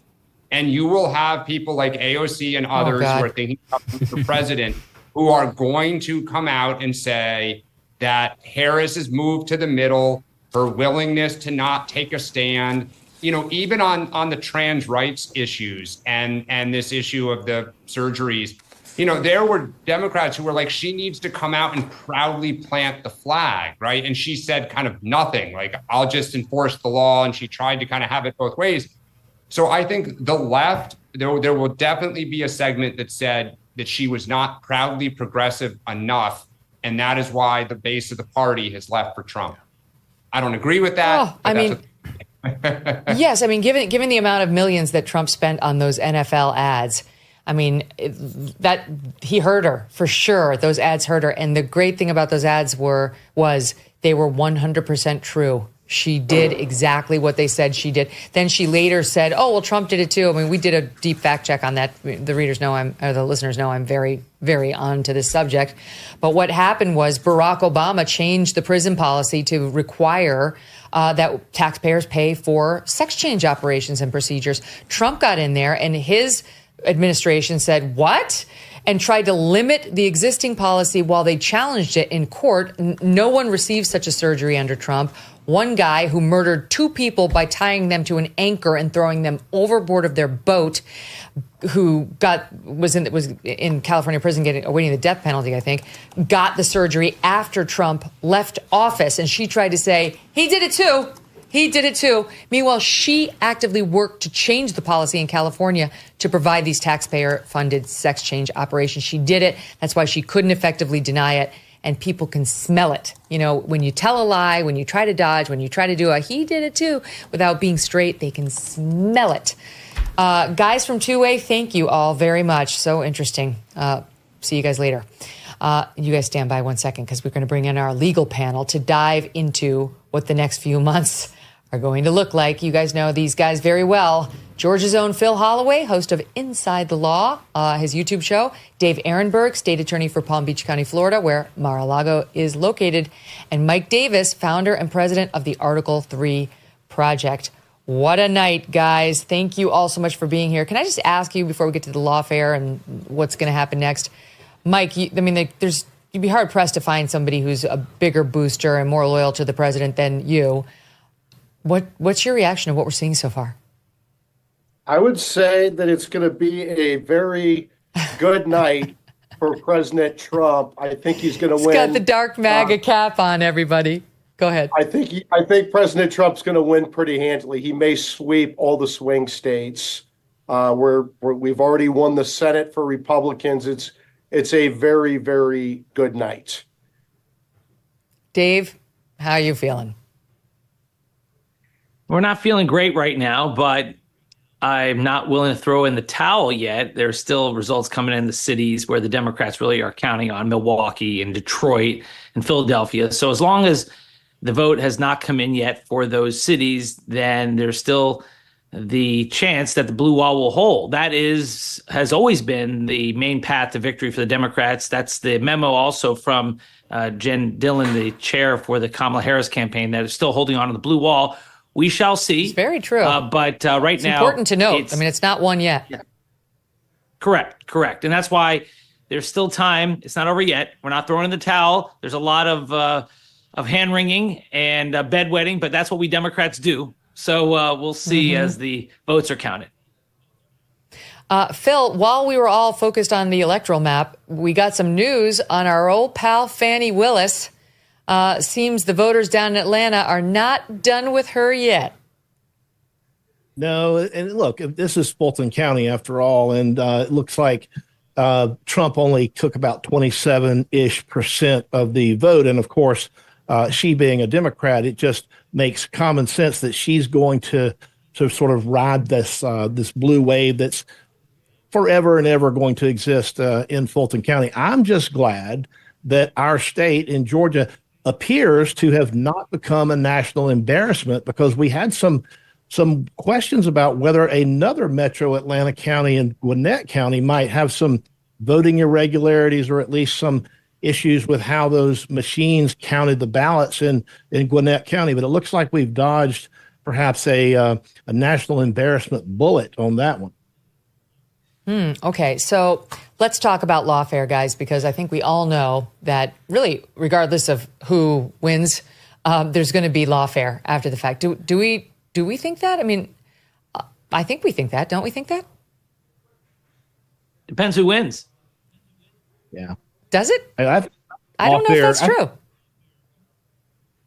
And you will have people like AOC and others who are thinking about the president who are going to come out and say that Harris has moved to the middle, her willingness to not take a stand, even on the trans rights issues and this issue of the surgeries. There were Democrats who were like, she needs to come out and proudly plant the flag, right? And she said kind of nothing, like, I'll just enforce the law. And she tried to kind of have it both ways. So I think the left, there will definitely be a segment that said that she was not proudly progressive enough. And that is why the base of the party has left for Trump. I don't agree with that. Yes. I mean, given the amount of millions that Trump spent on those NFL ads, I mean, that he hurt her for sure. Those ads hurt her. And the great thing about those ads was they were 100% true. She did exactly what they said she did. Then she later said, oh, well, Trump did it too. I mean, we did a deep fact check on that. The listeners know I'm very, very on to this subject. But what happened was Barack Obama changed the prison policy to require that taxpayers pay for sex change operations and procedures. Trump got in there and his administration said, what? And tried to limit the existing policy while they challenged it in court. No one received such a surgery under Trump. One guy who murdered two people by tying them to an anchor and throwing them overboard of their boat, who was in California prison awaiting the death penalty, I think, got the surgery after Trump left office. And she tried to say, he did it too. He did it too. Meanwhile, she actively worked to change the policy in California to provide these taxpayer-funded sex change operations. She did it. That's why she couldn't effectively deny it. And people can smell it. When you tell a lie, when you try to dodge, when you try to do he did it too, without being straight, they can smell it. Guys from Two-Way, thank you all very much. So interesting. See you guys later. You guys stand by 1 second because we're going to bring in our legal panel to dive into what the next few months are going to look like. You guys know these guys very well. Georgia's own Phil Holloway, host of Inside the Law, his YouTube show. Dave Aronberg, state attorney for Palm Beach County, Florida, where Mar-a-Lago is located. And Mike Davis, founder and president of the Article 3 Project. What a night, guys. Thank you all so much for being here. Can I just ask you before we get to the lawfare and what's going to happen next? Mike, you'd be hard-pressed to find somebody who's a bigger booster and more loyal to the president than you. What's your reaction to what we're seeing so far? I would say that it's going to be a very good night for President Trump. I think he's going to win. He's got the dark MAGA cap on, everybody. Go ahead. I think President Trump's going to win pretty handily. He may sweep all the swing states. We've already won the Senate for Republicans. It's a very, very good night. Dave, how are you feeling? We're not feeling great right now, but I'm not willing to throw in the towel yet. There's still results coming in the cities where the Democrats really are counting on, Milwaukee and Detroit and Philadelphia. So as long as the vote has not come in yet for those cities, then there's still the chance that the blue wall will hold. That has always been the main path to victory for the Democrats. That's the memo also from Jen Dillon, the chair for the Kamala Harris campaign, that is still holding on to the blue wall. We shall see. It's very true. But right it's now, important to note. It's not one yet. Yeah. Correct. And that's why there's still time. It's not over yet. We're not throwing in the towel. There's a lot of hand wringing and bedwetting, but that's what we Democrats do. So we'll see as the votes are counted. Phil, while we were all focused on the electoral map, we got some news on our old pal Fani Willis. Seems the voters down in Atlanta are not done with her yet. No, and look, this is Fulton County after all, and it looks like Trump only took about 27% of the vote. And of course, she being a Democrat, it just makes common sense that she's going to sort of ride this blue wave that's forever and ever going to exist in Fulton County. I'm just glad that our state in Georgia appears to have not become a national embarrassment, because we had some questions about whether another metro Atlanta County and Gwinnett County might have some voting irregularities, or at least some issues with how those machines counted the ballots in Gwinnett County. But it looks like we've dodged perhaps a national embarrassment bullet on that one. Okay, so let's talk about lawfare, guys, because I think we all know that really, regardless of who wins, there's going to be lawfare after the fact. Do we think that? I mean, I think we think that. Don't we think that? Depends who wins. Yeah. Does it? I don't know if that's true.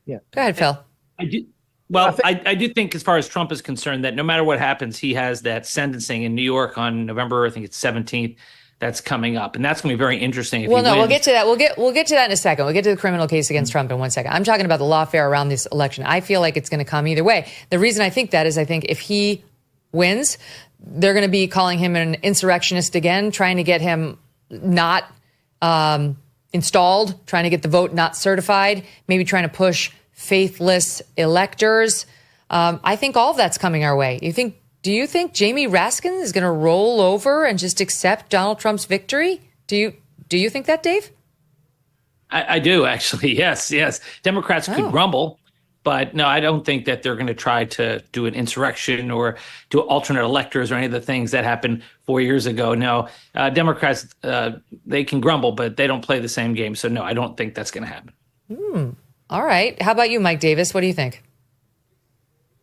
Yeah. Go ahead, Phil. I do. Well, I do think, as far as Trump is concerned, that no matter what happens, he has that sentencing in New York on November, I think it's 17th, that's coming up, and that's going to be very interesting. If we'll get to that. We'll get to that in a second. We'll get to the criminal case against Trump in 1 second. I'm talking about the lawfare around this election. I feel like it's going to come either way. The reason I think that is, I think if he wins, they're going to be calling him an insurrectionist again, trying to get him not installed, trying to get the vote not certified, maybe trying to push faithless electors. I think all of that's coming our way. Do you think Jamie Raskin is going to roll over and just accept Donald Trump's victory? Do you think that, Dave? I do, actually. Yes. Democrats could grumble, but no, I don't think that they're going to try to do an insurrection or do alternate electors or any of the things that happened 4 years ago. No, Democrats, they can grumble, but they don't play the same game. So no, I don't think that's going to happen. All right. How about you, Mike Davis? What do you think?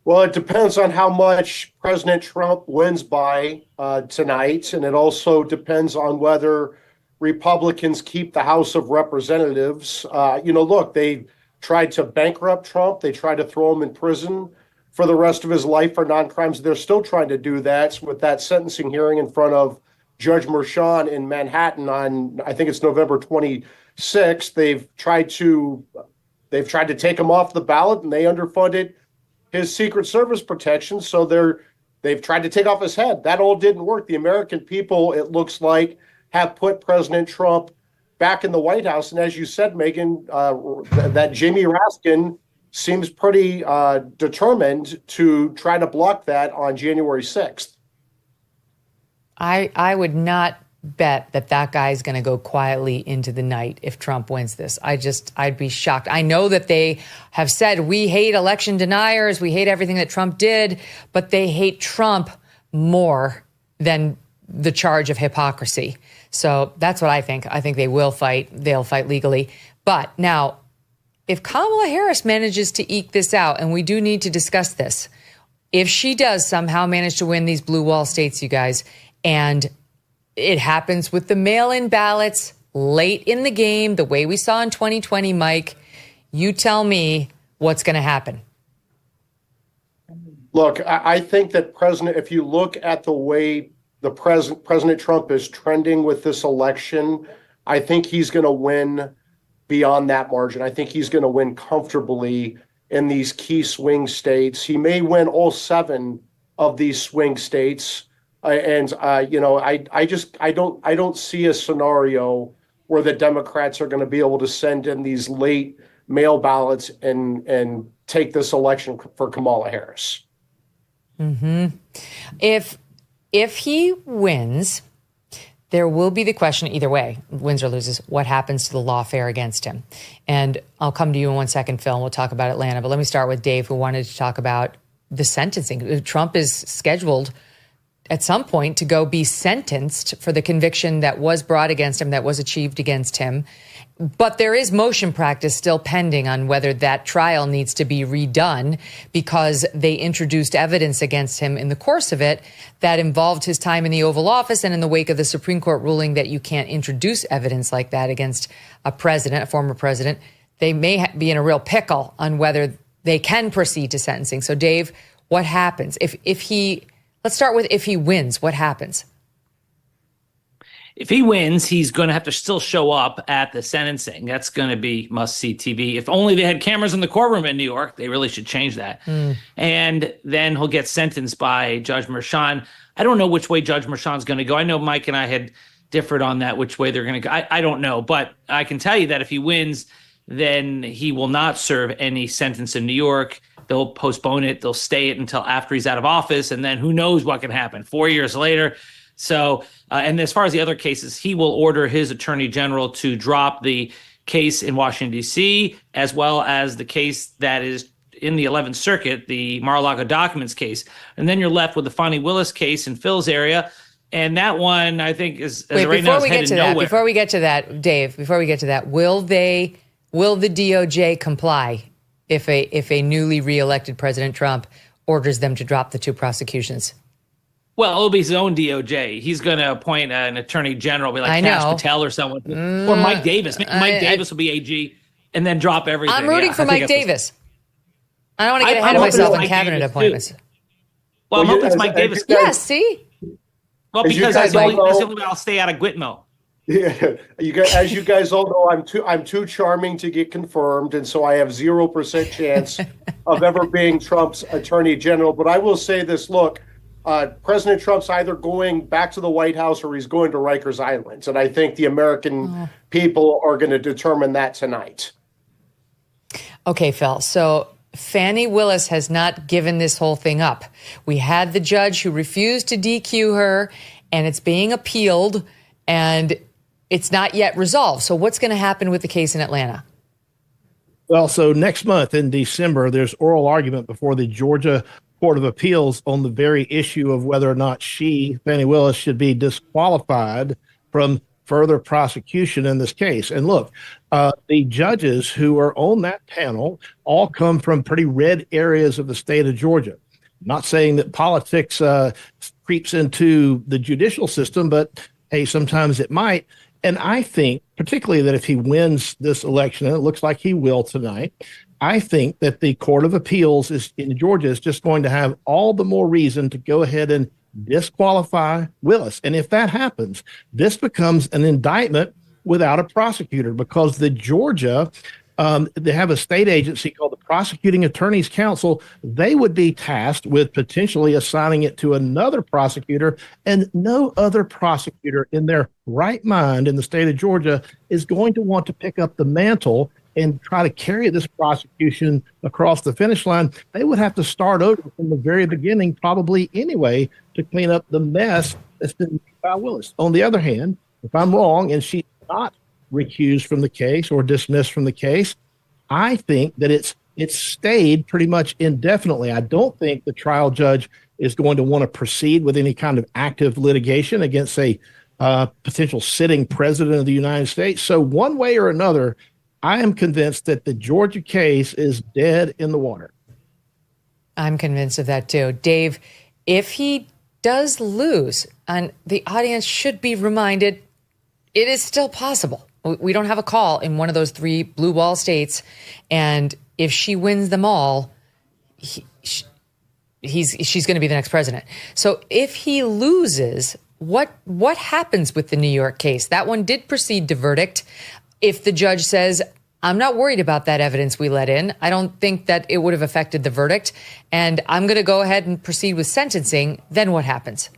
Well, it depends on how much President Trump wins by tonight. And it also depends on whether Republicans keep the House of Representatives. Look, they tried to bankrupt Trump. They tried to throw him in prison for the rest of his life for non-crimes. They're still trying to do that with that sentencing hearing in front of Judge Merchan in Manhattan on, I think it's November 26th. They've tried to take him off the ballot, and they underfunded his Secret Service protection. So they've tried to take off his head. That all didn't work. The American people, it looks like, have put President Trump back in the White House. And as you said, Megyn, that Jamie Raskin seems pretty determined to try to block that on January 6th. I would not bet that guy's going to go quietly into the night if Trump wins this. I'd be shocked. I know that they have said, we hate election deniers, we hate everything that Trump did, but they hate Trump more than the charge of hypocrisy. So that's what I think. I think they will fight. They'll fight legally. But now, if Kamala Harris manages to eke this out, and we do need to discuss this, if she does somehow manage to win these blue wall states, you guys, and it happens with the mail-in ballots late in the game, the way we saw in 2020, Mike, you tell me what's going to happen. Look, I think that if you look at the way President Trump is trending with this election, I think he's going to win beyond that margin. I think he's going to win comfortably in these key swing states. He may win all 7 of these swing states. I don't see a scenario where the Democrats are going to be able to send in these late mail ballots and take this election for Kamala Harris. Mm-hmm. If he wins, there will be the question either way, wins or loses, what happens to the lawfare against him? And I'll come to you in 1 second, Phil, and we'll talk about Atlanta. But let me start with Dave, who wanted to talk about the sentencing. Trump is scheduled at some point to go be sentenced for the conviction that was brought against him, that was achieved against him. But there is motion practice still pending on whether that trial needs to be redone because they introduced evidence against him in the course of it that involved his time in the Oval Office, and in the wake of the Supreme Court ruling that you can't introduce evidence like that against a president, a former president, they may be in a real pickle on whether they can proceed to sentencing. So Dave, what happens let's start with if he wins, what happens? If he wins, he's going to have to still show up at the sentencing. That's going to be must-see TV. If only they had cameras in the courtroom in New York. They really should change that. And then he'll get sentenced by Judge Merchan. I don't know which way Judge Merchan's going to go. I know Mike and I had differed on that, which way they're going to go. I don't know. But I can tell you that if he wins, then he will not serve any sentence in New York. They'll postpone it. They'll stay it until after he's out of office. And then who knows what can happen 4 years later. So, and as far as the other cases, he will order his attorney general to drop the case in Washington, D.C., as well as the case that is in the 11th Circuit, the Mar-a-Lago documents case. And then you're left with the Fani Willis case in Phil's area. And that one, I think, is right now headed nowhere. Before we get to that, Dave, will the DOJ comply if a newly reelected President Trump orders them to drop the 2 prosecutions? Well, it'll be his own DOJ. He's going to appoint an attorney general, be like Kash Patel or someone, or Mike Davis. Mike Davis will be AG, and then drop everything. I'm rooting for Mike Davis. I don't want to get ahead of myself on cabinet appointments. Well, I'm hoping it's Mike Davis. Yes, see? Well, because that's the only way I'll stay out of Gitmo. Yeah, as you guys all know, I'm too charming to get confirmed, and so I have 0% chance of ever being Trump's attorney general. But I will say this: look, President Trump's either going back to the White House or he's going to Rikers Island, and I think the American people are going to determine that tonight. Okay, Phil. So Fani Willis has not given this whole thing up. We had the judge who refused to DQ her, and it's being appealed, and it's not yet resolved. So what's going to happen with the case in Atlanta? Well, so next month in December, there's oral argument before the Georgia Court of Appeals on the very issue of whether or not Fani Willis, should be disqualified from further prosecution in this case. And look, the judges who are on that panel all come from pretty red areas of the state of Georgia. I'm not saying that politics creeps into the judicial system, but hey, sometimes it might. And I think, particularly that if he wins this election, and it looks like he will tonight, I think that the Court of Appeals in Georgia is just going to have all the more reason to go ahead and disqualify Willis. And if that happens, this becomes an indictment without a prosecutor, because the Georgia, they have a state agency called the Prosecuting Attorneys Council. They would be tasked with potentially assigning it to another prosecutor, and no other prosecutor in their right mind in the state of Georgia is going to want to pick up the mantle and try to carry this prosecution across the finish line. They would have to start over from the very beginning, probably anyway, to clean up the mess that's been made by Willis. On the other hand, if I'm wrong and she's not recused from the case or dismissed from the case, I think that it's stayed pretty much indefinitely. I don't think the trial judge is going to want to proceed with any kind of active litigation against a potential sitting president of the United States. So one way or another, I am convinced that the Georgia case is dead in the water. I'm convinced of that too. Dave, if he does lose, and the audience should be reminded, it is still possible. We don't have a call in one of those 3 blue wall states. And if she wins them all, she's going to be the next president. So if he loses, what happens with the New York case? That one did proceed to verdict. If the judge says, I'm not worried about that evidence we let in, I don't think that it would have affected the verdict, and I'm going to go ahead and proceed with sentencing, then what happens?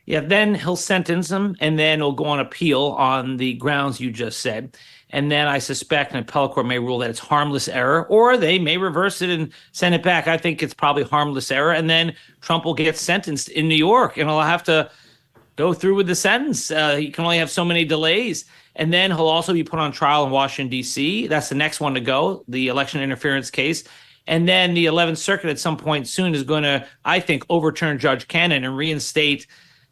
Yeah, then he'll sentence him, and then he'll go on appeal on the grounds you just said. And then I suspect an appellate court may rule that it's harmless error, or they may reverse it and send it back. I think it's probably harmless error. And then Trump will get sentenced in New York, and he'll have to go through with the sentence. He can only have so many delays. And then he'll also be put on trial in Washington, D.C. That's the next one to go, the election interference case. And then the 11th Circuit at some point soon is going to, I think, overturn Judge Cannon and reinstate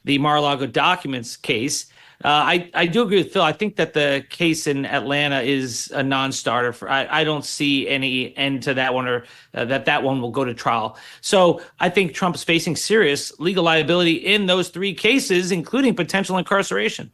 the Mar-a-Lago documents case. I do agree with Phil. I think that the case in Atlanta is a non-starter. I don't see any end to that one, or that one will go to trial. So I think Trump's facing serious legal liability in those 3 cases, including potential incarceration.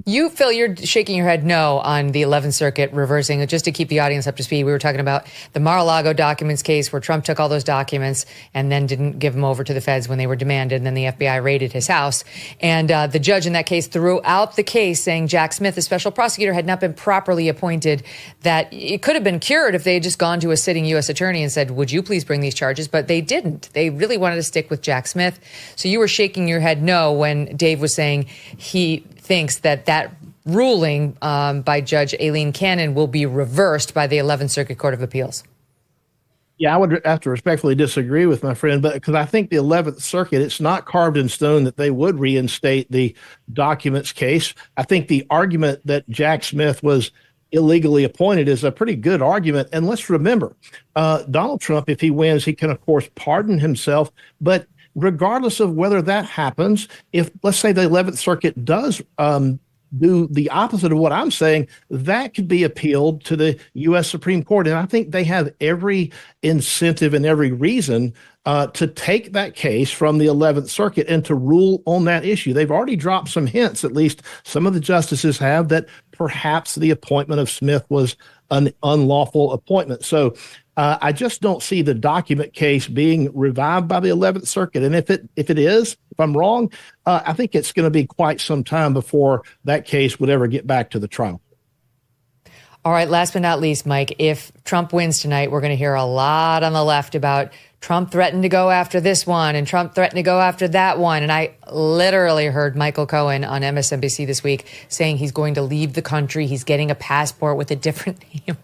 You, Phil, you're shaking your head no on the 11th Circuit reversing. Just to keep the audience up to speed, we were talking about the Mar-a-Lago documents case where Trump took all those documents and then didn't give them over to the feds when they were demanded, and then the FBI raided his house. And the judge in that case threw out the case, saying Jack Smith, the special prosecutor, had not been properly appointed, that it could have been cured if they had just gone to a sitting U.S. attorney and said, would you please bring these charges? But they didn't. They really wanted to stick with Jack Smith. So you were shaking your head no when Dave was saying he thinks that ruling by Judge Aileen Cannon will be reversed by the 11th Circuit Court of Appeals. Yeah, I would have to respectfully disagree with my friend, but because I think the 11th Circuit, it's not carved in stone that they would reinstate the documents case. I think the argument that Jack Smith was illegally appointed is a pretty good argument. And let's remember, Donald Trump, if he wins, he can, of course, pardon himself. But regardless of whether that happens, if, let's say, the 11th Circuit does do the opposite of what I'm saying, that could be appealed to the U.S. Supreme Court. And I think they have every incentive and every reason to take that case from the 11th Circuit and to rule on that issue. They've already dropped some hints, at least some of the justices have, that perhaps the appointment of Smith was an unlawful appointment. So I just don't see the document case being revived by the 11th Circuit. And if it is, if I'm wrong, I think it's going to be quite some time before that case would ever get back to the trial. All right, last but not least, Mike, if Trump wins tonight, we're going to hear a lot on the left about Trump threatened to go after this one and Trump threatened to go after that one. And I literally heard Michael Cohen on MSNBC this week saying he's going to leave the country. He's getting a passport with a different name.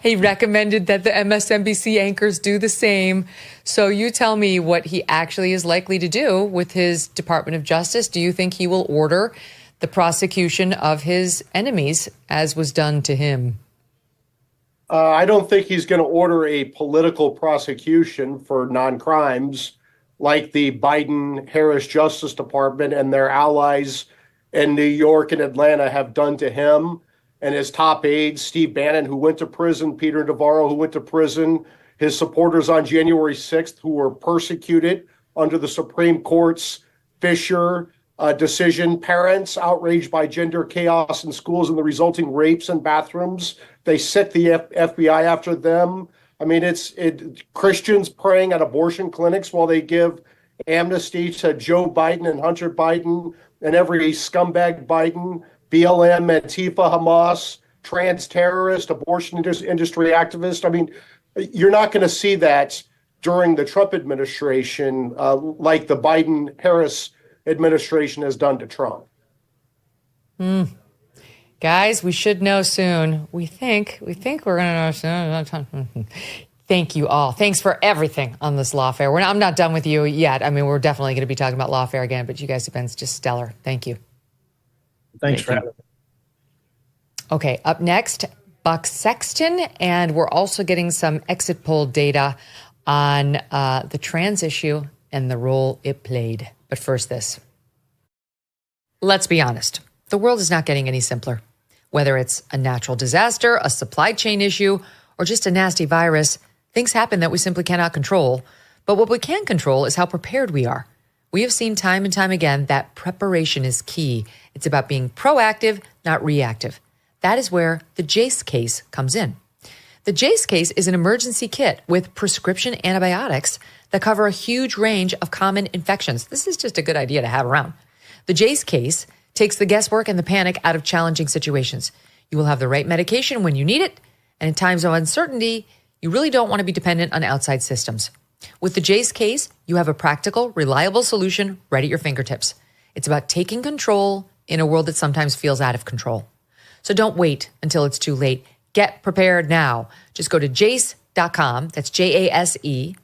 He recommended that the MSNBC anchors do the same. So you tell me what he actually is likely to do with his Department of Justice. Do you think he will order the prosecution of his enemies as was done to him? I don't think he's going to order a political prosecution for non-crimes like the Biden-Harris Justice Department and their allies in New York and Atlanta have done to him and his top aides, Steve Bannon, who went to prison, Peter Navarro, who went to prison, his supporters on January 6th, who were persecuted under the Supreme Court's Fisher decision, parents outraged by gender chaos in schools and the resulting rapes in bathrooms. They sent the FBI after them. I mean, it's Christians praying at abortion clinics while they give amnesty to Joe Biden and Hunter Biden and every scumbag Biden, BLM, Antifa, Hamas, trans terrorist, abortion industry activist. I mean, you're not going to see that during the Trump administration like the Biden-Harris administration has done to Trump. Guys, we should know soon. We think we're going to know soon. Thank you all. Thanks for everything on this lawfare. I'm not done with you yet. I mean, we're definitely going to be talking about lawfare again, but you guys have been just stellar. Thank you. Thanks for having me. Okay, up next, Buck Sexton, and we're also getting some exit poll data on the trans issue and the role it played. But first, this. Let's be honest. The world is not getting any simpler. Whether it's a natural disaster, a supply chain issue, or just a nasty virus, Things happen that we simply cannot control. But what we can control is how prepared we are. We have seen time and time again that preparation is key. It's about being proactive, not reactive. That is where the JACE case comes in. The JACE case is an emergency kit with prescription antibiotics that cover a huge range of common infections. This is just a good idea to have around. The JACE case takes the guesswork and the panic out of challenging situations. You will have the right medication when you need it, and in times of uncertainty, you really don't want to be dependent on outside systems. With the JACE case, you have a practical, reliable solution right at your fingertips. It's about taking control in a world that sometimes feels out of control. So don't wait until it's too late. Get prepared now. Just go to jace.com, that's JASE,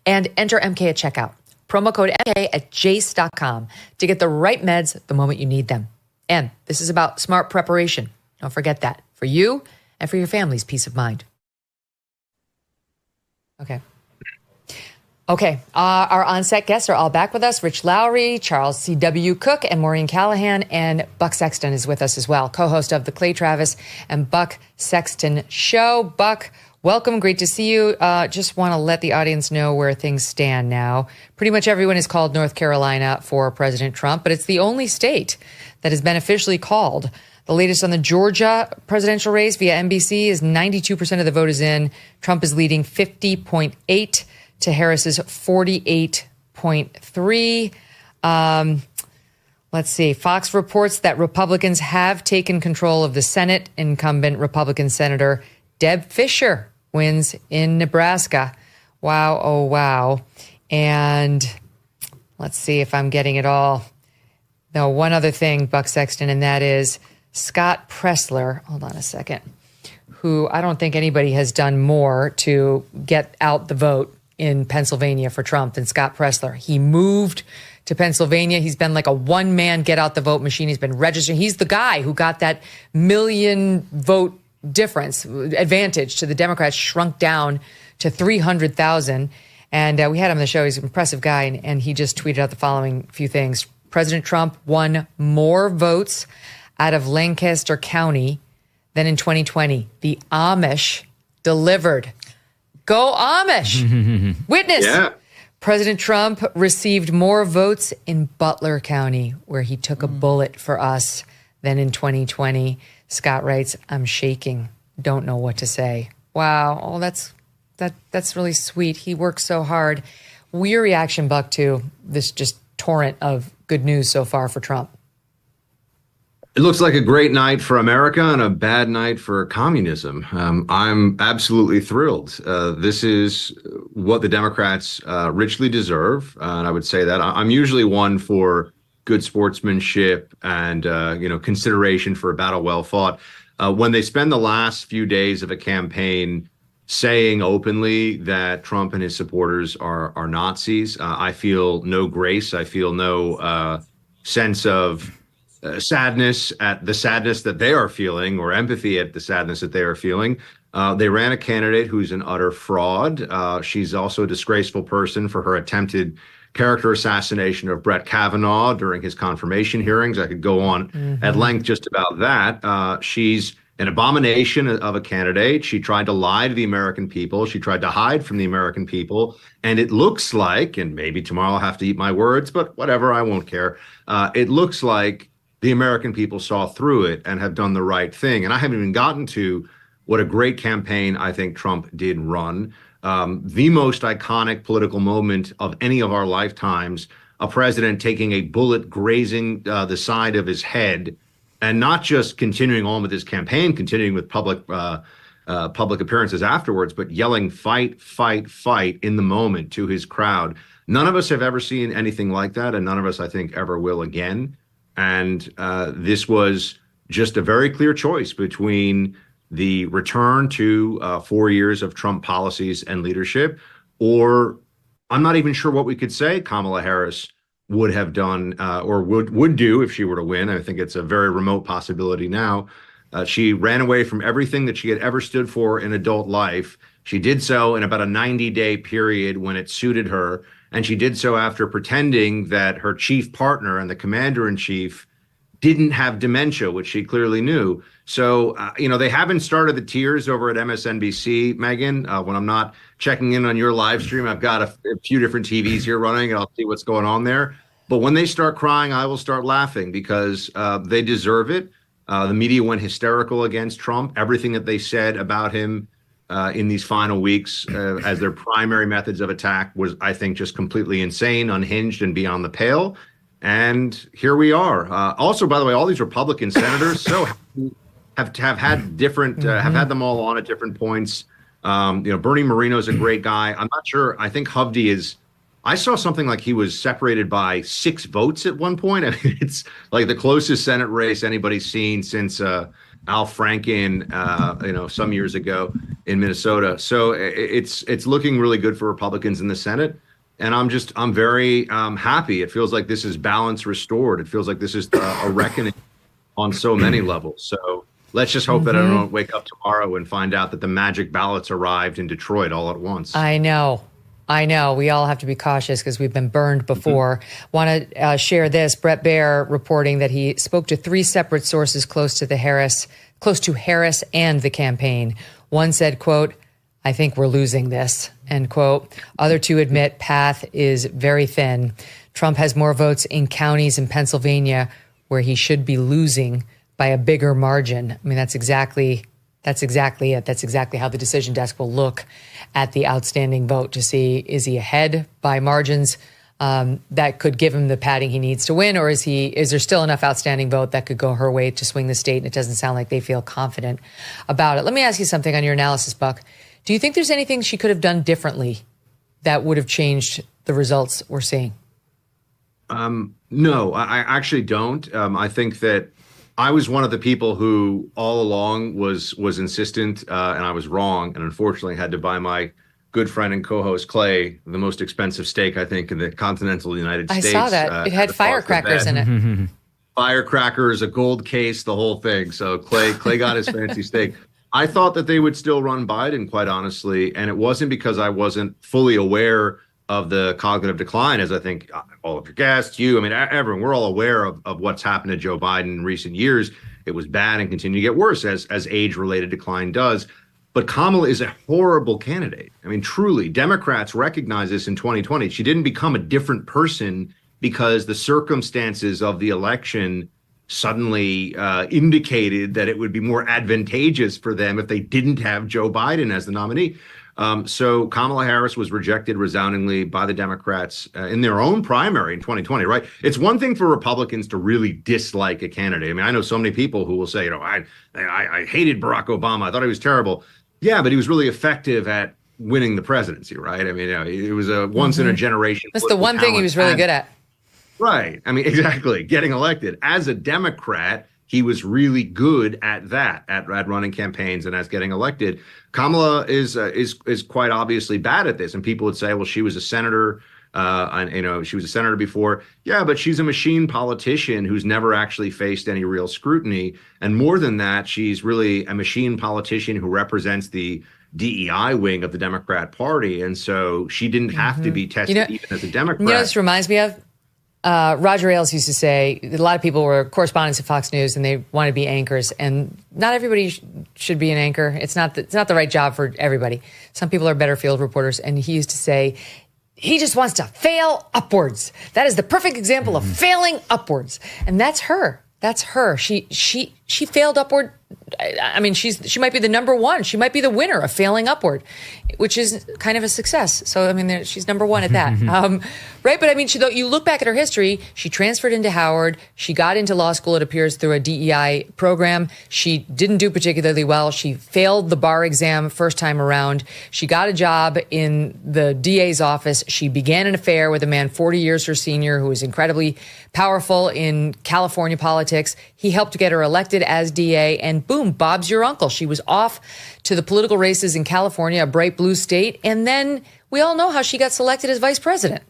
and enter MK at checkout. Promo code MK at jace.com to get the right meds the moment you need them. And this is about smart preparation. Don't forget that, for you and for your family's peace of mind. Okay. Our on-set guests are all back with us. Rich Lowry, Charles C.W. Cooke, and Maureen Callahan, and Buck Sexton is with us as well, co-host of the Clay Travis and Buck Sexton Show. Buck, welcome. Great to see you. Just want to let the audience know where things stand now. Pretty much everyone has called North Carolina for President Trump, but it's the only state that has been officially called. The latest on the Georgia presidential race via NBC is 92% of the vote is in. Trump is leading 50.8 to Harris's 48.3. Let's see. Fox reports that Republicans have taken control of the Senate. Incumbent Republican Senator Deb Fischer wins in Nebraska. Wow, oh wow. And let's see if I'm getting it all. No, one other thing, Buck Sexton, and that is Scott Pressler. Hold on a second. Who I don't think anybody has done more to get out the vote in Pennsylvania for Trump than Scott Pressler. He moved to Pennsylvania. He's been like a one-man get-out-the-vote machine. He's been registering. He's the guy who got that million-vote difference, advantage to the Democrats, shrunk down to 300,000. And we had him on the show. He's an impressive guy, and he just tweeted out the following few things. President Trump won more votes out of Lancaster County than in 2020. The Amish delivered. Go Amish! Witness! Yeah. President Trump received more votes in Butler County, where he took a bullet for us, than in 2020. Scott writes, I'm shaking. Don't know what to say. Wow. Oh, that's really sweet. He worked so hard. Your reaction, Buck, to this just torrent of good news so far for Trump? It looks like a great night for America and a bad night for communism. I'm absolutely thrilled. This is what the Democrats richly deserve. And I would say that I'm usually one for good sportsmanship and, consideration for a battle well fought. When they spend the last few days of a campaign saying openly that Trump and his supporters are Nazis, I feel no grace. I feel no sense of sadness at the sadness that they are feeling, or empathy at the sadness that they are feeling. They ran a candidate who's an utter fraud. She's also a disgraceful person for her attempted character assassination of Brett Kavanaugh during his confirmation hearings. I could go on at length just about that. She's an abomination of a candidate. She tried to lie to the American people. She tried to hide from the American people. And it looks like, and maybe tomorrow I'll have to eat my words, but whatever, I won't care. It looks like the American people saw through it and have done the right thing. And I haven't even gotten to what a great campaign I think Trump did run. The most iconic political moment of any of our lifetimes, a president taking a bullet grazing the side of his head, and not just continuing on with his campaign, continuing with public appearances afterwards, but yelling, fight, fight, fight in the moment to his crowd. None of us have ever seen anything like that, and none of us, I think, ever will again. And this was just a very clear choice between the return to 4 years of Trump policies and leadership, or I'm not even sure what we could say Kamala Harris would have done or would do if she were to win. I think it's a very remote possibility now. She ran away from everything that she had ever stood for in adult life. She did so in about a 90-day period when it suited her. And she did so after pretending that her chief partner and the commander-in-chief didn't have dementia, which she clearly knew. So, they haven't started the tears over at MSNBC, Megyn. When I'm not checking in on your live stream, I've got a few different TVs here running, and I'll see what's going on there. But when they start crying, I will start laughing because they deserve it. The media went hysterical against Trump. Everything that they said about him in these final weeks as their primary methods of attack was, I think, just completely insane, unhinged, and beyond the pale. And here we are. Also, by the way, all these Republican senators have had different have had them all on at different points. Bernie Moreno is a great guy. I'm not sure. I think Hovde is. I saw something like he was separated by 6 votes at one point. I mean, it's like the closest Senate race anybody's seen since Al Franken, some years ago in Minnesota. So it's looking really good for Republicans in the Senate. And I'm very happy. It feels like this is balance restored. It feels like this is a reckoning on so many levels. So let's just hope that I don't wake up tomorrow and find out that the magic ballots arrived in Detroit all at once. I know. We all have to be cautious because we've been burned before. Want to share this. Brett Baer reporting that he spoke to 3 separate sources close to Harris and the campaign. One said, quote, "I think we're losing this," end quote. Other 2 admit path is very thin. Trump has more votes in counties in Pennsylvania where he should be losing by a bigger margin. I mean, that's exactly it. That's exactly how the decision desk will look at the outstanding vote to see, is he ahead by margins that could give him the padding he needs to win, or is there still enough outstanding vote that could go her way to swing the state? And it doesn't sound like they feel confident about it. Let me ask you something on your analysis, Buck. Do you think there's anything she could have done differently that would have changed the results we're seeing? No, I actually don't. I think that I was one of the people who all along was insistent, and I was wrong, and unfortunately had to buy my good friend and co-host Clay the most expensive steak, I think, in the continental United States. I saw that. It had firecrackers in it. Firecrackers, a gold case, the whole thing. So Clay got his fancy steak. I thought that they would still run Biden, quite honestly, and it wasn't because I wasn't fully aware of the cognitive decline, as I think all of your guests, everyone, we're all aware of what's happened to Joe Biden in recent years. It was bad and continued to get worse as age-related decline does. But Kamala is a horrible candidate. I mean, truly, Democrats recognize this in 2020. She didn't become a different person because the circumstances of the election suddenly indicated that it would be more advantageous for them if they didn't have Joe Biden as the nominee. So Kamala Harris was rejected resoundingly by the Democrats in their own primary in 2020, right? It's one thing for Republicans to really dislike a candidate. I mean, I know so many people who will say, I hated Barack Obama. I thought he was terrible. Yeah, but he was really effective at winning the presidency, right? I mean, it was a once in a generation. That's the one thing he was really good at. Right. I mean, exactly. Getting elected. As a Democrat, he was really good at that, at running campaigns and as getting elected. Kamala is quite obviously bad at this. And people would say, well, she was a senator. She was a senator before. Yeah, but she's a machine politician who's never actually faced any real scrutiny. And more than that, she's really a machine politician who represents the DEI wing of the Democrat Party. And so she didn't have to be tested even as a Democrat. You know what this reminds me of? Roger Ailes used to say a lot of people were correspondents at Fox News and they want to be anchors, and not everybody should be an anchor. It's not the right job for everybody. Some people are better field reporters, and he used to say he just wants to fail upwards. That is the perfect example of failing upwards, and that's her. That's her. She failed upward. I mean, she might be the number one. She might be the winner of failing upward, which is kind of a success. So, I mean, she's number one at that. Right. But I mean, you look back at her history, she transferred into Howard. She got into law school, it appears, through a DEI program. She didn't do particularly well. She failed the bar exam first time around. She got a job in the DA's office. She began an affair with a man 40 years her senior who was incredibly powerful in California politics. He helped get her elected as DA, and boom, Bob's your uncle. She was off to the political races in California, a bright blue state. And then we all know how she got selected as vice president.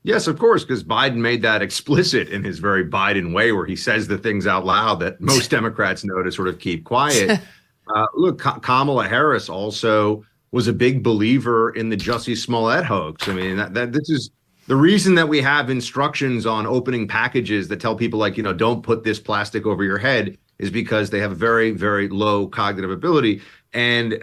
Yes, of course, because Biden made that explicit in his very Biden way, where he says the things out loud that most Democrats know to sort of keep quiet. Look, Kamala Harris also was a big believer in the Jussie Smollett hoax. I mean, this is The reason that we have instructions on opening packages that tell people like, don't put this plastic over your head is because they have very, very low cognitive ability. And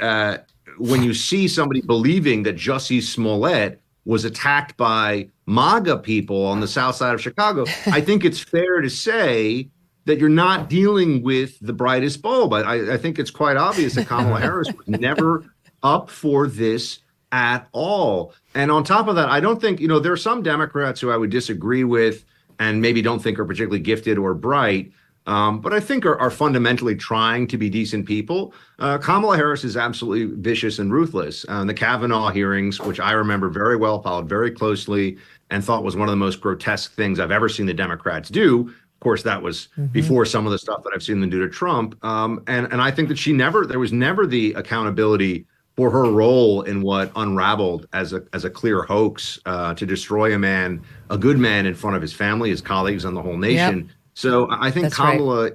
when you see somebody believing that Jussie Smollett was attacked by MAGA people on the south side of Chicago, I think it's fair to say that you're not dealing with the brightest bulb. I think it's quite obvious that Kamala Harris was never up for this at all. And on top of that, I don't think, there are some Democrats who I would disagree with and maybe don't think are particularly gifted or bright, but I think are fundamentally trying to be decent people. Kamala Harris is absolutely vicious and ruthless. The Kavanaugh hearings, which I remember very well, followed very closely, and thought was one of the most grotesque things I've ever seen the Democrats do. Of course, that was before some of the stuff that I've seen them do to Trump. And I think that there was never the accountability for her role in what unraveled as a clear hoax to destroy a good man in front of his family, his colleagues, and the whole nation. Yep. So I think that's Kamala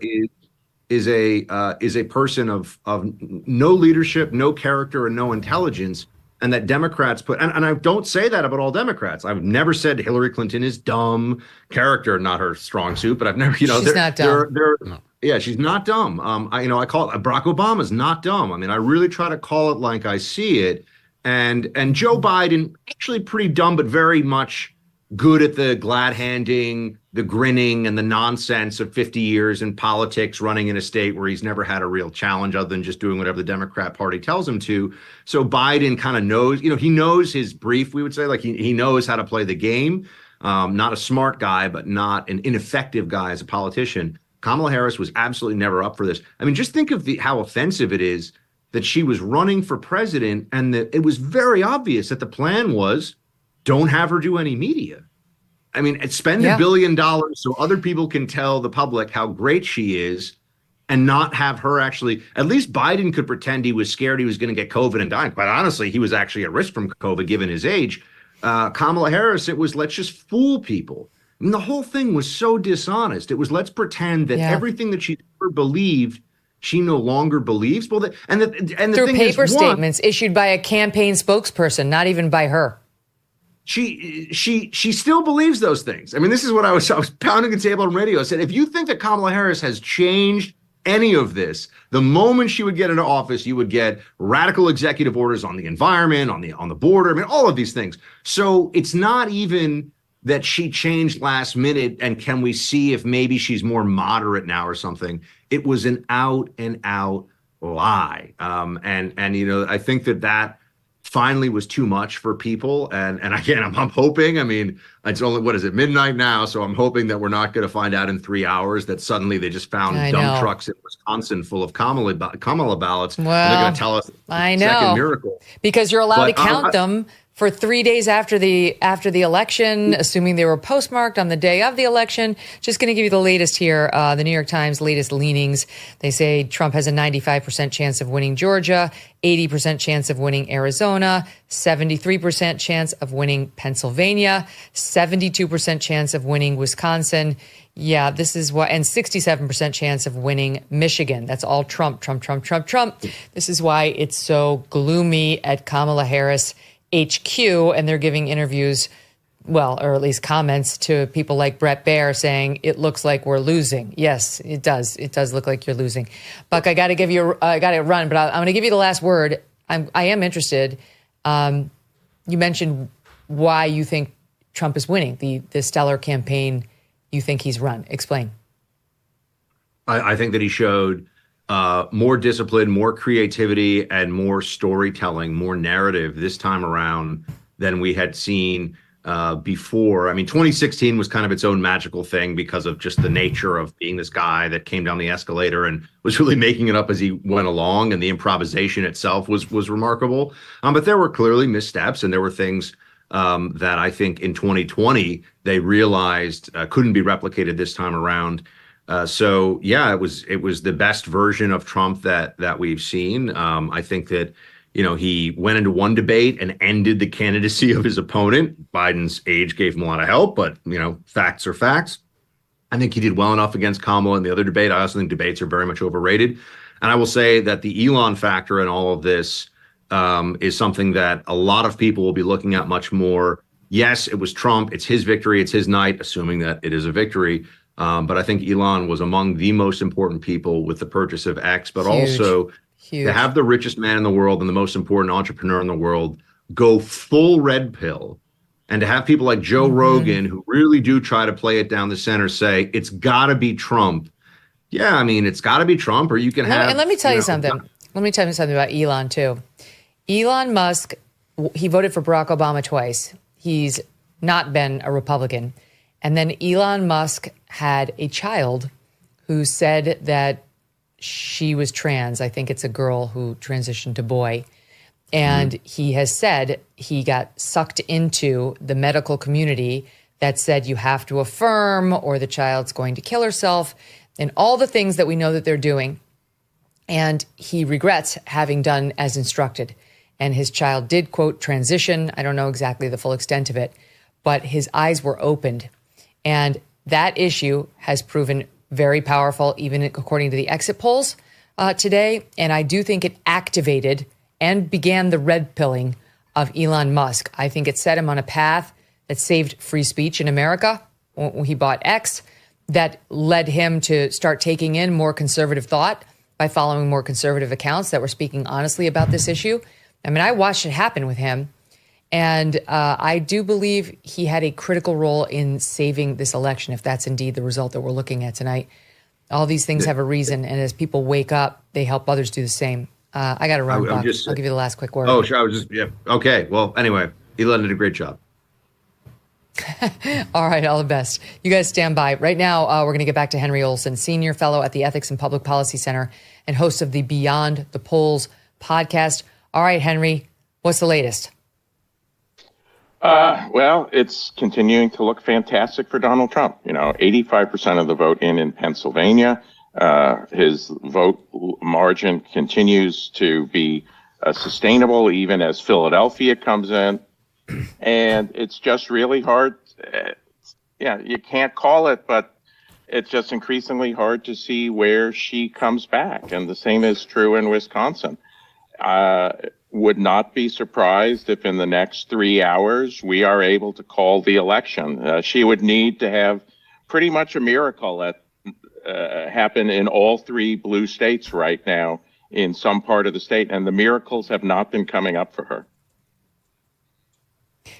is a person of no leadership, no character, and no intelligence, and that Democrats and I don't say that about all Democrats. I've never said Hillary Clinton is dumb. Character, not her strong suit, but I've never, she's not dumb. Yeah, she's not dumb. I call it Barack Obama's not dumb. I mean, I really try to call it like I see it. And Joe Biden, actually pretty dumb, but very much good at the glad handing, the grinning, and the nonsense of 50 years in politics, running in a state where he's never had a real challenge other than just doing whatever the Democrat Party tells him to. So Biden kind of knows, he knows his brief, we would say, like he knows how to play the game. Not a smart guy, but not an ineffective guy as a politician. Kamala Harris was absolutely never up for this. I mean, just think of how offensive it is that she was running for president and that it was very obvious that the plan was don't have her do any media. I mean, spend $1 billion so other people can tell the public how great she is and not have her actually, at least Biden could pretend he was scared he was going to get COVID and die. Quite honestly, he was actually at risk from COVID given his age. Kamala Harris, it was let's just fool people. I mean, the whole thing was so dishonest. It was let's pretend that everything that she ever believed, she no longer believes. Well, through paper statements issued by a campaign spokesperson, not even by her. She still believes those things. I mean, this is what I was pounding the table on radio. I said, if you think that Kamala Harris has changed any of this, the moment she would get into office, you would get radical executive orders on the environment, on the border. I mean, all of these things. So it's not even that she changed last minute and can we see if maybe she's more moderate now or something. It was an out and out lie. And I think that finally was too much for people. And again, I'm hoping, I mean, it's only, midnight now. So I'm hoping that we're not going to find out in 3 hours that suddenly they just found dump trucks in Wisconsin full of Kamala ballots. Well, and they're going to tell us second miracle. Because you're allowed to count them for 3 days after the election, assuming they were postmarked on the day of the election. Just going to give you the latest here, the New York Times latest leanings. They say Trump has a 95% chance of winning Georgia, 80% chance of winning Arizona, 73% chance of winning Pennsylvania, 72% chance of winning Wisconsin. Yeah, this is what, and 67% chance of winning Michigan. That's all Trump. This is why it's so gloomy at Kamala Harris HQ, and they're giving interviews, well, or at least comments to people like Brett Baer saying it looks like we're losing. Yes, it does. It does look like you're losing. Buck, I got to run, but I'm going to give you the last word. I am interested. You mentioned why you think Trump is winning, the stellar campaign you think he's run. Explain. I think that he showed more discipline, more creativity, and more storytelling, more narrative this time around than we had seen before. I mean, 2016 was kind of its own magical thing because of just the nature of being this guy that came down the escalator and was really making it up as he went along, and the improvisation itself was remarkable. But there were clearly missteps, and there were things that I think in 2020 they realized couldn't be replicated this time around. So yeah, it was the best version of Trump that we've seen. I think that, he went into one debate and ended the candidacy of his opponent. Biden's age gave him a lot of help, but facts are facts. I think he did well enough against Kamala in the other debate. I also think debates are very much overrated. And I will say that the Elon factor in all of this is something that a lot of people will be looking at much more Yes, it was Trump. It's his victory. It's his night, assuming that it is a victory. But I think Elon was among the most important people with the purchase of X, but also to have the richest man in the world and the most important entrepreneur in the world go full red pill, and to have people like Joe Rogan, who really do try to play it down the center, say it's got to be Trump. Yeah, I mean, it's got to be Trump, or you can have. And let me tell you something. Let me tell you something about Elon, too. Elon Musk, he voted for Barack Obama twice. He's not been a Republican. And then Elon Musk had a child who said that she was trans. I think it's a girl who transitioned to boy. And he has said he got sucked into the medical community that said you have to affirm or the child's going to kill herself and all the things that we know that they're doing. And he regrets having done as instructed. And his child did, quote, transition. I don't know exactly the full extent of it, but his eyes were opened. And that issue has proven very powerful, even according to the exit polls today. And I do think it activated and began the red pilling of Elon Musk. I think it set him on a path that saved free speech in America when he bought X, that led him to start taking in more conservative thought by following more conservative accounts that were speaking honestly about this issue. I mean, I watched it happen with him. And I do believe he had a critical role in saving this election, if that's indeed the result that we're looking at tonight. All these things have a reason. And as people wake up, they help others do the same. I got to run, Buck. I'll give you the last quick word. Oh, sure. I was just, yeah. Okay. Well, anyway, Elon did a great job. All right. All the best. You guys stand by. Right now, we're going to get back to Henry Olsen, Senior Fellow at the Ethics and Public Policy Center and host of the Beyond the Polls podcast. All right, Henry, what's the latest? Well, it's continuing to look fantastic for Donald Trump. 85% of the vote in Pennsylvania. His vote margin continues to be sustainable even as Philadelphia comes in. And it's just really hard. You can't call it, but it's just increasingly hard to see where she comes back. And the same is true in Wisconsin. Would not be surprised if in the next 3 hours we are able to call the election. She would need to have pretty much a miracle happen in all three blue states right now in some part of the state, and the miracles have not been coming up for her.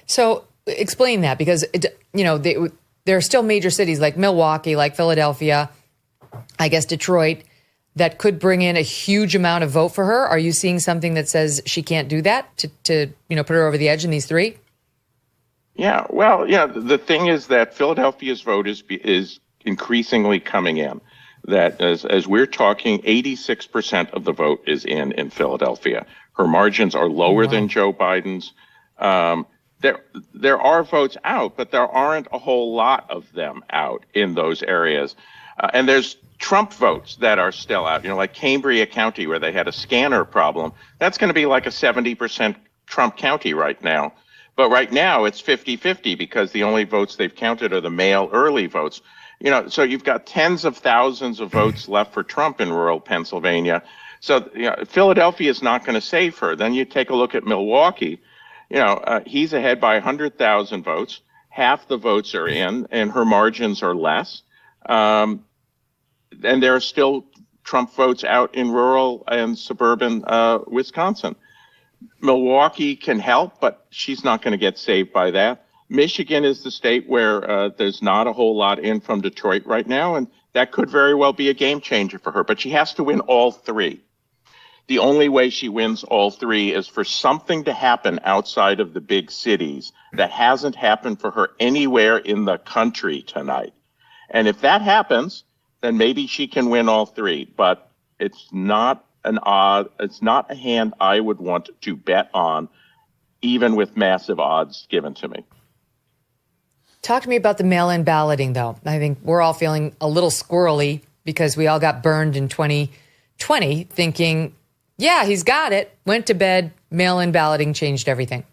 So explain that, because there are still major cities like Milwaukee, like Philadelphia, I guess Detroit, that could bring in a huge amount of vote for her. Are you seeing something that says she can't do that to put her over the edge in these three? Yeah, well, the thing is that Philadelphia's vote is increasingly coming in. That as we're talking, 86% of the vote is in Philadelphia. Her margins are lower than Joe Biden's. There are votes out, but there aren't a whole lot of them out in those areas. And there's Trump votes that are still out, like Cambria County, where they had a scanner problem. That's going to be like a 70% Trump county right now. But right now it's 50-50 because the only votes they've counted are the mail early votes. So you've got tens of thousands of votes left for Trump in rural Pennsylvania. So Philadelphia is not going to save her. Then you take a look at Milwaukee. He's ahead by 100,000 votes. Half the votes are in, and her margins are less. And there are still Trump votes out in rural and suburban Wisconsin. Milwaukee can help, but she's not going to get saved by that. Michigan is the state where there's not a whole lot in from Detroit right now, and that could very well be a game changer for her. But she has to win all three. The only way she wins all three is for something to happen outside of the big cities that hasn't happened for her anywhere in the country tonight. And if that happens, then maybe she can win all three. But it's not a hand I would want to bet on, even with massive odds given to me. Talk to me about the mail-in balloting, though. I think we're all feeling a little squirrely because we all got burned in 2020 thinking, yeah, he's got it, went to bed, mail-in balloting changed everything.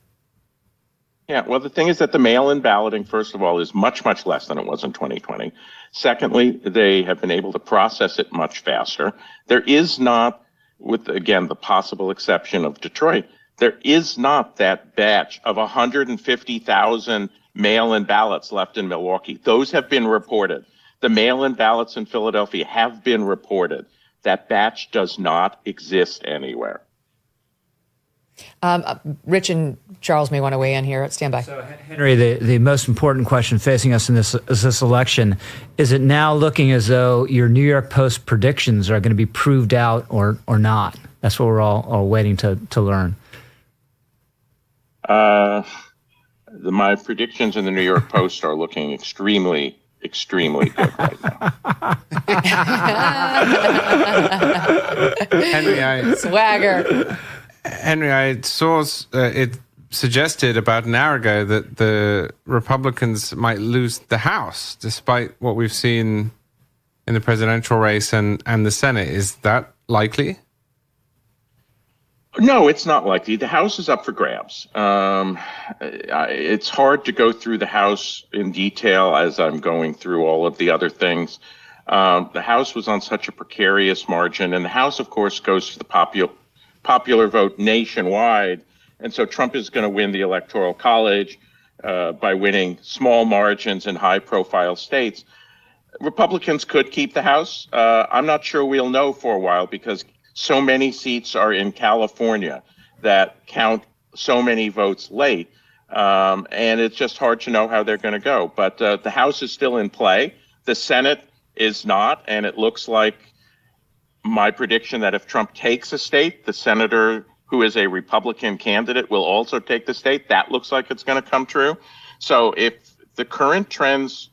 Yeah, well, the thing is that the mail-in balloting, first of all, is much, much less than it was in 2020. Secondly, they have been able to process it much faster. There is not, with, again, the possible exception of Detroit, There is not that batch of 150,000 mail-in ballots left in Milwaukee. Those have been reported. The mail-in ballots in Philadelphia have been reported. That batch does not exist anywhere. Rich and Charles may want to weigh in here. Stand by. So, Henry, the most important question facing us in this election, is it now looking as though your New York Post predictions are going to be proved out or not? That's what we're all waiting to learn. My predictions in the New York Post are looking extremely good right now. Swagger. Henry, I saw it suggested about an hour ago that the Republicans might lose the House, despite what we've seen in the presidential race and the Senate. Is that likely? No, it's not likely. The House is up for grabs. It's hard to go through the House in detail as I'm going through all of the other things. The House was on such a precarious margin, and the House, of course, goes to the popular vote nationwide. And so Trump is going to win the Electoral College by winning small margins in high-profile states. Republicans could keep the House. I'm not sure we'll know for a while because so many seats are in California that count so many votes late. And it's just hard to know how they're going to go. But the House is still in play. The Senate is not. And it looks like my prediction that if Trump takes a state, the senator who is a Republican candidate will also take the state. That looks like it's going to come true. So if the current trends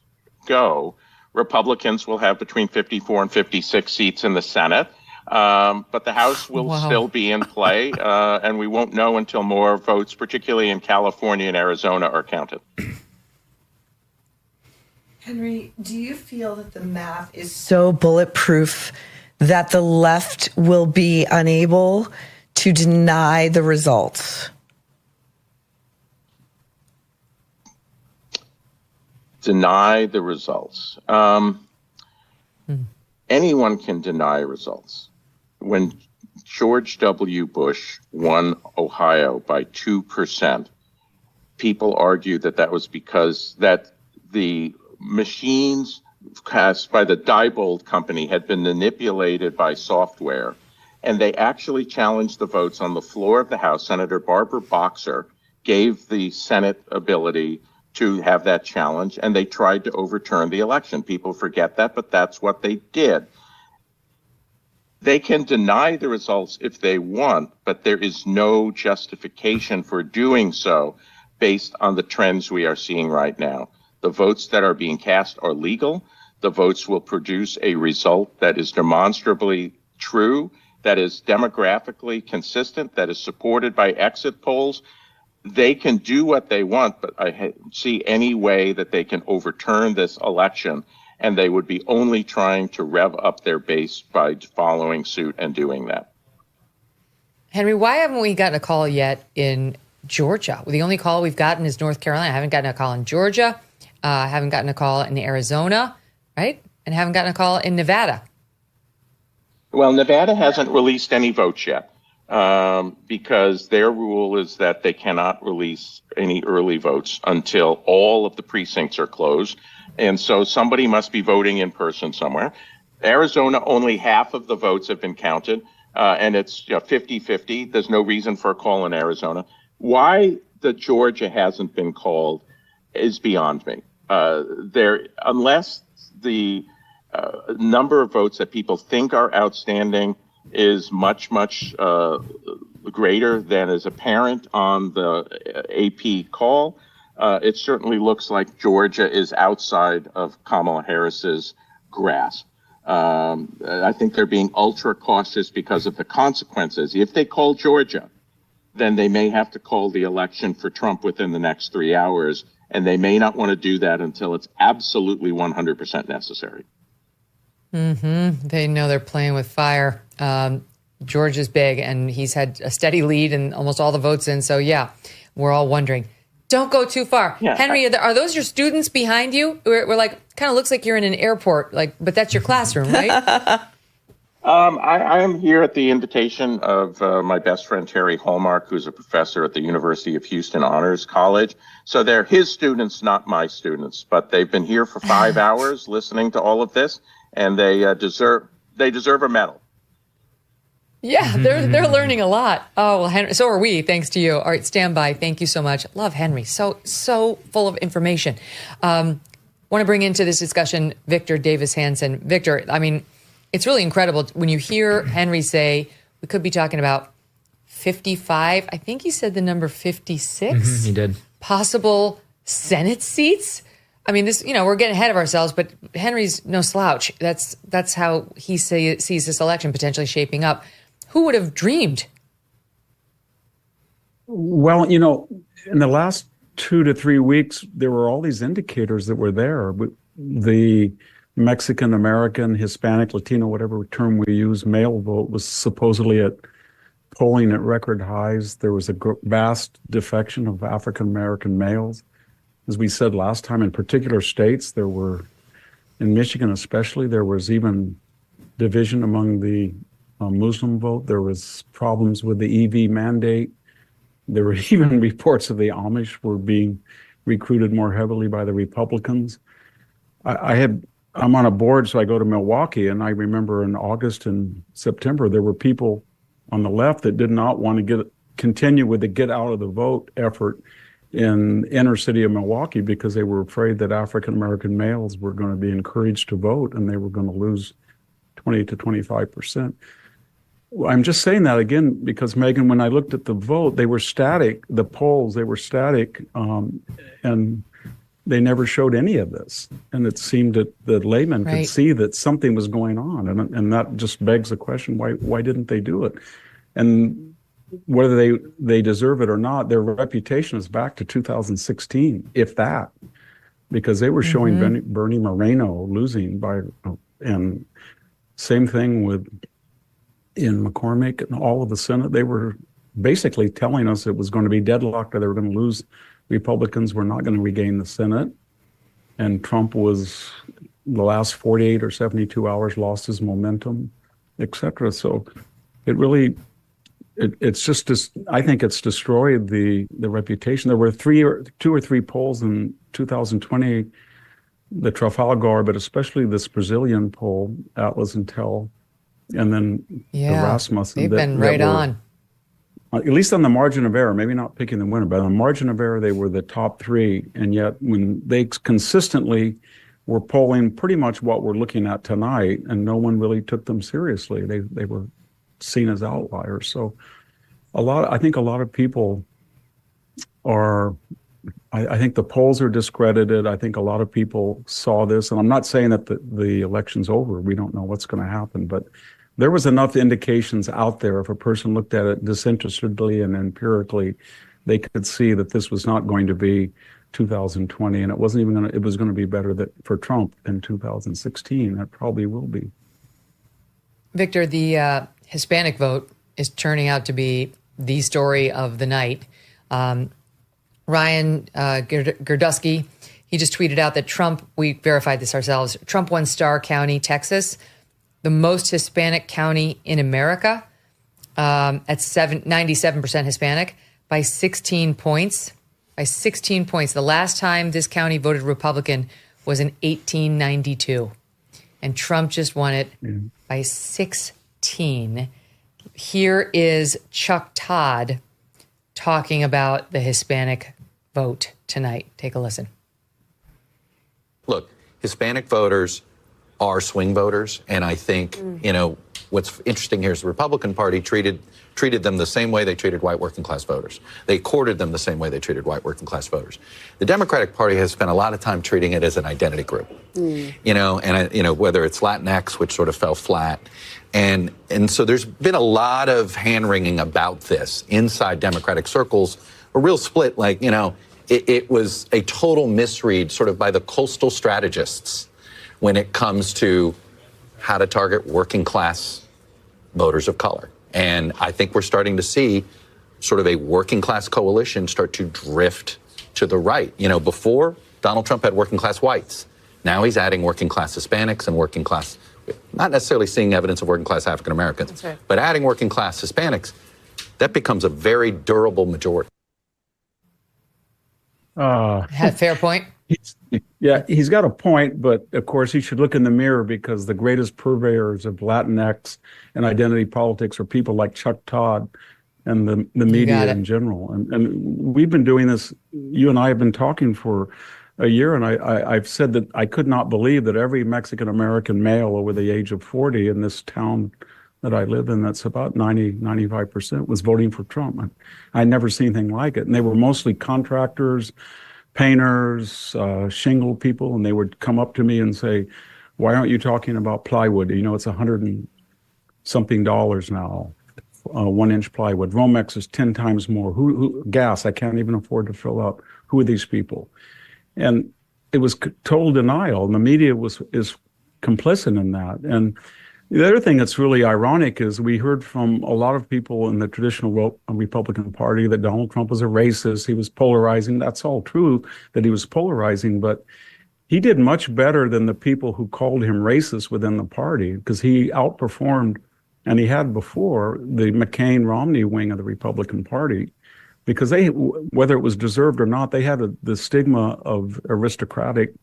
go, Republicans will have between 54 and 56 seats in the Senate. But the House will still be in play, and we won't know until more votes, particularly in California and Arizona, are counted. Henry, do you feel that the math is so bulletproof that the left will be unable to deny the results? Deny the results. Anyone can deny results. When George W. Bush won Ohio by 2%, people argued that was because that the machines cast by the Diebold Company had been manipulated by software, and they actually challenged the votes on the floor of the House. Senator Barbara Boxer gave the Senate ability to have that challenge, and they tried to overturn the election. People forget that, but that's what they did. They can deny the results if they want, but there is no justification for doing so based on the trends we are seeing right now. The votes that are being cast are legal. The votes will produce a result that is demonstrably true, that is demographically consistent, that is supported by exit polls. They can do what they want, but I see any way that they can overturn this election, and they would be only trying to rev up their base by following suit and doing that. Henry, why haven't we gotten a call yet in Georgia? Well, the only call we've gotten is North Carolina. I haven't gotten a call in Georgia. Haven't gotten a call in Arizona, right? And haven't gotten a call in Nevada. Well, Nevada hasn't released any votes yet because their rule is that they cannot release any early votes until all of the precincts are closed. And so somebody must be voting in person somewhere. Arizona, only half of the votes have been counted, and it's 50-50. There's no reason for a call in Arizona. Why the Georgia hasn't been called is beyond me. Unless the number of votes that people think are outstanding is much, much greater than is apparent on the AP call, it certainly looks like Georgia is outside of Kamala Harris's grasp. I think they're being ultra cautious because of the consequences. If they call Georgia, then they may have to call the election for Trump within the next 3 hours, and they may not want to do that until it's absolutely 100% necessary. They know they're playing with fire. George is big, and he's had a steady lead and almost all the votes in. So, yeah, we're all wondering. Don't go too far. Yeah. Henry, are those your students behind you? We're like, kind of looks like you're in an airport, but that's your classroom, right? I am here at the invitation of my best friend, Terry Hallmark, who's a professor at the University of Houston Honors College. So they're his students, not my students, but they've been here for 5 hours listening to all of this, and they deserve a medal. Yeah, they're learning a lot. Oh, well, Henry, so are we, thanks to you. All right, stand by. Thank you so much. Love Henry. So full of information. Want to bring into this discussion Victor Davis Hanson. Victor, I mean, it's really incredible when you hear Henry say we could be talking about 55. I think he said the number 56. He did. Possible Senate seats. I mean, this, we're getting ahead of ourselves, but Henry's no slouch. That's how he sees this election potentially shaping up. Who would have dreamed? Well, in the last 2 to 3 weeks, there were all these indicators that were there. The Mexican, American, Hispanic, Latino, whatever term we use, male vote was supposedly polling at record highs. There was a vast defection of African American males. As we said last time, in particular states, there were, in Michigan especially, there was even division among the Muslim vote. There was problems with the EV mandate. There were even reports of the Amish were being recruited more heavily by the Republicans. I'm on a board, so I go to Milwaukee, and I remember in August and September, there were people on the left that did not want to continue with the get out of the vote effort in inner city of Milwaukee because they were afraid that African-American males were going to be encouraged to vote and they were going to lose 20 to 25%. I'm just saying that again because, Megyn, when I looked at the vote, they were static, the polls, they were static, and they never showed any of this. And it seemed that the layman could see that something was going on. And that just begs the question, why didn't they do it? And whether they deserve it or not, their reputation is back to 2016, if that, because they were showing Bernie Moreno losing and same thing in McCormick and all of the Senate. They were basically telling us it was going to be deadlocked, or they were going to lose. Republicans were not going to regain the Senate. And Trump was, the last 48 or 72 hours, lost his momentum, et cetera. So it really, it's just, I think it's destroyed the reputation. There were 2 or 3 polls in 2020, the Trafalgar, but especially this Brazilian poll, Atlas and Tell, and then the Rasmussen. They've been right on. At least on the margin of error, maybe not picking the winner, but on the margin of error, they were the top 3. And yet when they consistently were polling pretty much what we're looking at tonight, and no one really took them seriously. They were seen as outliers. So I think a lot of people are, I think the polls are discredited. I think a lot of people saw this, and I'm not saying that the election's over. We don't know what's going to happen, but there was enough indications out there. If a person looked at it disinterestedly and empirically, they could see that this was not going to be 2020, and it wasn't even it was going to be better for Trump in 2016. That probably will be. Victor, the Hispanic vote is turning out to be the story of the night. Ryan Gerdusky, he just tweeted out that Trump, we verified this ourselves, Trump won Starr County, Texas, the most Hispanic county in America, at 97% Hispanic, by 16 points. By 16 points. The last time this county voted Republican was in 1892. And Trump just won it by 16. Here is Chuck Todd talking about the Hispanic vote tonight. Take a listen. Look, Hispanic voters are swing voters, and I think, what's interesting here is the Republican Party treated them the same way they treated white working class voters. They courted them the same way they treated white working class voters. The Democratic Party has spent a lot of time treating it as an identity group, whether it's Latinx, which sort of fell flat. And so there's been a lot of hand-wringing about this inside Democratic circles, a real split, it was a total misread sort of by the coastal strategists when it comes to how to target working class voters of color. And I think we're starting to see sort of a working class coalition start to drift to the right. Before, Donald Trump had working class whites. Now he's adding working class Hispanics and working class not necessarily seeing evidence of working class African Americans, That's right. but adding working class Hispanics, that becomes a very durable majority. Fair point. Yeah, he's got a point, but of course he should look in the mirror because the greatest purveyors of Latinx and identity politics are people like Chuck Todd and the media in general. And we've been doing this, you and I have been talking for a year, and I've said that I could not believe that every Mexican-American male over the age of 40 in this town that I live in, that's about 95%, was voting for Trump. I'd never seen anything like it. And they were mostly contractors, painters, shingle people, and they would come up to me and say, why aren't you talking about plywood? You know, it's $100 and something now, 1-inch plywood. Romex is 10 times more. Who gas, I can't even afford to fill up. Who are these people? And it was total denial, and the media is complicit in that. And the other thing that's really ironic is we heard from a lot of people in the traditional Republican Party that Donald Trump was a racist. He was polarizing. That's all true that he was polarizing, but he did much better than the people who called him racist within the party because he outperformed, and he had before, the McCain-Romney wing of the Republican Party. Because they, whether it was deserved or not, they had the stigma of aristocratic,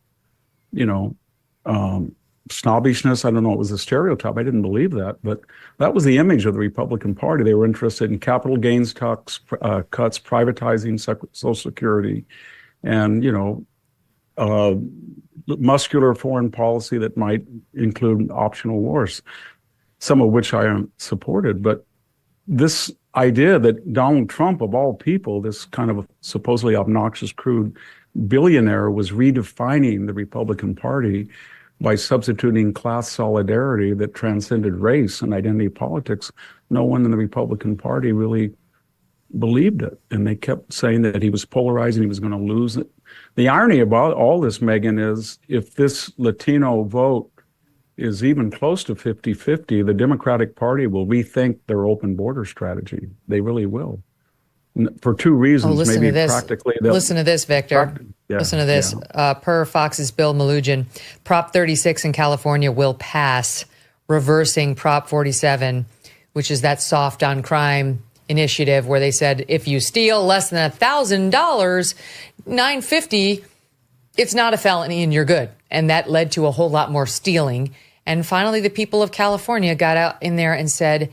snobbishness. I don't know, it was a stereotype. I didn't believe that, but that was the image of the Republican Party. They were interested in capital gains cuts, privatizing Social Security, and, muscular foreign policy that might include optional wars, some of which I supported. But this idea that Donald Trump, of all people, this kind of supposedly obnoxious, crude billionaire, was redefining the Republican Party by substituting class solidarity that transcended race and identity politics. No one in the Republican Party really believed it. And they kept saying that he was polarizing, he was going to lose it. The irony about all this, Megyn, is if this Latino vote is even close to 50-50, the Democratic Party will rethink their open border strategy. They really will. For two reasons. Listen maybe to this. Practically. Listen to this, Victor. Listen to this. Per Fox's Bill Malugin, Prop 36 in California will pass, reversing Prop 47, which is that soft on crime initiative where they said if you steal less than $1,000, $950, it's not a felony and you're good. And that led to a whole lot more stealing. And finally, the people of California got out in there and said,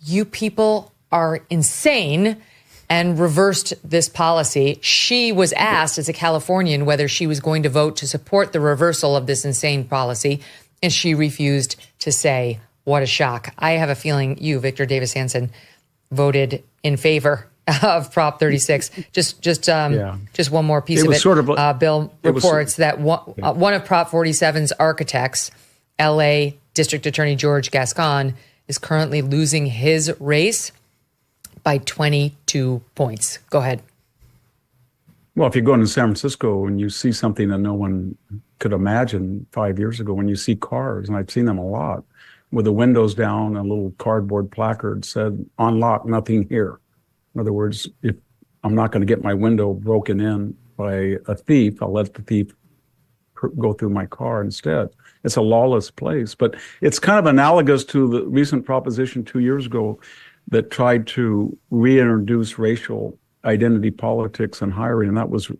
you people are insane, and reversed this policy. She was asked as a Californian whether she was going to vote to support the reversal of this insane policy, and she refused to say. What a shock. I have a feeling you, Victor Davis Hanson, voted in favor of Prop 36. Just one more piece of it. Sort of Bill reports that one of Prop 47's architects, L.A. District Attorney George Gascon, is currently losing his race by 22 points. Go ahead. Well, if you go into San Francisco and you see something that no one could imagine 5 years ago, when you see cars, and I've seen them a lot, with the windows down, a little cardboard placard said, unlock, nothing here. In other words, if I'm not going to get my window broken in by a thief, I'll let the thief go through my car instead. It's a lawless place. But it's kind of analogous to the recent proposition 2 years ago that tried to reintroduce racial identity politics and hiring, and that was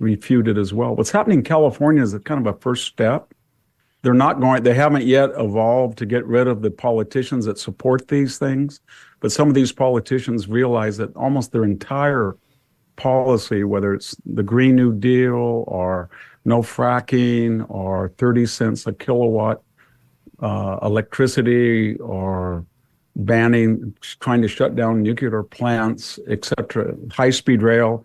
refuted as well. What's happening in California is kind of a first step. They haven't yet evolved to get rid of the politicians that support these things, but some of these politicians realize that almost their entire policy, whether it's the Green New Deal or no fracking or 30 cents a kilowatt electricity or banning, trying to shut down nuclear plants, et cetera, high-speed rail.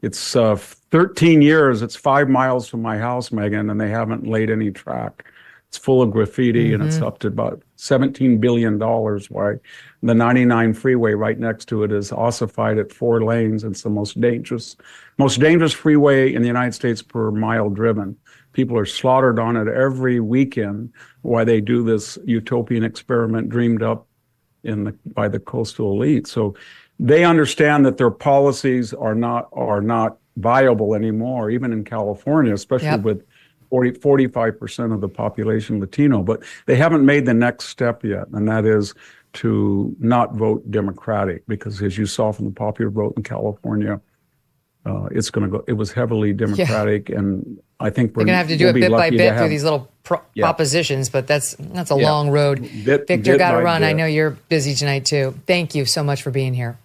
It's 13 years. It's 5 miles from my house, Megyn, and they haven't laid any track. It's full of graffiti, and it's up to about $17 billion, while the 99 freeway right next to it is ossified at 4 lanes. It's the most dangerous freeway in the United States per mile driven. People are slaughtered on it every weekend while they do this utopian experiment dreamed up by the coastal elite. So they understand that their policies are not viable anymore, even in California, especially with 45% of the population Latino, but they haven't made the next step yet, and that is to not vote Democratic, because as you saw from the popular vote in California, it's going to go. It was heavily Democratic, and I think we're going to have to do it bit by bit through these little propositions, but that's a long road. Victor, got to run. I know you're busy tonight too. Thank you so much for being here.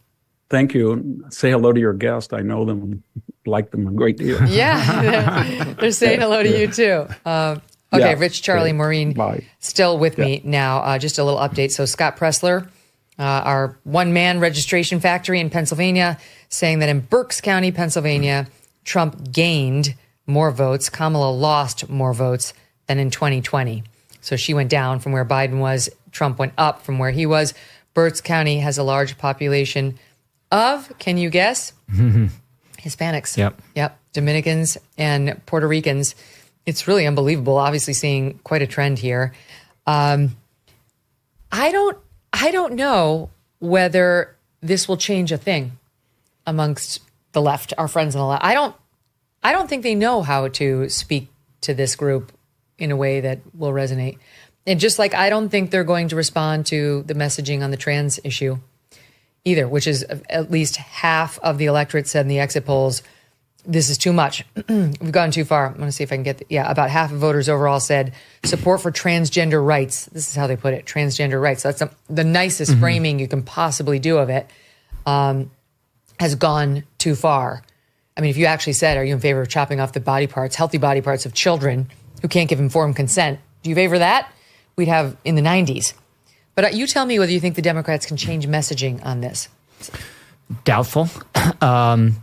Thank you. Say hello to your guest. I know them, like them a great deal. Yeah, they're saying hello to you too. Okay, Rich, Charlie, Maureen, still with me now. Just a little update. So Scott Pressler, our one-man registration factory in Pennsylvania, saying that in Berks County, Pennsylvania, Trump gained more votes. Kamala lost more votes than in 2020. So she went down from where Biden was. Trump went up from where he was. Berks County has a large population of, can you guess? Hispanics. Yep. Dominicans and Puerto Ricans. It's really unbelievable. Obviously seeing quite a trend here. I don't know whether this will change a thing amongst the left, our friends on the left. I don't think they know how to speak to this group in a way that will resonate. And just like I don't think they're going to respond to the messaging on the trans issue either, which is at least half of the electorate said in the exit polls, this is too much. We've gone too far. I'm going to see if I can get about half of voters overall said support for transgender rights. This is how they put it, transgender rights. So that's the nicest framing you can possibly do of it. Has gone too far. I mean, if you actually said, are you in favor of chopping off the body parts, healthy body parts of children who can't give informed consent? Do you favor that? We'd have in the 90s. But you tell me whether you think the Democrats can change messaging on this. Doubtful. The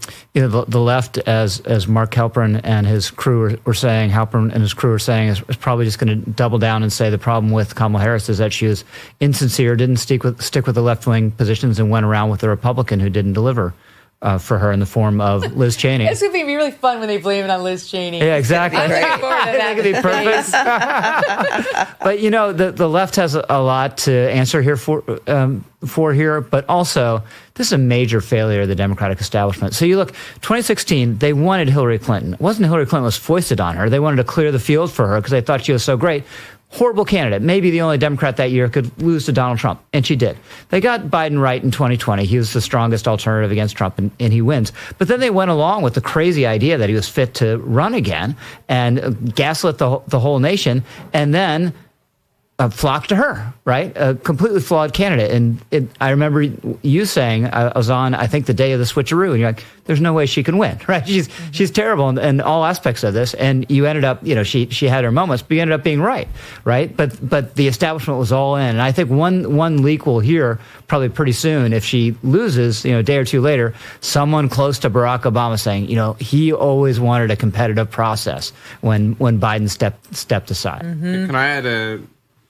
left, as Mark Halperin and his crew were saying, is probably just going to double down and say the problem with Kamala Harris is that she was insincere, didn't stick with the left-wing positions, and went around with a Republican who didn't deliver for her in the form of Liz Cheney. It's going to be really fun when they blame it on Liz Cheney. Yeah, exactly. I'm looking forward to that. It could be perfect. But the left has a lot to answer here for here. But also, this is a major failure of the Democratic establishment. So you look, 2016, they wanted Hillary Clinton. It wasn't Hillary Clinton was foisted on her. They wanted to clear the field for her because they thought she was so great. Horrible candidate. Maybe the only Democrat that year could lose to Donald Trump. And she did. They got Biden right in 2020. He was the strongest alternative against Trump, and he wins. But then they went along with the crazy idea that he was fit to run again and gaslit the whole nation, and then flocked to her, right? A completely flawed candidate. And I remember you saying, I was on, I think, the day of the switcheroo, and you're like, there's no way she can win, right? She's terrible in all aspects of this. And you ended up, she had her moments, but you ended up being right? But the establishment was all in. And I think one leak we'll hear probably pretty soon if she loses, a day or two later, someone close to Barack Obama saying, he always wanted a competitive process when Biden stepped aside. Can I add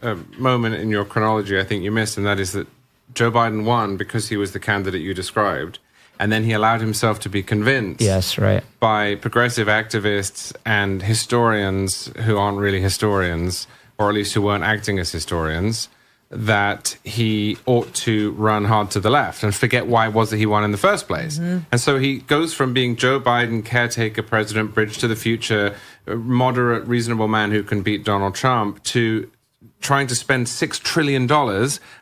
a moment in your chronology I think you missed, and that is that Joe Biden won because he was the candidate you described, and then he allowed himself to be convinced by progressive activists and historians who aren't really historians, or at least who weren't acting as historians, that he ought to run hard to the left and forget why it was that he won in the first place. And so he goes from being Joe Biden, caretaker president, bridge to the future, moderate, reasonable man who can beat Donald Trump, to trying to spend $6 trillion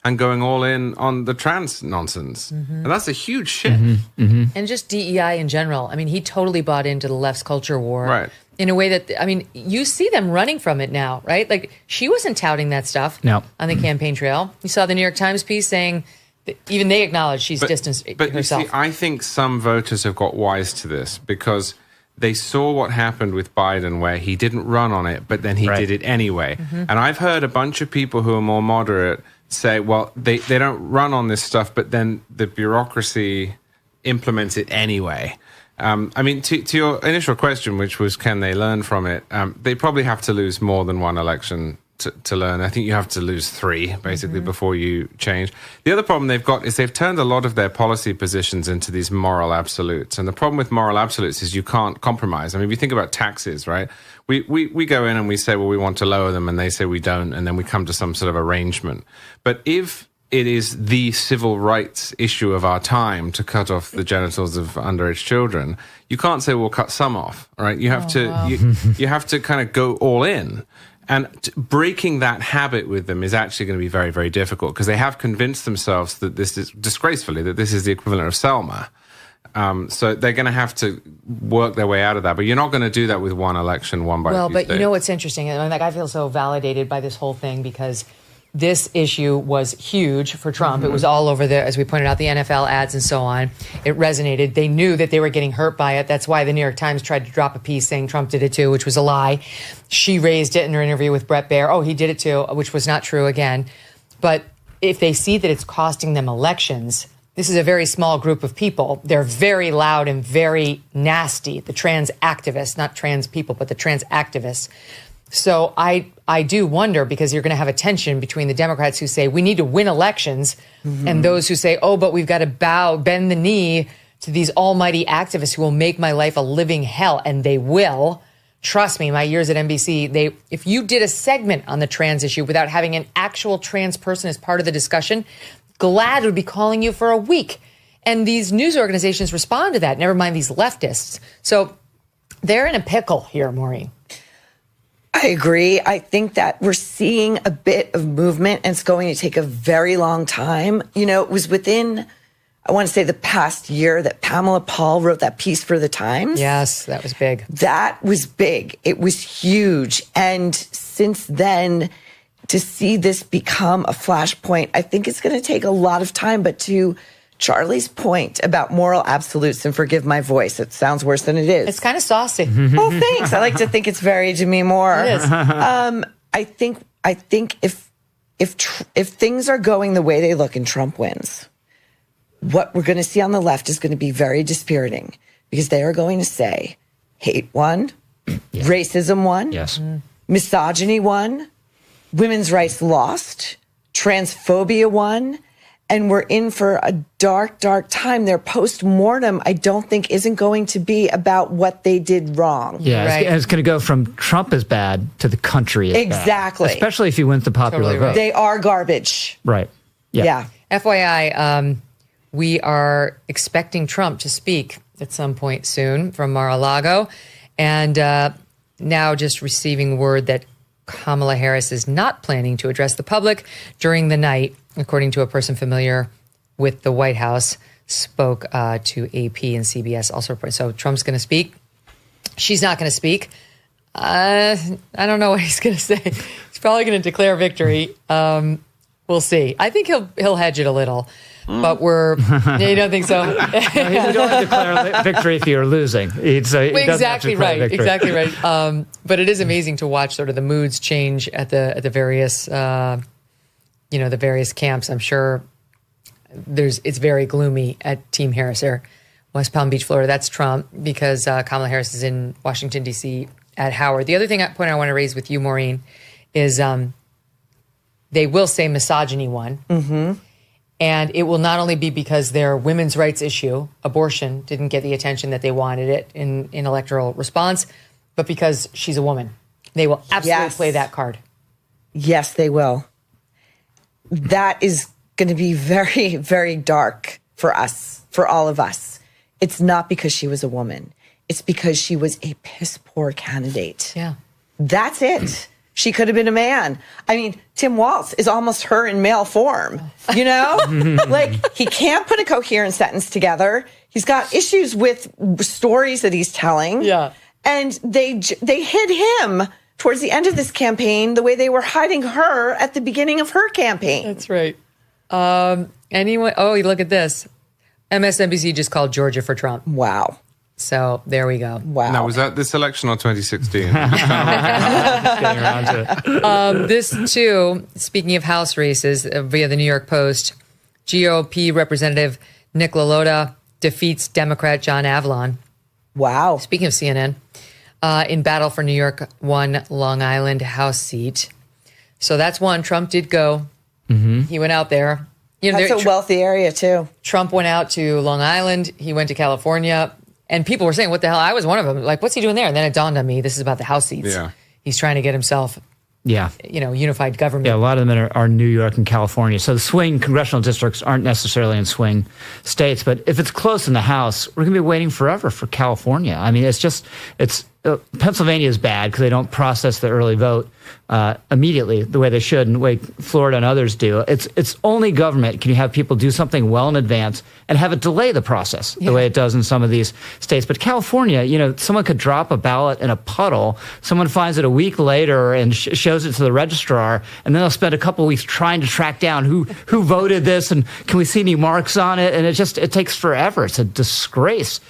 and going all in on the trans nonsense. And that's a huge shift. And just DEI in general. I mean, he totally bought into the left's culture war in a way that, you see them running from it now, right? Like, she wasn't touting that stuff on the campaign trail. You saw the New York Times piece saying that even they acknowledge she's distanced herself. You see, I think some voters have got wise to this because they saw what happened with Biden, where he didn't run on it, but then he did it anyway. And I've heard a bunch of people who are more moderate say, well, they don't run on this stuff, but then the bureaucracy implements it anyway. To your initial question, which was, can they learn from it? They probably have to lose more than one election to learn. I think you have to lose 3, basically, before you change. The other problem they've got is they've turned a lot of their policy positions into these moral absolutes. And the problem with moral absolutes is you can't compromise. If you think about taxes, right? We go in and we say, well, we want to lower them, and they say we don't, and then we come to some sort of arrangement. But if it is the civil rights issue of our time to cut off the genitals of underage children. You can't say we'll cut some off, right? You have you have to kind of go all in. And breaking that habit with them is actually going to be very, very difficult because they have convinced themselves that this is, disgracefully, that this is the equivalent of Selma. So they're going to have to work their way out of that. But you're not going to do that with one election, one by Well, few but states. you know what's interesting? I feel so validated by this whole thing because this issue was huge for Trump. It was all over as we pointed out, the NFL ads and so on. It resonated. They knew that they were getting hurt by it. That's why the New York Times tried to drop a piece saying Trump did it too, which was a lie. She raised it in her interview with Bret Baier. Oh, he did it too, which was not true again. But if they see that it's costing them elections, this is a very small group of people. They're very loud and very nasty. The trans activists, not trans people, but the trans activists. So I do wonder, because you're going to have a tension between the Democrats who say we need to win elections and those who say, oh, but we've got to bend the knee to these almighty activists who will make my life a living hell. And they will. Trust me, my years at NBC, if you did a segment on the trans issue without having an actual trans person as part of the discussion, GLAAD would be calling you for a week. And these news organizations respond to that, never mind these leftists. So they're in a pickle here, Maureen. I agree. I think that we're seeing a bit of movement, and it's going to take a very long time. You know, it was within, I want to say, the past year that Pamela Paul wrote that piece for the Times. Yes, that was big. That was big. It was huge. And since then, to see this become a flashpoint, I think it's going to take a lot of time. But to Charlie's point about moral absolutes, and forgive my voice, it sounds worse than it is. It's kind of saucy. Oh, thanks. I like to think it's very Demi Moore. It is. I think if things are going the way they look and Trump wins, what we're going to see on the left is going to be very dispiriting, because they are going to say hate won, racism won, misogyny won, women's rights lost, transphobia won. And we're in for a dark, dark time. Their post-mortem, I don't think, isn't going to be about what they did wrong. Yeah, right. It's going to go from Trump is bad to the country is exactly bad. Especially if he wins the popular vote. They are garbage. Right. Yeah. FYI, we are expecting Trump to speak at some point soon from Mar-a-Lago. And now just receiving word that Kamala Harris is not planning to address the public during the night, according to a person familiar with the White House, spoke to AP and CBS also. So Trump's going to speak. She's not going to speak. I don't know what he's going to say. He's probably going to declare victory. We'll see. I think he'll hedge it a little. But you don't think so? No, he don't declare victory if you're losing. Exactly right. Exactly right. But it is amazing to watch sort of the moods change at the various, the various camps. I'm sure it's very gloomy at Team Harris or West Palm Beach, Florida. That's Trump, because Kamala Harris is in Washington, D.C. at Howard. The other point I want to raise with you, Maureen, is they will say misogyny won. Mm-hmm. And it will not only be because their women's rights issue, abortion, didn't get the attention that they wanted it in electoral response, but because she's a woman. They will absolutely play that card. Yes, they will. That is going to be very, very dark for us, for all of us. It's not because she was a woman. It's because she was a piss poor candidate. Yeah. That's it. She could have been a man. I mean, Tim Walz is almost her in male form, you know? Like, he can't put a coherent sentence together. He's got issues with stories that he's telling. Yeah. And they hid him towards the end of this campaign the way they were hiding her at the beginning of her campaign. That's right. Anyone? Oh, look at this. MSNBC just called Georgia for Trump. Wow. So there we go. Wow. Now, was that this election or 2016? This too, speaking of House races, via the New York Post, GOP Representative Nick LaLota defeats Democrat John Avalon. Wow. Speaking of CNN, in battle for New York 1 Long Island House seat. So that's one. Trump did go. Mm-hmm. He went out there. That's a wealthy area too. Trump went out to Long Island. He went to California. And people were saying, what the hell? I was one of them. Like, what's he doing there? And then it dawned on me, this is about the House seats. Yeah. He's trying to get himself unified government. Yeah, a lot of them are New York and California. So the swing congressional districts aren't necessarily in swing states. But if it's close in the House, we're going to be waiting forever for California. I mean, Pennsylvania is bad because they don't process the early vote immediately the way they should and the way Florida and others do. It's only government can you have people do something well in advance and have it delay the process the way it does in some of these states. But California, someone could drop a ballot in a puddle, someone finds it a week later and shows it to the registrar, and then they'll spend a couple of weeks trying to track down who voted this and can we see any marks on it, and it takes forever. It's a disgrace.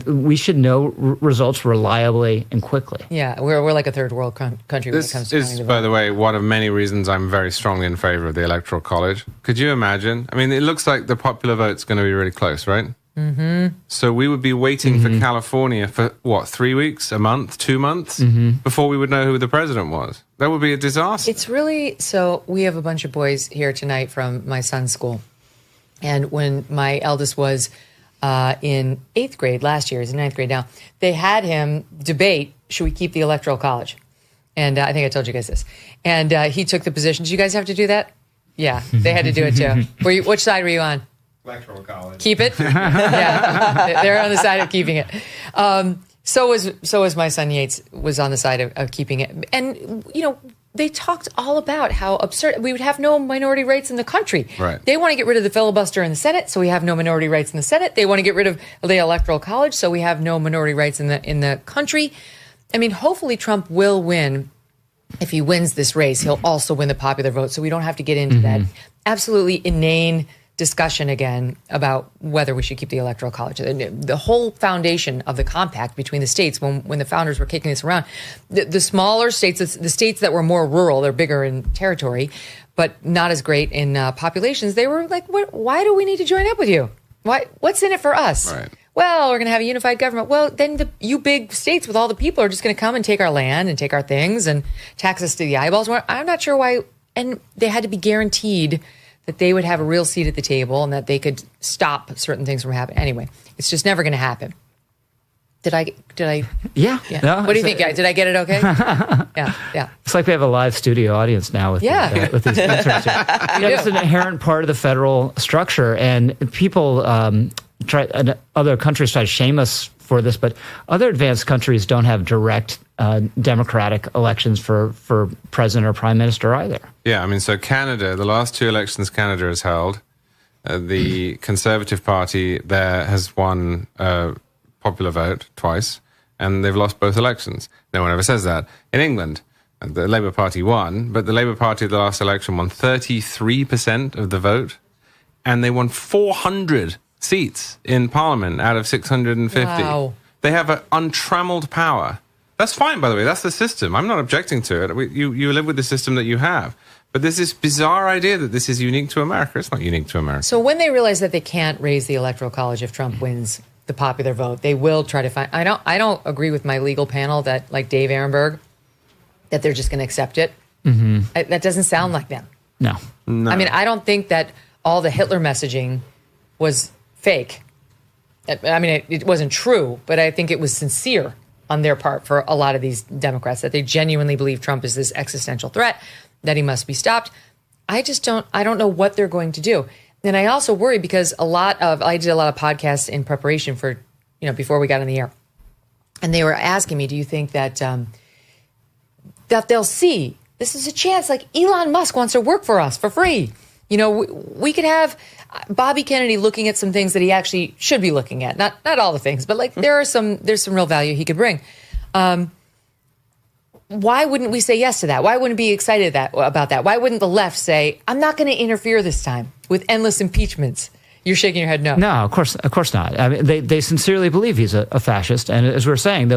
We should know results reliably and quickly. Yeah, we're like a third world country when it comes to this is, by the way, one of many reasons I'm very strongly in favor of the Electoral College. Could you imagine? I mean, it looks like the popular vote's going to be really close, right? Mm-hmm. So we would be waiting for California for, 3 weeks, a month, 2 months, before we would know who the president was. That would be a disaster. It's really, so we have a bunch of boys here tonight from my son's school. And when my eldest was in 8th grade last year, he's in 9th grade now, they had him debate, should we keep the Electoral College? And I think I told you guys this. And he took the position. Did you guys have to do that? Yeah, they had to do it too. Which side were you on? Electoral College. Keep it? Yeah, they're on the side of keeping it. So was my son Yates was on the side of keeping it. And, they talked all about how absurd we would have no minority rights in the country. Right. They want to get rid of the filibuster in the Senate, so we have no minority rights in the Senate. They want to get rid of the Electoral College, so we have no minority rights in the country. I mean, hopefully Trump will win. If he wins this race, he'll also win the popular vote, so we don't have to get into that absolutely inane discussion again about whether we should keep the Electoral College. The whole foundation of the compact between the states, when the founders were kicking this around, the smaller states, the states that were more rural, they're bigger in territory, but not as great in populations, they were like, why do we need to join up with you? What's in it for us? Right. Well, we're going to have a unified government. Well, then you big states with all the people are just going to come and take our land and take our things and tax us to the eyeballs. I'm not sure why. And they had to be guaranteed that they would have a real seat at the table and that they could stop certain things from happening. Anyway, it's just never going to happen. Did I? Yeah. No, what do you think, guys? Did I get it okay? Yeah. It's like we have a live studio audience now with these answers. It's an inherent part of the federal structure, and people other countries try to shame us for this, but other advanced countries don't have direct democratic elections for president or prime minister either. Yeah, I mean, so Canada, the last 2 elections Canada has held, the Conservative Party there has won popular vote twice, and they've lost both elections. No one ever says that. In England, the Labour Party won, but the Labour Party at the last election won 33% of the vote, and they won 400 seats in Parliament out of 650. Wow. They have an untrammeled power. That's fine, by the way. That's the system. I'm not objecting to it. You live with the system that you have. But there's this bizarre idea that this is unique to America. It's not unique to America. So when they realize that they can't raise the Electoral College if Trump wins the popular vote, they will try to find... I don't agree with my legal panel that, like Dave Aronberg, that they're just going to accept it. Mm-hmm. That doesn't sound like them. No. I mean, I don't think that all the Hitler messaging was fake. I mean, it wasn't true, but I think it was sincere on their part for a lot of these Democrats, that they genuinely believe Trump is this existential threat, that he must be stopped. I don't know what they're going to do. And I also worry because I did a lot of podcasts in preparation for, before we got on the air. And they were asking me, do you think that they'll see this is a chance, like Elon Musk wants to work for us for free. We could have Bobby Kennedy looking at some things that he actually should be looking at. Not all the things, but there's some real value he could bring. Why wouldn't we say yes to that? Why wouldn't we be excited about that? Why wouldn't the left say, I'm not going to interfere this time with endless impeachments? You're shaking your head no. No, of course not. I mean, they sincerely believe he's a fascist, and as we're saying,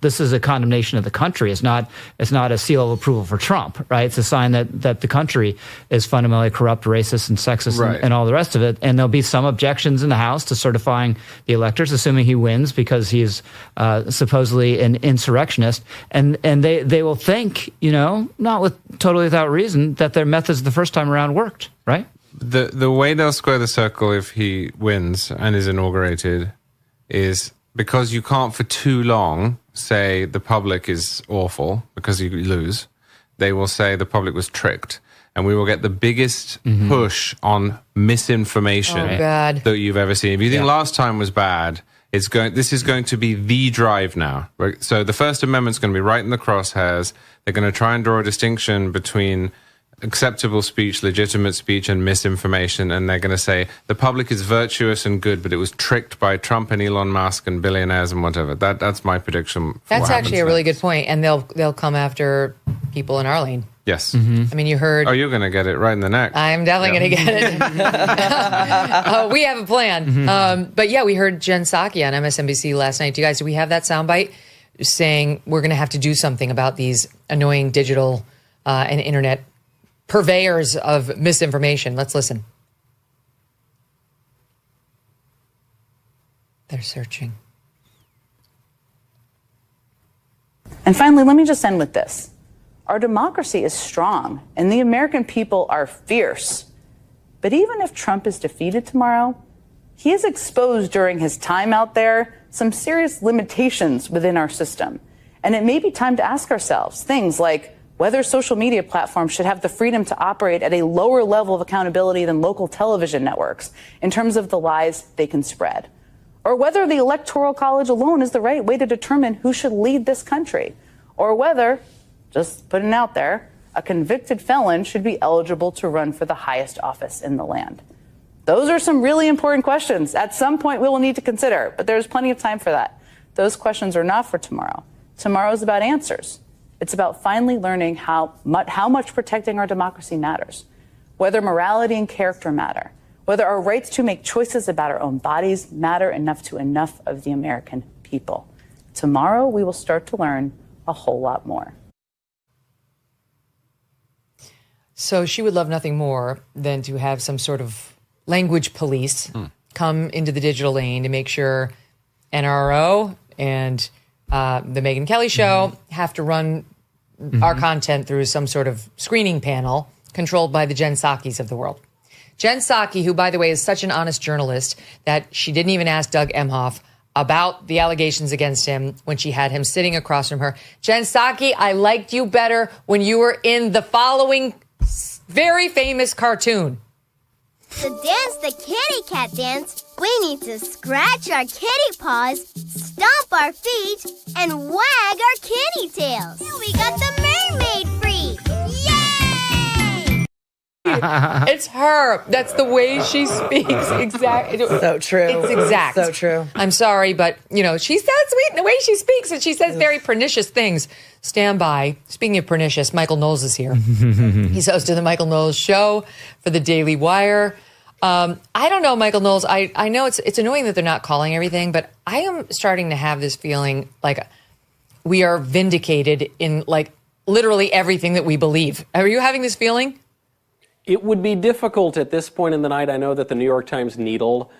this is a condemnation of the country. It's not a seal of approval for Trump, right? It's a sign that the country is fundamentally corrupt, racist, and sexist, right, and all the rest of it. And there'll be some objections in the House to certifying the electors, assuming he wins because he's supposedly an insurrectionist, and they will think, not totally without reason, that their methods the first time around worked, right? The way they'll square the circle if he wins and is inaugurated is because you can't for too long say the public is awful because you lose. they will say the public was tricked. And we will get the biggest push on misinformation that you've ever seen. If you think last time was bad, this is going to be the drive now. Right? So the First Amendment's going to be right in the crosshairs. They're going to try and draw a distinction between acceptable speech, legitimate speech, and misinformation. And they're going to say the public is virtuous and good, but it was tricked by Trump and Elon Musk and billionaires and whatever. That's my prediction. That's actually a really good point. And they'll come after people in our lane. Yes. I mean, you heard... Oh, you're going to get it right in the neck. I'm definitely going to get it. We have a plan. But yeah, we heard Jen Psaki on MSNBC last night. Do you guys, do we have that soundbite saying we're going to have to do something about these annoying digital and internet purveyors of misinformation? Let's listen. They're searching. And finally, let me just end with this. Our democracy is strong, and the American people are fierce. But even if Trump is defeated tomorrow, he has exposed during his time out there some serious limitations within our system. And it may be time to ask ourselves things like whether social media platforms should have the freedom to operate at a lower level of accountability than local television networks in terms of the lies they can spread, or whether the Electoral College alone is the right way to determine who should lead this country, or whether, just putting it out there, a convicted felon should be eligible to run for the highest office in the land. Those are some really important questions. At some point, we will need to consider, but there's plenty of time for that. Those questions are not for tomorrow. Tomorrow is about answers. It's about finally learning how much protecting our democracy matters, whether morality and character matter, whether our rights to make choices about our own bodies matter enough to enough of the American people. Tomorrow, we will start to learn a whole lot more. So she would love nothing more than to have some sort of language police come into the digital lane to make sure NRO and the Megyn Kelly Show have to run our content through some sort of screening panel controlled by the Jen Psakis of the world. Jen Psaki, who, by the way, is such an honest journalist that she didn't even ask Doug Emhoff about the allegations against him when she had him sitting across from her. Jen Psaki, I liked you better when you were in the following very famous cartoon. To dance the kitty cat dance, we need to scratch our kitty paws, stomp our feet, and wag our kitty tails. We got the mermaid free! Yay! It's her. That's the way she speaks. Exactly. So true. It's exact. So true. I'm sorry, but, she sounds sweet in the way she speaks, and she says very pernicious things. Stand by. Speaking of pernicious, Michael Knowles is here. He's host of the Michael Knowles Show for the Daily Wire. I don't know, Michael Knowles. I know it's annoying that they're not calling everything, but I am starting to have this feeling like we are vindicated in literally everything that we believe. Are you having this feeling? It would be difficult at this point in the night. I know that the New York Times needle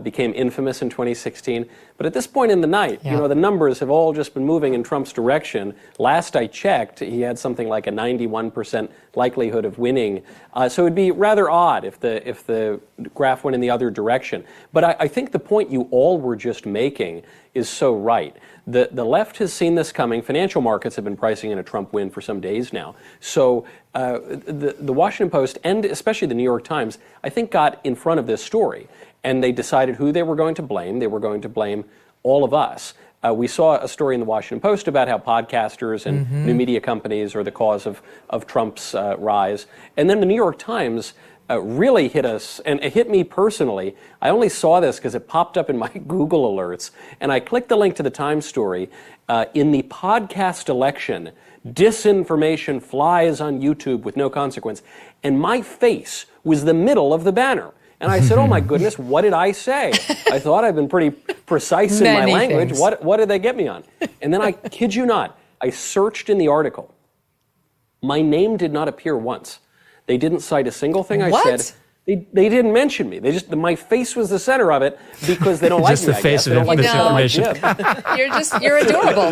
became infamous in 2016. But at this point in the night, the numbers have all just been moving in Trump's direction. Last I checked, he had something like a 91% likelihood of winning. So it would be rather odd if the graph went in the other direction. But I think the point you all were just making is so right. The left has seen this coming. Financial markets have been pricing in a Trump win for some days now. So the Washington Post and especially the New York Times, I think, got in front of this story. And they decided who they were going to blame. They were going to blame all of us. We saw a story in the Washington Post about how podcasters and new media companies are the cause of Trump's rise. And then the New York Times really hit us, and it hit me personally. I only saw this because it popped up in my Google alerts. And I clicked the link to the Times story. In the podcast election, disinformation flies on YouTube with no consequence. And my face was the middle of the banner. And I said, oh, my goodness, what did I say? I thought I'd been pretty precise in my language. What did they get me on? And then I kid you not, I searched in the article. My name did not appear once. They didn't cite a single thing I said. They didn't mention me. My face was the center of it because they don't like me. Just the face of misinformation. You're adorable.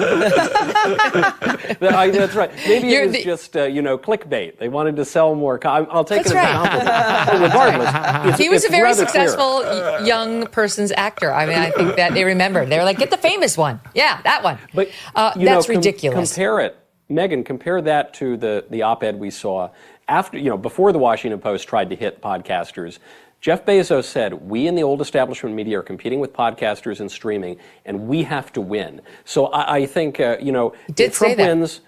That's right. Maybe it was just clickbait. They wanted to sell more. I'll take it as a compliment. Regardless, he was a very successful young person's actor. I mean, I think that they remembered. They were like, get the famous one. Yeah, that one. But that's ridiculous. Compare it. Megyn, compare that to the op-ed we saw after, before the Washington Post tried to hit podcasters. Jeff Bezos said, we in the old establishment media are competing with podcasters and streaming, and we have to win. So I think, if Trump wins,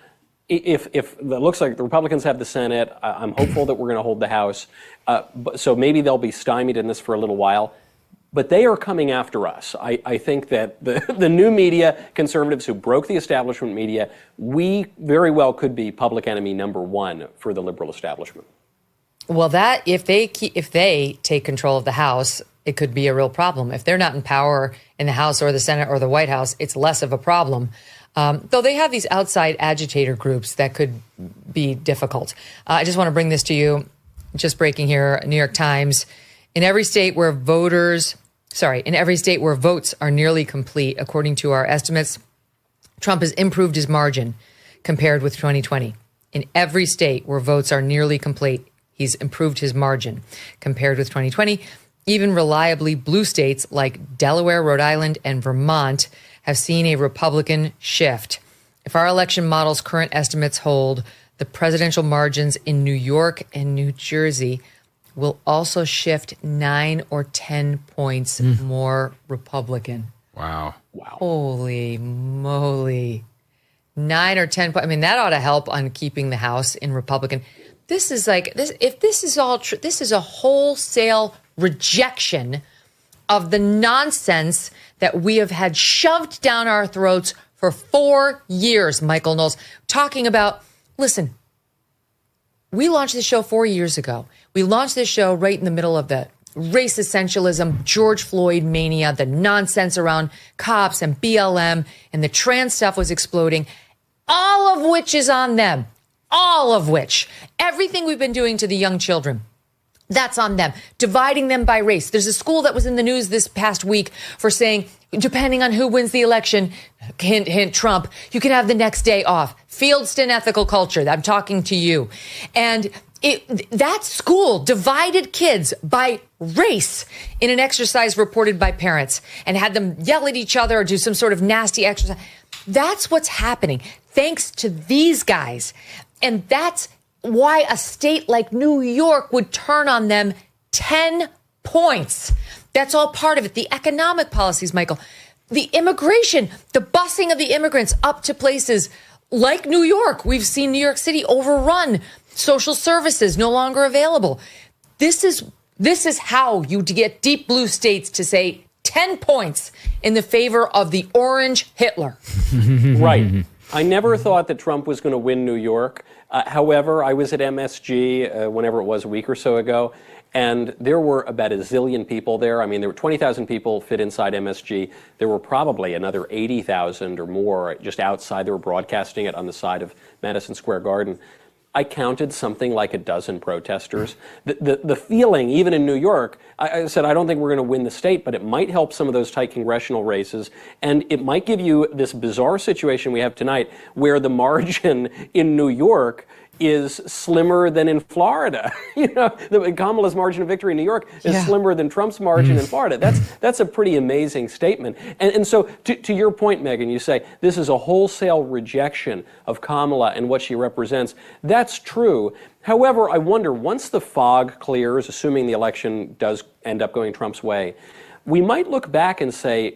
if it looks like the Republicans have the Senate, I'm hopeful that we're going to hold the House. So maybe they'll be stymied in this for a little while. But they are coming after us. I think that the new media, conservatives who broke the establishment media, we very well could be public enemy number one for the liberal establishment. Well, that if they take control of the House, it could be a real problem. If they're not in power in the House or the Senate or the White House, it's less of a problem. Though they have these outside agitator groups that could be difficult. I just want to bring this to you. Just breaking here, New York Times. In every state where votes are nearly complete, according to our estimates, Trump has improved his margin compared with 2020. In every state where votes are nearly complete, he's improved his margin compared with 2020. Even reliably blue states like Delaware, Rhode Island, and Vermont have seen a Republican shift. If our election model's current estimates hold, the presidential margins in New York and New Jersey will also shift 9 or 10 points more Republican. Wow. Holy moly. 9 or 10 points. I mean, that ought to help on keeping the House in Republican. This is like, this. If this is all true, this is a wholesale rejection of the nonsense that we have had shoved down our throats for 4 years, Michael Knowles. Talking about, listen, we launched this show 4 years ago. We launched this show right in the middle of the race essentialism, George Floyd mania, the nonsense around cops and BLM, and the trans stuff was exploding, all of which is on them. All of which. Everything we've been doing to the young children, that's on them. Dividing them by race. There's a school that was in the news this past week for saying, depending on who wins the election, hint, hint, Trump, you can have the next day off. Fieldston ethical culture. I'm talking to you. And that school divided kids by race in an exercise reported by parents and had them yell at each other or do some sort of nasty exercise. That's what's happening thanks to these guys. And that's why a state like New York would turn on them 10 points. That's all part of it. The economic policies, Michael, the immigration, the busing of the immigrants up to places like New York. We've seen New York City overrun, social services no longer available. This is how you get deep blue states to say 10 points in the favor of the orange Hitler. Right. I never thought that Trump was going to win New York. However, I was at MSG whenever it was a week or so ago, and there were about a zillion people there. I mean, there were 20,000 people fit inside MSG. There were probably another 80,000 or more just outside. They were broadcasting it on the side of Madison Square Garden. I counted something like a dozen protesters. The feeling, even in New York, I said, I don't think we're going to win the state, but it might help some of those tight congressional races. And it might give you this bizarre situation we have tonight where the margin in New York is slimmer than in Florida. Kamala's margin of victory in New York is slimmer than Trump's margin in Florida. That's a pretty amazing statement. And so to your point, Megyn, you say this is a wholesale rejection of Kamala and what she represents. That's true. However, I wonder, once the fog clears, assuming the election does end up going Trump's way, we might look back and say,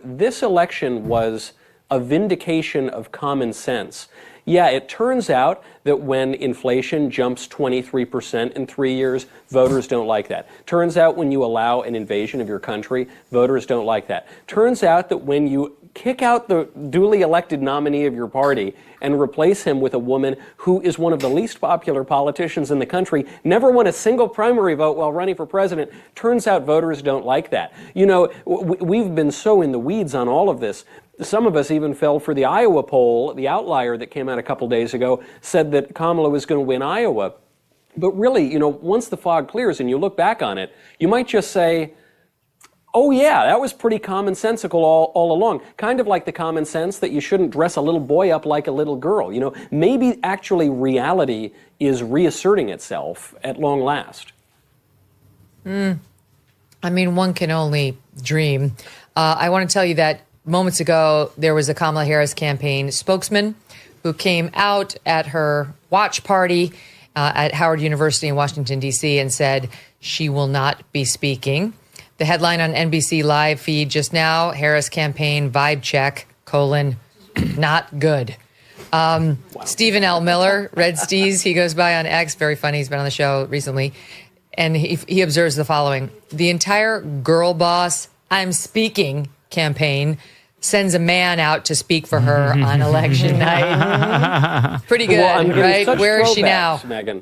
this election was a vindication of common sense. Yeah, it turns out that when inflation jumps 23% in 3 years, voters don't like that. Turns out when you allow an invasion of your country, voters don't like that. Turns out that when you kick out the duly elected nominee of your party and replace him with a woman who is one of the least popular politicians in the country, never won a single primary vote while running for president, turns out voters don't like that. We've been so in the weeds on all of this. Some of us even fell for the Iowa poll. The outlier that came out a couple days ago said that Kamala was going to win Iowa. But really, once the fog clears and you look back on it, you might just say, oh yeah, that was pretty commonsensical all along. Kind of like the common sense that you shouldn't dress a little boy up like a little girl. Maybe actually reality is reasserting itself at long last. I mean, one can only dream. I want to tell you that moments ago, there was a Kamala Harris campaign spokesman who came out at her watch party at Howard University in Washington, D.C., and said she will not be speaking. The headline on NBC Live feed just now, Harris campaign vibe check, not good. Stephen L. Miller, Red Steez, he goes by on X, very funny, he's been on the show recently, and he observes the following. The entire girl boss, I'm speaking campaign sends a man out to speak for her on election night. Pretty good, right? Where is she now? Megyn.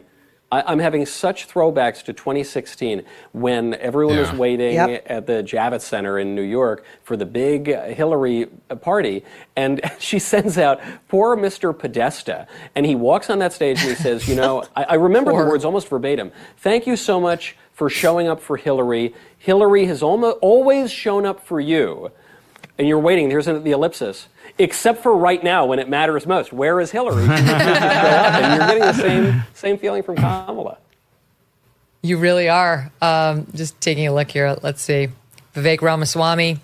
I'm having such throwbacks to 2016 when everyone was waiting at the Javits Center in New York for the big Hillary party, and she sends out poor Mr. Podesta, and he walks on that stage and he says, I remember the words almost verbatim, "Thank you so much for showing up for Hillary. Hillary has always shown up for you." And you're waiting, here's the ellipsis, except for right now when it matters most. Where is Hillary? And you're getting the same feeling from Kamala. You really are. Just taking a look here. Let's see. Vivek Ramaswamy.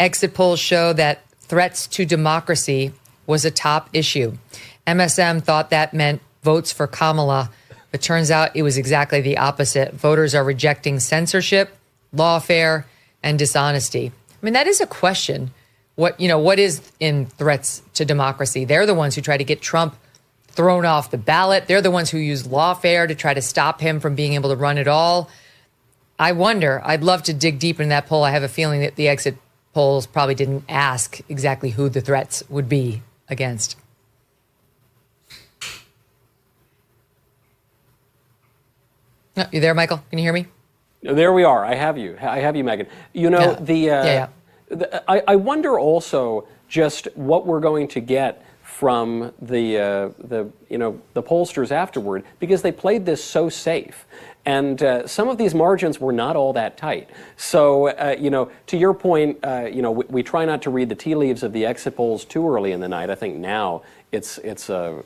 Exit polls show that threats to democracy was a top issue. MSM thought that meant votes for Kamala. It turns out it was exactly the opposite. Voters are rejecting censorship, lawfare, and dishonesty. I mean, that is a question. What is in threats to democracy? They're the ones who try to get Trump thrown off the ballot. They're the ones who use lawfare to try to stop him from being able to run at all. I wonder, I'd love to dig deep in that poll. I have a feeling that the exit polls probably didn't ask exactly who the threats would be against. No, you there, Michael? Can you hear me? There we are. I have you, Megyn. I wonder also just what we're going to get from the pollsters afterward, because they played this so safe. And some of these margins were not all that tight. So, to your point, we try not to read the tea leaves of the exit polls too early in the night. I think now it's a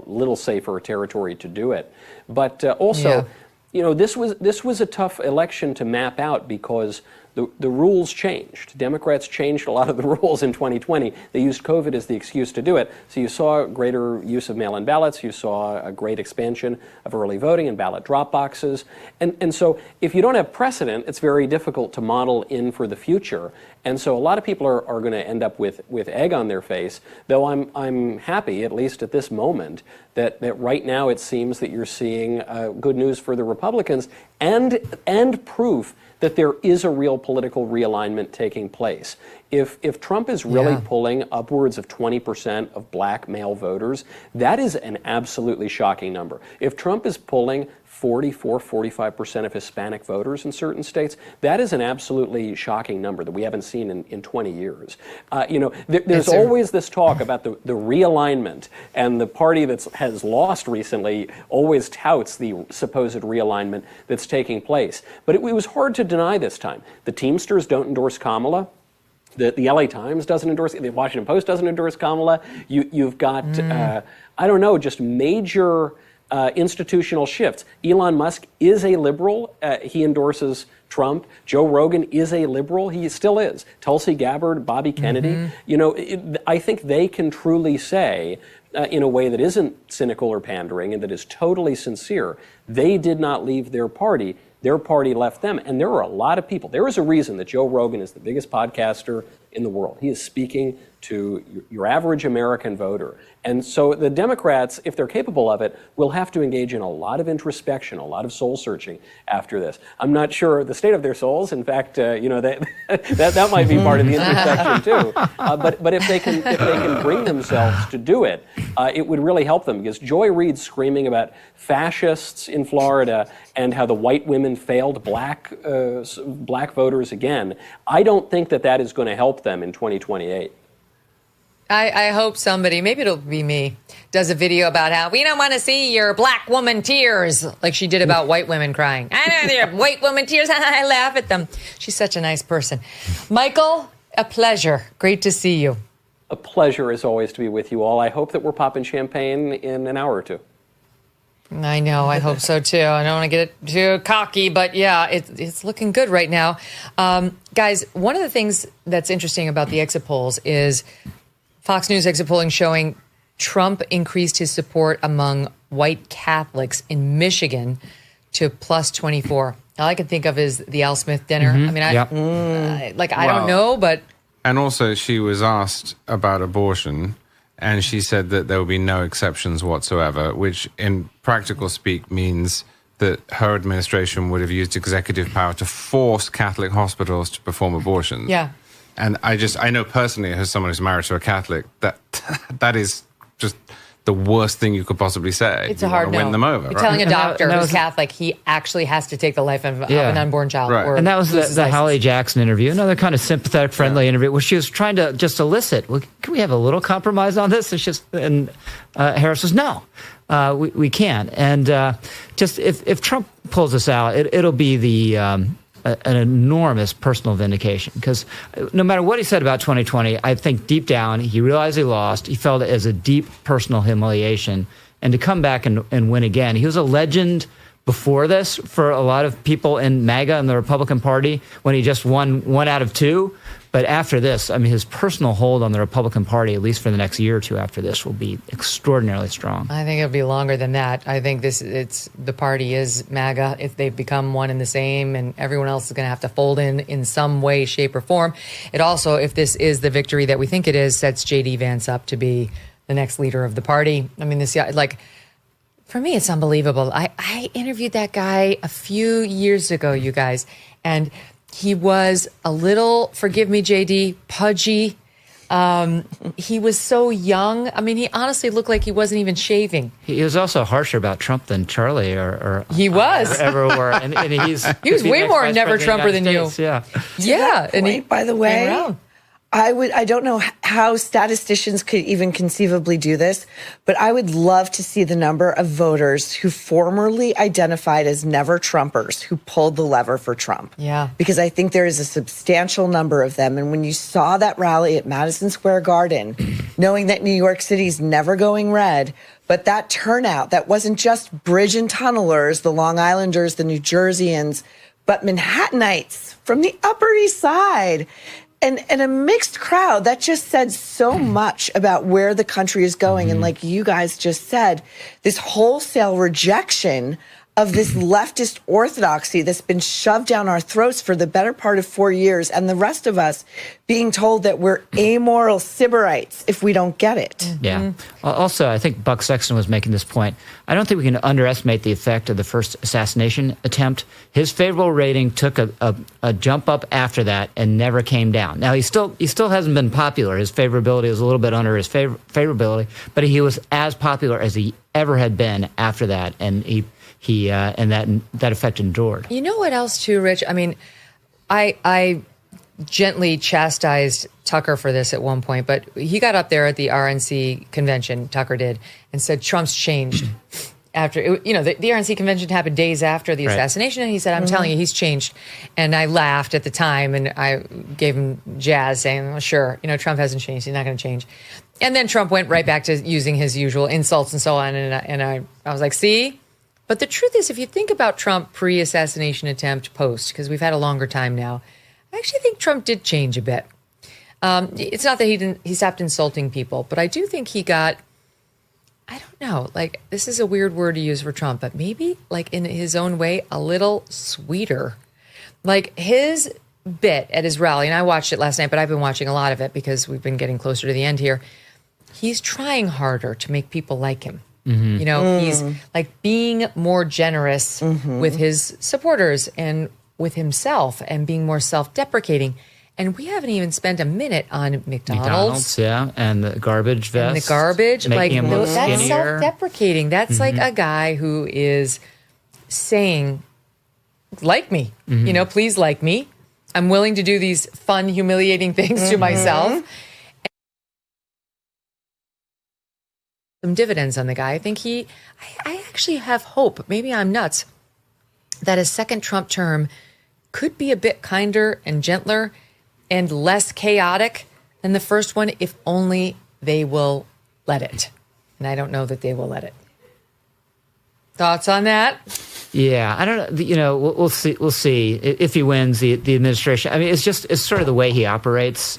little safer territory to do it. But also, this was a tough election to map out because the rules changed. Democrats changed a lot of the rules in 2020. They used COVID as the excuse to do it. So you saw greater use of mail-in ballots. You saw a great expansion of early voting and ballot drop boxes. And so if you don't have precedent, it's very difficult to model in for the future. And so a lot of people are going to end up with egg on their face, though I'm happy, at least at this moment, that right now it seems that you're seeing good news for the Republicans and proof that there is a real political realignment taking place. If Trump is really pulling upwards of 20% of black male voters, that is an absolutely shocking number. If Trump is pulling 45% of Hispanic voters in certain states, that is an absolutely shocking number that we haven't seen in 20 years. There's always this talk about the realignment, and the party that has lost recently always touts the supposed realignment that's taking place. But it was hard to deny this time. The Teamsters don't endorse Kamala. The LA Times doesn't endorse it. The Washington Post doesn't endorse Kamala. You've got, just major institutional shifts. Elon Musk is a liberal. He endorses Trump. Joe Rogan is a liberal. He still is. Tulsi Gabbard, Bobby Kennedy. I think they can truly say, in a way that isn't cynical or pandering and that is totally sincere, they did not leave their party. Their party left them. And there are a lot of people. There is a reason that Joe Rogan is the biggest podcaster in the world. He is speaking to your average American voter. And so the Democrats, if they're capable of it, will have to engage in a lot of introspection, a lot of soul searching after this. I'm not sure the state of their souls. In fact, that might be part of the introspection too. But if they can bring themselves to do it, it would really help them, because Joy Reid screaming about fascists in Florida and how the white women failed black voters again, I don't think that is going to help them in 2028. I hope somebody, maybe it'll be me, does a video about how we don't want to see your black woman tears, like she did about white women crying. I know they're white woman tears. I laugh at them. She's such a nice person. Michael, a pleasure. Great to see you. A pleasure, as always, to be with you all. I hope that we're popping champagne in an hour or two. I know. I hope so, too. I don't want to get too cocky, but yeah, it's looking good right now. Guys, one of the things that's interesting about the exit polls is Fox News exit polling showing Trump increased his support among white Catholics in Michigan to plus 24. All I can think of is the Al Smith dinner. Mhm. I mean, I don't Well, know, but And also, she was asked about abortion, and she said that there will be no exceptions whatsoever, which in practical speak means that her administration would have used executive power to force Catholic hospitals to perform abortions. yeah. And I know personally, as someone who's married to a Catholic, that is just the worst thing you could possibly say. It's a hard no. Win them over. You're right? telling a doctor And that who's was- Catholic he actually has to take the life of Yeah. an unborn child. Right. Or And that was lose his the license. Holly Jackson interview, another kind of sympathetic, friendly interview where she was trying to just elicit, well, can we have a little compromise on this? And Harris was, no, we can't. And just if Trump pulls this out, it'll be an enormous personal vindication, because no matter what he said about 2020, I think deep down he realized he lost. He felt it as a deep personal humiliation, and to come back and win again. He was a legend before this for a lot of people in MAGA and the Republican Party when he just won 1 out of 2. But after this, I mean, his personal hold on the Republican Party, at least for the next year or two after this, will be extraordinarily strong. I think it'll be longer than that. I think the party is MAGA if they've become one and the same, and everyone else is going to have to fold in some way, shape, or form. It also, if this is the victory that we think it is, sets J.D. Vance up to be the next leader of the party. I mean, for me, it's unbelievable. I interviewed that guy a few years ago, you guys, and he was a little, forgive me, JD, pudgy. He was so young. I mean, he honestly looked like he wasn't even shaving. He was also harsher about Trump than Charlie or he was ever were. And he was way more never Trumper than you. Yeah. Yeah. And he, by the way, I don't know how statisticians could even conceivably do this, but I would love to see the number of voters who formerly identified as never Trumpers who pulled the lever for Trump. Yeah. Because I think there is a substantial number of them. And when you saw that rally at Madison Square Garden, knowing that New York City's never going red, but that turnout, that wasn't just bridge and tunnelers, the Long Islanders, the New Jerseyans, but Manhattanites from the Upper East Side. And a mixed crowd, that just said so much about where the country is going. And like you guys just said, this wholesale rejection of this leftist orthodoxy that's been shoved down our throats for the better part of 4 years, and the rest of us being told that we're amoral Sybarites if we don't get it. Yeah. Also, I think Buck Sexton was making this point. I don't think we can underestimate the effect of the first assassination attempt. His favorable rating took a jump up after that and never came down. Now, he still hasn't been popular. His favorability was a little bit under his favorability, but he was as popular as he ever had been after that, and that effect endured. You know what else too, Rich? I mean, I gently chastised Tucker for this at one point, but he got up there at the RNC convention, Tucker did, and said Trump's changed. After, the RNC convention happened days after the assassination, and he said, I'm telling you, he's changed. And I laughed at the time, and I gave him jazz, saying, well, sure, Trump hasn't changed. He's not going to change. And then Trump went right back to using his usual insults and so on, and I was like, see? But the truth is, if you think about Trump pre-assassination attempt, post, because we've had a longer time now, I actually think Trump did change a bit. It's not that he stopped insulting people, but I do think he got, I don't know, like, this is a weird word to use for Trump, but maybe, like, in his own way, a little sweeter. Like, his bit at his rally, and I watched it last night, but I've been watching a lot of it because we've been getting closer to the end here. He's trying harder to make people like him. Mm-hmm. He's like being more generous with his supporters and with himself, and being more self-deprecating. And we haven't even spent a minute on McDonald's, yeah, and the garbage vest. And the garbage, like, that's that's self-deprecating. That's like a guy who is saying, like me, please like me. I'm willing to do these fun, humiliating things to myself. Some dividends on the guy. I think I actually have hope, maybe I'm nuts, that a second Trump term could be a bit kinder and gentler and less chaotic than the first one, if only they will let it. And I don't know that they will let it. Thoughts on that? Yeah, I don't know. We'll see. We'll see if he wins the administration. I mean, it's sort of the way he operates.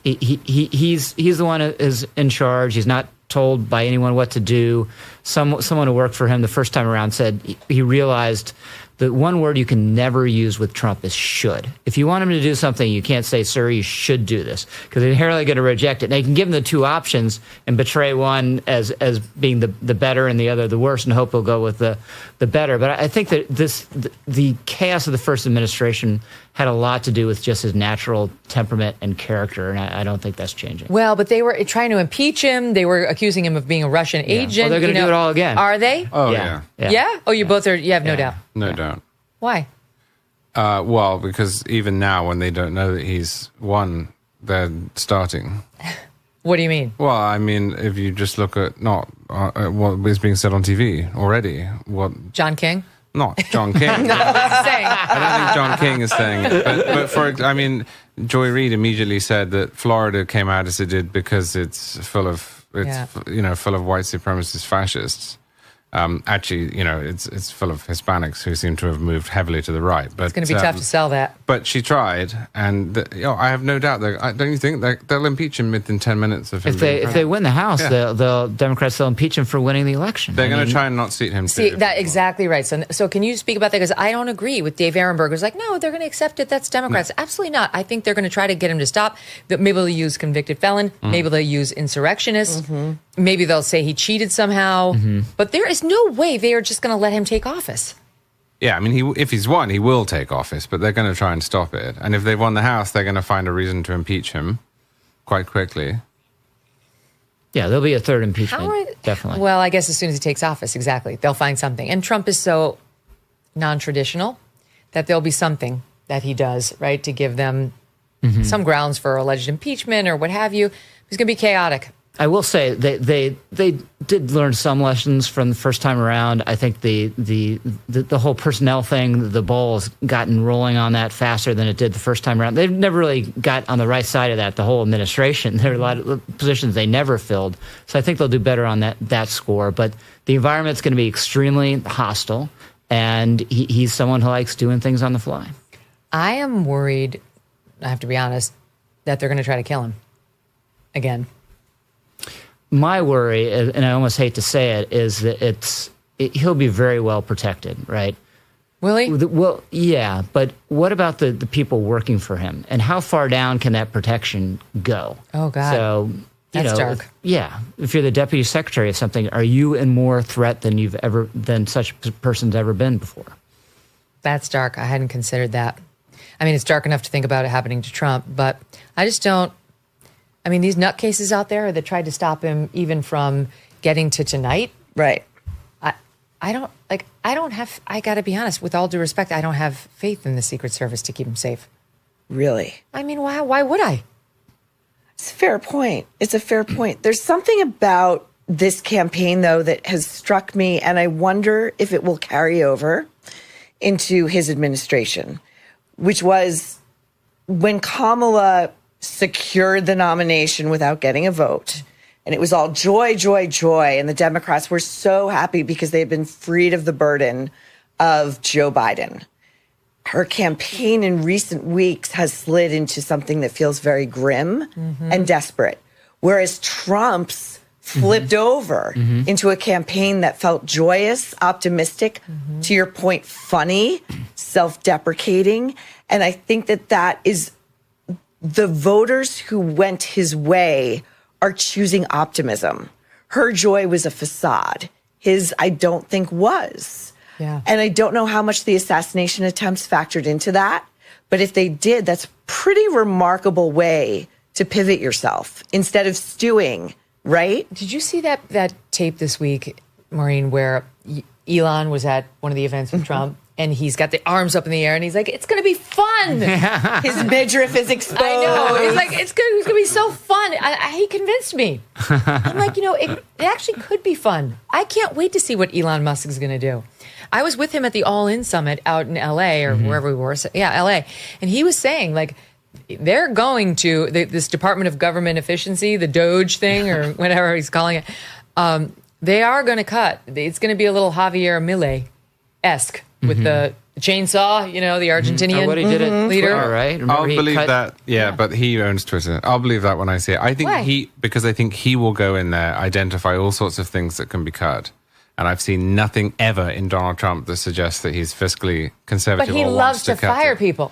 He's the one who is in charge. He's not told by anyone what to do. Someone who worked for him the first time around said he realized the one word you can never use with Trump is should. If you want him to do something, you can't say, sir, you should do this, because they're inherently going to reject it. Now, you can give him the two options and betray one as being the better and the other the worst, and hope he'll go with the better. But I think that the chaos of the first administration had a lot to do with just his natural temperament and character, and I don't think that's changing. Well, but they were trying to impeach him. They were accusing him of being a Russian agent. Well, they're going to do it all again. Are they? Oh, yeah. Yeah? Oh, you both are, you have no doubt. No doubt. Why? Well, because even now, when they don't know that he's won, they're starting. What do you mean? Well, I mean, if you just look at what is being said on TV already. John King? Not John King. No, I'm saying. I don't think John King is saying it. But Joy Reid immediately said that Florida came out as it did because it's full of white supremacist fascists. Actually, it's full of Hispanics who seem to have moved heavily to the right. But it's going to be tough to sell that. But she tried, and I have no doubt that. Don't you think they'll impeach him within 10 minutes of him? If they win the House, the Democrats will impeach him for winning the election. They're going to try and not seat him. See, that's exactly right. So can you speak about that? Because I don't agree with Dave Aronberg, who's like, no, they're going to accept it. That's Democrats. No. Absolutely not. I think they're going to try to get him to stop. Maybe they'll use convicted felon. Maybe they'll use insurrectionist. Maybe they'll say he cheated somehow. But there is no way they are just going to let him take office. Yeah, I mean, if he's won, he will take office, but they're going to try and stop it. And if they've won the House, they're going to find a reason to impeach him quite quickly. Yeah, there'll be a third impeachment, definitely. Well, I guess as soon as he takes office, exactly. They'll find something. And Trump is so non-traditional that there'll be something that he does, right, to give them some grounds for alleged impeachment or what have you. It's going to be chaotic. I will say they did learn some lessons from the first time around. I think the whole personnel thing, the ball has gotten rolling on that faster than it did the first time around. They've never really got on the right side of that, the whole administration. There are a lot of positions they never filled. So I think they'll do better on that score. But the environment's going to be extremely hostile, and he's someone who likes doing things on the fly. I am worried, I have to be honest, that they're going to try to kill him again. My worry, and I almost hate to say it, is that he'll be very well protected, right? Will he? Well, yeah, but what about the people working for him? And how far down can that protection go? Oh, God. So, that's dark. If you're the deputy secretary of something, are you in more threat than such a person's ever been before? That's dark. I hadn't considered that. I mean, it's dark enough to think about it happening to Trump, but I just don't. I mean, these nutcases out there that tried to stop him even from getting to tonight. Right. I got to be honest, with all due respect, I don't have faith in the Secret Service to keep him safe. Really? I mean, why would I? It's a fair point. There's something about this campaign, though, that has struck me, and I wonder if it will carry over into his administration, which was when Kamala secured the nomination without getting a vote. And it was all joy, joy, joy. And the Democrats were so happy because they had been freed of the burden of Joe Biden. Her campaign in recent weeks has slid into something that feels very grim and desperate. Whereas Trump's flipped over into a campaign that felt joyous, optimistic, to your point, funny, self-deprecating. And I think that is the voters who went his way are choosing optimism. Her joy was a facade. His, I don't think, was. Yeah. And I don't know how much the assassination attempts factored into that. But if they did, that's a pretty remarkable way to pivot yourself instead of stewing, right? Did you see that tape this week, Maureen, where Elon was at one of the events with Trump? And he's got the arms up in the air, and he's like, "It's going to be fun." His midriff is exposed. I know. He's like, "It's going to be so fun." He convinced me. I'm like, it actually could be fun. I can't wait to see what Elon Musk is going to do. I was with him at the All In Summit out in L.A. or wherever we were. Yeah, L.A. And he was saying, like, they're going to this Department of Government Efficiency, the Doge thing, or whatever he's calling it. They are going to cut. It's going to be a little Javier Milei-esque. With the The chainsaw, the Argentinian Or what he did at leader. Twitter, right? Remember I'll he believe cut- that. Yeah, but he owns Twitter. I'll believe that when I see it. I think Why? because I think he will go in there, identify all sorts of things that can be cut. And I've seen nothing ever in Donald Trump that suggests that he's fiscally conservative. But he or loves wants to cut fire it. people.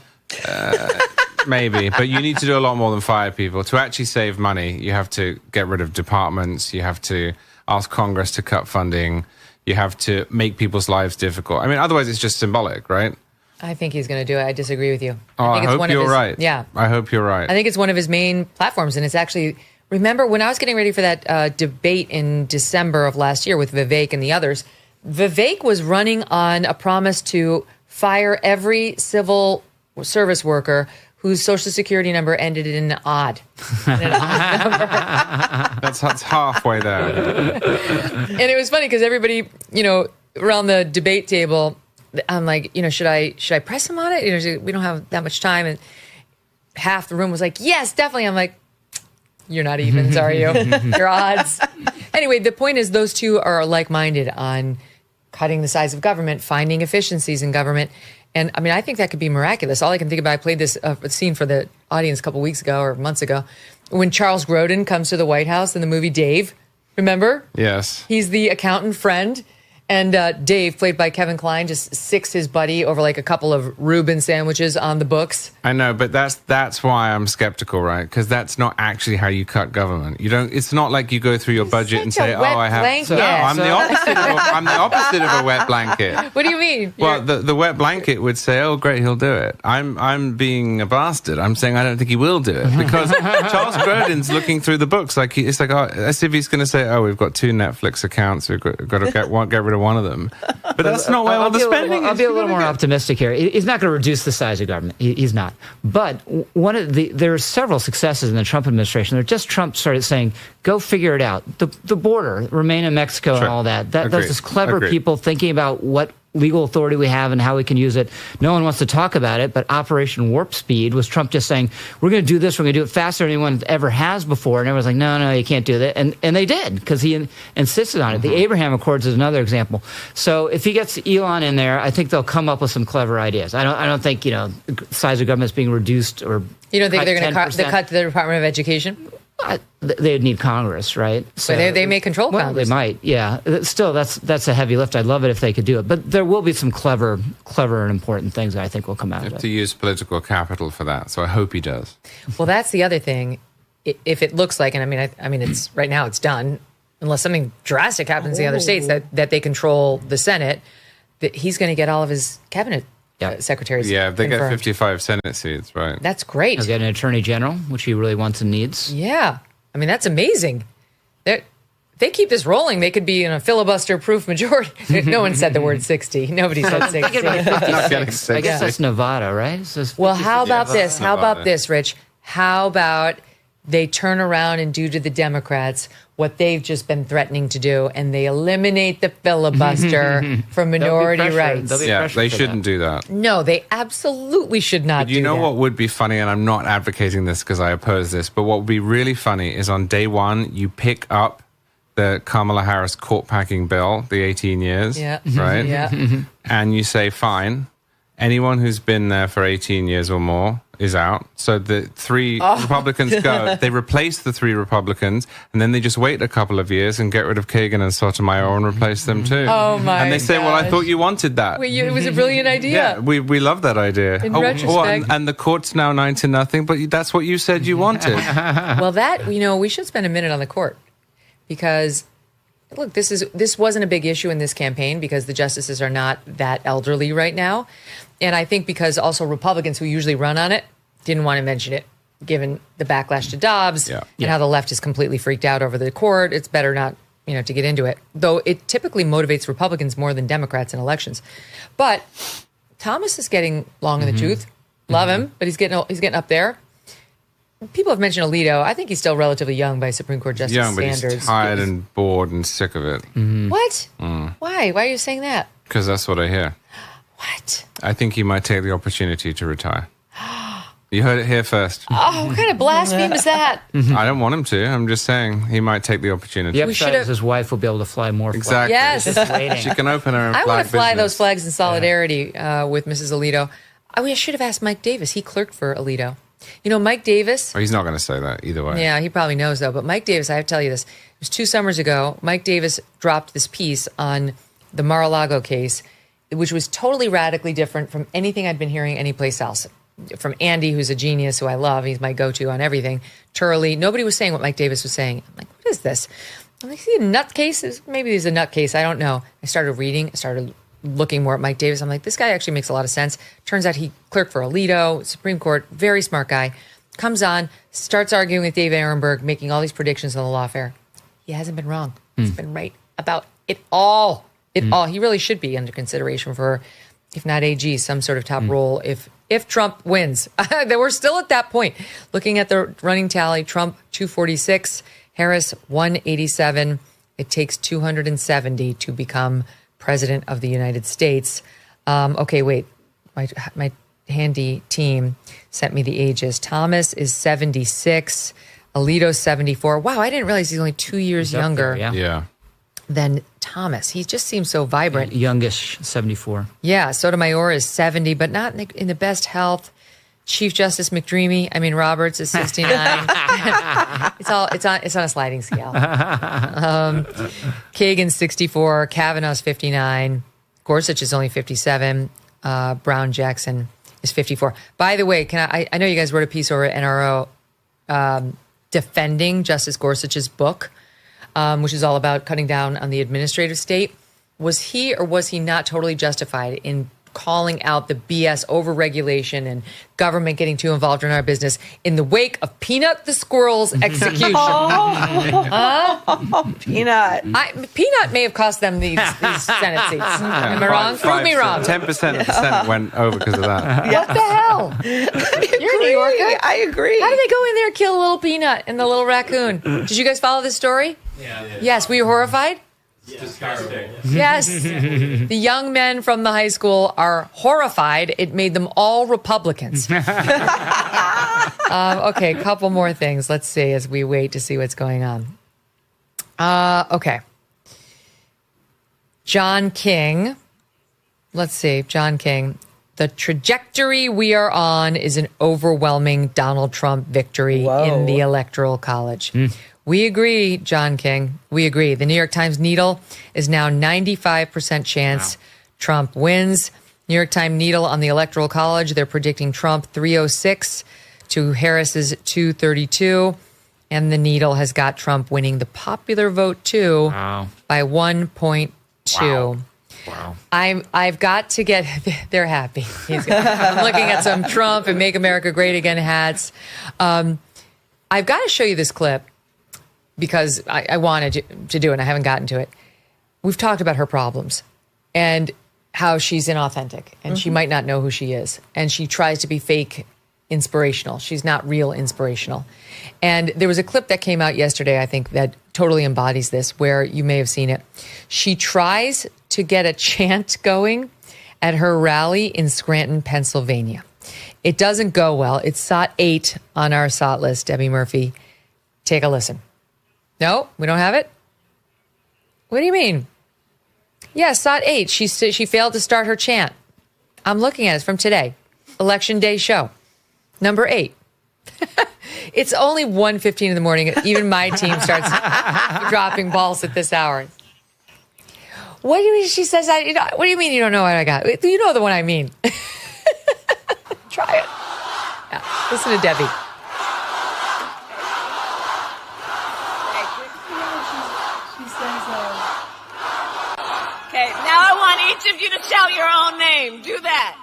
Maybe, but you need to do a lot more than fire people. To actually save money, you have to get rid of departments. You have to ask Congress to cut funding. You have to make people's lives difficult. I mean, otherwise it's just symbolic, right? I think he's going to do it. I disagree with you. I think it's hope one of you're his, right. Yeah. I hope you're right. I think it's one of his main platforms. And it's actually, remember when I was getting ready for that debate in December of last year with Vivek and the others, Vivek was running on a promise to fire every civil service worker whose social security number ended in an odd. That's halfway there. And it was funny because everybody, around the debate table, I'm like, should I press him on it? We don't have that much time. And half the room was like, yes, definitely. I'm like, you're not evens, are you? Your odds. Anyway, the point is those two are like-minded on cutting the size of government, finding efficiencies in government. And I mean, I think that could be miraculous. All I can think about, I played this scene for the audience a couple weeks ago or months ago, when Charles Grodin comes to the White House in the movie Dave. Remember? Yes. He's the accountant friend. And Dave, played by Kevin Kline, just sicks his buddy over like a couple of Rubin sandwiches on the books. I know, but that's why I'm skeptical, right? Because that's not actually how you cut government. You don't. It's not like you go through your budget and say, "Oh, I have." blanket. No, I'm the opposite. I'm the opposite of a wet blanket. What do you mean? Well, the wet blanket would say, "Oh, great, he'll do it." I'm being a bastard. I'm saying I don't think he will do it because Charles Grodin's looking through the books like it's like as if he's going to say, "Oh, we've got 2 Netflix accounts. We've got to get rid of one of them." But that's not where all the spending is. I'll be a little more optimistic here. He's not going to reduce the size of government. He's not. But there are several successes in the Trump administration. Trump started saying, go figure it out. The border, remain in Mexico and all that. There's this clever people thinking about what legal authority we have and how we can use it. No one wants to talk about it, but Operation Warp Speed was Trump just saying, we're going to do this, we're going to do it faster than anyone ever has before. And everyone's like, no, you can't do that. And they did, because he insisted on it. The Abraham Accords is another example. So if he gets Elon in there, I think they'll come up with some clever ideas. I don't think, the size of government is being reduced or You don't think they're going to cut to the Department of Education? They'd need Congress, right? So they may control Congress. They might, yeah. Still, that's a heavy lift. I'd love it if they could do it. But there will be some clever and important things that I think will come out of it. To use political capital for that, so I hope he does. Well, that's the other thing. If it looks like, and I mean, it's right now it's done, unless something drastic happens in the other states that they control the Senate, that he's going to get all of his cabinet secretaries. Yeah, if they confirmed. get 55 Senate seats, right? That's great. He'll get an attorney general, which he really wants and needs. Yeah. I mean, that's amazing. If they keep this rolling, they could be in a filibuster-proof majority. No one said the word 60. Nobody said 60. I guess that's Nevada, right? Well, how about this? How about this, Rich? How about they turn around and do to the Democrats what they've just been threatening to do, and they eliminate the filibuster for minority rights? Yeah, they shouldn't do that. No, they absolutely should not But you do know that. what would be funny, and I'm not advocating this because I oppose this, but what would be really funny is on day one, you pick up the Kamala Harris court packing bill, the 18 years, right? Yeah. And you say, fine, anyone who's been there for 18 years or more is out. So the 3 Republicans go. They replace the 3 Republicans, and then they just wait a couple of years and get rid of Kagan and Sotomayor and replace them too. Oh, my And they say, well, I thought you wanted that. Well, it was a brilliant idea. Yeah, we love that idea. In retrospect. And the court's now 9-0, but that's what you said you wanted. Well, we should spend a minute on the court because, look, this wasn't a big issue in this campaign because the justices are not that elderly right now. And I think because also Republicans who usually run on it didn't want to mention it, given the backlash to Dobbs and how the left is completely freaked out over the court. It's better not, to get into it. Though it typically motivates Republicans more than Democrats in elections. But Thomas is getting long in the tooth. Love him, but he's getting up there. People have mentioned Alito. I think he's still relatively young by Supreme Court Justice standards. But he's tired and bored and sick of it. What? Why? Why are you saying that? Because that's what I hear. What? I think he might take the opportunity to retire. You heard it here first. Oh, what kind of blasphemy is that? I don't want him to. I'm just saying he might take the opportunity. The upside is his wife will be able to fly more flags. Exactly. Yes. Just waiting. She can open her own I flag want to fly business. those flags in solidarity with Mrs. Alito. I should have asked Mike Davis. He clerked for Alito. You know, Mike Davis. Oh, he's not going to say that either way. Yeah, he probably knows, though. But Mike Davis, I have to tell you this. It was 2 summers ago. Mike Davis dropped this piece on the Mar-a-Lago case, which was totally radically different from anything I'd been hearing anyplace else. From Andy, who's a genius, who I love. He's my go-to on everything. Turley. Nobody was saying what Mike Davis was saying. I'm like, what is this? I'm like, is he a nutcase? Maybe he's a nutcase. I don't know. I started reading. I started looking more at Mike Davis. I'm like, this guy actually makes a lot of sense. Turns out he clerked for Alito, Supreme Court, very smart guy. Comes on, starts arguing with Dave Aronberg, making all these predictions on the lawfare. He hasn't been wrong. He's been right about it all. All. He really should be under consideration for, if not AG, some sort of top role if Trump wins. We're still at that point. Looking at the running tally, Trump 246, Harris 187. It takes 270 to become president of the United States. Okay, wait. My handy team sent me the ages. Thomas is 76. Alito's 74. Wow, I didn't realize he's only 2 years younger than Thomas. He just seems so vibrant. Youngish, 74. Yeah, Sotomayor is 70, but not in the best health. Chief Justice Roberts is 69. It's on a sliding scale. Kagan's 64. Kavanaugh's 59. Gorsuch is only 57. Brown Jackson is 54. By the way, I know you guys wrote a piece over at NRO defending Justice Gorsuch's book, which is all about cutting down on the administrative state. Was he or was he not totally justified in calling out the BS overregulation and government getting too involved in our business in the wake of Peanut the Squirrel's execution? Peanut. Peanut may have cost them these Senate seats. Am I wrong? Prove me wrong. 10% of the Senate went over because of that. What the hell? You're a New Yorker. I agree. How did they go in there and kill a little Peanut and the little raccoon? Did you guys follow this story? Yeah. Yes. Were you horrified? Disgusting. Yes. The young men from the high school are horrified. It made them all Republicans. Okay, a couple more things. Let's see as we wait to see what's going on. Okay. John King. Let's see. John King. The trajectory we are on is an overwhelming Donald Trump victory in the Electoral College. We agree, John King. We agree. The New York Times Needle is now 95% chance Trump wins. New York Times Needle on the Electoral College, they're predicting Trump 306 to Harris's 232. And the Needle has got Trump winning the popular vote, too, by 1.2. Wow. I've got to get, they're happy. I'm looking at some Trump and Make America Great Again hats. I've got to show you this clip because I wanted to do it and I haven't gotten to it. We've talked about her problems and how she's inauthentic and she might not know who she is. And she tries to be fake inspirational. She's not real inspirational. And there was a clip that came out yesterday, I think, that totally embodies this, where you may have seen it. She tries to get a chant going at her rally in Scranton, Pennsylvania. It doesn't go well. It's SOT 8 on our SOT list, Debbie Murphy. Take a listen. No, we don't have it? What do you mean? Yeah, SOT 8. She failed to start her chant. I'm looking at it from today. Election Day show. Number 8. It's only 1:15 in the morning. Even my team starts dropping balls at this hour. What do you mean? She says, what do you mean you don't know what I got? You know the one I mean. Try it. Yeah, listen to Debbie. Okay, now I want each of you to shout your own name. Do that.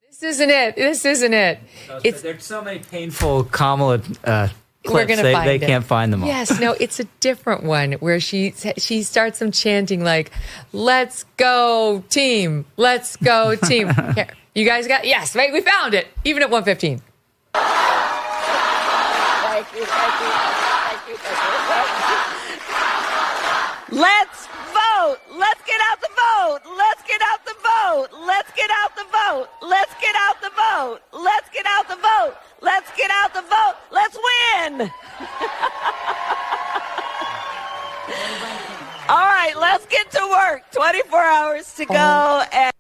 This isn't it. There's so many painful Kamala clips. We're gonna find they it. can't find them all. Yes, no, it's a different one where she starts some chanting like, "Let's go team, let's go team." Here, you guys got yes, right? We found it, even at 1:15. Thank you. Let's vote. Let's get out the vote. Let's get out the vote. Let's get out the vote. Let's get get out the vote. Let's get out the vote. Let's get out the vote. Let's win. All right, let's get to work. 24 hours to go. And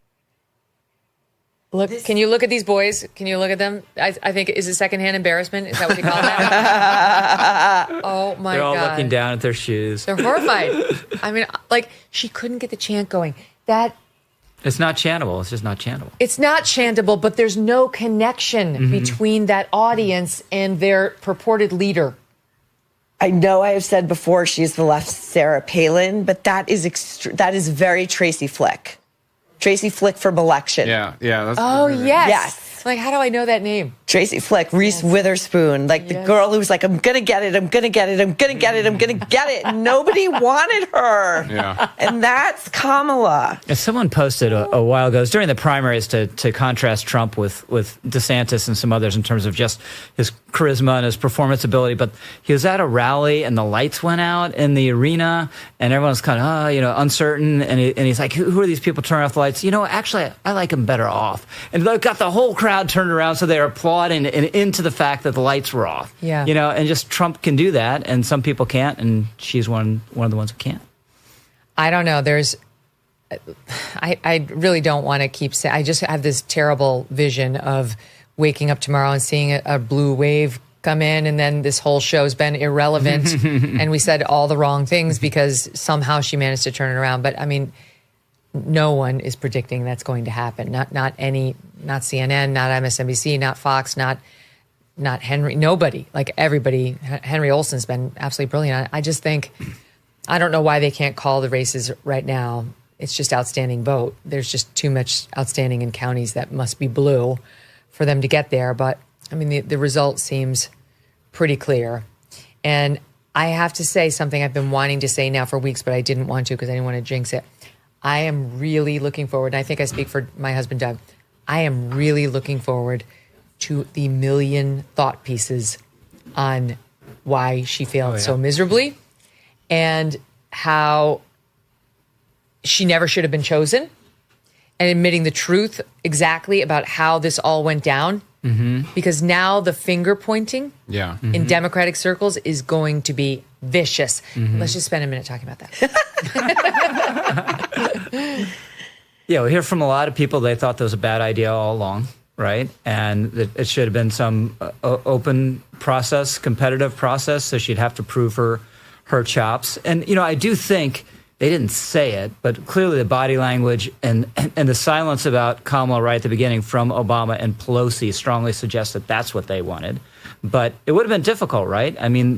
look, can you look at these boys? Can you look at them? I think, is it secondhand embarrassment? Is that what you call that? Oh, my God. They're all looking down at their shoes. They're horrified. I mean, like, she couldn't get the chant going. It's not chantable. It's just not chantable. It's not chantable, but there's no connection between that audience and their purported leader. I know I have said before she's the left Sarah Palin, but that is very Tracy Flick. Tracy Flick from Election. Yeah. That's Yes. Like, how do I know that name? Tracy Flick, Reese Witherspoon, like the girl who's like, I'm going to get it, I'm going to get it, I'm going to get it, I'm going to get it. And nobody wanted her. Yeah. And that's Kamala. Someone posted a while ago, it was during the primaries, to contrast Trump with DeSantis and some others in terms of just his charisma and his performance ability. But he was at a rally and the lights went out in the arena and everyone's kind of, uncertain. And he's like, who are these people turning off the lights? Actually, I like them better off. And they got the whole crowd turned around, so they're applauding and into the fact that the lights were off. Yeah. And just Trump can do that, and some people can't, and she's one of the ones who can't. I don't know. I really don't want to keep saying. I just have this terrible vision of waking up tomorrow and seeing a blue wave come in, and then this whole show's been irrelevant, and we said all the wrong things because somehow she managed to turn it around. But I mean, no one is predicting that's going to happen. Not CNN, not MSNBC, not Fox, not Henry, nobody. Like everybody. Henry Olsen's been absolutely brilliant. I just think, I don't know why they can't call the races right now. It's just outstanding vote. There's just too much outstanding in counties that must be blue for them to get there. But I mean, the result seems pretty clear. And I have to say something I've been wanting to say now for weeks, but I didn't want to because I didn't want to jinx it. I am really looking forward, and I think I speak for my husband, Doug, I am really looking forward to the million thought pieces on why she failed so miserably and how she never should have been chosen, and admitting the truth exactly about how this all went down. Because now the finger pointing in Democratic circles is going to be vicious. Let's just spend a minute talking about that. Yeah, we hear from a lot of people they thought that was a bad idea all along, right? And that it should have been some open process, competitive process, so she'd have to prove her chops. And, I do think they didn't say it, but clearly the body language and the silence about Kamala right at the beginning from Obama and Pelosi strongly suggests that that's what they wanted. But it would have been difficult, right? I mean,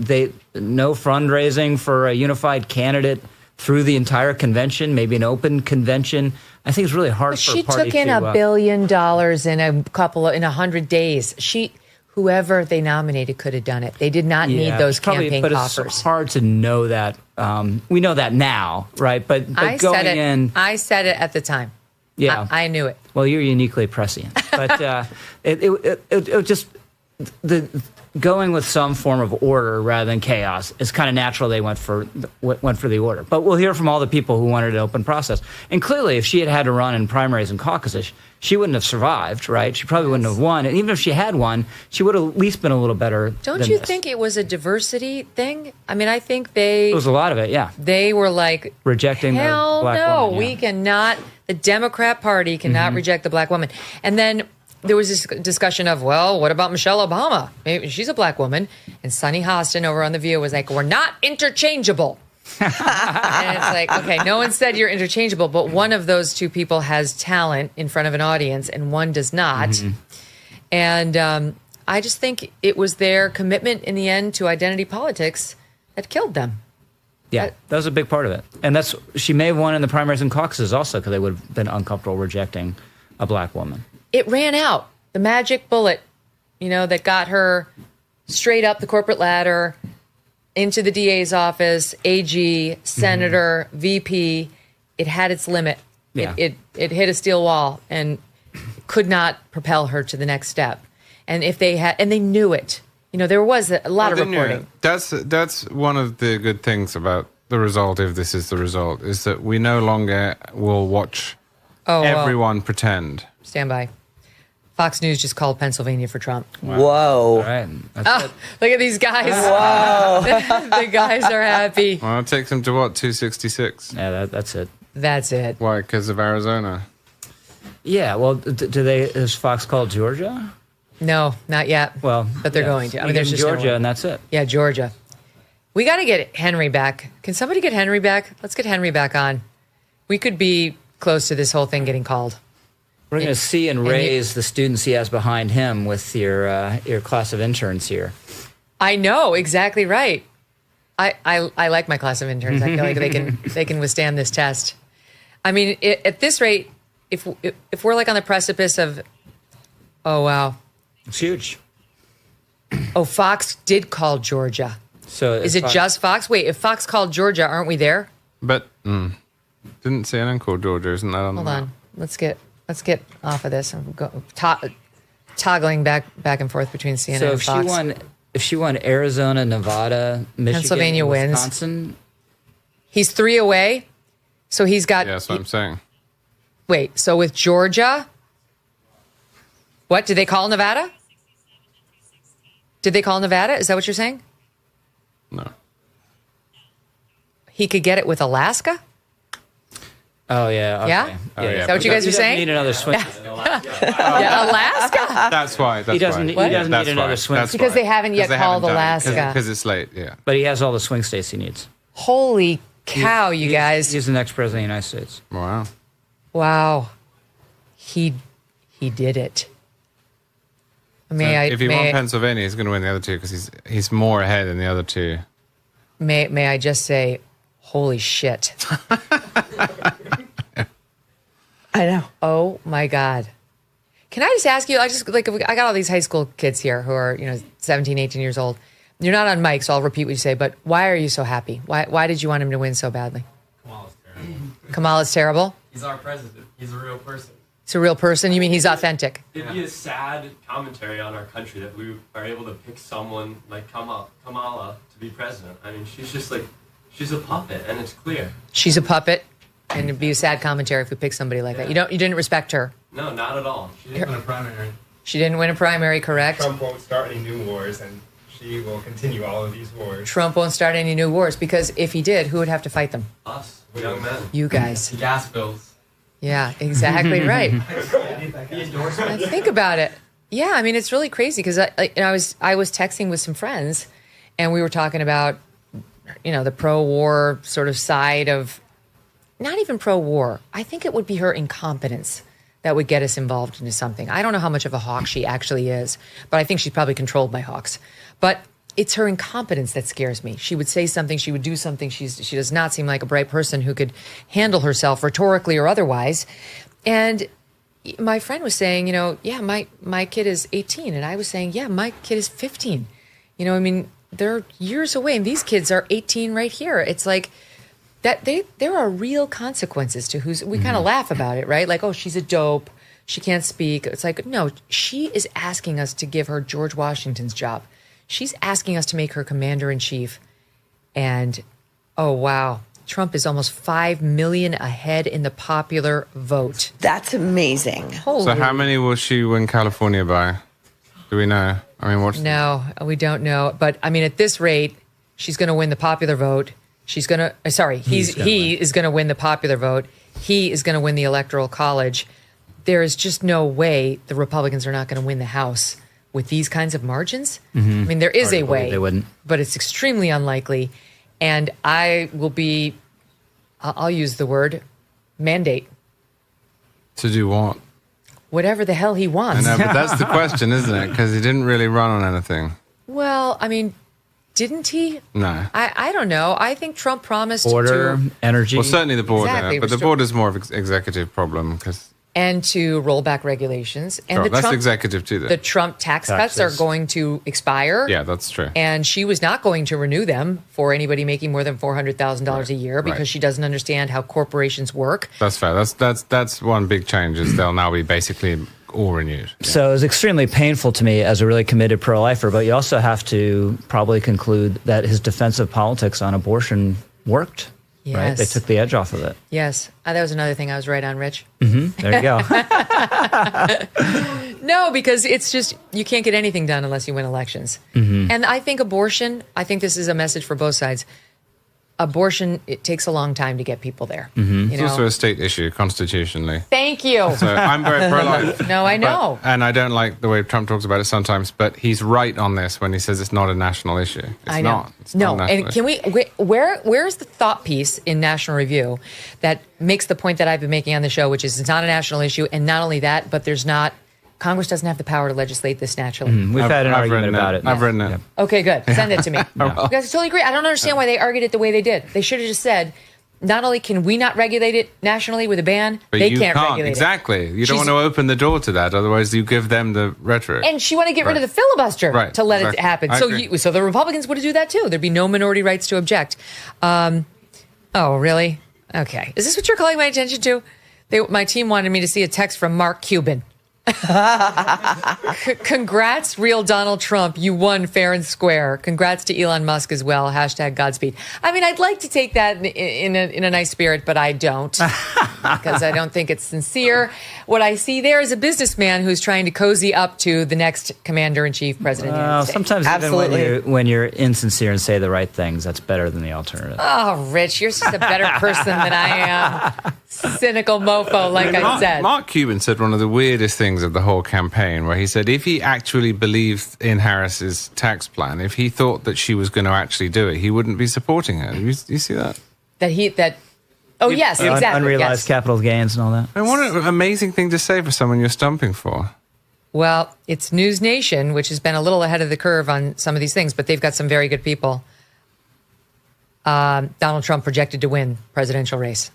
no fundraising for a unified candidate through the entire convention, maybe an open convention. I think it's really hard for a party to... She took in $1 billion in 100 days. Whoever they nominated could have done it. They did not need those campaign coffers. It's hard to know that. We know that now, right? But I said it at the time. Yeah, I knew it. Well, you're uniquely prescient, but it just going with some form of order rather than chaos is kind of natural. They went for the order, but we'll hear from all the people who wanted an open process. And clearly, if she had to run in primaries and caucuses, she wouldn't have survived, right? She probably wouldn't have won. And even if she had won, she would have at least been a little better. Don't you think it was a diversity thing? I mean, I think it was a lot of it, yeah. They were like, rejecting the black woman. Yeah. We cannot, the Democrat Party cannot reject the black woman. And then there was this discussion of, well, what about Michelle Obama? Maybe she's a black woman. And Sonny Hostin over on The View was like, we're not interchangeable. And it's like, okay, no one said you're interchangeable, but one of those two people has talent in front of an audience and one does not. And I just think it was their commitment in the end to identity politics that killed them. Yeah, that was a big part of it. And she may have won in the primaries and caucuses also because they would have been uncomfortable rejecting a black woman. It ran out. The magic bullet, that got her straight up the corporate ladder, into the DA's office, AG, senator, VP. It had its limit. Yeah. It hit a steel wall and could not propel her to the next step. And if they had, and they knew it. There was a lot of reporting. That's one of the good things about the result, if this is the result, is that we no longer will watch everyone pretend. Stand by. Fox News just called Pennsylvania for Trump. Whoa. All right. Look at these guys. Whoa. The guys are happy. Well, it takes them to what, 266? Yeah, that's it. That's it. Why? Because of Arizona. Yeah, well, is Fox called Georgia? No, not yet. Well, but they're going to. I mean, there's just Georgia, no and that's it. Yeah, Georgia. We got to get Henry back. Can somebody get Henry back? Let's get Henry back on. We could be close to this whole thing getting called. We're going to see and raise the students he has behind him with your class of interns here. I know, exactly right. I like my class of interns. I feel like they can withstand this test. I mean, at this rate, if we're like on the precipice of, oh wow, it's huge. Oh, Fox did call Georgia. So is it just Fox? Wait, if Fox called Georgia, aren't we there? But didn't CNN call Georgia? Isn't that on the Hold map? on. Let's get off of this. I'm toggling back and forth between CNN so and Fox. If she won Arizona, Nevada, Michigan, Pennsylvania wins. Wisconsin, he's 3 away. So he's got. Yeah, that's what I'm saying. Wait, so with Georgia, what did they call Nevada? Did they call Nevada? Is that what you're saying? No. He could get it with Alaska? Oh, yeah. Okay. Yeah? Oh, yeah. Is that what you guys are saying? He doesn't need another swing. Yeah, Alaska? That's why. He doesn't need another swing. That's because they haven't yet called Alaska. Because it's late, yeah. But he has all the swing states he needs. Holy cow, you guys. He's the next president of the United States. Wow. Wow. He did it. If he won Pennsylvania, he's going to win the other two because he's more ahead than the other two. May I just say, holy shit. I know. Oh my God. Can I just ask you, I got all these high school kids here who are, 17, 18 years old. You're not on mic, so I'll repeat what you say, but why are you so happy? Why did you want him to win so badly? Kamala's terrible. Kamala's terrible? He's our president. He's a real person. It's a real person? You mean he's authentic? It'd be a sad commentary on our country that we are able to pick someone like Kamala to be president. I mean, she's a puppet, and it's clear. She's a puppet, and it'd be a sad commentary if we pick somebody like that. You didn't respect her. No, not at all. She didn't win a primary. She didn't win a primary, correct? Trump won't start any new wars, and she will continue all of these wars. Trump won't start any new wars, because if he did, who would have to fight them? Us, young men. You guys. The gas bills. Yeah, exactly right. The Think about it. Yeah, I mean, it's really crazy because I was texting with some friends, and we were talking about, the pro-war sort of side of, not even pro-war. I think it would be her incompetence that would get us involved into something. I don't know how much of a hawk she actually is, but I think she's probably controlled by hawks. But it's her incompetence that scares me. She would say something, she would do something. She does not seem like a bright person who could handle herself rhetorically or otherwise. And my friend was saying, yeah, my kid is 18. And I was saying, yeah, my kid is 15. I mean, they're years away. And these kids are 18 right here. It's like that there are real consequences to we kind of laugh about it, right? Like, oh, she's a dope. She can't speak. It's like, no, she is asking us to give her George Washington's job. She's asking us to make her commander-in-chief. And, oh, wow, Trump is almost 5 million ahead in the popular vote. That's amazing. So how many will she win California by? Do we know? I mean, No, we don't know. But, I mean, at this rate, she's going to win the popular vote. He is going to win the popular vote. He is going to win the Electoral College. There is just no way the Republicans are not going to win the House with these kinds of margins. Mm-hmm. I mean, there is a way, they wouldn't, but it's extremely unlikely. And I will be, I'll use the word mandate. To do what? Whatever the hell he wants. I know, but that's the question, isn't it? Because he didn't really run on anything. Well, I mean, didn't he? No. I don't know. I think Trump promised border, energy. Well, certainly the border, Exactly. but the border's more of an executive problem because. And to roll back regulations. And that's Trump, executive too, though. The Trump tax cuts are going to expire. Yeah, that's true. And she was not going to renew them for anybody making more than $400,000 a year because she doesn't understand how corporations work. That's fair. That's one big change is they'll now be basically all renewed. Yeah. So it was extremely painful to me as a really committed pro-lifer, but you also have to probably conclude that his defensive politics on abortion worked. Yes. Right? They took the edge off of it. Yes. That was another thing I was right on, Rich. Mm-hmm. There you go. No, because it's just, you can't get anything done unless you win elections. And I think abortion, I think this is a message for both sides. Abortion, it takes a long time to get people there. It's also a state issue constitutionally. Thank you. So I'm very pro-life. No, I know. And I don't like the way Trump talks about it sometimes, but he's right on this when he says it's not a national issue. It's I know. not. It's not a national And can issue. we, where's the thought piece in National Review that makes the point that I've been making on the show, which is it's not a national issue, and not only that, but Congress doesn't have the power to legislate this naturally. We've had an argument about it. I've written it. Okay, good. Send it to me. Because I totally agree. I don't understand why they argued it the way they did. They should have just said, not only can we not regulate it nationally with a ban, But they you can't regulate it. Exactly. You don't want to open the door to that. Otherwise, you give them the rhetoric. And she wanted to get rid of the filibuster to let it happen. I So, agree. so the Republicans would do that too. There'd be no minority rights to object. Oh, really? Okay. Is this what you're calling my attention to? My team wanted me to see a text from Mark Cuban. Congrats, real Donald Trump. You won fair and square. Congrats to Elon Musk as well. # Godspeed. I mean, I'd like to take that in a nice spirit, but I don't, because I don't think it's sincere. What I see there is a businessman who's trying to cozy up to the next commander-in-chief president of the United States. Sometimes even when you're insincere and say the right things, that's better than the alternative. Oh, Rich, you're just a better person than I am. Cynical mofo, like I said. Mark Cuban said one of the weirdest things of the whole campaign, where he said if he actually believed in Harris's tax plan, if he thought that she was going to actually do it, he wouldn't be supporting her. You see that? Yes, exactly. Unrealized capital gains and all that. And what an amazing thing to say for someone you're stumping for. Well, it's News Nation, which has been a little ahead of the curve on some of these things, but they've got some very good people. Donald Trump projected to win presidential race.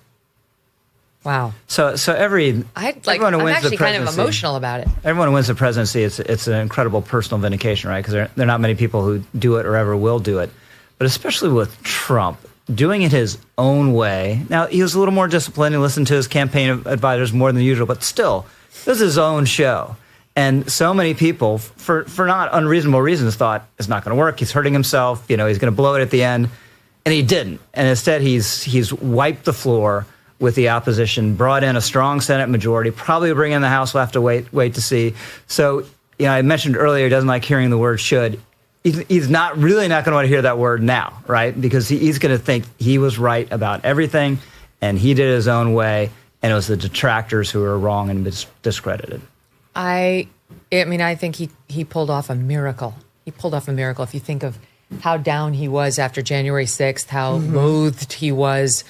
Wow. So everyone who I'm wins the actually kind of presidency, emotional about it. Everyone who wins the presidency, it's an incredible personal vindication, right? Because there are not many people who do it or ever will do it. But especially with Trump, doing it his own way. Now, he was a little more disciplined. He listened to his campaign advisors more than usual, but still, it was his own show. And so many people, for not unreasonable reasons, thought it's not going to work. He's hurting himself. He's going to blow it at the end. And he didn't. And instead, he's wiped the floor with the opposition, brought in a strong Senate majority, probably bring in the House. We'll have to wait to see. So, I mentioned earlier he doesn't like hearing the word should. He's not really not going to want to hear that word now, right? Because he's going to think he was right about everything, and he did it his own way, and it was the detractors who were wrong and discredited. I think he pulled off a miracle. He pulled off a miracle. If you think of how down he was after January 6th, how loathed he was,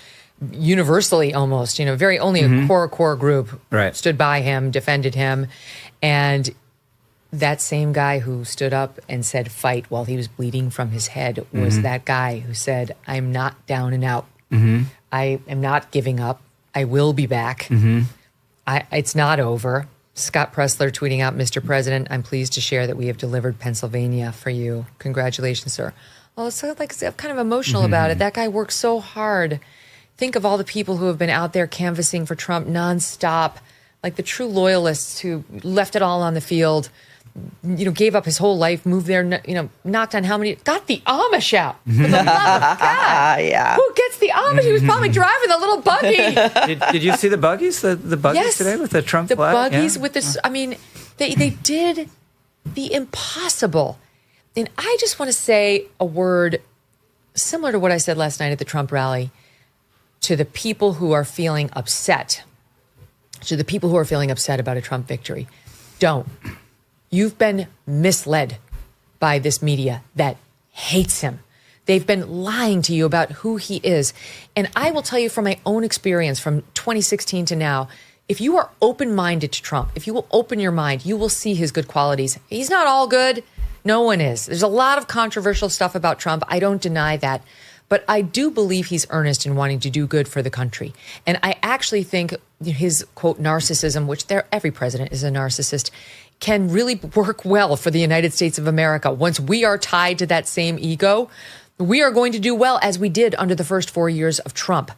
universally almost, very only a core group stood by him, defended him. And that same guy who stood up and said fight while he was bleeding from his head was that guy who said, I'm not down and out. I am not giving up. I will be back. It's not over. Scott Pressler tweeting out, Mr. President, I'm pleased to share that we have delivered Pennsylvania for you. Congratulations, sir. Well, it's sort of like I'm kind of emotional about it. That guy worked so hard. Think of all the people who have been out there canvassing for Trump nonstop, like the true loyalists who left it all on the field, gave up his whole life, moved there, knocked on how many, got the Amish out. For the love of God. Yeah. Who gets the Amish? He was probably driving the little buggy. Did you see the buggies? The buggies today with the Trump flag? The buggies with this. I mean, they did the impossible. And I just want to say a word similar to what I said last night at the Trump rally to the people who are feeling upset, about a Trump victory. Don't. You've been misled by this media that hates him. They've been lying to you about who he is. And I will tell you from my own experience from 2016 to now, if you are open-minded to Trump, if you will open your mind, you will see his good qualities. He's not all good. No one is. There's a lot of controversial stuff about Trump. I don't deny that. But I do believe he's earnest in wanting to do good for the country. And I actually think his, quote, narcissism, which every president is a narcissist, can really work well for the United States of America. Once we are tied to that same ego, we are going to do well as we did under the first 4 years of Trump.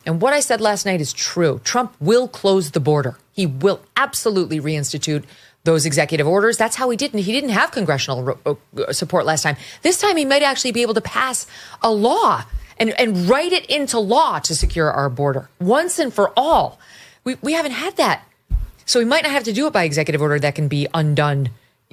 And what I said last night is true. Trump will close the border. He will absolutely reinstitute those executive orders. That's how he did. And he didn't have congressional support last time. This time he might actually be able to pass a law and write it into law to secure our border once and for all. We haven't had that. So we might not have to do it by executive order that can be undone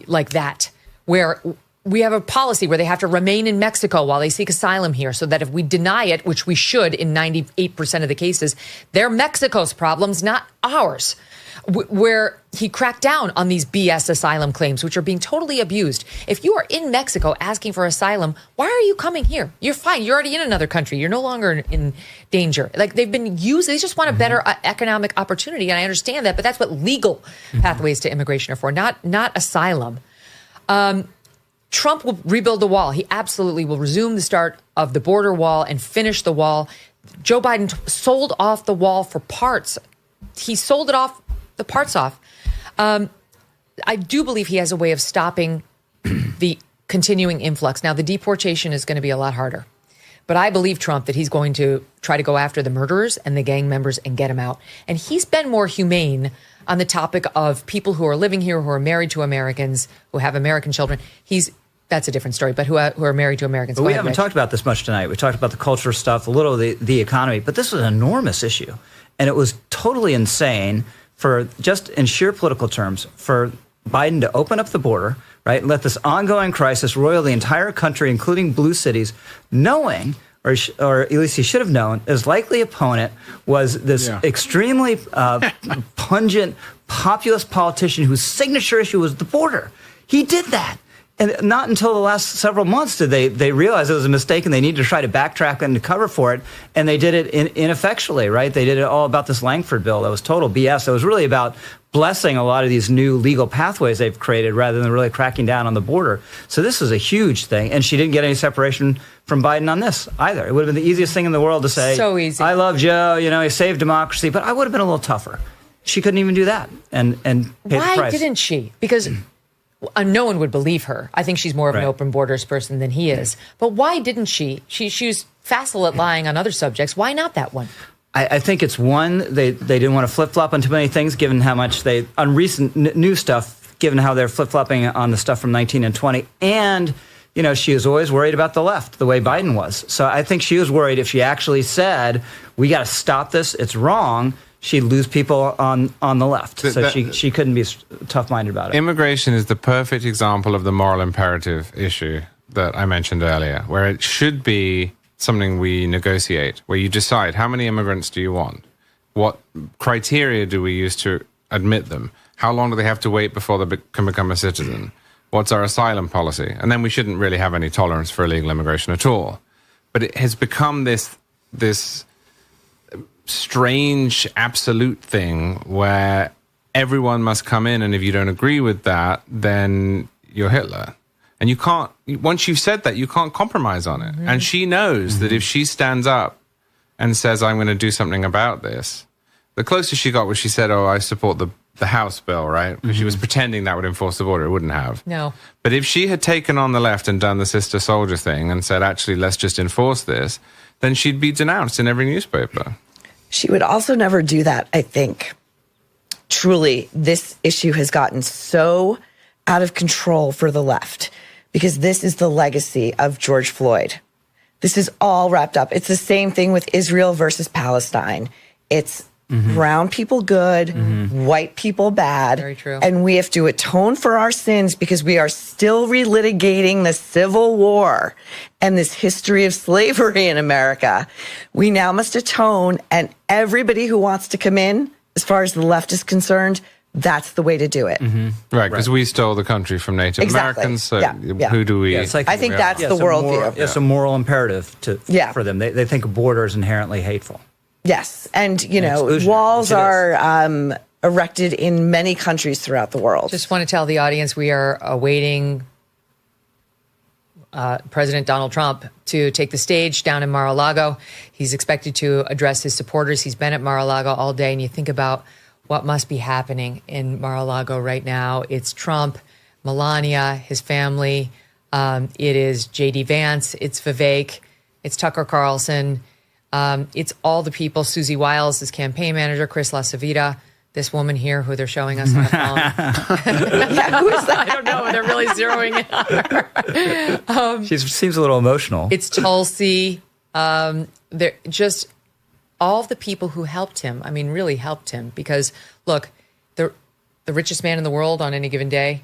like that, where we have a policy where they have to remain in Mexico while they seek asylum here, so that if we deny it, which we should in 98% of the cases, they're Mexico's problems, not ours. Where he cracked down on these BS asylum claims, which are being totally abused. If you are in Mexico asking for asylum, why are you coming here? You're fine. You're already in another country. You're no longer in danger. Like, they've been used. They just want a better economic opportunity. And I understand that, but that's what legal pathways to immigration are for, not asylum. Trump will rebuild the wall. He absolutely will resume the start of the border wall and finish the wall. Joe Biden sold off the wall for parts. He sold it off. The parts off. I do believe he has a way of stopping the continuing influx. Now, the deportation is going to be a lot harder. But I believe Trump that he's going to try to go after the murderers and the gang members and get them out. And he's been more humane on the topic of people who are living here, who are married to Americans, who have American children. That's a different story, but who are married to Americans. But we haven't talked about this much tonight. We talked about the culture stuff, a little of the economy, but this was an enormous issue. And it was totally insane for, just in sheer political terms, for Biden to open up the border, right, and let this ongoing crisis roil the entire country, including blue cities, knowing, or at least he should have known, his likely opponent was this extremely pungent populist politician whose signature issue was the border. He did that. And not until the last several months did they realize it was a mistake and they needed to try to backtrack and to cover for it. And they did it ineffectually, right? They did it all about this Langford bill. That was total BS. It was really about blessing a lot of these new legal pathways they've created rather than really cracking down on the border. So this was a huge thing. And she didn't get any separation from Biden on this either. It would have been the easiest thing in the world to say, so easy. I love Joe, he saved democracy. But I would have been a little tougher. She couldn't even do that and pay the price. Why didn't she? Because no one would believe her. I think she's more of an open borders person than he is. But why didn't she? She was facile at lying on other subjects. Why not that one? I think it's one, they didn't want to flip-flop on too many things, given how much on recent new stuff, given how they're flip-flopping on the stuff from 19 and 20. And, she was always worried about the left, the way Biden was. So I think she was worried if she actually said, we got to stop this, it's wrong, she'd lose people on the left. So she couldn't be tough-minded about it. Immigration is the perfect example of the moral imperative issue that I mentioned earlier, where it should be something we negotiate, where you decide how many immigrants do you want? What criteria do we use to admit them? How long do they have to wait before they can become a citizen? What's our asylum policy? And then we shouldn't really have any tolerance for illegal immigration at all. But it has become this strange absolute thing where everyone must come in, and if you don't agree with that, then you're Hitler. And you can't, once you've said that, you can't compromise on it. And she knows that if she stands up and says, I'm going to do something about this, the closest she got was she said, I support the House bill, right? Because she was pretending that would enforce the border. It wouldn't have. No. But if she had taken on the left and done the sister soldier thing and said, actually, let's just enforce this, then she'd be denounced in every newspaper. She would also never do that, I think. Truly, this issue has gotten so out of control for the left because this is the legacy of George Floyd. This is all wrapped up. It's the same thing with Israel versus Palestine. It's brown people good, white people bad. Very true. And we have to atone for our sins because we are still relitigating the Civil War and this history of slavery in America. We now must atone, and everybody who wants to come in, as far as the left is concerned, that's the way to do it. Right, because we stole the country from Native Americans, so who do we... I think that's the worldview. It's a moral imperative for them. They think a border is inherently hateful. Yes, and, walls are erected in many countries throughout the world. Just want to tell the audience we are awaiting President Donald Trump to take the stage down in Mar-a-Lago. He's expected to address his supporters. He's been at Mar-a-Lago all day, and you think about what must be happening in Mar-a-Lago right now. It's Trump, Melania, his family. It is J.D. Vance. It's Vivek. It's Tucker Carlson. It's all the people. Susie Wiles, his campaign manager, Chris LaCivita, this woman here who they're showing us on the phone. Who is that? I don't know. They're really zeroing in on her. She seems a little emotional. It's Tulsi. They're just all the people who helped him. I mean, really helped him because, look, the richest man in the world on any given day.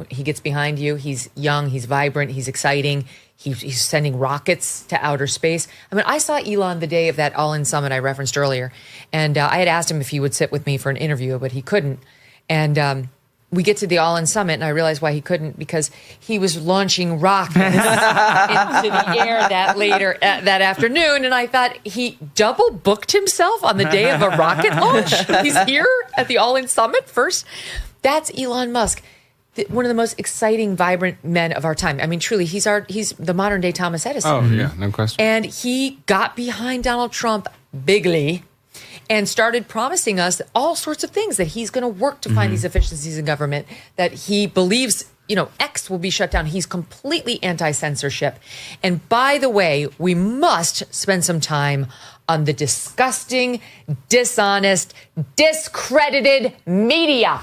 He gets behind you. He's young. He's vibrant. He's exciting. He's sending rockets to outer space. I mean, I saw Elon the day of that All-In Summit I referenced earlier, and I had asked him if he would sit with me for an interview, but he couldn't. And we get to the All-In Summit, and I realized why he couldn't, because he was launching rockets into the air that afternoon, and I thought he double booked himself on the day of a rocket launch. He's here at the All-In Summit first. That's Elon Musk. One of the most exciting, vibrant men of our time. I mean, truly, he's the modern day Thomas Edison. Oh, yeah, no question. And he got behind Donald Trump bigly and started promising us all sorts of things, that he's going to work to find these efficiencies in government, that he believes, X will be shut down. He's completely anti-censorship. And by the way, we must spend some time on the disgusting, dishonest, discredited media.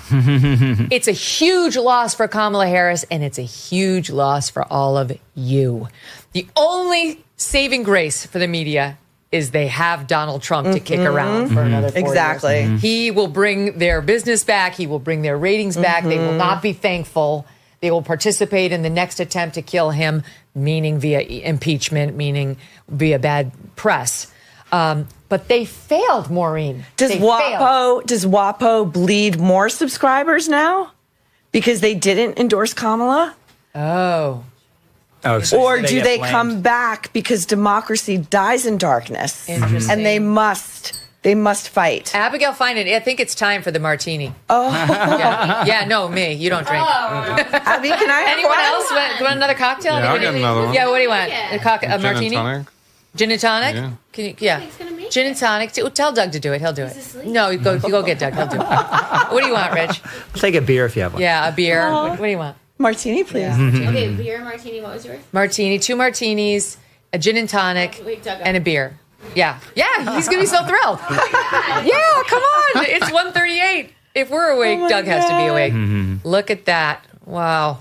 It's a huge loss for Kamala Harris, and it's a huge loss for all of you. The only saving grace for the media is they have Donald Trump to kick around for another 4 years. He will bring their business back. He will bring their ratings back. They will not be thankful. They will participate in the next attempt to kill him, meaning via impeachment, meaning via bad press. But they failed, Maureen. Does WAPO bleed more subscribers now because they didn't endorse Kamala? Oh, so or do they come back because democracy dies in darkness? Interesting. And they must fight. Abigail Finan, I think it's time for the martini. Oh. Yeah, no, me. You don't drink. Abby, can I have Anyone one? else want another cocktail? Yeah, I'll get another one. Yeah, what do you want? A martini? Gin and tonic? Gin and tonic? Yeah. Can you, gin and tonic. Tell Doug to do it. He'll do it. No, you go get Doug. He'll do it. What do you want, Rich? I'll take a beer if you have one. Yeah, a beer. What do you want? Martini, please. Yeah. Okay, beer, martini. What was yours? Martini, 2 martinis, a gin and tonic, and a beer. Yeah, he's gonna be so thrilled. Yeah, come on, it's 1:38. If we're awake, Doug has to be awake. Look at that! Wow,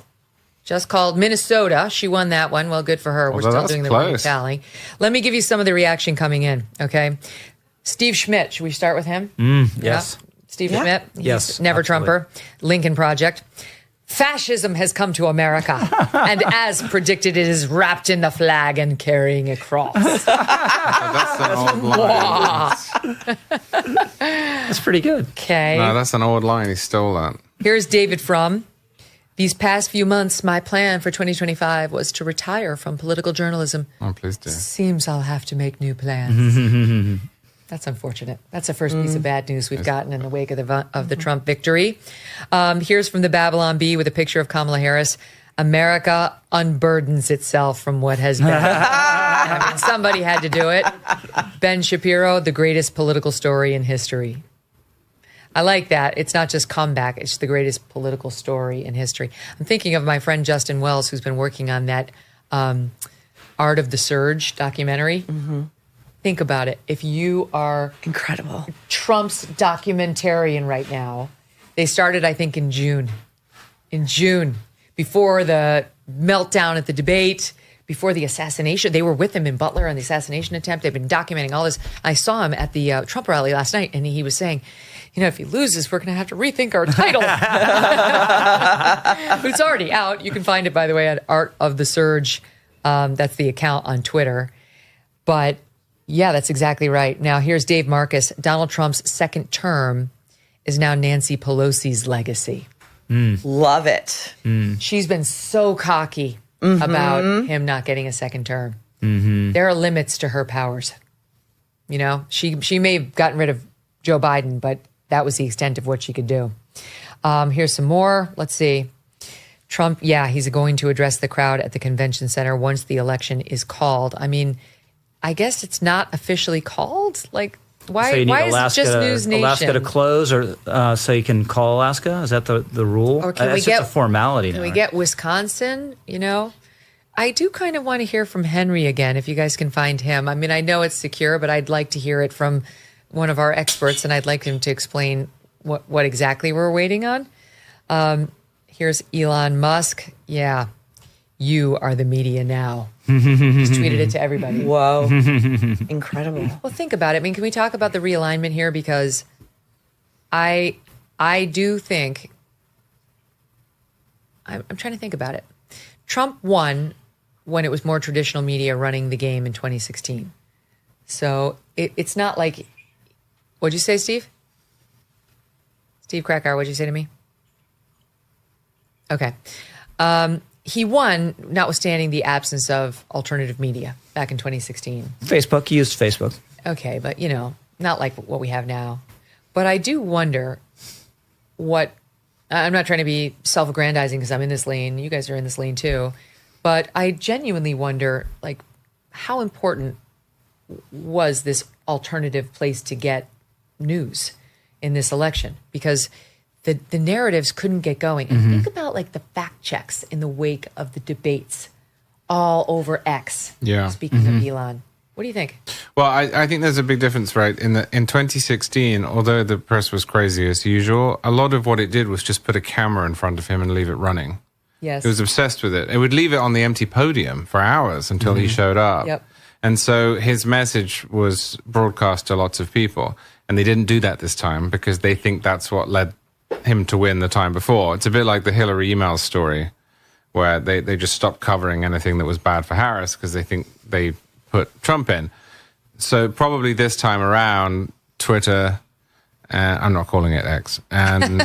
just called Minnesota. She won that one. Well, good for her. We're still doing the running tally. Let me give you some of the reaction coming in. Okay, Steve Schmidt. Should we start with him? Yes. Yeah. Steve Schmidt. Yes. Never absolutely. Trumper. Lincoln Project. Fascism has come to America, and as predicted, it is wrapped in the flag and carrying a cross. That's an old line. That's pretty good. Okay. No, that's an old line. He stole that. Here's David Frum. These past few months, my plan for 2025 was to retire from political journalism. Oh, please do. Seems I'll have to make new plans. That's unfortunate. That's the first piece of bad news we've gotten in the wake of the Trump victory. Here's from the Babylon Bee with a picture of Kamala Harris. America unburdens itself from what has been. I mean, somebody had to do it. Ben Shapiro, the greatest political story in history. I like that. It's not just comeback. It's the greatest political story in history. I'm thinking of my friend Justin Wells, who's been working on that Art of the Surge documentary. Think about it. If you are incredible Trump's documentarian right now, they started, I think, in June. In June, before the meltdown at the debate, before the assassination. They were with him in Butler on the assassination attempt. They've been documenting all this. I saw him at the Trump rally last night, and he was saying, if he loses, we're going to have to rethink our title. But it's already out. You can find it, by the way, at Art of the Surge. That's the account on Twitter. But yeah, that's exactly right. Now, here's Dave Marcus. Donald Trump's second term is now Nancy Pelosi's legacy. Love it. She's been so cocky about him not getting a second term. There are limits to her powers. She may have gotten rid of Joe Biden, but that was the extent of what she could do. Here's some more. Let's see. Trump, he's going to address the crowd at the convention center once the election is called. I mean, I guess it's not officially called. Like, why is it just News Nation? Alaska to close, or so you can call Alaska? Is that the rule? Or can we it's get just a formality now? Can we get Wisconsin? I do kind of want to hear from Henry again, if you guys can find him. I mean, I know it's secure, but I'd like to hear it from one of our experts, and I'd like him to explain what exactly we're waiting on. Here's Elon Musk. Yeah, you are the media now. Just tweeted it to everybody. Whoa. Incredible. Well, think about it. I mean, can we talk about the realignment here? Because I do think I'm trying to think about it. Trump won when it was more traditional media running the game in 2016. So it's not like, what'd you say, Steve? Steve Krakauer, what'd you say to me? Okay. He won, notwithstanding the absence of alternative media back in 2016. Facebook, he used Facebook. Okay, but, not like what we have now. But I do wonder what, I'm not trying to be self-aggrandizing because I'm in this lane. You guys are in this lane too. But I genuinely wonder, like, how important was this alternative place to get news in this election? Because the narratives couldn't get going. And think about, like, the fact checks in the wake of the debates all over X. Yeah. Speaking of Elon. What do you think? Well, I think there's a big difference, right? In 2016, although the press was crazy as usual, a lot of what it did was just put a camera in front of him and leave it running. Yes. It was obsessed with it. It would leave it on the empty podium for hours until he showed up. Yep. And so his message was broadcast to lots of people. And they didn't do that this time because they think that's what led him to win the time before. It's a bit like the Hillary email story where they just stopped covering anything that was bad for Harris because they think they put Trump in. So probably this time around, Twitter, I'm not calling it X, and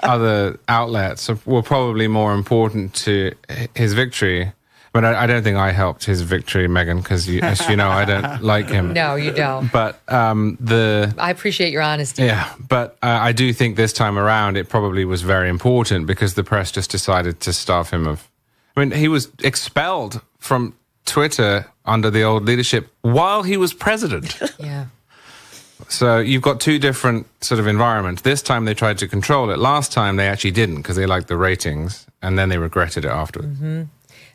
other outlets were probably more important to his victory. But I don't think I helped his victory, Megyn, because as you know, I don't like him. No, you don't. But I appreciate your honesty. Yeah, but I do think this time around it probably was very important because the press just decided to starve him of. I mean, he was expelled from Twitter under the old leadership while he was president. Yeah. So you've got two different sort of environments. This time they tried to control it. Last time they actually didn't because they liked the ratings, and then they regretted it afterwards.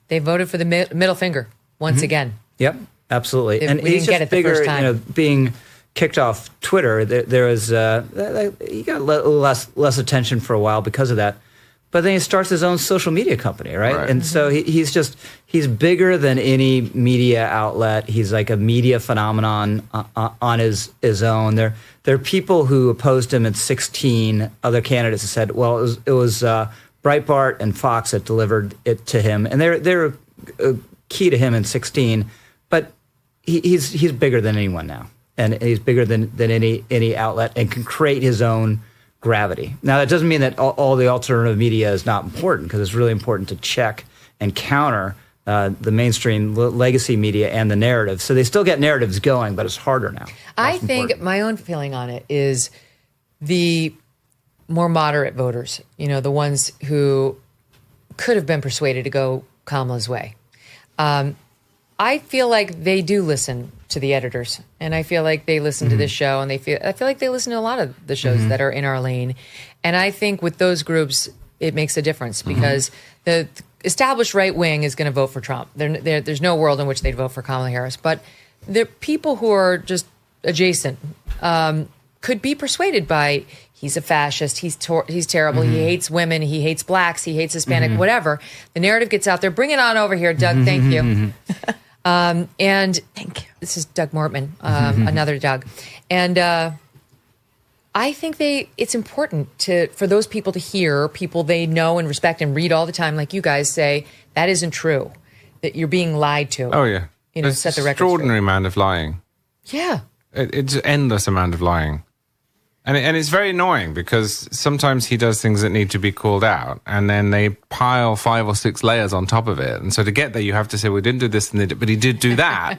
They voted for the middle finger once again. Yep, absolutely. We and didn't he's get just it the bigger, first time. being kicked off Twitter. There was he got less attention for a while because of that. But then he starts his own social media company, right? And so he's bigger than any media outlet. He's like a media phenomenon on his own. There are people who opposed him in 2016. Other candidates have said, well, it was Breitbart and Fox that delivered it to him, and they're key to him in 2016. But he's bigger than anyone now, and he's bigger than any outlet, and can create his own gravity. Now, that doesn't mean that all the alternative media is not important, because it's really important to check and counter the mainstream legacy media and the narrative. So they still get narratives going, but it's harder now. I think my own feeling on it is the more moderate voters, the ones who could have been persuaded to go Kamala's way. I feel like they do listen to the editors, and I feel like they listen to this show, and I feel like they listen to a lot of the shows that are in our lane. And I think with those groups, it makes a difference because the established right wing is going to vote for Trump. There's no world in which they'd vote for Kamala Harris, but the people who are just adjacent could be persuaded by, he's a fascist, he's terrible, he hates women, he hates blacks, he hates Hispanic, whatever. The narrative gets out there. Bring it on over here, Doug. Thank you. And thank you. This is Doug Mortman, another Doug. And I think it's important for those people to hear people they know and respect and read all the time, like you guys, say that isn't true, that you're being lied to. Oh yeah, set the record extraordinary amount of lying. Yeah, it's an endless amount of lying. And it's very annoying because sometimes he does things that need to be called out, and then they pile 5 or 6 layers on top of it. And so to get there, you have to say, we didn't do this, but he did do that.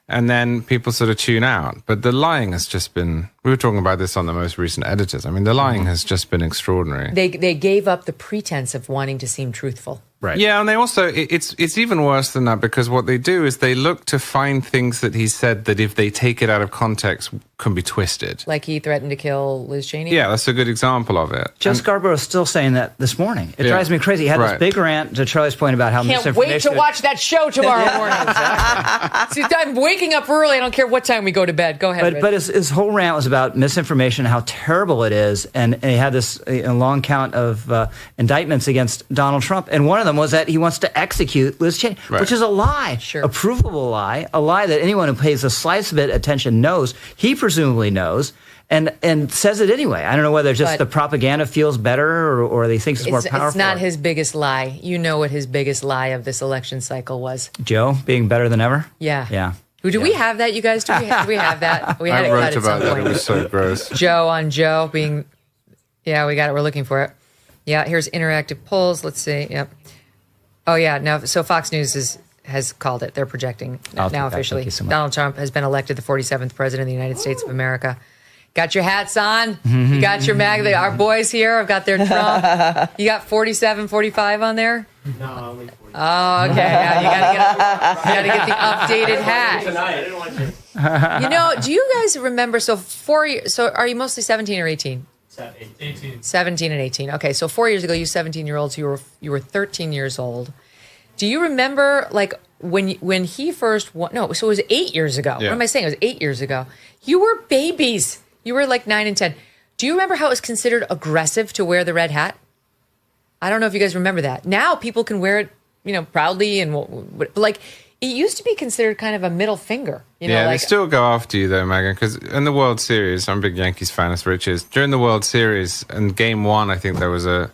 And then people sort of tune out. But the lying has just been, we were talking about this on the most recent editors. I mean, the lying has just been extraordinary. They gave up the pretense of wanting to seem truthful. Right. Yeah, and they also, it's even worse than that, because what they do is they look to find things that he said that if they take it out of context can be twisted. Like he threatened to kill Liz Cheney? Yeah, that's a good example of it. Joe Scarborough is still saying that this morning. It drives me crazy. He had this big rant, to Charlie's point, about how misinformation... Can't wait to watch that show tomorrow morning. See, I'm waking up early. I don't care what time we go to bed. Go ahead, But his whole rant was about misinformation, how terrible it is, and he had this long count of indictments against Donald Trump, and one of them was that he wants to execute Liz Cheney, which is a lie, a provable lie, a lie that anyone who pays the slightest bit attention knows, he presumably knows, and says it anyway. I don't know whether just the propaganda feels better or he thinks it's more powerful. It's not his biggest lie. You know what his biggest lie of this election cycle was. Joe being better than ever? Yeah. Yeah. Do we have that, you guys? Do we have that? We had I it wrote cut at about some that. point. It was so gross. Joe on Joe being, yeah, we got it. We're looking for it. Yeah, here's interactive polls. Let's see. Yep. Oh, yeah. Now, so Fox News has called it. They're projecting now officially. So Donald Trump has been elected the 47th president of the United States of America. Got your hats on? You got your mag. Our boys here have got their Trump. You got 47, 45 on there? No, only 40. Oh, okay. Yeah, you gotta get the updated hat. You know, do you guys remember? So are you mostly 17 or 18? 18. 17 and 18. Okay, so 4 years ago, you 17-year-olds, you were 13 years old. Do you remember, like, when he first won? No, so it was 8 years ago. Yeah. What am I saying? It was 8 years ago. You were babies. You were like 9 and 10. Do you remember how it was considered aggressive to wear the red hat? I don't know if you guys remember that. Now people can wear it, proudly and like it used to be considered kind of a middle finger. They still go after you though, Megyn, because in the World Series, I'm a big Yankees fan as Rich is. During the World Series, in Game 1, I think there was a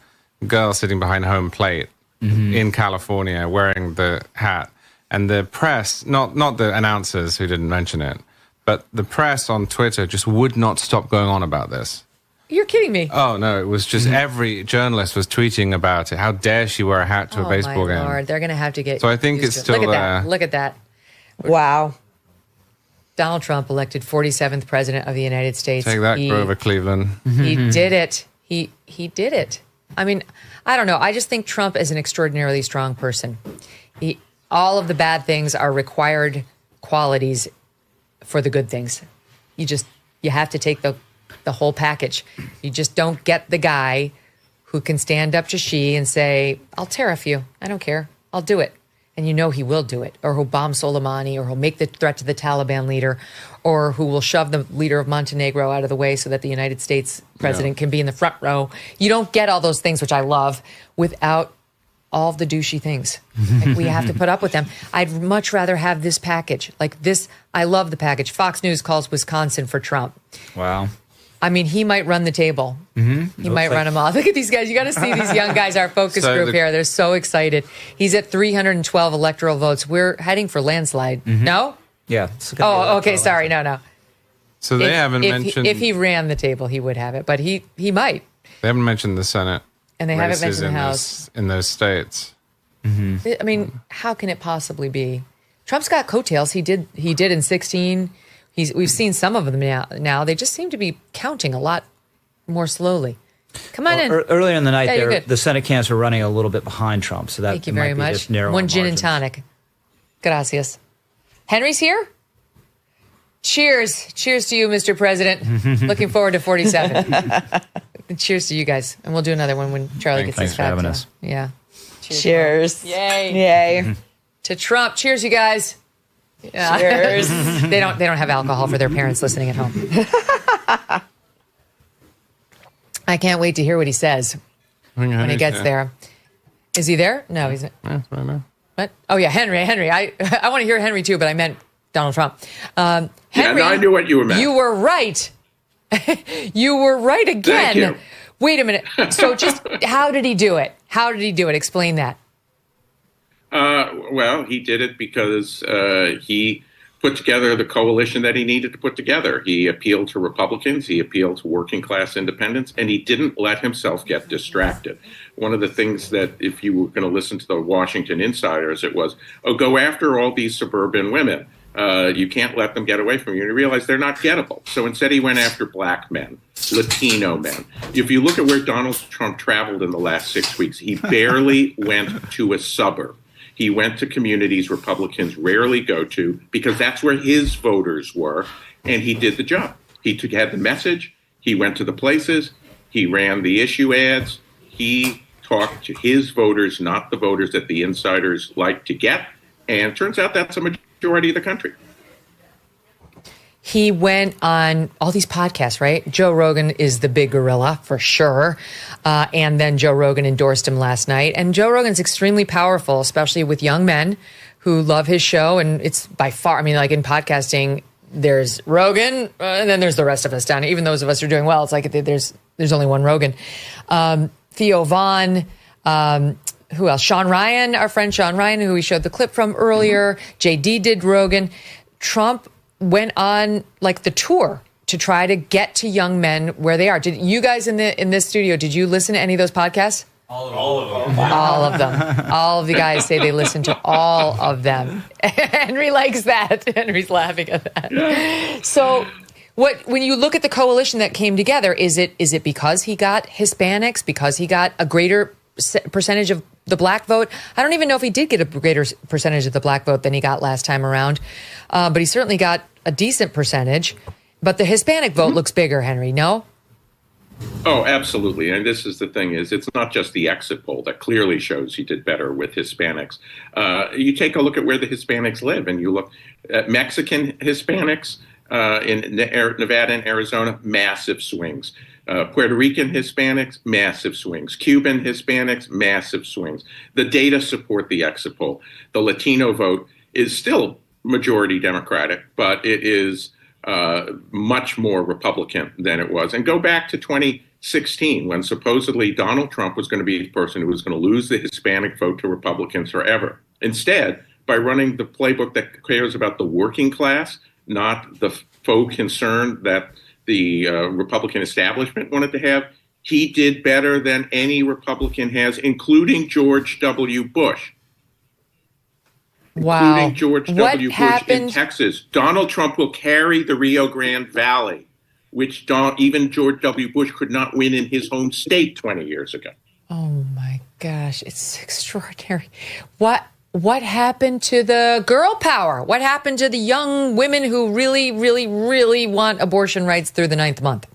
girl sitting behind home plate in California wearing the hat. And the press, not the announcers who didn't mention it, but the press on Twitter just would not stop going on about this. You're kidding me. Oh, no, it was just every journalist was tweeting about it. How dare she wear a hat to a baseball game? Oh, my Lord. They're going to have to get So I think it's still there. Look at that. Wow. Donald Trump elected 47th president of the United States. Take that, Grover Cleveland. He did it. He did it. I mean, I don't know. I just think Trump is an extraordinarily strong person. All of the bad things are required qualities for the good things. You have to take the whole package. You just don't get the guy who can stand up to Xi and say, I'll tariff you. I don't care. I'll do it. And he will do it. Or he'll bomb Soleimani, or he'll make the threat to the Taliban leader, or who will shove the leader of Montenegro out of the way so that the United States president can be in the front row. You don't get all those things, which I love, without all of the douchey things. Like, we have to put up with them. I'd much rather have this package. Like this, I love the package. Fox News calls Wisconsin for Trump. Wow. I mean, he might run the table. He might run them off. Look at these guys. You got to see these young guys, our focus group here. They're so excited. He's at 312 electoral votes. We're heading for landslide. No? Yeah. Oh, okay. Sorry. No. So they haven't mentioned... If he ran the table, he would have it. But he might. They haven't mentioned the Senate. And they haven't mentioned the House. In those states. I mean, how can it possibly be? Trump's got coattails. He did in 16. We've seen some of them now. They just seem to be counting a lot more slowly. Come on in. Earlier in the night, the Senate candidates were running a little bit behind Trump. So that Thank you very might be much. just narrow One gin margins. and tonic. Gracias. Henry's here? Cheers. Cheers to you, Mr. President. Looking forward to 47. Cheers to you guys. And we'll do another one when Charlie gets his Thanks for having back. us. Yeah. Cheers. Yay. To Trump. Cheers, you guys. Yeah. Cheers. They don't have alcohol for their parents listening at home. I can't wait to hear what he says when he gets there. Is he there? No, he's not. Yeah, right now. What? Oh yeah, Henry. I want to hear Henry too, but I meant Donald Trump. Henry, I knew what you meant. You were right. You were right again. Thank you. Wait a minute. So just how did he do it? How did he do it? Explain that. Well, he did it because he put together the coalition that he needed to put together. He appealed to Republicans, he appealed to working class independents, and he didn't let himself get distracted. One of the things that, if you were going to listen to the Washington insiders, it was, go after all these suburban women. You can't let them get away from you. And he realized they're not gettable. So instead he went after black men, Latino men. If you look at where Donald Trump traveled in the last 6 weeks, he barely went to a suburb. He went to communities Republicans rarely go to because that's where his voters were, and he did the job. He had the message. He went to the places. He ran the issue ads. He talked to his voters, not the voters that the insiders like to get. And it turns out that's a majority of the country. He went on all these podcasts, right? Joe Rogan is the big gorilla for sure. And then Joe Rogan endorsed him last night. And Joe Rogan's extremely powerful, especially with young men who love his show. And it's by far, I mean, like in podcasting, there's Rogan, and then there's the rest of us down here. Even those of us who are doing well, it's like there's only one Rogan. Theo Vaughn, who else? Sean Ryan, our friend Sean Ryan, who we showed the clip from earlier. JD did Rogan. Trump went on like the tour to try to get to young men where they are. Did you guys in this studio, did you listen to any of those podcasts? All of them. All of them. All of the guys say they listen to all of them. Henry likes that. Henry's laughing at that. Yeah. So when you look at the coalition that came together, is it because he got Hispanics, because he got a greater percentage of the black vote? I don't even know if he did get a greater percentage of the black vote than he got last time around. But he certainly got a decent percentage. But the Hispanic vote looks bigger, Henry, no? Oh, absolutely. And this is the thing is, it's not just the exit poll that clearly shows he did better with Hispanics. You take a look at where the Hispanics live, and you look at Mexican Hispanics in Nevada and Arizona, massive swings. Puerto Rican Hispanics, massive swings. Cuban Hispanics, massive swings. The data support the exit poll. The Latino vote is still majority Democratic, but it is much more Republican than it was. And go back to 2016, when supposedly Donald Trump was going to be the person who was going to lose the Hispanic vote to Republicans forever. Instead, by running the playbook that cares about the working class, not the faux concern that the Republican establishment wanted to have, he did better than any Republican has, including George W. Bush. Wow. Including George W. Bush in Texas. Donald Trump will carry the Rio Grande Valley, which even George W. Bush could not win in his home state 20 years ago. Oh, my gosh. It's extraordinary. What happened to the girl power? What happened to the young women who really, really, really want abortion rights through the 9th month?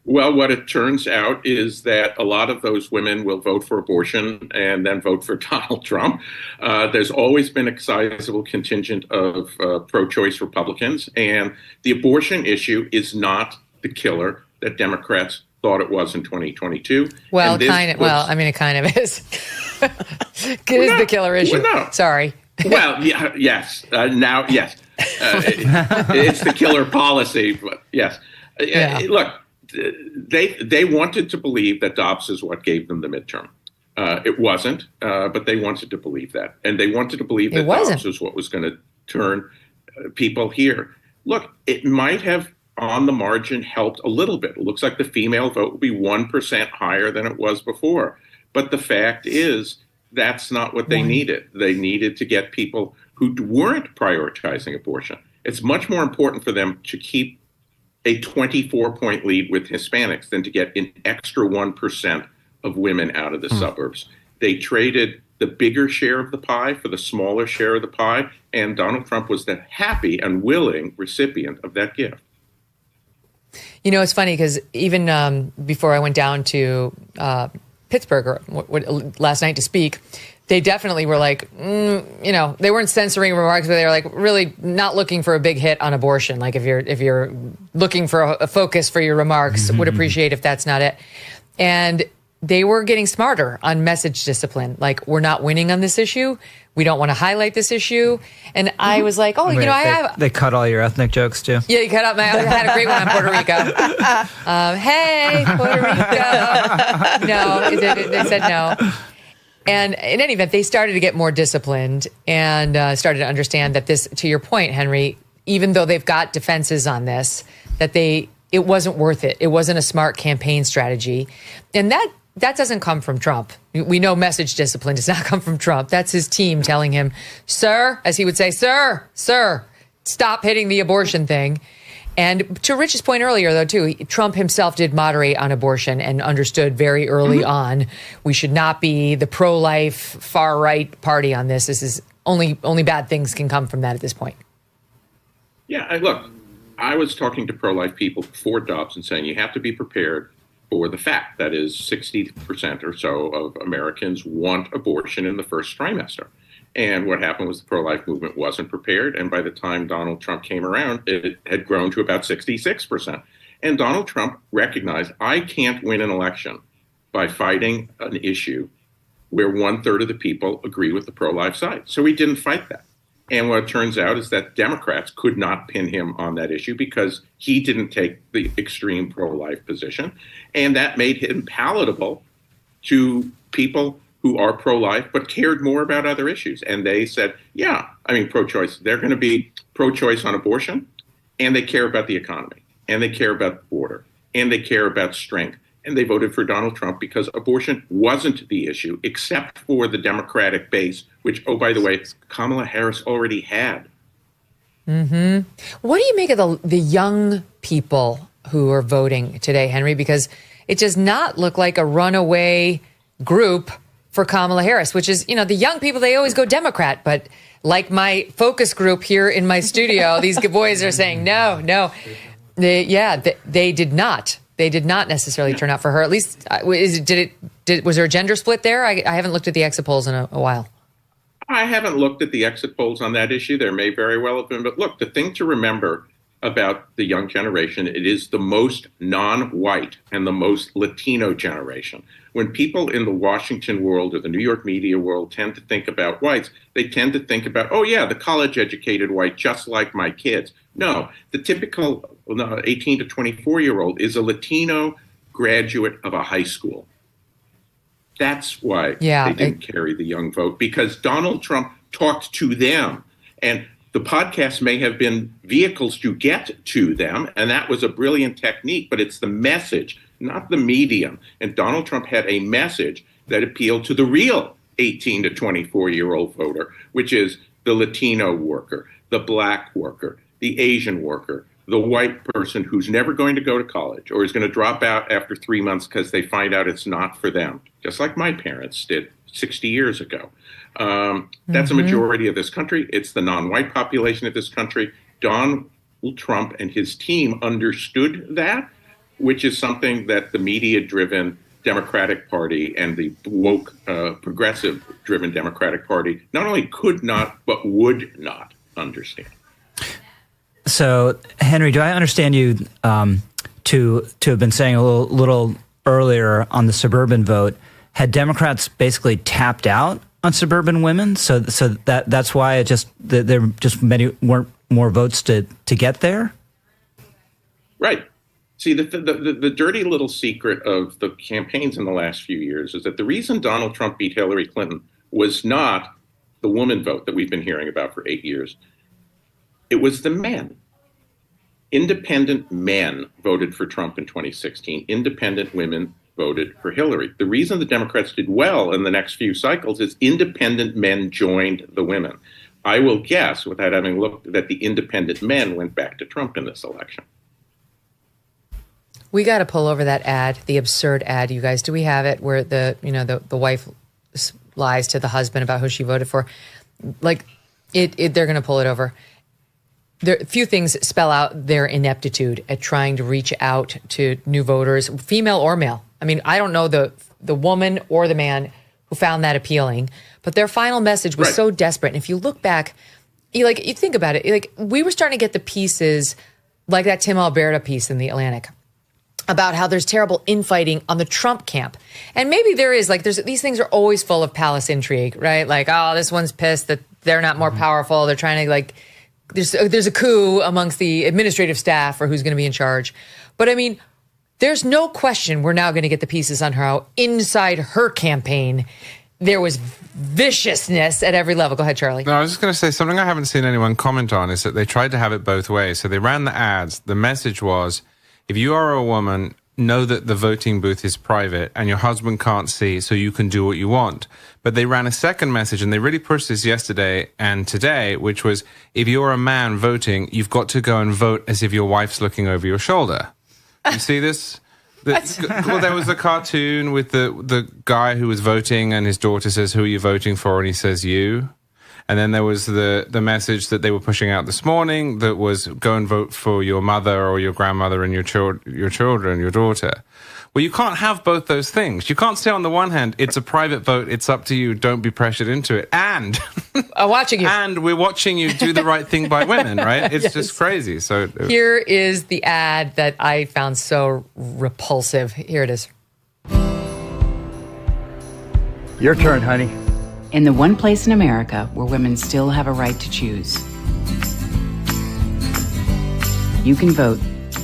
Well, what it turns out is that a lot of those women will vote for abortion and then vote for Donald Trump. There's always been a sizable contingent of pro-choice Republicans, and the abortion issue is not the killer that Democrats thought it was in 2022. Well, it kind of is. It is the killer issue. Well, no. Sorry. Well, yes. Now, yes. It's the killer policy, but yes. Yeah. Look. They wanted to believe that Dobbs is what gave them the midterm. It wasn't, but they wanted to believe that. And they wanted to believe that Dobbs was what was going to turn people here. Look, it might have, on the margin, helped a little bit. It looks like the female vote will be 1% higher than it was before. But the fact is, that's not what they needed. They needed to get people who weren't prioritizing abortion. It's much more important for them to keep a 24-point lead with Hispanics than to get an extra 1% of women out of the suburbs. They traded the bigger share of the pie for the smaller share of the pie, and Donald Trump was the happy and willing recipient of that gift. You know, it's funny because even before I went down to Pittsburgh last night to speak, they definitely were like, they weren't censoring remarks, but they were like really not looking for a big hit on abortion. Like if you're looking for a focus for your remarks, would appreciate if that's not it. And they were getting smarter on message discipline. Like, we're not winning on this issue. We don't want to highlight this issue. And I was like, they cut all your ethnic jokes too. Yeah, you cut out I had a great one on Puerto Rico. Hey, Puerto Rico. No, they said no. And in any event, they started to get more disciplined and started to understand that this, to your point, Henry, even though they've got defenses on this, that it wasn't worth it. It wasn't a smart campaign strategy. And that doesn't come from Trump. We know message discipline does not come from Trump. That's his team telling him, sir, as he would say, sir, stop hitting the abortion thing. And to Rich's point earlier, though, too, Trump himself did moderate on abortion and understood very early on we should not be the pro-life, far-right party on this. This is only bad things can come from that at this point. Yeah, look, I was talking to pro-life people before Dobbs and saying you have to be prepared for the fact that is 60% or so of Americans want abortion in the first trimester. And what happened was the pro-life movement wasn't prepared. And by the time Donald Trump came around, it had grown to about 66%. And Donald Trump recognized, I can't win an election by fighting an issue where 1/3 of the people agree with the pro-life side. So he didn't fight that. And what it turns out is that Democrats could not pin him on that issue because he didn't take the extreme pro-life position. And that made him palatable to people who are pro-life but cared more about other issues. And they said, yeah, I mean, pro-choice, they're going to be pro-choice on abortion, and they care about the economy, and they care about the border, and they care about strength. And they voted for Donald Trump because abortion wasn't the issue, except for the Democratic base, which, oh, by the way, Kamala Harris already had. Mm-hmm. What do you make of the young people who are voting today, Henry? Because it does not look like a runaway group for Kamala Harris, which is, the young people, they always go Democrat. But like my focus group here in my studio, these boys are saying, no. They did not. They did not necessarily turn out for her. At least, was there a gender split there? I haven't looked at the exit polls in a while. I haven't looked at the exit polls on that issue. There may very well have been. But look, the thing to remember about the young generation, it is the most non-white and the most Latino generation. When people in the Washington world or the New York media world tend to think about whites, they tend to think about, oh, yeah, the college-educated white, just like my kids. No, the typical 18 to 24-year-old is a Latino graduate of a high school. That's why they didn't carry the young vote, because Donald Trump talked to them. And the podcast may have been vehicles to get to them, and that was a brilliant technique, but it's the message, not the medium. And Donald Trump had a message that appealed to the real 18 to 24-year-old voter, which is the Latino worker, the black worker, the Asian worker, the white person who's never going to go to college or is going to drop out after 3 months because they find out it's not for them, just like my parents did 60 years ago. That's a majority of this country. It's the non-white population of this country. Donald Trump and his team understood that, which is something that the media-driven Democratic Party and the woke, progressive-driven Democratic Party not only could not, but would not understand. So, Henry, do I understand you to have been saying a little earlier on the suburban vote, had Democrats basically tapped out on suburban women, so that's why there just weren't more votes to get there? Right. See, the dirty little secret of the campaigns in the last few years is that the reason Donald Trump beat Hillary Clinton was not the woman vote that we've been hearing about for 8 years. It was the men. Independent men voted for Trump in 2016. Independent women voted for Hillary. The reason the Democrats did well in the next few cycles is independent men joined the women. I will guess, without having looked, that the independent men went back to Trump in this election. We got to pull over that ad, the absurd ad, you guys. Do we have it where the wife lies to the husband about who she voted for? Like, they're going to pull it over. A few things spell out their ineptitude at trying to reach out to new voters, female or male. I mean, I don't know the woman or the man who found that appealing, but their final message was so desperate. And if you look back, you think about it, we were starting to get the pieces like that Tim Alberta piece in the Atlantic about how there's terrible infighting on the Trump camp. And maybe there is, these things are always full of palace intrigue, right? Like, oh, this one's pissed that they're not more powerful. They're trying to, there's a coup amongst the administrative staff or who's going to be in charge. But I mean, there's no question we're now going to get the pieces on how inside her campaign there was viciousness at every level. Go ahead, Charlie. No, I was just going to say something I haven't seen anyone comment on is that they tried to have it both ways. So they ran the ads. The message was, if you are a woman, know that the voting booth is private and your husband can't see, so you can do what you want. But they ran a second message, and they really pushed this yesterday and today, which was, if you're a man voting, you've got to go and vote as if your wife's looking over your shoulder. You see this? Well, there was a cartoon with the guy who was voting, and his daughter says, who are you voting for? And he says, you. And then there was the message that they were pushing out this morning that was, go and vote for your mother or your grandmother and your children, your daughter. Well, you can't have both those things. You can't say on the one hand, it's a private vote, it's up to you, don't be pressured into it. And watching you. And we're watching you do the right thing by women, right? It's just crazy. So here is the ad that I found so repulsive. Here it is. Your turn, honey. In the one place in America where women still have a right to choose. You can vote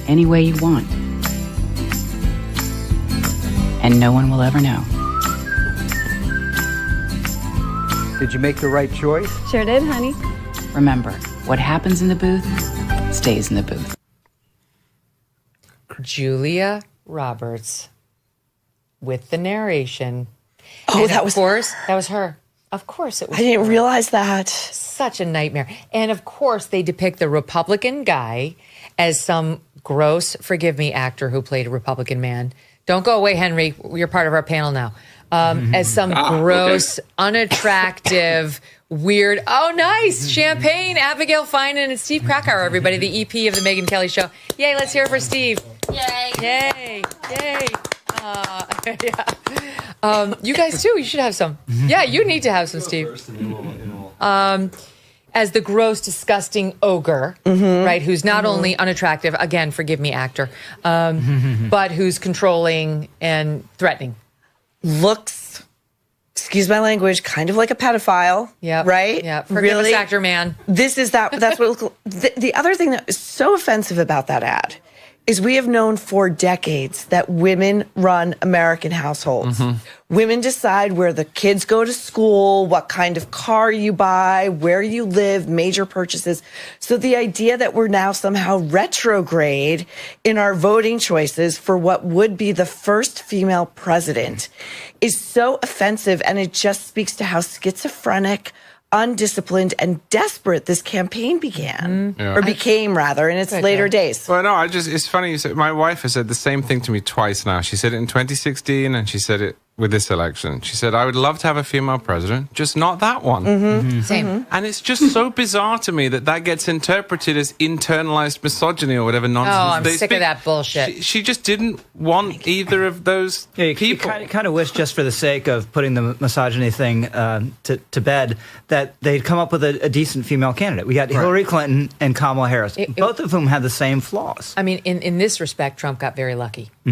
any way you want. And no one will ever know. Did you make the right choice? Sure did, honey. Remember, what happens in the booth stays in the booth. Julia Roberts with the narration. Oh, And that of was course, that was her. Of course it was. I didn't her. realize that. Such a nightmare. And of course, they depict the Republican guy as some gross, forgive me, actor who played a Republican man. Don't go away, Henry. You're part of our panel now. As some gross, unattractive, weird. Oh, nice. Champagne, Abigail Finan, and Steve Krakauer, everybody, the EP of the Megyn Kelly Show. Yay, let's hear it for Steve. Yay. Yay. Yay. Yeah. You guys too. You should have some. Yeah, you need to have some, Steve. As the gross, disgusting ogre, right? Who's not only unattractive, again, forgive me, actor, but who's controlling and threatening. Looks, excuse my language, kind of like a pedophile. Yeah. Right? Yeah. Forgive us, actor man. That's what the other thing that is so offensive about that ad is we have known for decades that women run American households. Women decide where the kids go to school, what kind of car you buy, where you live, major purchases. So the idea that we're now somehow retrograde in our voting choices for what would be the first female president is so offensive. And it just speaks to how schizophrenic, undisciplined, and desperate this campaign began, or became rather, in its later days. Well, no, it's funny you said, my wife has said the same thing to me twice now. She said it in 2016 and she said it with this election. She said, I would love to have a female president, just not that one. Same. And it's just so bizarre to me that gets interpreted as internalized misogyny or whatever nonsense. Oh, I'm sick of that bullshit. She just didn't want either of those people. You kind of wish, just for the sake of putting the misogyny thing to bed, that they'd come up with a decent female candidate. We got Hillary Clinton and Kamala Harris, both of whom had the same flaws. I mean, in this respect, Trump got very lucky. I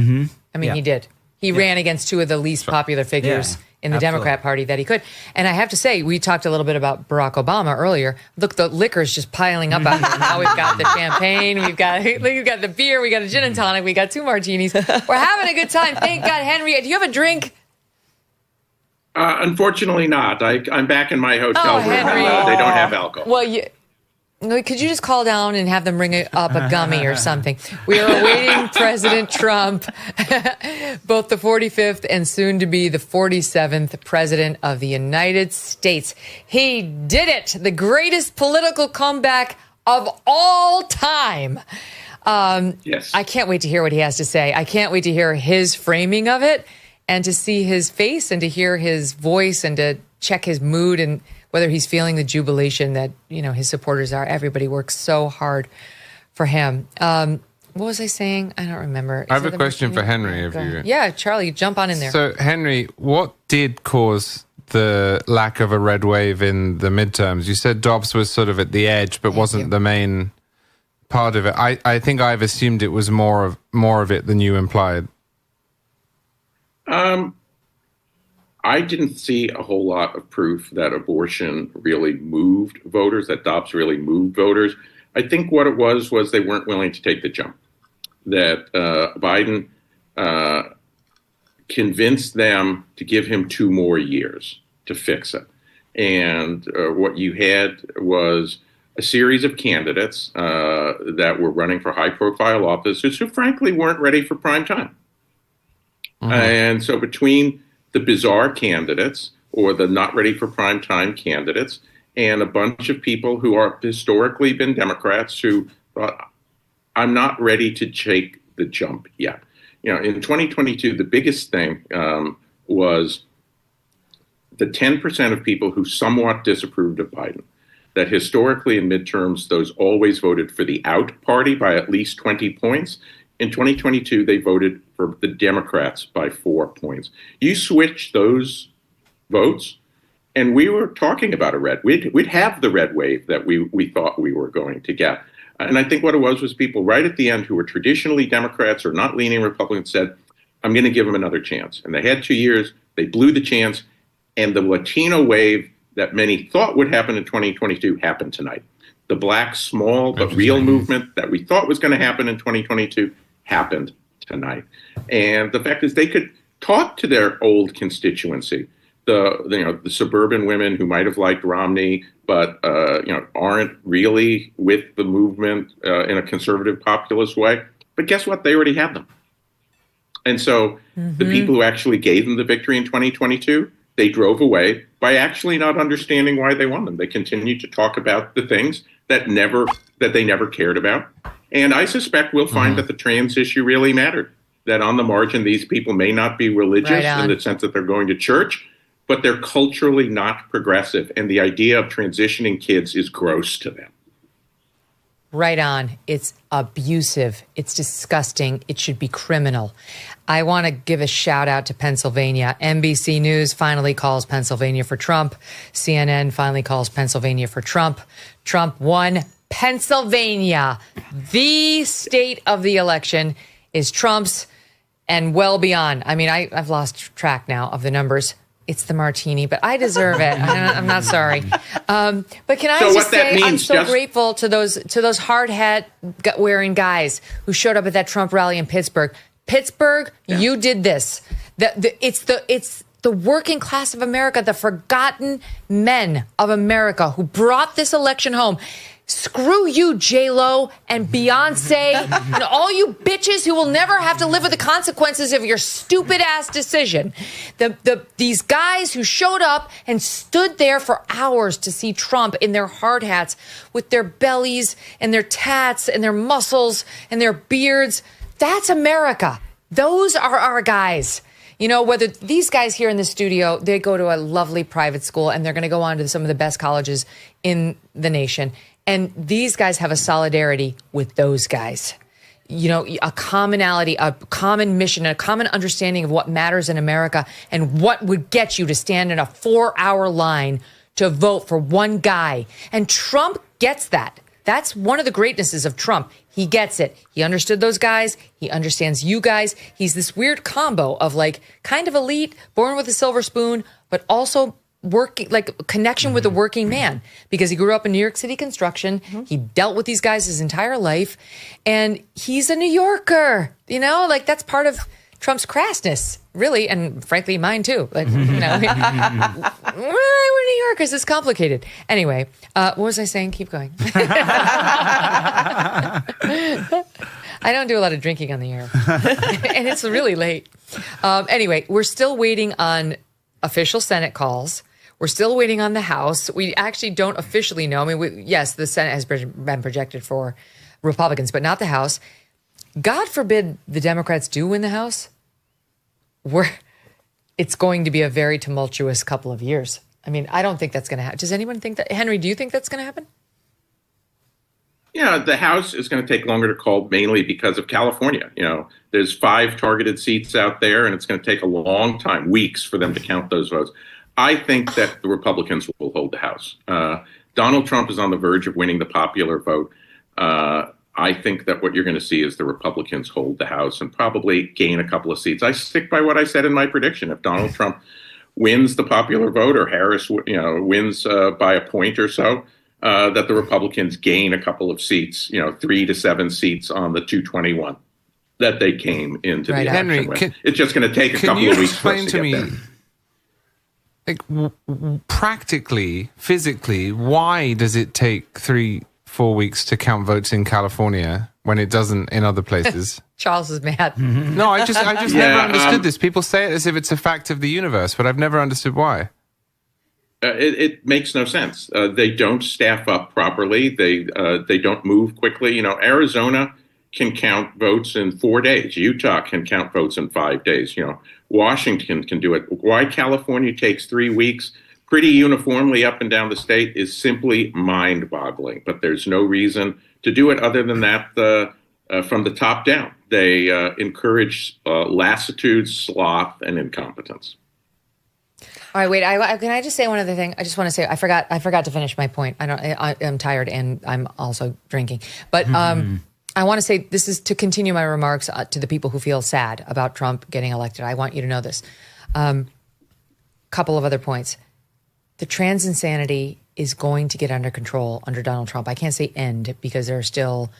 mean, he did. He ran against two of the least popular figures in the Democrat Party that he could. And I have to say, we talked a little bit about Barack Obama earlier. Look, the liquor's just piling up out here. Now we've got the champagne, we've got the beer, we got a gin and tonic, we got 2 martinis. We're having a good time. Thank God. Henry, do you have a drink? Unfortunately not. I'm back in my hotel room. Henry. They don't have alcohol. Well, could you just call down and have them bring up a gummy or something? We are awaiting President Trump, both the 45th and soon to be the 47th President of the United States. He did it. The greatest political comeback of all time. Yes. I can't wait to hear what he has to say. I can't wait to hear his framing of it and to see his face and to hear his voice and to check his mood and whether he's feeling the jubilation that, his supporters are. Everybody works so hard for him. What was I saying? I don't remember. I have a question for Henry. Yeah, Charlie, jump on in there. So, Henry, what did cause the lack of a red wave in the midterms? You said Dobbs was sort of at the edge, but wasn't the main part of it. I think I've assumed it was more of it than you implied. I didn't see a whole lot of proof that abortion really moved voters, that Dobbs really moved voters. I think what it was they weren't willing to take the jump, that Biden convinced them to give him 2 more years to fix it. And what you had was a series of candidates that were running for high-profile offices who frankly weren't ready for prime time. And so between the bizarre candidates or the not ready for prime time candidates and a bunch of people who are historically been Democrats who thought, I'm not ready to take the jump yet. In 2022, the biggest thing was the 10% of people who somewhat disapproved of Biden, that historically in midterms, those always voted for the out party by at least 20 points. In 2022, they voted for the Democrats by 4 points. You switch those votes, and we were talking about we'd have the red wave that we thought we were going to get. And I think what it was people right at the end who were traditionally Democrats or not leaning Republicans said, I'm going to give them another chance. And they had 2 years. They blew the chance. And the Latino wave that many thought would happen in 2022 happened tonight. The black, small but real movement that we thought was going to happen in 2022 happened tonight. And the fact is they could talk to their old constituency, the suburban women who might have liked Romney, but aren't really with the movement in a conservative populist way. But guess what? They already have them. And so the people who actually gave them the victory in 2022, they drove away by actually not understanding why they won them. They continued to talk about the things that they never cared about. And I suspect we'll find that the trans issue really mattered, that on the margin, these people may not be religious in the sense that they're going to church, but they're culturally not progressive. And the idea of transitioning kids is gross to them. Right on. It's abusive. It's disgusting. It should be criminal. I want to give a shout out to Pennsylvania. NBC News finally calls Pennsylvania for Trump. CNN finally calls Pennsylvania for Trump. Trump won Pennsylvania. The state of the election is Trump's and well beyond. I mean, I've lost track now of the numbers. It's the martini, but I deserve it. I'm not sorry. But can I just say I'm so grateful to those hard hat wearing guys who showed up at that Trump rally in Pittsburgh. Pittsburgh, you did this. It's the working class of America, the forgotten men of America who brought this election home. Screw you, J-Lo and Beyonce and all you bitches who will never have to live with the consequences of your stupid ass decision. These guys who showed up and stood there for hours to see Trump in their hard hats with their bellies and their tats and their muscles and their beards. That's America. Those are our guys. You know, whether these guys here in the studio, they go to a lovely private school and they're going to go on to some of the best colleges in the nation. And these guys have a solidarity with those guys. You know, a commonality, a common mission, a common understanding of what matters in America and what would get you to stand in a 4-hour line to vote for one guy. And Trump gets that. That's one of the greatnesses of Trump. He gets it. He understood those guys. He understands you guys. He's this weird combo of like kind of elite, born with a silver spoon, but also working, like connection with a working man, because he grew up in New York City construction. He dealt with these guys his entire life, and he's a New Yorker. You know, like that's part of Trump's crassness, really, and frankly, mine too. Like, you know, we're New Yorkers. It's complicated. Anyway, what was I saying? Keep going. I don't do a lot of drinking on the air, and it's really late. Anyway, we're still waiting on official Senate calls. We're still waiting on the House. We actually don't officially know. I mean, yes, the Senate has been projected for Republicans, but not the House. God forbid the Democrats do win the House. It's going to be a very tumultuous couple of years. I mean, I don't think that's going to happen. Does anyone think that? Henry, do you think that's going to happen? Yeah, the House is going to take longer to call, mainly because of California. You know, there's 5 targeted seats out there, and it's going to take a long time, weeks, for them to count those votes. I think that the Republicans will hold the House. Donald Trump is on the verge of winning the popular vote. I think that what you're going to see is the Republicans hold the House and probably gain a couple of seats. I stick by what I said in my prediction. If Donald Trump wins the popular vote, or Harris, wins by a point or so, that the Republicans gain a couple of seats, 3 to 7 seats on the 221 that they came into the election Henry, with. It's just going to take a couple of weeks for us to get there. Like, practically, physically, why does it take 3-4 weeks to count votes in California when it doesn't in other places? Charles is mad. No, I just never understood this. People say it as if it's a fact of the universe, but I've never understood why. It makes no sense. They don't staff up properly. They don't move quickly. Arizona can count votes in 4 days. Utah can count votes in 5 days. Washington can do it. Why California takes 3 weeks pretty uniformly up and down the state is simply mind-boggling. But there's no reason to do it other than that from the top down. They encourage lassitude, sloth, and incompetence. All right, wait. Can I just say one other thing? I just want to say I forgot to finish my point. I'm tired and I'm also drinking. But I want to say this is to continue my remarks to the people who feel sad about Trump getting elected. I want you to know this. couple of other points. The trans insanity is going to get under control under Donald Trump. I can't say end because there are still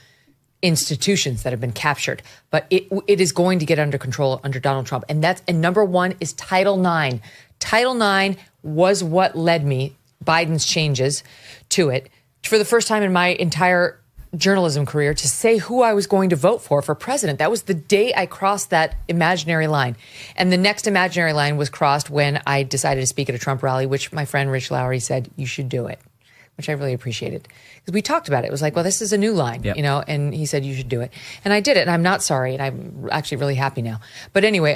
institutions that have been captured, but it is going to get under control under Donald Trump. And number one is Title IX. Title IX was what led me, Biden's changes to it, for the first time in my entire journalism career, to say who I was going to vote for president. That was the day I crossed that imaginary line. And the next imaginary line was crossed when I decided to speak at a Trump rally, which my friend Rich Lowry said, you should do it, which I really appreciated. Because we talked about it. It was like, well, this is a new line, you know, and he said, you should do it. And I did it, and I'm not sorry, and I'm actually really happy now. But anyway,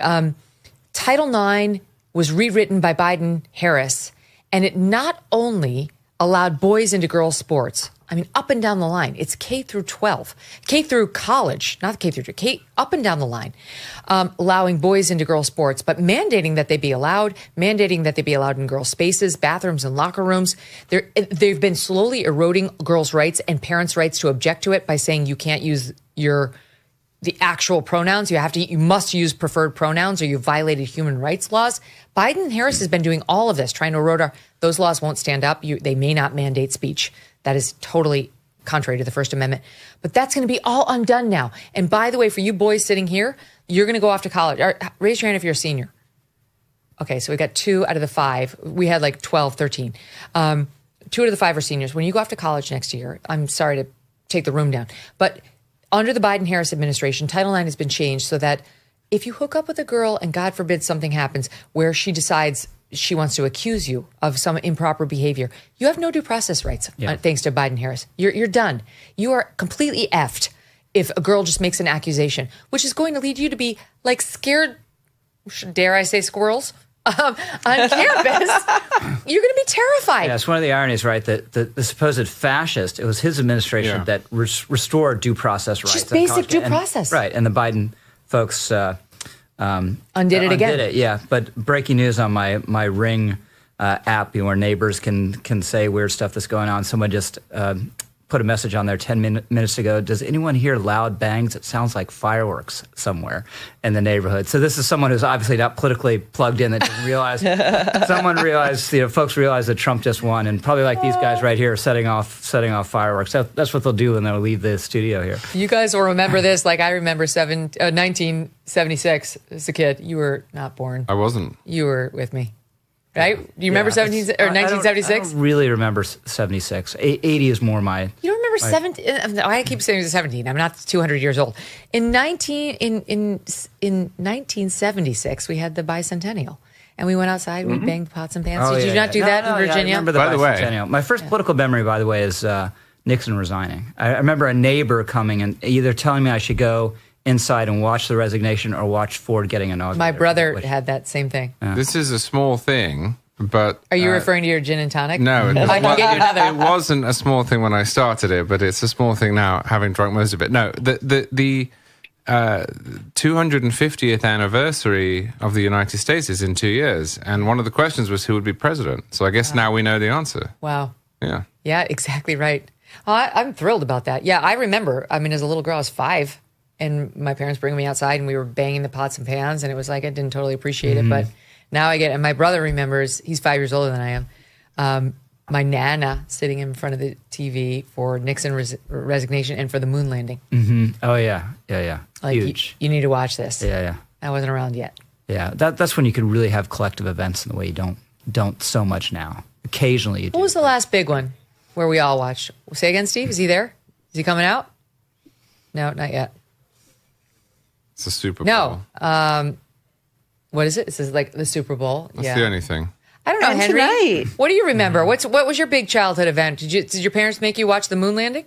Title IX was rewritten by Biden-Harris, and it not only allowed boys into girls' sports, I mean, up and down the line. It's K through 12, K through college, not K through 12, K up and down the line, allowing boys into girls' sports, but mandating that they be allowed in girls' spaces, bathrooms, and locker rooms. They've been slowly eroding girls' rights and parents' rights to object to it by saying you can't use the actual pronouns. You must use preferred pronouns or you violated human rights laws. Biden and Harris has been doing all of this, trying to erode those laws won't stand up. They may not mandate speech. That is totally contrary to the First Amendment. But that's going to be all undone now. And by the way, for you boys sitting here, you're going to go off to college. Raise your hand if you're a senior. Okay, so we got 2 out of the 5. We had like 12, 13. 2 out of the 5 are seniors. When you go off to college next year, I'm sorry to take the room down, but under the Biden-Harris administration, Title IX has been changed so that if you hook up with a girl and God forbid something happens where she decides she wants to accuse you of some improper behavior, you have no due process rights, thanks to Biden-Harris. You're done. You are completely effed if a girl just makes an accusation, which is going to lead you to be like scared, dare I say squirrels, on campus. You're going to be terrified. Yeah, it's one of the ironies, right? That the supposed fascist, it was his administration that restored due process rights. Just basic due process. Right, and the Biden folks undid it again. Yeah, but breaking news on my Ring app, where neighbors can say weird stuff that's going on. Someone just put a message on there 10 minutes ago. Does anyone hear loud bangs? It sounds like fireworks somewhere in the neighborhood. So this is someone who's obviously not politically plugged in that didn't realize. Folks realize that Trump just won, and probably like these guys right here setting off fireworks. That's what they'll do when they'll leave the studio here. You guys will remember this like I remember 1976 as a kid. You were not born. I wasn't. You were with me. Right? Do you remember 1976? I don't really remember 76. 80 is more my... You don't remember 17? I keep saying it was 17. I'm not 200 years old. In 1976, we had the bicentennial. And we went outside, we banged pots and pans. Did you not do that in Virginia? I remember the bicentennial. My first political memory, by the way, is Nixon resigning. I remember a neighbor coming and either telling me I should go inside and watch the resignation or watch Ford getting inaugurated. My brother had that same thing. This is a small thing, but... Are you referring to your gin and tonic? No. I can get you another. It wasn't a small thing when I started it, but it's a small thing now, having drunk most of it. No, the 250th anniversary of the United States is in 2 years, and one of the questions was who would be president. So I guess now we know the answer. Wow. Yeah. Yeah, exactly right. I'm thrilled about that. Yeah, I remember, as a little girl, I was 5, and my parents bringing me outside, and we were banging the pots and pans, and it was like I didn't totally appreciate it, but now I get it. And my brother remembers, he's 5 years older than I am, my Nana sitting in front of the TV for Nixon resignation and for the moon landing. Mm-hmm. Oh, yeah. Like, huge. You need to watch this. Yeah. I wasn't around yet. Yeah, that's when you can really have collective events in the way you don't so much now. Occasionally you do. What was the last big one where we all watched? Say again, Steve? Is he there? Is he coming out? No, not yet. It's the Super Bowl. No. What is it? This is like the Super Bowl. That's the only thing. I don't know, And Henry. tonight. What do you remember? What was your big childhood event? Did your parents make you watch the moon landing?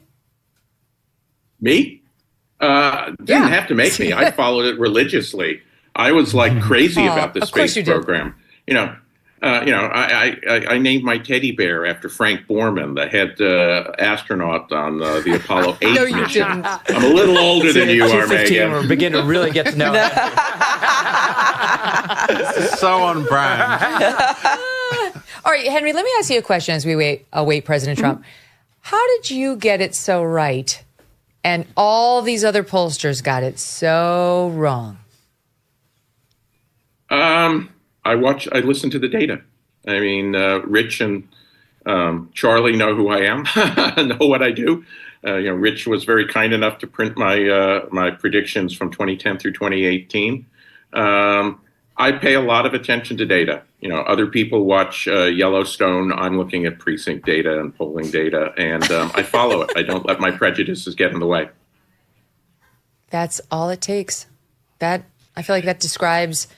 Me? Didn't have to make me. I followed it religiously. I was like crazy about the space program. I named my teddy bear after Frank Borman, the head astronaut on the Apollo 8 No, mission. you didn't. I'm a little older than you are, Megyn. We're beginning to really get to know. So on brand. All right, Henry, let me ask you a question as we await President Trump. How did you get it so right and all these other pollsters got it so wrong? I listened to the data. I mean, Rich and Charlie know who I am, know what I do. Rich was very kind enough to print my predictions from 2010 through 2018. I pay a lot of attention to data. Other people watch Yellowstone. I'm looking at precinct data and polling data, and I follow it. I don't let my prejudices get in the way. That's all it takes. I feel like that describes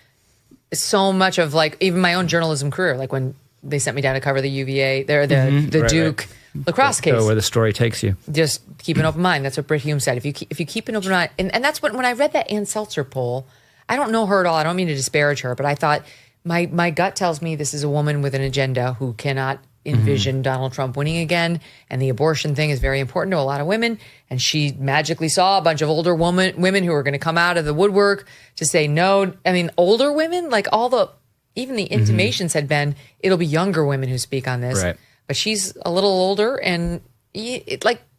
so much of even my own journalism career. Like when they sent me down to cover the UVA, the Duke lacrosse case. Go where the story takes you. Just keep an open mind. That's what Britt Hume said. If you keep an open mind, and that's when I read that Ann Seltzer poll, I don't know her at all. I don't mean to disparage her, but I thought my gut tells me this is a woman with an agenda who cannot envision Donald Trump winning again. And the abortion thing is very important to a lot of women. And she magically saw a bunch of older women who were going to come out of the woodwork to say no. I mean, older women, even the intimations had been, it'll be younger women who speak on this. Right. But she's a little older, and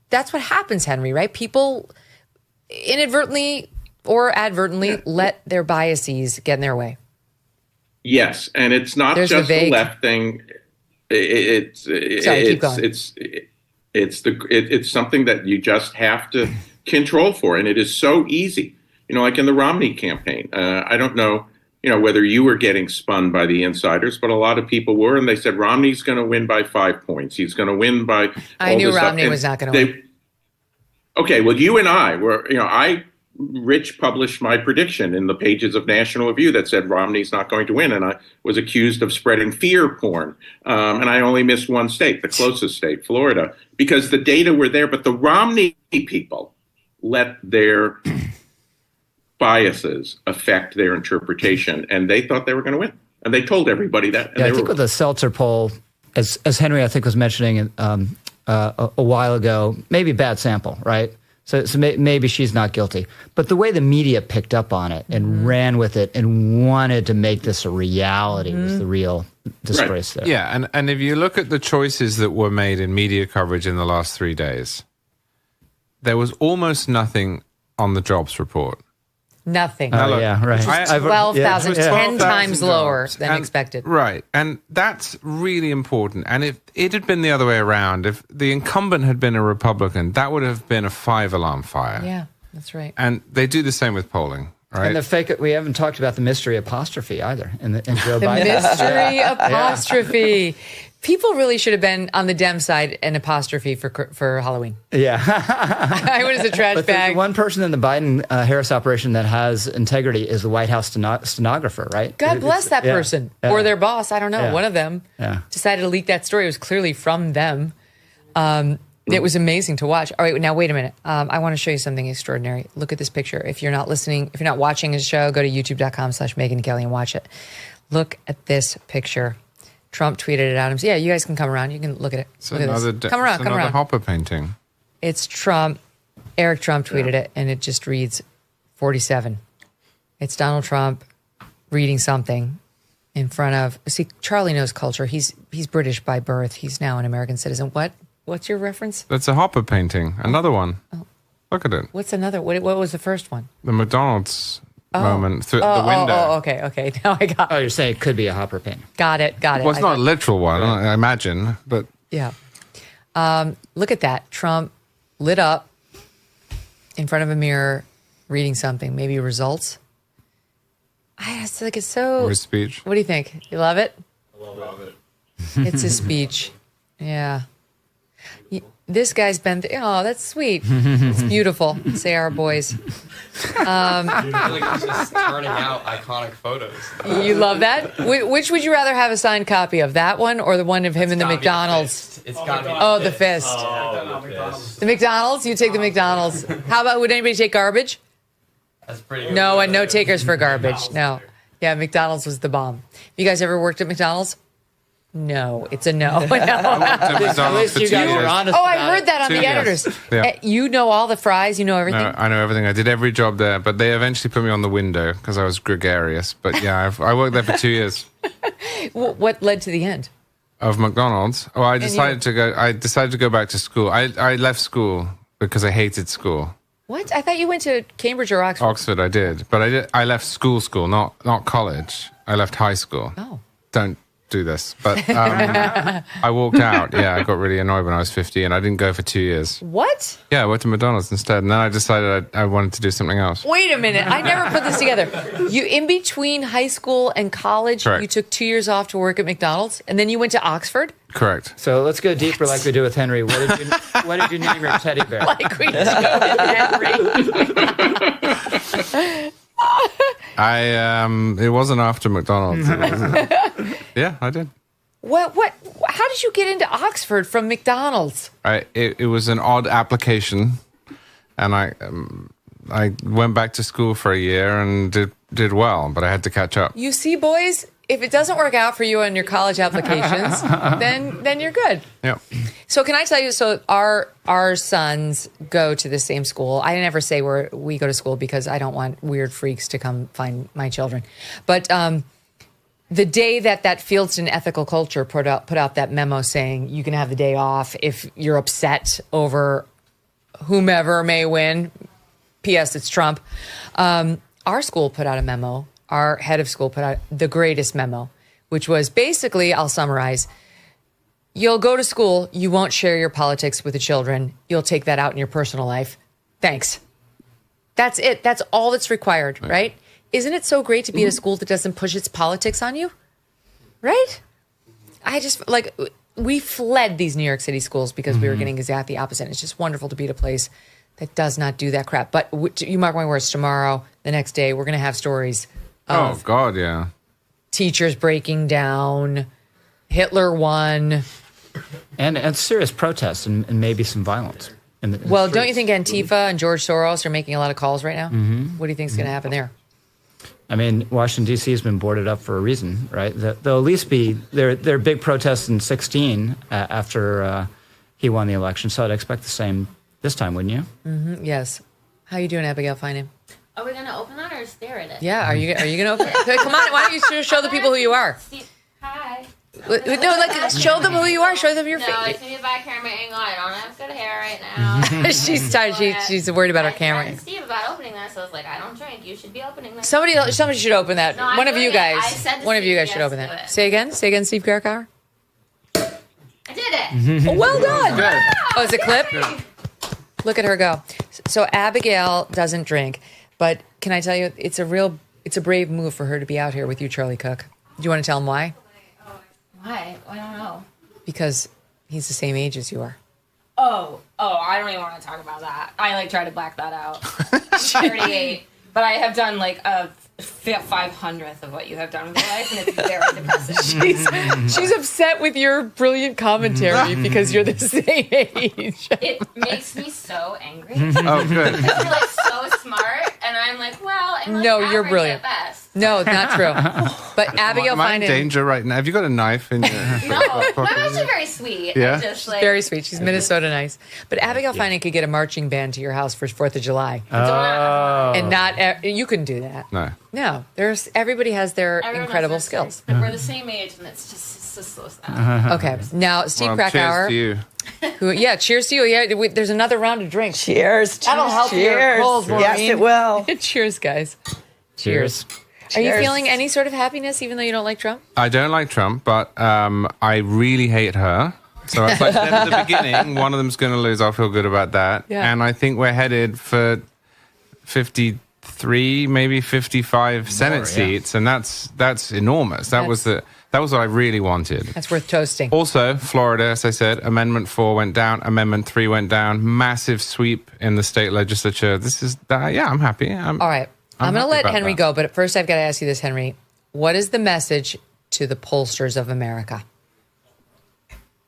that's what happens, Henry, right? People inadvertently or advertently let their biases get in their way. Yes, and it's not There's just Vivek. the left thing. It's something that you just have to control for, and it is so easy. Like in the Romney campaign, I don't know, whether you were getting spun by the insiders, but a lot of people were, and they said Romney's going to win by 5 points. He's going to win by. I knew Romney was not going to win. Okay, well, you and I were, Rich published my prediction in the pages of National Review that said Romney's not going to win, and I was accused of spreading fear porn. And I only missed one state, the closest state, Florida, because the data were there. But the Romney people let their biases affect their interpretation, and they thought they were going to win, and they told everybody that. And I think with the Seltzer poll, as Henry I think was mentioning a while ago, maybe bad sample, right? So maybe she's not guilty. But the way the media picked up on it and ran with it and wanted to make this a reality was the real disgrace there. Yeah, and if you look at the choices that were made in media coverage in the last 3 days, there was almost nothing on the jobs report. Nothing. Now, yeah, right. 12,000, 10 times lower than expected. Right. And that's really important. And if it had been the other way around, if the incumbent had been a Republican, that would have been a 5-alarm fire. Yeah, that's right. And they do the same with polling. Right. And the fake, we haven't talked about the mystery apostrophe either in Joe The Biden. mystery apostrophe. People really should have been on the Dem side an apostrophe for Halloween. Yeah. I was a trash bag. The one person in the Biden-Harris operation that has integrity is the White House stenographer, right? God bless that person. Yeah. Or their boss. I don't know. Yeah. One of them decided to leak that story. It was clearly from them. It was amazing to watch. All right, now wait a minute. I want to show you something extraordinary. Look at this picture. If you're not listening, if you're not watching his show, go to youtube.com/Megyn Kelly and watch it. Look at this picture. Trump tweeted it out. Yeah, you guys can come around. You can look at it. Look at this. Come around. Come around. Hopper painting. It's Trump. Eric Trump tweeted it, and it just reads 47. It's Donald Trump reading something in front of. See, Charlie knows culture. He's British by birth. He's now an American citizen. What's your reference? That's a Hopper painting. Another one. Oh. Look at it. What's another? What was the first one? The McDonald's moment through the window. Okay. Now I got. Oh, you're saying it could be a Hopper painting. Got it. Well, it's not a literal one, I imagine, but yeah. Look at that. Trump lit up in front of a mirror, reading something. Maybe results. It's so. Or his speech. What do you think? You love it? I love it. It's a speech. Yeah. This guy's been. Oh, that's sweet. It's beautiful. Say our boys. I feel like he's just turning out iconic photos. You love that? Which would you rather have a signed copy of? That one or the one of him in the McDonald's? It's got to be the fist. Oh, the fist. The McDonald's? You take the McDonald's. How about, would anybody take garbage? That's pretty good. No, and no takers for garbage. No. Yeah, McDonald's was the bomb. You guys ever worked at McDonald's? No, it's a no. At least you guys are honest. Oh, I heard that on the editors. Yeah. You know all the fries. You know everything. No, I know everything. I did every job there, but they eventually put me on the window because I was gregarious. But yeah, I worked there for 2 years. What led to the end of McDonald's? Oh, I decided to go back to school. I left school because I hated school. What? I thought you went to Cambridge or Oxford. Oxford, I did, but I left school, not college. I left high school. Oh, do this. But I walked out. Yeah, I got really annoyed when I was 50 and I didn't go for 2 years. What? Yeah, I went to McDonald's instead. And then I decided I wanted to do something else. Wait a minute. I never put this together. You, in between high school and college, Correct. You took 2 years off to work at McDonald's and then you went to Oxford? Correct. So let's go deeper like we do with Henry. What did you name your teddy bear? Like we do with Henry. It wasn't after McDonald's. Yeah, I did. What? How did you get into Oxford from McDonald's? It was an odd application, and I went back to school for a year and did well, but I had to catch up. You see, boys, if it doesn't work out for you on your college applications, then you're good. Yeah. So can I tell you? So our sons go to the same school. I never say where we go to school because I don't want weird freaks to come find my children. But the day that Fieldston Ethical Culture put out that memo saying you can have the day off if you're upset over whomever may win. P.S. It's Trump. Our school put out a memo. Our head of school put out the greatest memo, which was basically, I'll summarize, you'll go to school, you won't share your politics with the children, you'll take that out in your personal life. Thanks. That's it. That's all that's required, right? Isn't it so great to be at a school that doesn't push its politics on you? Right? I just, we fled these New York City schools because we were getting exactly the opposite. It's just wonderful to be at a place that does not do that crap. But you mark my words, tomorrow, the next day, we're going to have stories of God, yeah. teachers breaking down, Hitler won. And serious protests and maybe some violence. In the Don't you think Antifa and George Soros are making a lot of calls right now? Mm-hmm. What do you think is going to happen there? I mean, Washington, D.C. has been boarded up for a reason, right? There'll at least be there are big protests in 2016 after he won the election, so I'd expect the same this time, wouldn't you? Mm-hmm. Yes. How you doing, Abigail Finan? Are we going to open that or stare at it? Yeah, are you going to open it? Come on, why don't you show the people who you are? Hi. No, show them who you are. Show them your face. No, it's me by camera angle. I don't have good hair right now. She's tired. She's worried about her camera. I asked Steve about opening that, so I was like, I don't drink. You should be opening that. Somebody should open that. No, one of you guys. I said one of you guys yes should open that. Say again, Steve Garkauer. I did it. Well done. Good. Oh, is it clip? Look at her go. So Abigail doesn't drink, but can I tell you, it's a brave move for her to be out here with you, Charlie Cooke. Do you want to tell him why? Why? I don't know. Because he's the same age as you are. Oh, I don't even want to talk about that. I try to black that out. I'm 38, but I have done a 500th of what you have done with your life, and it's very depressing. She's upset with your brilliant commentary because you're the same age. It makes me so angry. Oh, good. Because you're so smart, and I'm I'm no, you're brilliant. At best. No, not true. But Abigail Am I in Finan. danger right now? Have you got a knife in your No, I'm actually very sweet. Yeah? Just, She's very sweet. She's Minnesota nice. But Abigail Finan could get a marching band to your house for 4th of July. Oh. And not, you couldn't do that. No. No, everybody has their incredible skills. But we're the same age, and it's just so sad. Okay, now Steve Krakauer. Cheers to you. Cheers to you. Yeah, there's another round of drinks. Cheers. That'll help your Cheers. cold, Maureen. Yes, it will. Cheers, guys. Cheers. Are you feeling any sort of happiness, even though you don't like Trump? I don't like Trump, but I really hate her. So I said at the beginning, one of them's going to lose. I'll feel good about that. Yeah. And I think we're headed for 53, maybe 55 Senate seats, and that's enormous. That was what I really wanted. That's worth toasting. Also, Florida, as I said, Amendment 4 went down, Amendment 3 went down. Massive sweep in the state legislature. This is, I'm happy. All right. I'm going to let Henry go, but first I've got to ask you this, Henry. What is the message to the pollsters of America?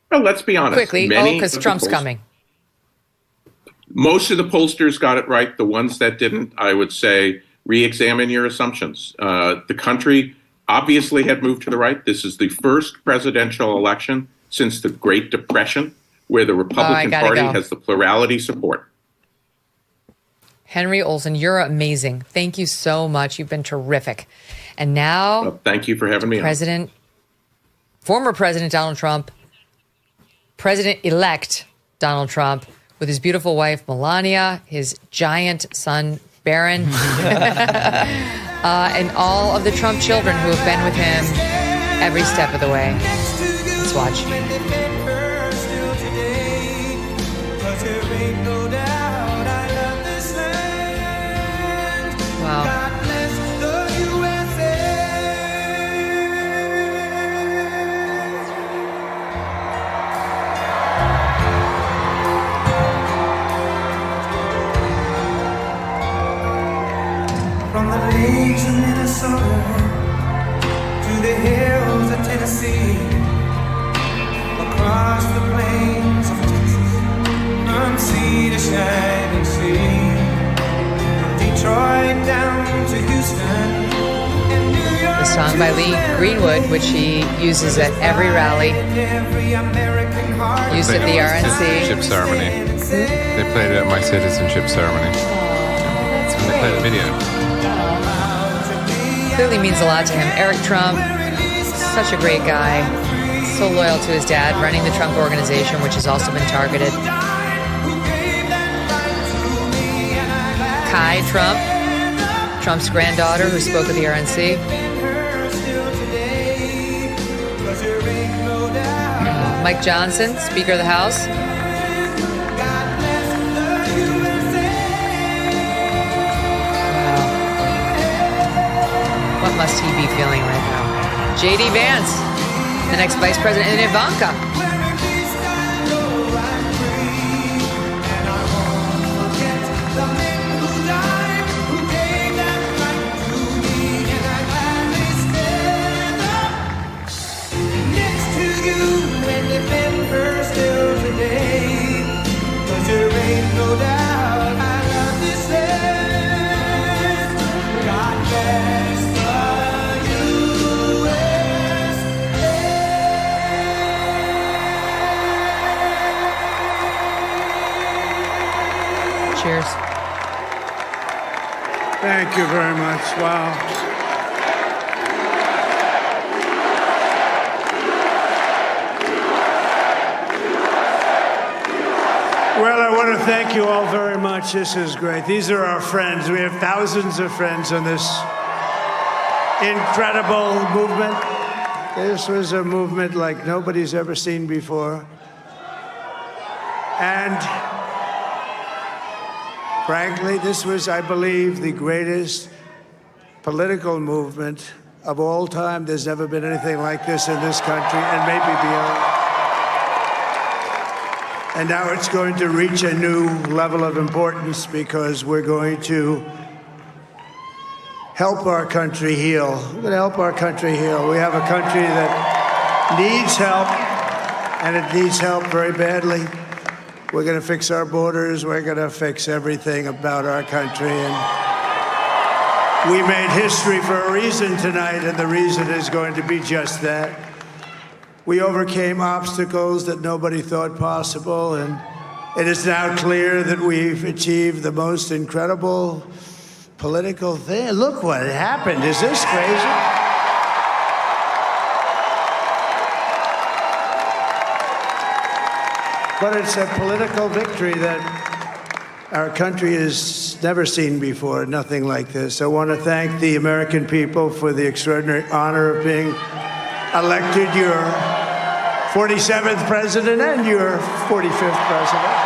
Well, let's be honest. Quickly, because Trump's coming. Most of the pollsters got it right. The ones that didn't, I would say, re-examine your assumptions. The country obviously had moved to the right. This is the first presidential election since the Great Depression where the Republican Party has the plurality support. Henry Olsen, you're amazing. Thank you so much. You've been terrific. And now, thank you for having me on. Former President Donald Trump, President-elect Donald Trump, with his beautiful wife, Melania, his giant son, Barron, and all of the Trump children who have been with him every step of the way. Let's watch. Wow. From the lakes of Minnesota to the hills of Tennessee, across the plains of Texas, from sea to shining sea, from Detroit down to Houston and New York. The song by Lee Greenwood, which he uses at every rally, used at the RNC. Citizenship ceremony. They played it at my citizenship ceremony. And they played the video. Clearly means a lot to him. Eric Trump, such a great guy, so loyal to his dad, running the Trump organization, which has also been targeted. Kai Trump, Trump's granddaughter, who spoke at the RNC. Mike Johnson, Speaker of the House. What must he be feeling right now? J.D. Vance, the next vice president, and Ivanka. Cheers. Thank you very much. Wow. Well, I want to thank you all very much. This is great. These are our friends. We have thousands of friends on this incredible movement. This was a movement like nobody's ever seen before. And frankly, this was, I believe, the greatest political movement of all time. There's never been anything like this in this country, and maybe beyond. And now it's going to reach a new level of importance because we're going to help our country heal. We're going to help our country heal. We have a country that needs help, and it needs help very badly. We're going to fix our borders. We're going to fix everything about our country. And we made history for a reason tonight, and the reason is going to be just that. We overcame obstacles that nobody thought possible, and it is now clear that we've achieved the most incredible political thing. Look what happened. Is this crazy? But it's a political victory that our country has never seen before, nothing like this. I want to thank the American people for the extraordinary honor of being elected your 47th president and your 45th president.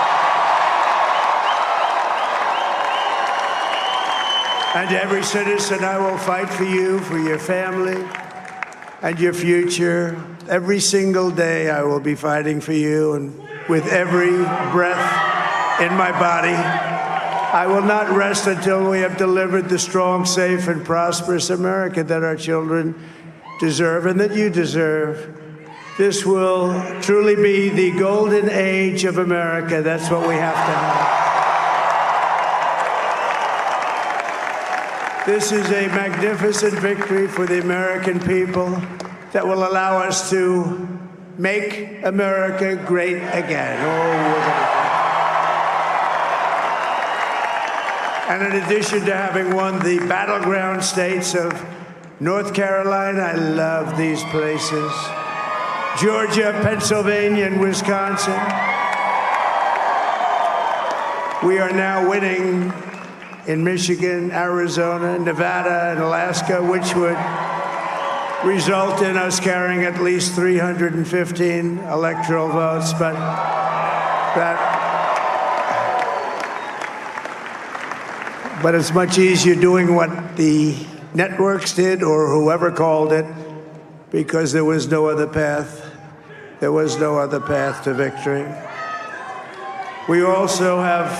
And every citizen, I will fight for you, for your family, and your future. Every single day, I will be fighting for you, and with every breath in my body, I will not rest until we have delivered the strong, safe, and prosperous America that our children deserve and that you deserve. This will truly be the golden age of America. That's what we have to have. This is a magnificent victory for the American people that will allow us to make America great again. And in addition to having won the battleground states of North Carolina, I love these places, Georgia, Pennsylvania, and Wisconsin, we are now winning in Michigan, Arizona, Nevada, and Alaska, which would result in us carrying at least 315 electoral votes, but it's much easier doing what the networks did or whoever called it, because there was no other path. There was no other path to victory. We also have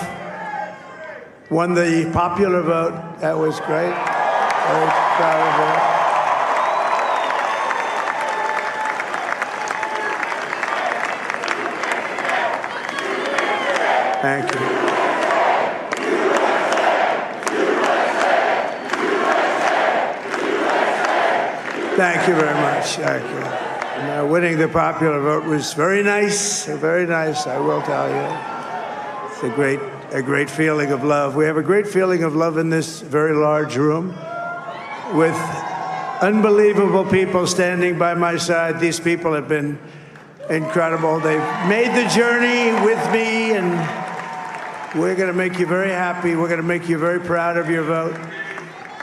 won the popular vote. That was great. Very proud of that. Thank you. Thank you very much. Thank you. And, winning the popular vote was very nice, I will tell you. It's a great feeling of love. We have a great feeling of love in this very large room with unbelievable people standing by my side. These people have been incredible. They've made the journey with me, and we're going to make you very happy. We're going to make you very proud of your vote.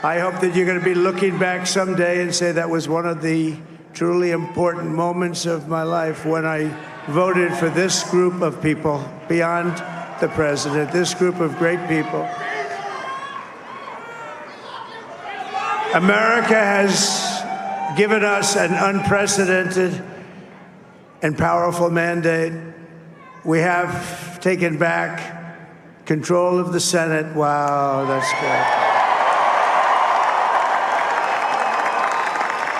I hope that you're going to be looking back someday and say that was one of the truly important moments of my life when I voted for this group of people beyond the president, this group of great people. America has given us an unprecedented and powerful mandate. We have taken back control of the Senate. Wow, that's good.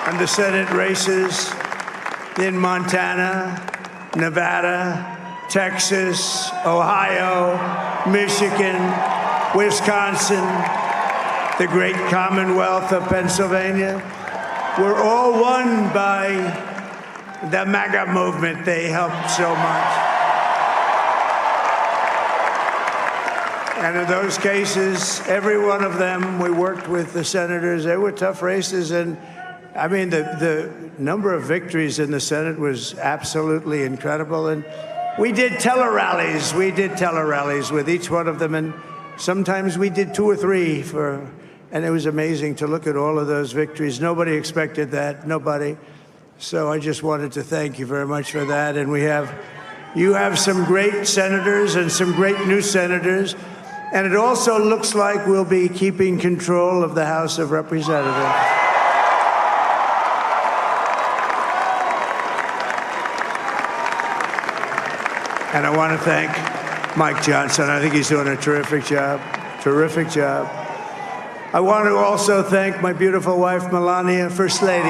And the Senate races in Montana, Nevada, Texas, Ohio, Michigan, Wisconsin, the great Commonwealth of Pennsylvania, were all won by the MAGA movement. They helped so much. And in those cases, every one of them, we worked with the senators. They were tough races. And I mean, the number of victories in the Senate was absolutely incredible. And we did tele-rallies. We did tele-rallies with each one of them. And sometimes we did 2 or 3 and it was amazing to look at all of those victories. Nobody expected that, nobody. So I just wanted to thank you very much for that. And you have some great senators and some great new senators. And it also looks like we'll be keeping control of the House of Representatives. And I want to thank Mike Johnson. I think he's doing a terrific job. Terrific job. I want to also thank my beautiful wife, Melania, First Lady.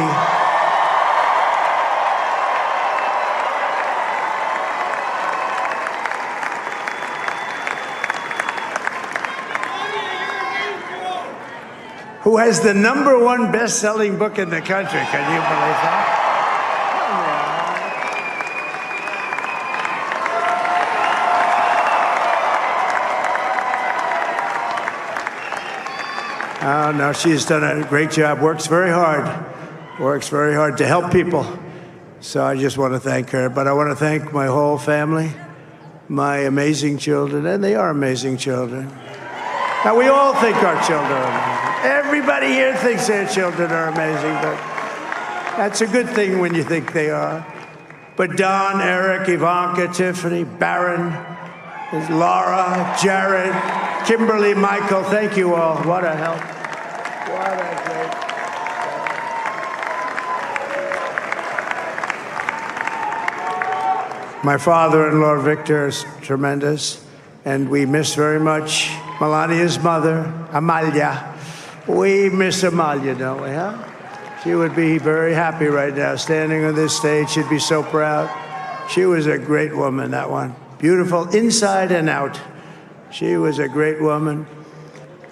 Who has the #1 best-selling book in the country. Can you believe that? Oh, no, she's done a great job, works very hard to help people. So I just want to thank her. But I want to thank my whole family, my amazing children, and they are amazing children. Now, we all think our children are amazing. Everybody here thinks their children are amazing, but that's a good thing when you think they are. But Don, Eric, Ivanka, Tiffany, Barron, Laura, Jared, Kimberly, Michael, thank you all. What a help. What a great. My father-in-law, Victor, is tremendous, and we miss very much Melania's mother, Amalia. We miss Amalia, don't we, huh? She would be very happy right now, standing on this stage. She'd be so proud. She was a great woman, that one. Beautiful inside and out. She was a great woman.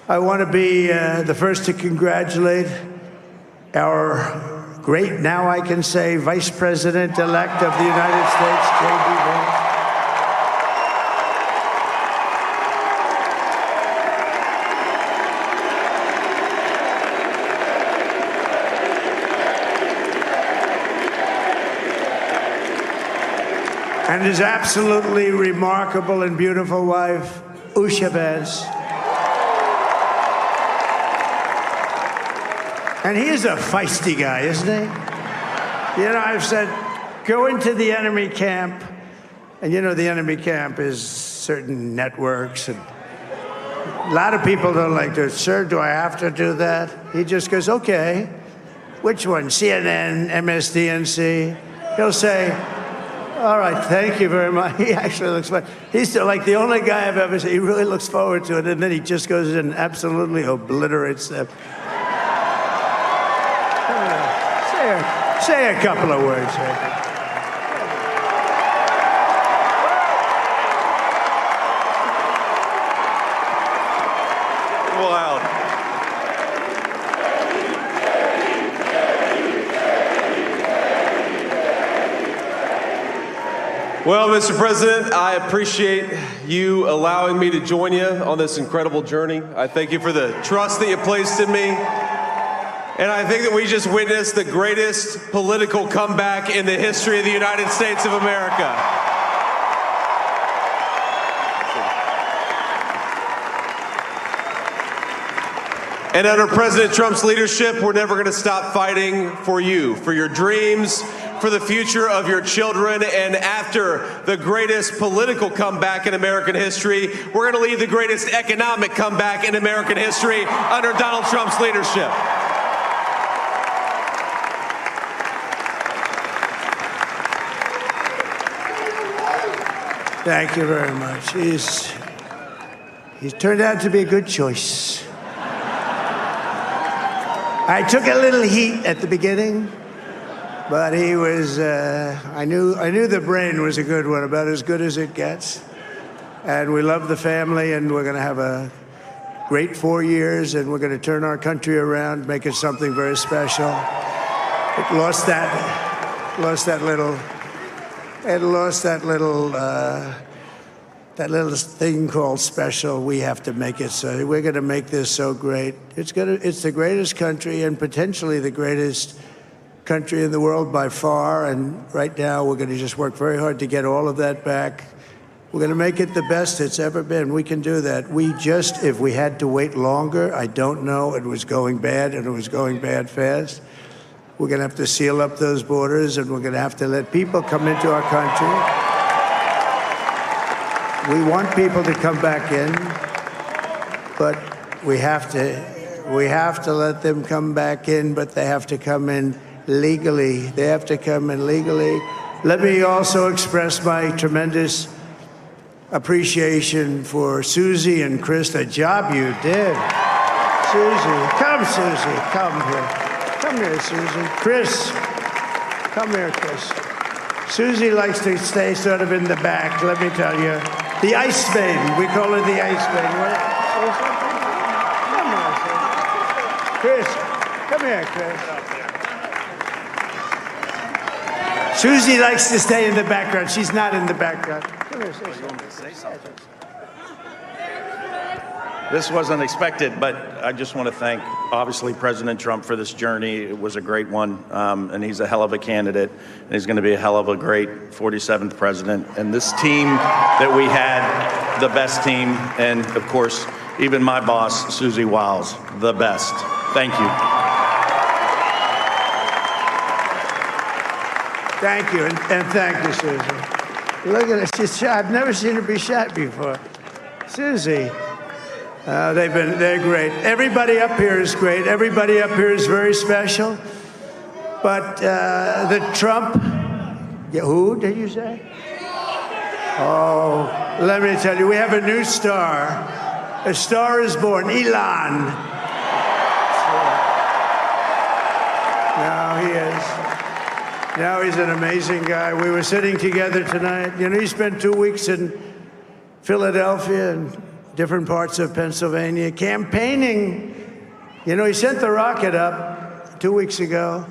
I want to be the first to congratulate our great, now I can say, Vice President-elect of the United States, J.D. Vance. And his absolutely remarkable and beautiful wife, Usha Vance. And he is a feisty guy, isn't he? I've said, go into the enemy camp. And the enemy camp is certain networks. And a lot of people don't like to, sir, do I have to do that? He just goes, okay. Which one? CNN, MSDNC? He'll say, all right, thank you very much. He actually looks fun. He's like the only guy I've ever seen. He really looks forward to it, and then he just goes in and absolutely obliterates them. Say a couple of words. Wow. Well, Mr. President, I appreciate you allowing me to join you on this incredible journey. I thank you for the trust that you placed in me. And I think that we just witnessed the greatest political comeback in the history of the United States of America. And under President Trump's leadership, we're never going to stop fighting for you, for your dreams, for the future of your children. And after the greatest political comeback in American history, we're going to lead the greatest economic comeback in American history under Donald Trump's leadership. Thank you very much. He's turned out to be a good choice. I took a little heat at the beginning, but he was, I knew the brain was a good one, about as good as it gets. And we love the family, and we're going to have a great 4 years, and we're going to turn our country around, make it something very special. It lost that thing called special. We have to make it so. We're going to make this so great. It's the greatest country and potentially the greatest country in the world by far. And right now, we're going to just work very hard to get all of that back. We're going to make it the best it's ever been. We can do that. If we had to wait longer, I don't know. It was going bad, and it was going bad fast. We're going to have to seal up those borders, and we're going to have to let people come into our country. We want people to come back in, but we have to let them come back in, but they have to come in legally. They have to come in legally. Let me also express my tremendous appreciation for Susie and Chris, the job you did. Susie, come here. Come here, Susie. Chris, come here, Chris. Susie likes to stay sort of in the back, let me tell you. The ice maiden, we call her the ice maiden. Come here, Chris. Susie likes to stay in the background. She's not in the background. Come here, say something. This wasn't expected, but I just want to thank, obviously, President Trump for this journey. It was a great one, and he's a hell of a candidate, and he's going to be a hell of a great 47th president. And this team that we had, the best team, and, of course, even my boss, Susie Wiles, the best. Thank you. Thank you, and thank you, Susie. Look at her. She's shy. I've never seen her be shy before. Susie. They're great. Everybody up here is great. Everybody up here is very special. But the Trump, who did you say? Oh, let me tell you, we have a new star. A star is born, Elon. Now he is. Now he's an amazing guy. We were sitting together tonight. He spent 2 weeks in Philadelphia and different parts of Pennsylvania, campaigning. He sent the rocket up 2 weeks ago,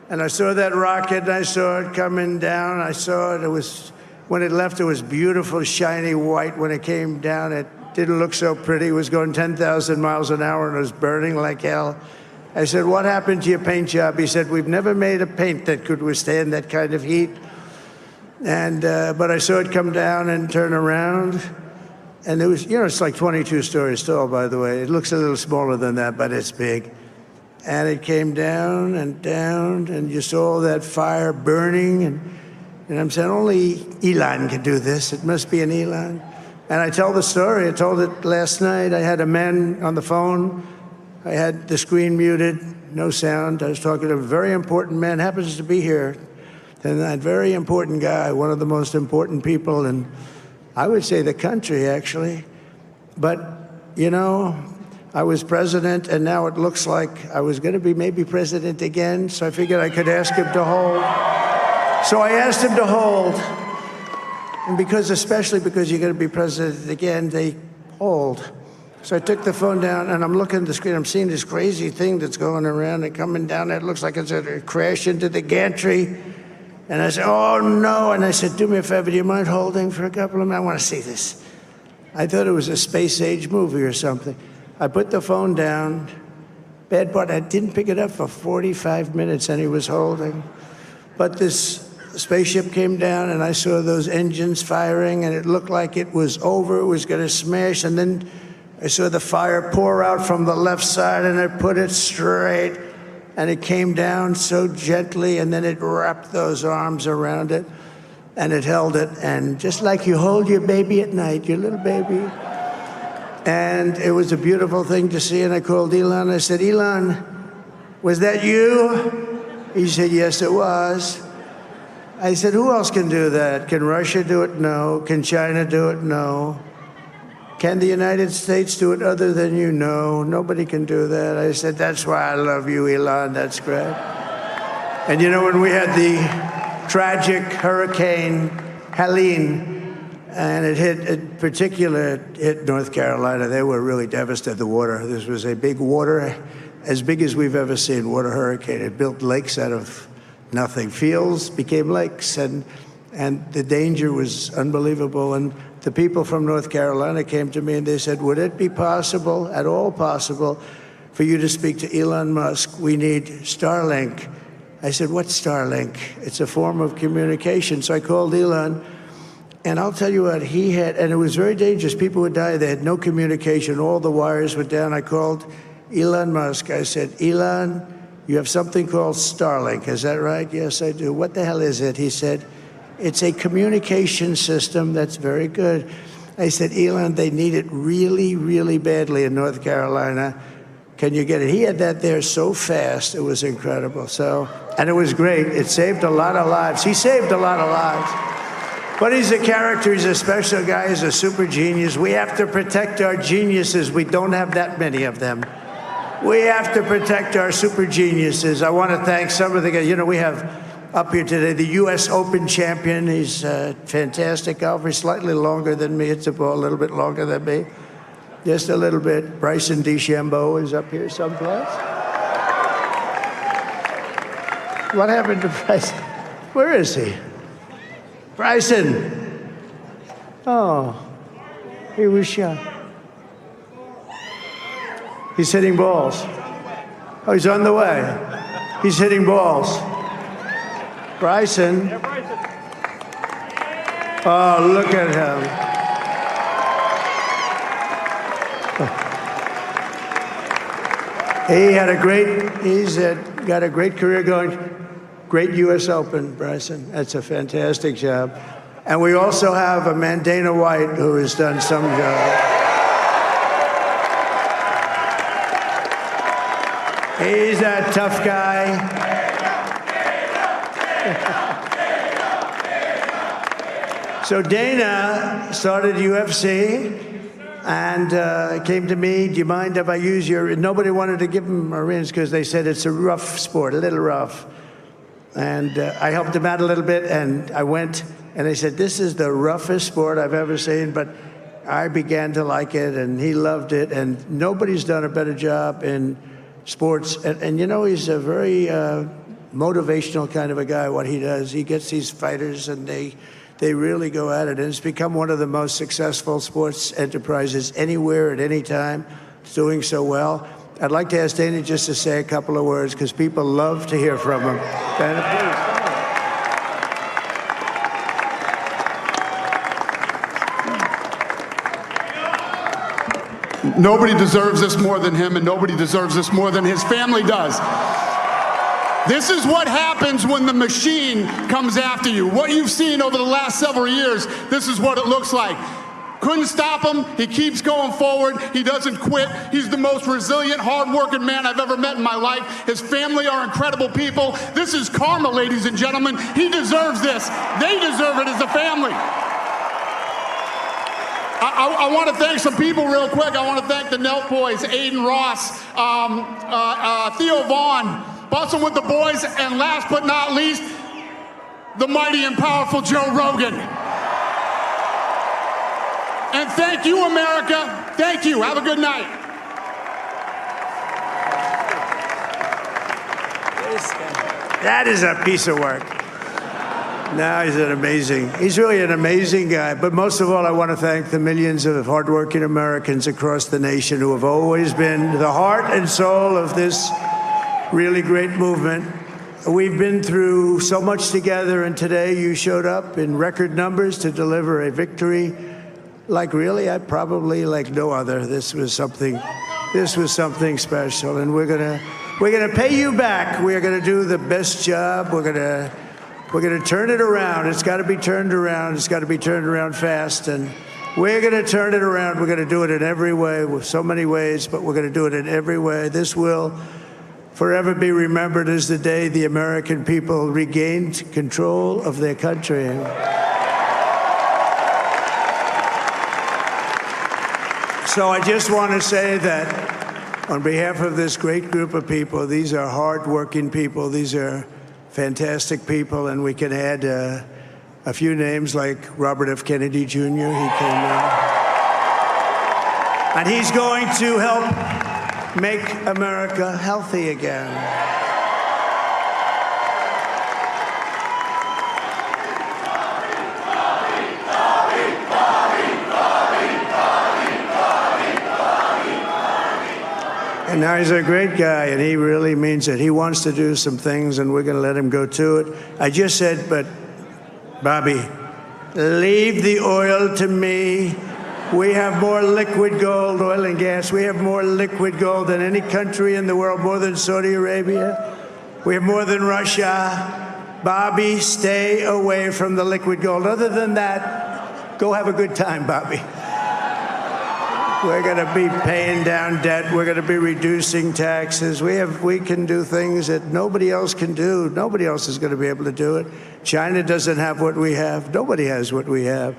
and I saw that rocket, and I saw it coming down. I saw it. When it left, it was beautiful, shiny white. When it came down, it didn't look so pretty. It was going 10,000 miles an hour, and it was burning like hell. I said, what happened to your paint job? He said, we've never made a paint that could withstand that kind of heat. And but I saw it come down and turn around. And it was, it's like 22 stories tall, by the way. It looks a little smaller than that, but it's big. and it came down, and you saw that fire burning, and I'm saying, only Elon can do this. It must be an Elon. And I tell the story. I told it last night. I had a man on the phone. I had the screen muted, no sound. I was talking to a very important man, happens to be here. And that very important guy, one of the most important people in, I would say, the country, actually. But, you know, I was president, and now it looks like I was going to be maybe president again, so I figured I could ask him to hold. So I asked him to hold. And especially because you're going to be president again, they hold. So I took the phone down, and I'm looking at the screen. I'm seeing this crazy thing that's going around and coming down. It looks like it's going to crash into the gantry. And I said, oh, no. And I said, do me a favor. Do you mind holding for a couple of minutes? I want to see this. I thought it was a space-age movie or something. I put the phone down. Bad part, I didn't pick it up for 45 minutes, and he was holding. But this spaceship came down, and I saw those engines firing, and it looked like it was over. It was going to smash. And then I saw the fire pour out from the left side, and I put it straight, and it came down so gently, and then it wrapped those arms around it, and it held it, and just like you hold your baby at night, your little baby. And it was a beautiful thing to see, and I called Elon. I said, Elon, was that you? He said, yes, it was. I said, who else can do that? Can Russia do it? No. Can China do it? No. Can the United States do it other than you? No. Nobody can do that. I said, that's why I love you, Elon. That's great. And you know, when we had the tragic Hurricane Helene, and it hit North Carolina, they were really devastated, the water. This was a big water, as big as we've ever seen, water hurricane. It built lakes out of nothing. Fields became lakes, and the danger was unbelievable. And the people from North Carolina came to me and they said, would it be possible, at all possible, for you to speak to Elon Musk? We need Starlink. I said, what's Starlink? It's a form of communication. So I called Elon, and I'll tell you what, he had, and it was very dangerous. People would die. They had no communication. All the wires were down. I called Elon Musk. I said, Elon, you have something called Starlink. Is that right? Yes, I do. What the hell is it? He said, it's a communication system that's very good. I said, Elon, they need it really, really badly in North Carolina. Can you get it? He had that there so fast. It was incredible. So, and it was great. It saved a lot of lives. He saved a lot of lives. But he's a character. He's a special guy. He's a super genius. We have to protect our geniuses. We don't have that many of them. We have to protect our super geniuses. I want to thank some of the guys. You know, we have up here today the U.S. Open champion. He's a fantastic golfer. He's slightly longer than me. It's a little bit longer than me. Just a little bit. Bryson DeChambeau is up here someplace. What happened to Bryson? Where is he? Bryson. Oh, he was shot. He's hitting balls. Oh, he's on the way. He's hitting balls. Bryson. Oh, look at him. He's got a great career going. Great U.S. Open, Bryson. That's a fantastic job. And we also have a man, Dana White, who has done some job. He's a tough guy. So Dana started UFC and came to me, do you mind if I use your... Nobody wanted to give him Marines because they said it's a rough sport, a little rough. And I helped him out a little bit, and I went, and they said, this is the roughest sport I've ever seen, but I began to like it, and he loved it, and nobody's done a better job in sports. And you know, he's a very motivational kind of a guy, what he does. He gets these fighters, and they really go at it, and it's become one of the most successful sports enterprises anywhere at any time. It's doing so well. I'd like to ask Dana just to say a couple of words, because people love to hear from him. Dana, please. Nobody deserves this more than him, and nobody deserves this more than his family does. This is what happens when the machine comes after you. What you've seen over the last several years, this is what it looks like. Couldn't stop him. He keeps going forward. He doesn't quit. He's the most resilient, hard-working man I've ever met in my life. His family are incredible people. This is karma, ladies and gentlemen. He deserves this. They deserve it as a family. I want to thank some people real quick. I want to thank the Nelk boys, Aiden Ross, Theo Vaughn, Bustin' with the boys, and last but not least, the mighty and powerful Joe Rogan. And thank you, America. Thank you. Have a good night. That is a piece of work. No, he's really an amazing guy. But most of all, I want to thank the millions of hardworking Americans across the nation who have always been the heart and soul of this really great movement. We've been through so much together, and today you showed up in record numbers to deliver a victory like like no other. This was something special, and we're gonna pay you back. We're gonna do the best job. We're gonna turn it around. It's got to be turned around. It's got to be turned around fast, and we're gonna turn it around. We're gonna do it in every way, with so many ways, but we're gonna do it in every way. This will forever be remembered as the day the American people regained control of their country. So I just want to say that on behalf of this great group of people, these are hardworking people. These are fantastic people, and we can add a few names like Robert F. Kennedy Jr. He came in, and he's going to help make America healthy again. And now he's a great guy, and he really means it. He wants to do some things, and we're going to let him go to it. I just said, but Bobby, leave the oil to me. We have more liquid gold, oil and gas. We have more liquid gold than any country in the world, more than Saudi Arabia. We have more than Russia. Bobby, stay away from the liquid gold. Other than that, go have a good time, Bobby. We're going to be paying down debt. We're going to be reducing taxes. We can do things that nobody else can do. Nobody else is going to be able to do it. China doesn't have what we have. Nobody has what we have.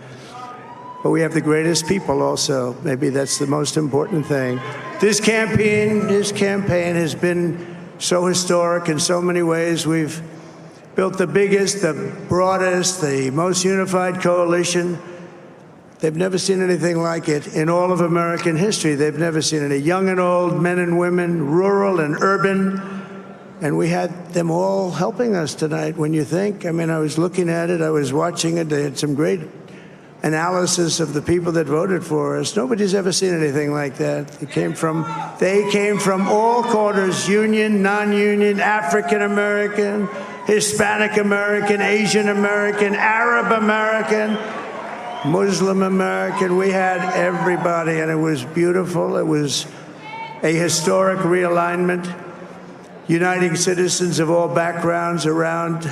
But we have the greatest people also. Maybe that's the most important thing. This campaign has been so historic in so many ways. We've built the biggest, the broadest, the most unified coalition. They've never seen anything like it in all of American history. They've never seen any. Young and old, men and women, rural and urban. And we had them all helping us tonight. When you think, I mean, I was looking at it, I was watching it. They had some great analysis of the people that voted for us. Nobody's ever seen anything like that. They came from all corners, union, non-union, African American, Hispanic American, Asian American, Arab American, Muslim American. We had everybody, and it was beautiful. It was a historic realignment, uniting citizens of all backgrounds around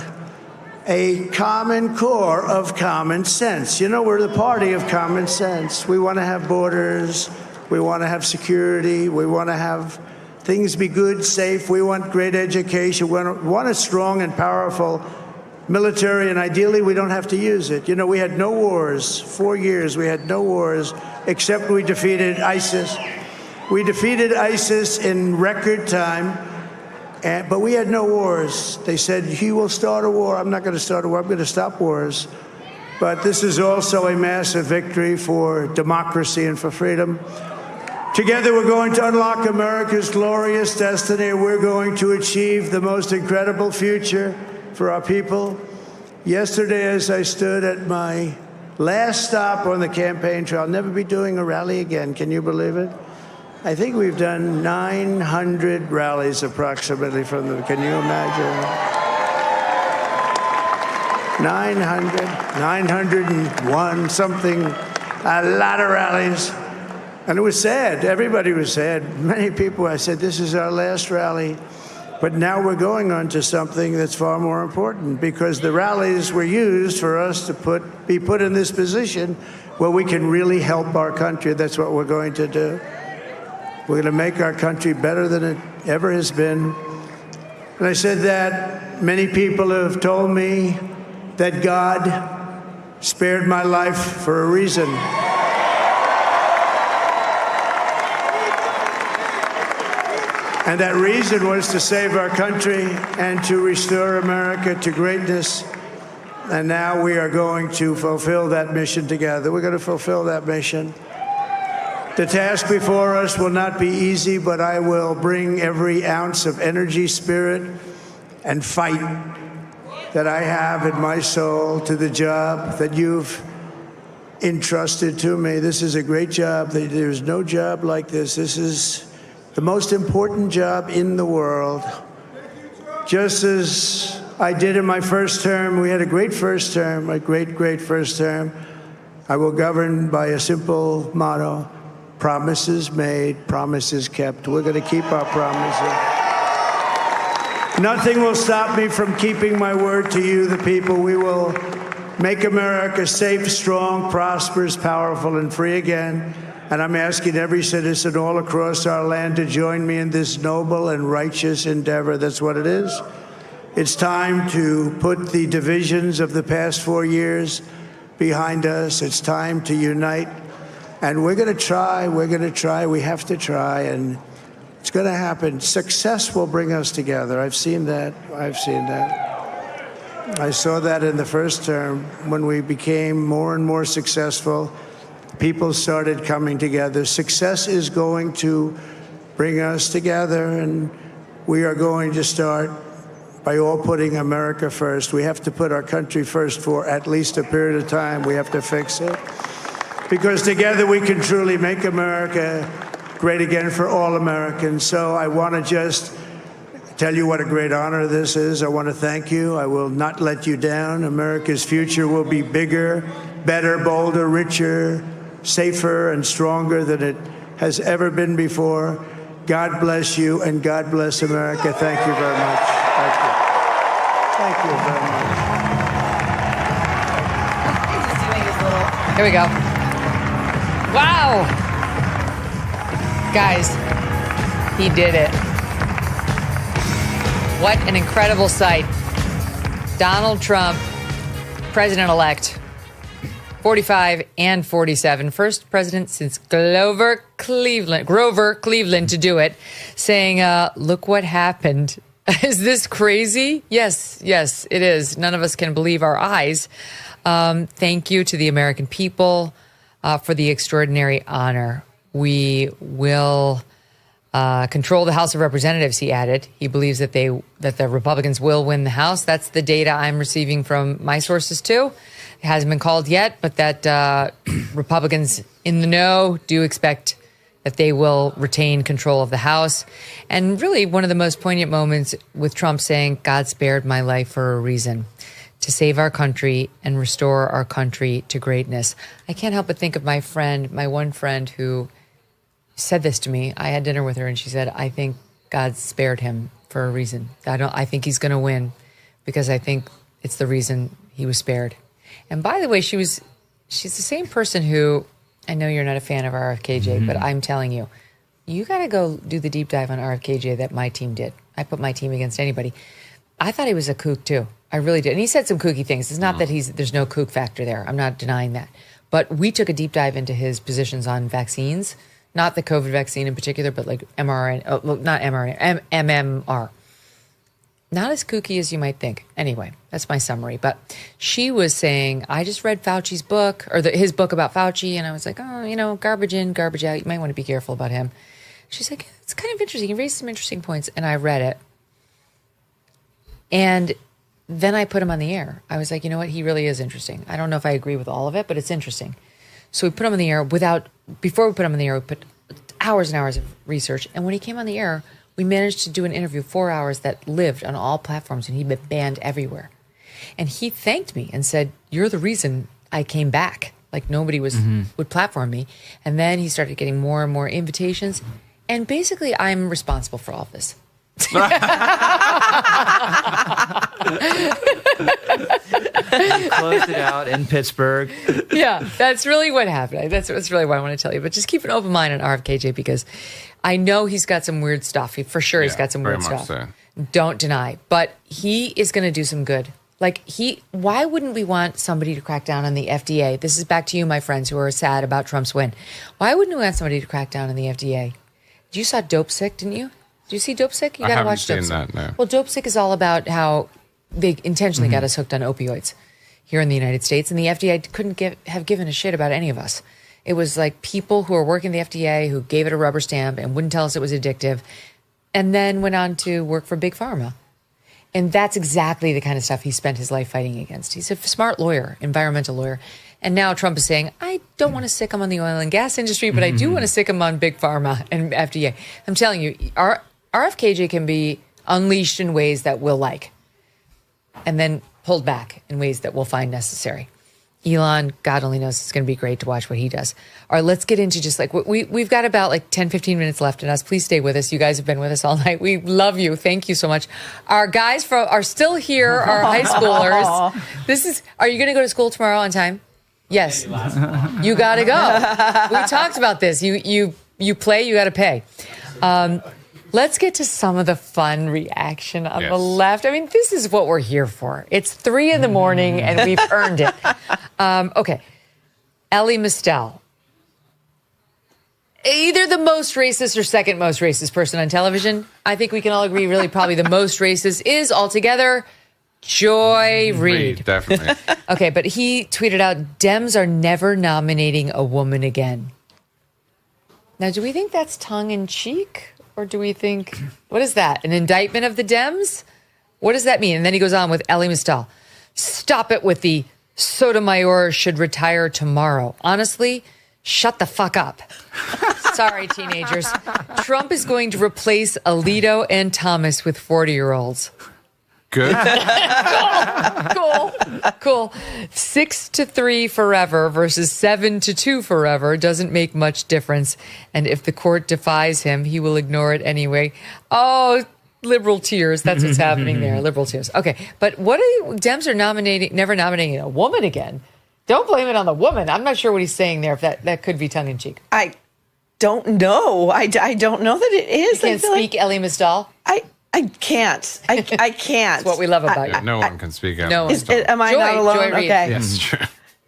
a common core of common sense. You know, we're the party of common sense. We want to have borders. We want to have security. We want to have things be good, safe. We want great education. We want a strong and powerful military, and ideally we don't have to use it. You know, we had no wars. 4 years we had no wars, except we defeated ISIS. We defeated ISIS in record time, but we had no wars. They said, he will start a war. I'm not going to start a war. I'm going to stop wars. But this is also a massive victory for democracy and for freedom. Together we're going to unlock America's glorious destiny. We're going to achieve the most incredible future for our people. Yesterday, as I stood at my last stop on the campaign trail, I'll never be doing a rally again. Can you believe it? I think we've done 900 rallies approximately from them. Can you imagine? 901 something, a lot of rallies. And it was sad. Everybody was sad. Many people, I said, this is our last rally. But now we're going on to something that's far more important, because the rallies were used for us to be put in this position where we can really help our country. That's what we're going to do. We're going to make our country better than it ever has been. And I said that many people have told me that God spared my life for a reason. And that reason was to save our country and to restore America to greatness. And now we are going to fulfill that mission together. We're going to fulfill that mission. The task before us will not be easy, but I will bring every ounce of energy, spirit, and fight that I have in my soul to the job that you've entrusted to me. This is a great job. There's no job like this. This is the most important job in the world. Just as I did in my first term, we had a great first term, a great first term. I will govern by a simple motto: promises made, promises kept. We're going to keep our promises. Nothing will stop me from keeping my word to you, the people. We will make America safe, strong, prosperous, powerful, and free again. And I'm asking every citizen all across our land to join me in this noble and righteous endeavor. That's what it is. It's time to put the divisions of the past 4 years behind us. It's time to unite. And we're going to try. We have to try. And it's going to happen. Success will bring us together. I've seen that. I saw that in the first term when we became more and more successful. People started coming together. Success is going to bring us together, and we are going to start by all putting America first. We have to put our country first for at least a period of time. We have to fix it, because together we can truly make America great again for all Americans. So I want to just tell you what a great honor this is. I want to thank you. I will not let you down. America's future will be bigger, better, bolder, richer, safer, and stronger than it has ever been before. God bless you, and God bless America. Thank you very much. Thank you. Thank you very much. Here we go. Wow. Guys, he did it. What an incredible sight. Donald Trump, president-elect, 45 and 47. First president since Grover Cleveland to do it, saying, look what happened. Is this crazy? Yes, it is. None of us can believe our eyes. Thank you to the American people for the extraordinary honor. We will control the House of Representatives, he added. He believes that the Republicans will win the House. That's the data I'm receiving from my sources, too. It hasn't been called yet, but that Republicans in the know do expect that they will retain control of the House. And really, one of the most poignant moments with Trump saying, God spared my life for a reason, to save our country and restore our country to greatness. I can't help but think of my one friend who said this to me. I had dinner with her and she said, I think God spared him for a reason. I think he's going to win because I think it's the reason he was spared. And by the way, she's the same person who, I know you're not a fan of RFKJ, but I'm telling you, you got to go do the deep dive on RFKJ that my team did. I put my team against anybody. I thought he was a kook too. I really did. And he said some kooky things. It's not that there's no kook factor there. I'm not denying that. But we took a deep dive into his positions on vaccines, not the COVID vaccine in particular, but like MMR. Not as kooky as you might think. Anyway, that's my summary. But she was saying, I just read Fauci's book, or his book about Fauci, and I was like, garbage in, garbage out. You might want to be careful about him. She's like, it's kind of interesting. He raised some interesting points, and I read it. And then I put him on the air. I was like, you know what? He really is interesting. I don't know if I agree with all of it, but it's interesting. So we put him on the air before we put him on the air, we put hours and hours of research. And when he came on the air, we managed to do an interview 4 hours that lived on all platforms, and he'd been banned everywhere. And he thanked me and said, you're the reason I came back. Like nobody would platform me. And then he started getting more and more invitations. And basically, I'm responsible for all of this. Closed it out in Pittsburgh. Yeah, that's really what happened. That's really what I want to tell you. But just keep an open mind on RFKJ because I know he's got some weird stuff. He's got some weird stuff. So. Don't deny. But he is going to do some good. Why wouldn't we want somebody to crack down on the FDA? This is back to you, my friends, who are sad about Trump's win. Why wouldn't we want somebody to crack down on the FDA? You saw Dope Sick, didn't you? Did you see Dope Sick? You got to watch Dope Sick. I haven't seen that, no. Well, Dope Sick is all about how they intentionally got us hooked on opioids here in the United States, and the FDA couldn't have given a shit about any of us. It was like people who were working the FDA who gave it a rubber stamp and wouldn't tell us it was addictive, and then went on to work for Big Pharma. And that's exactly the kind of stuff he spent his life fighting against. He's a smart lawyer, environmental lawyer. And now Trump is saying, I don't want to sick him on the oil and gas industry, but I do want to sick him on Big Pharma and FDA. I'm telling you, RFKJ can be unleashed in ways that we'll like, and then pulled back in ways that we'll find necessary. Elon, God only knows, it's going to be great to watch what he does. All right, let's get into just like we've got about like 10, 15 minutes left in us. Please stay with us. You guys have been with us all night. We love you. Thank you so much. Our guys are still here, our high schoolers. Are you going to go to school tomorrow on time? Yes. You got to go. We talked about this. You play, you got to pay. Let's get to some of the fun reaction on the left. I mean, this is what we're here for. It's 3 a.m. and we've earned it. Okay. Elie Mystal. Either the most racist or second most racist person on television. I think we can all agree really probably the most racist is altogether Joy Reid. Definitely. Okay, but he tweeted out, Dems are never nominating a woman again. Now, do we think that's tongue-in-cheek? Or do we think, what is that? An indictment of the Dems? What does that mean? And then he goes on with Elie Mystal. Stop it with the Sotomayor should retire tomorrow. Honestly, shut the fuck up. Sorry, teenagers. Trump is going to replace Alito and Thomas with 40-year-olds. Good. Cool. 6-3 forever versus 7-2 forever doesn't make much difference. And if the court defies him, he will ignore it anyway. Oh, liberal tears. That's what's happening there. Liberal tears. Okay. But what are Dems are never nominating a woman again. Don't blame it on the woman. I'm not sure what he's saying there. If that could be tongue in cheek. I don't know. I don't know that it is. You can't speak Elie Mystal? I can't. I can't. That's what we love about you. No one can speak out. No one. Am I not alone? Joy Reid. Okay. Yes,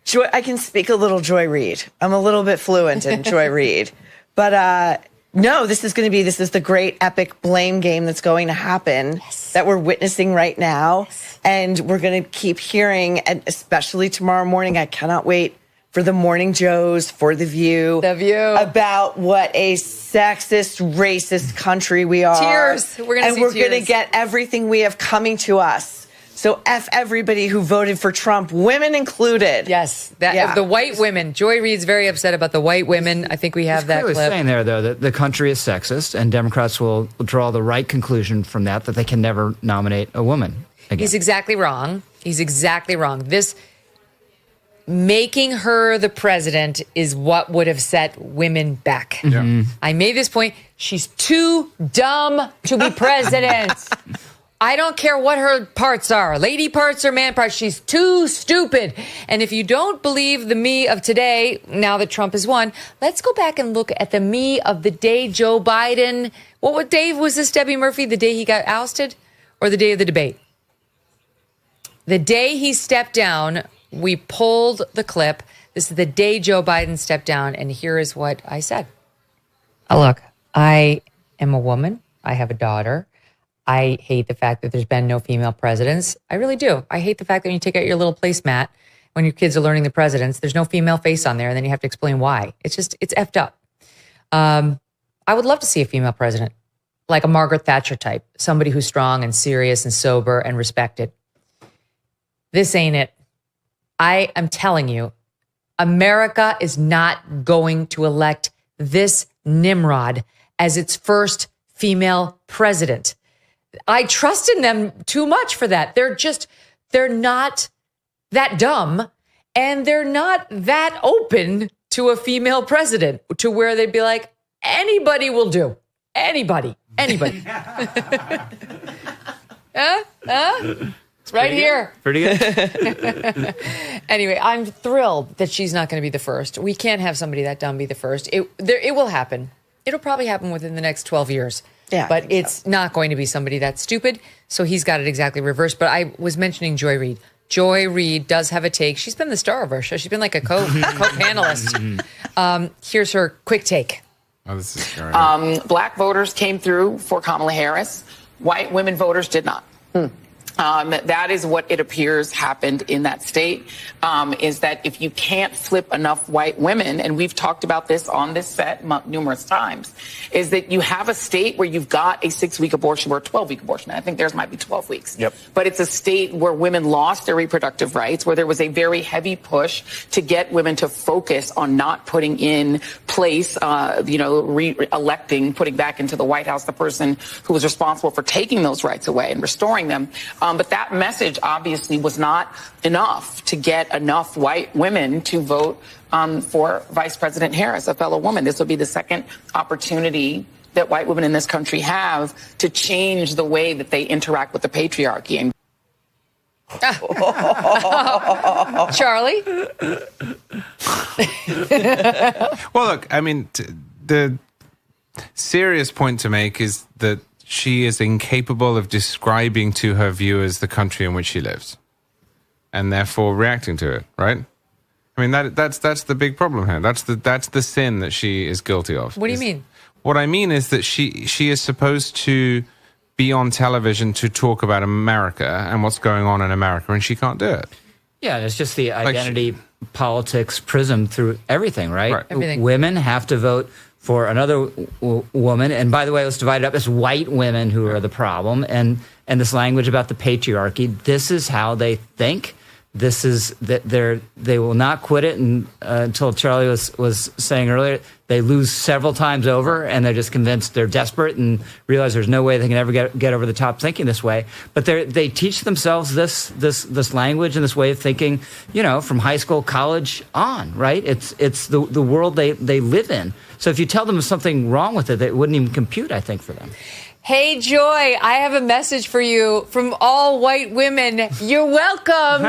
true. I can speak a little Joy Reid. I'm a little bit fluent in Joy Reid. But no, this is the great epic blame game that's going to happen that we're witnessing right now. And we're going to keep hearing, and especially tomorrow morning, I cannot wait for the Morning Joes, for The View. About what a sexist, racist country we are. Tears. We're going to get everything we have coming to us. So F everybody who voted for Trump, women included. Yes. The white women. Joy Reid's very upset about the white women. I think we have that clip. Saying there, though, that the country is sexist, and Democrats will draw the right conclusion from that they can never nominate a woman again. He's exactly wrong. This making her the president is what would have set women back. Yeah. I made this point. She's too dumb to be president. I don't care what her parts are, lady parts or man parts. She's too stupid. And if you don't believe the me of today, now that Trump has won, let's go back and look at the me of the day Joe Biden. What day was this, Debbie Murphy? The day he got ousted or the day of the debate? The day he stepped down. We pulled the clip. This is the day Joe Biden stepped down, and here is what I said. Look, I am a woman. I have a daughter. I hate the fact that there's been no female presidents. I really do. I hate the fact that when you take out your little placemat, when your kids are learning the presidents, there's no female face on there, and then you have to explain why. It's effed up. I would love to see a female president, like a Margaret Thatcher type, somebody who's strong and serious and sober and respected. This ain't it. I am telling you, America is not going to elect this Nimrod as its first female president. I trust in them too much for that. They're not that dumb. And they're not that open to a female president, to where they'd be like, anybody will do. Anybody. It's right here. Pretty good. Anyway, I'm thrilled that she's not going to be the first. We can't have somebody that dumb be the first. It will happen. It'll probably happen within the next 12 years. Yeah, but it's not going to be somebody that's stupid. So he's got it exactly reversed. But I was mentioning Joy Reid. Joy Reid does have a take. She's been the star of our show. She's been like a co-panelist. Here's her quick take. Oh, this is great. Black voters came through for Kamala Harris. White women voters did not. That is what it appears happened in that state, is that if you can't flip enough white women, and we've talked about this on this set numerous times, is that you have a state where you've got a 6-week abortion or a 12-week abortion. I think theirs might be 12 weeks. Yep. But it's a state where women lost their reproductive rights, where there was a very heavy push to get women to focus on not putting in place, re-electing, putting back into the White House the person who was responsible for taking those rights away and restoring them. But that message obviously was not enough to get enough white women to vote for Vice President Harris, a fellow woman. This will be the second opportunity that white women in this country have to change the way that they interact with the patriarchy. And Charlie? Well, look, I mean, the serious point to make is that she is incapable of describing to her viewers the country in which she lives, and therefore reacting to it, right? I mean, that's the big problem here. That's the sin that she is guilty of. What do you mean? What I mean is that she is supposed to be on television to talk about America and what's going on in America, and she can't do it. Yeah, it's just the identity politics prism through everything, right? Everything. Women have to vote for another woman, and by the way, let's divide it up as white women who are the problem, and this language about the patriarchy. This is how they think. This is that they will not quit it, and until Charlie was saying earlier, they lose several times over, and they're just convinced, they're desperate and realize there's no way they can ever get over the top thinking this way. But they teach themselves this language and this way of thinking, from high school, college on, right? It's the world they live in. So if you tell them there's something wrong with it, it wouldn't even compute, I think, for them. Hey, Joy, I have a message for you from all white women. You're welcome.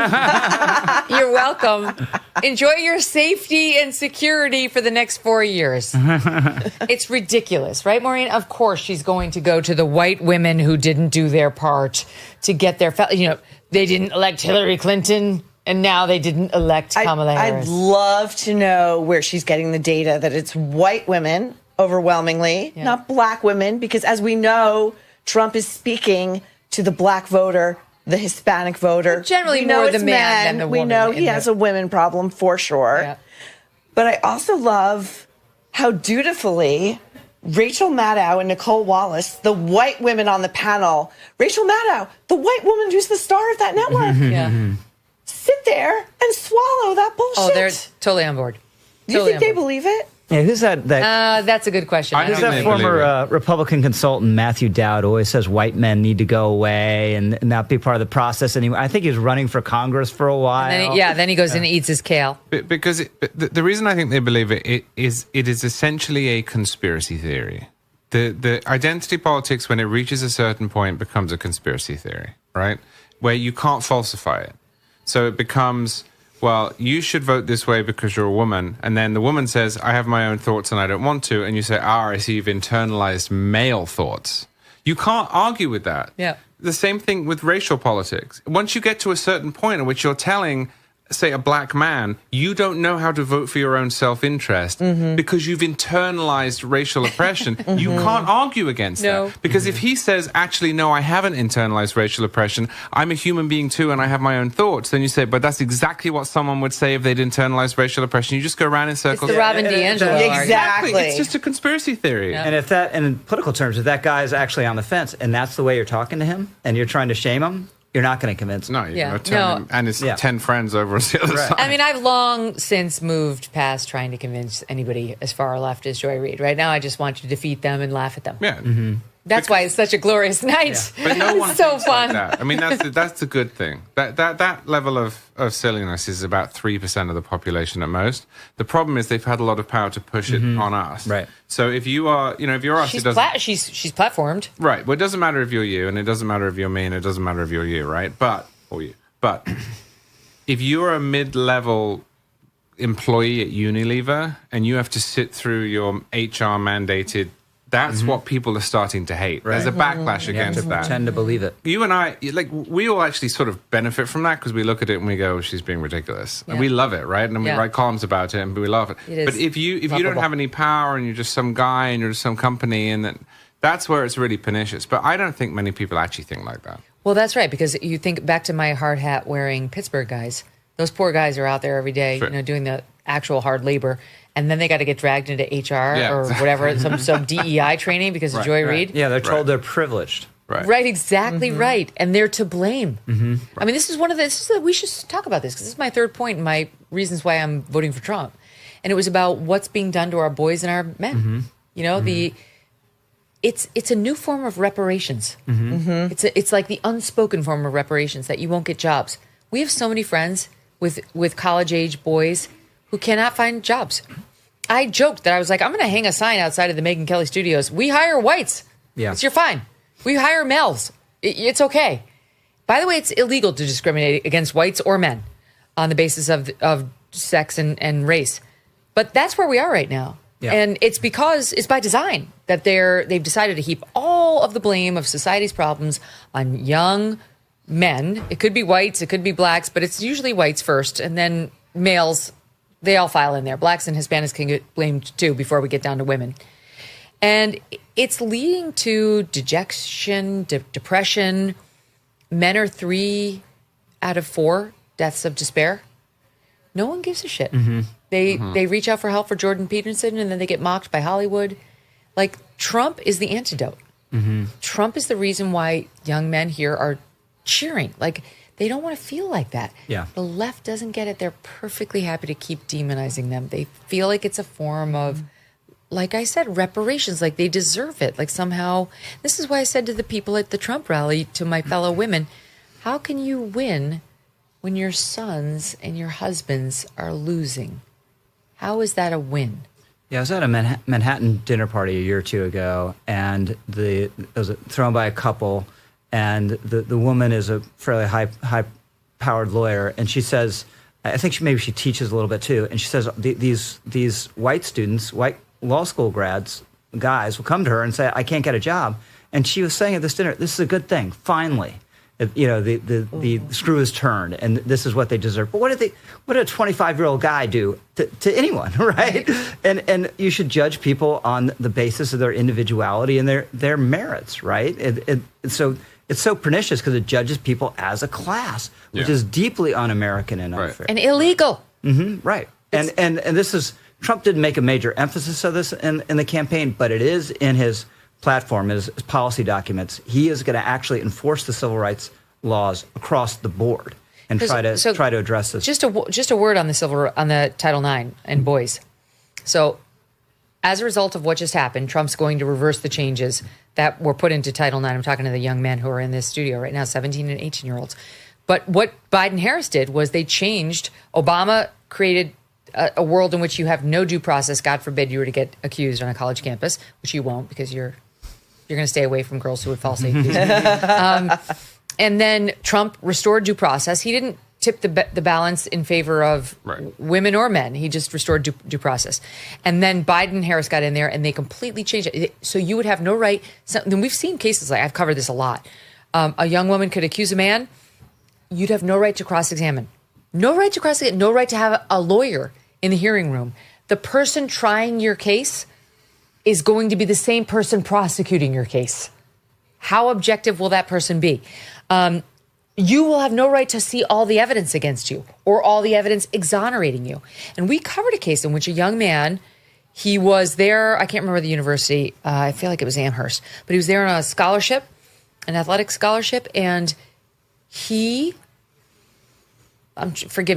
You're welcome. Enjoy your safety and security for the next 4 years. It's ridiculous, right, Maureen? Of course she's going to go to the white women who didn't do their part to get their, they didn't elect Hillary Clinton, and now they didn't elect Kamala Harris. I'd love to know where she's getting the data that it's white women overwhelmingly, not black women, because as we know, Trump is speaking to the black voter, the Hispanic voter. But generally more the man than the woman. We know he has a women problem for sure. Yeah. But I also love how dutifully Rachel Maddow and Nicole Wallace, the white women on the panel, Rachel Maddow, the white woman who's the star of that network, sit there and swallow that bullshit. Oh, they're totally on board. Do you think they believe it? Yeah, who's that? That's a good question. Who's that former Republican consultant, Matthew Dowd, always says white men need to go away and not be part of the process anymore? I think he was running for Congress for a while. And then he goes and eats his kale. Because the reason I think they believe it is essentially a conspiracy theory. The identity politics, when it reaches a certain point, becomes a conspiracy theory, right? Where you can't falsify it. So it becomes, well, you should vote this way because you're a woman. And then the woman says, I have my own thoughts and I don't want to. And you say, I see you've internalized male thoughts. You can't argue with that. Yeah. The same thing with racial politics. Once you get to a certain point in which you're telling, say, a black man, you don't know how to vote for your own self-interest because you've internalized racial oppression, you can't argue against that. Because if he says, actually, no, I haven't internalized racial oppression, I'm a human being too and I have my own thoughts, then you say, but that's exactly what someone would say if they'd internalized racial oppression. You just go around in circles. It's the Robin DiAngelo argument. Exactly. It's just a conspiracy theory. And if that, and in political terms, if that guy is actually on the fence and that's the way you're talking to him and you're trying to shame him, you're not going to convince him. No, you're going to turn him and his 10 friends over on the other side. I mean, I've long since moved past trying to convince anybody as far left as Joy Reid. Right now, I just want to defeat them and laugh at them. Yeah. That's why it's such a glorious night. Yeah. But no one so thinks fun. like that. I mean, that's a good thing. That level of silliness is about 3% of the population at most. The problem is they've had a lot of power to push it on us. Right. So if you are, if you're us, She's it doesn't. she's platformed. Right. Well, it doesn't matter if you're you, and it doesn't matter if you're me, and it doesn't matter if you're you, right? But if you're a mid-level employee at Unilever and you have to sit through your HR mandated, that's what people are starting to hate. Right. There's a backlash against that. Tend to believe it. You and I, we all actually sort of benefit from that because we look at it and we go, she's being ridiculous. And we love it, right? And then we write columns about it and we love it. But if you don't have any power and you're just some guy and you're just some company, and that's where it's really pernicious. But I don't think many people actually think like that. Well, that's right, because you think back to my hard hat wearing Pittsburgh guys. Those poor guys are out there every day, doing the actual hard labor, and then they got to get dragged into HR or whatever, some DEI training because of Joy Reid. Yeah, they're told they're privileged. Right, exactly right, and they're to blame. I mean, this is one of the. We should talk about this because this is my third point in my reasons why I'm voting for Trump, and it was about what's being done to our boys and our men. It's a new form of reparations. It's like the unspoken form of reparations that you won't get jobs. We have so many friends with college age boys who cannot find jobs. I joked that I was like, I'm going to hang a sign outside of the Megyn Kelly studios. We hire whites. Yeah. You're fine. We hire males. It's okay. By the way, it's illegal to discriminate against whites or men on the basis of sex and race. But that's where we are right now. Yeah. And it's because it's by design that they've decided to heap all of the blame of society's problems on young men. It could be whites, it could be blacks, but it's usually whites first, and then males. They all file in there. Blacks and Hispanics can get blamed too before we get down to women. And it's leading to dejection, depression. Men are 3 out of 4 deaths of despair. No one gives a shit. They reach out for help for Jordan Peterson, and then they get mocked by Hollywood. Like, Trump is the antidote. Trump is the reason why young men here are cheering. Like, they don't want to feel like that. Yeah. The left doesn't get it. They're perfectly happy to keep demonizing them. They feel like it's a form of, like I said, reparations. Like they deserve it. Like somehow, this is why I said to the people at the Trump rally, to my fellow women, how can you win when your sons and your husbands are losing? How is that a win? Yeah, I was at a Manhattan dinner party a year or two ago, and it was thrown by a couple. And the woman is a fairly high-powered lawyer, and she says, I think maybe she teaches a little bit too, and she says these white students, white law school grads, guys will come to her and say, I can't get a job. And she was saying at this dinner, this is a good thing, finally. The screw is turned, and this is what they deserve. But what did a 25-year-old guy do to anyone, right? And you should judge people on the basis of their individuality and their merits, right? So it's so pernicious because it judges people as a class, which is deeply un-American and unfair. And illegal. Right. And this is, Trump didn't make a major emphasis of this in the campaign, but it is in his platform, his policy documents. He is going to actually enforce the civil rights laws across the board and try to address this. Just a word on the Title IX and boys. So, as a result of what just happened, Trump's going to reverse the changes that were put into Title IX. I'm talking to the young men who are in this studio right now, 17 and 18-year-olds. But what Biden-Harris did was they changed. Obama created a world in which you have no due process. God forbid you were to get accused on a college campus, which you won't because you're going to stay away from girls who would falsely accuse you. And then Trump restored due process. He didn't tip the balance in favor of women or men. He just restored due process. And then Biden-Harris got in there and they completely changed it. So you would have no right. Then we've seen cases like, I've covered this a lot. A young woman could accuse a man. You'd have no right to cross-examine. No right to cross-examine. No right to have a lawyer in the hearing room. The person trying your case is going to be the same person prosecuting your case. How objective will that person be? You will have no right to see all the evidence against you or all the evidence exonerating you. And we covered a case in which a young man, he was there, I can't remember the university, I feel like it was Amherst, but he was there on a scholarship, an athletic scholarship, and forgive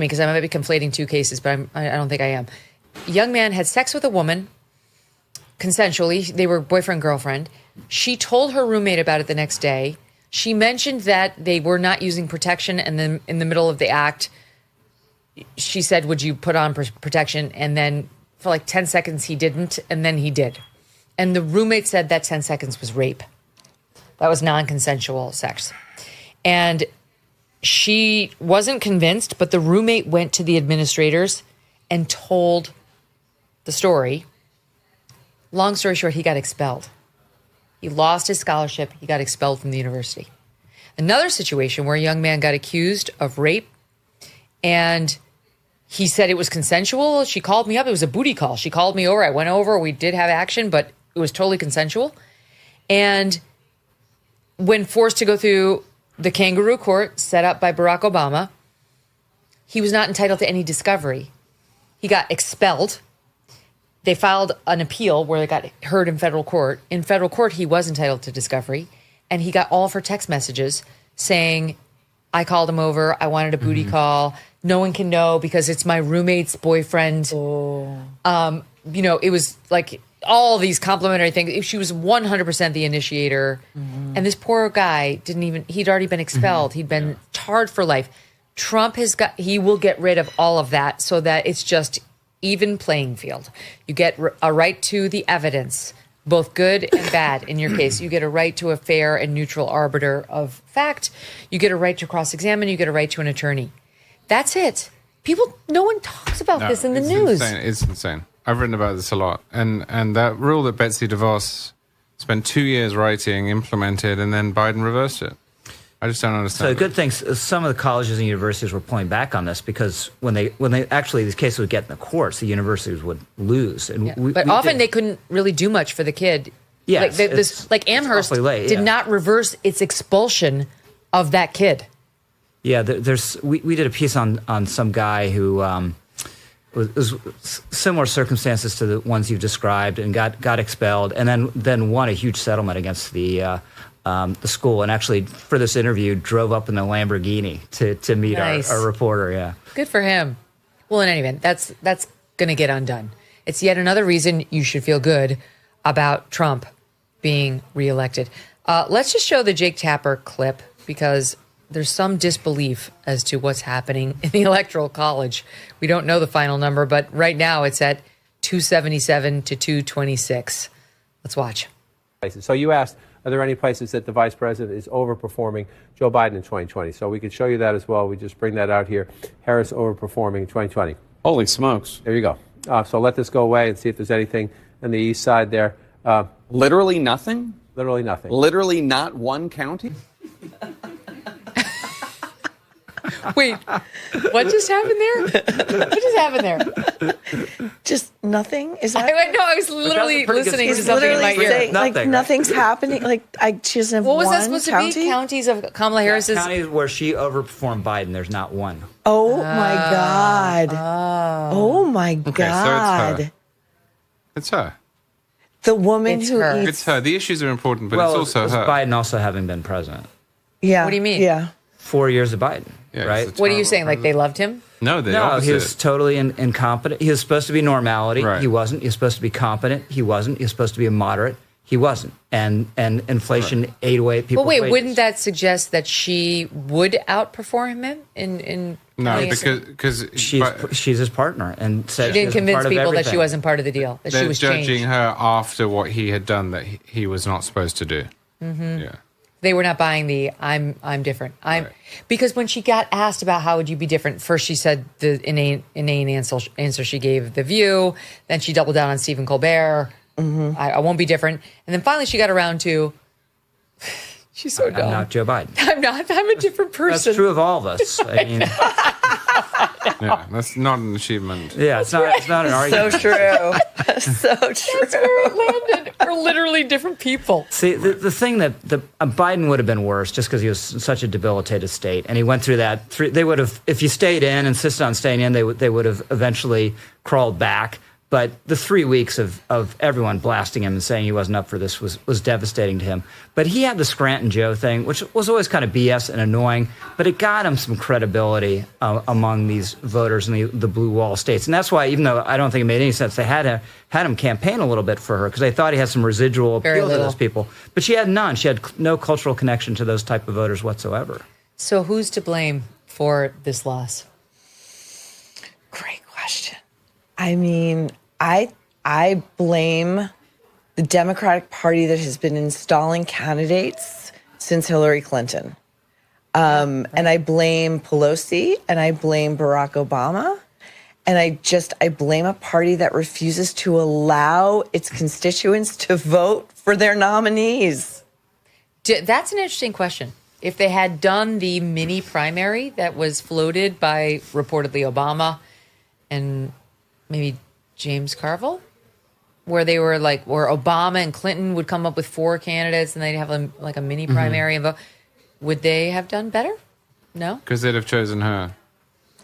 me because I might be conflating two cases, but I don't think I am. A young man had sex with a woman consensually. They were boyfriend, girlfriend. She told her roommate about it the next day. She mentioned that they were not using protection, and then in the middle of the act, she said, would you put on protection? And then for like 10 seconds, he didn't, and then he did. And the roommate said that 10 seconds was rape. That was non-consensual sex. And she wasn't convinced, but the roommate went to the administrators and told the story. Long story short, he got expelled. He lost his scholarship. He got expelled from the university. Another situation where a young man got accused of rape, and he said it was consensual. She called me up. It was a booty call. She called me over. I went over. We did have action, but it was totally consensual. And when forced to go through the kangaroo court set up by Barack Obama, he was not entitled to any discovery. He got expelled. They filed an appeal where it got heard in federal court. In federal court, he was entitled to discovery, and he got all of her text messages saying, I called him over. I wanted a booty call. No one can know because it's my roommate's boyfriend. It was like all these complimentary things. She was 100% the initiator. And this poor guy he'd already been expelled. He'd been tarred for life. Trump he will get rid of all of that so that it's just even playing field. You get a right to the evidence, both good and bad in your case. You get a right to a fair and neutral arbiter of fact. You get a right to cross-examine. You get a right to an attorney. That's it. No one talks about this in the news. It's insane. I've written about this a lot. And that rule that Betsy DeVos spent 2 years writing, implemented, and then Biden reversed it. I just don't understand. So the good thing, some of the colleges and universities were pulling back on this because when they actually these cases would get in the courts, the universities would lose. And but often they couldn't really do much for the kid. Yes, Amherst did not reverse its expulsion of that kid. Yeah, we did a piece on some guy who was similar circumstances to the ones you've described and got expelled, and then won a huge settlement against the school, and actually for this interview drove up in the Lamborghini to meet our reporter. Yeah, good for him. Well, in any event, that's going to get undone. It's yet another reason you should feel good about Trump being reelected. Let's just show the Jake Tapper clip because there's some disbelief as to what's happening in the Electoral College. We don't know the final number, but right now it's at 277 to 226. Let's watch. So you asked, are there any places that the vice president is overperforming Joe Biden in 2020? So we could show you that as well. We just bring that out here. Harris overperforming in 2020. Holy smokes. There you go. So let this go away and see if there's anything on the east side there. Literally nothing? Literally nothing. Literally not one county? Wait, what just happened there? What just happened there? Just nothing? Is that? I was literally listening to something in my ear. Saying, nothing's happening. She doesn't have what was one that supposed county? to be? Counties of Kamala Harris's? Counties where she overperformed Biden. There's not one. Oh my God! Oh my God! So it's her. The woman it's who her. eats. It's her. The issues are important, but well, it's also her. Biden also having been president. Yeah. What do you mean? Yeah. 4 years of Biden, right? What are you saying? Like they loved him? No, he was totally incompetent. He was supposed to be normality. Right. He wasn't. He was supposed to be competent. He wasn't. He was supposed to be a moderate. He wasn't. And inflation ate away at people's Well, wait, wages. wouldn't that suggest that she would outperform him in No, because she's his partner, and said she didn't convince people that she everything. wasn't part of the deal. That they're she was judging changed. her after what he had done that he was not supposed to do. Mm-hmm. Yeah. They were not buying the I'm different. Because when she got asked about how would you be different, first she said the inane answer she gave The View, then she doubled down on Stephen Colbert. Mm-hmm. I won't be different, and then finally she got around to she's so dumb. I'm not Joe Biden. I'm not. I'm a different person. That's true of all of us. I mean, Yeah, that's not an achievement. yeah, it's not an argument. So true. So true. That's where it landed. We're literally different people. See, the thing that Biden would have been worse just because he was in such a debilitated state, and he went through that. They would have, if you stayed in, insisted on staying in, they would have eventually crawled back. But the 3 weeks of everyone blasting him and saying he wasn't up for this was devastating to him. But he had the Scranton Joe thing, which was always kind of BS and annoying, but it got him some credibility among these voters in the blue wall states. And that's why, even though I don't think it made any sense, they had him campaign a little bit for her because they thought he had some residual appeal to those people. But she had none. She had no cultural connection to those type of voters whatsoever. So who's to blame for this loss? Great question. I mean, I blame the Democratic Party that has been installing candidates since Hillary Clinton. And I blame Pelosi and I blame Barack Obama. And I blame a party that refuses to allow its constituents to vote for their nominees. That's an interesting question. If they had done the mini primary that was floated by reportedly Obama and maybe James Carville, where they were like, where Obama and Clinton would come up with 4 candidates and they'd have a mini primary and vote, would they have done better? No? Because they'd have chosen her.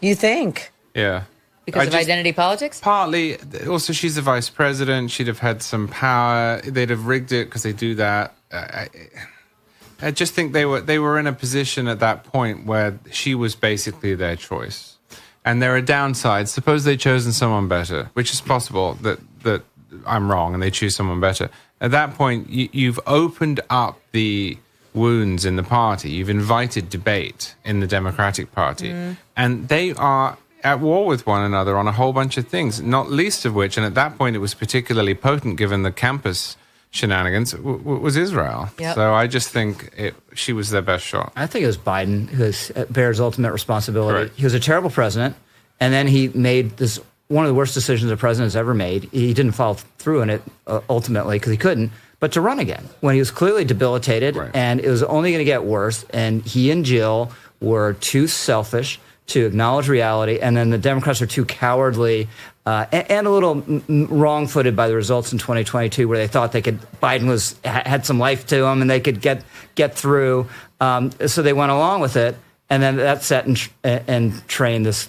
You think? Yeah. Because of identity politics? Partly. Also, she's the vice president. She'd have had some power. They'd have rigged it because they do that. I just think they were in a position at that point where she was basically their choice. And there are downsides. Suppose they'd chosen someone better, which is possible that I'm wrong and they choose someone better. At that point, you've opened up the wounds in the party. You've invited debate in the Democratic Party. And they are at war with one another on a whole bunch of things, not least of which, and at that point it was particularly potent given the campus shenanigans, was Israel. Yep. So I just think she was their best shot. I think it was Biden who bears ultimate responsibility. Correct. He was a terrible president, and then he made this one of the worst decisions a president has ever made. He didn't follow through in it ultimately because he couldn't, but to run again when he was clearly debilitated, and it was only going to get worse, and he and Jill were too selfish to acknowledge reality, and then the Democrats are too cowardly and a little wrong-footed by the results in 2022, where they thought Biden had some life to him and they could get through. So they went along with it, and then that set and trained this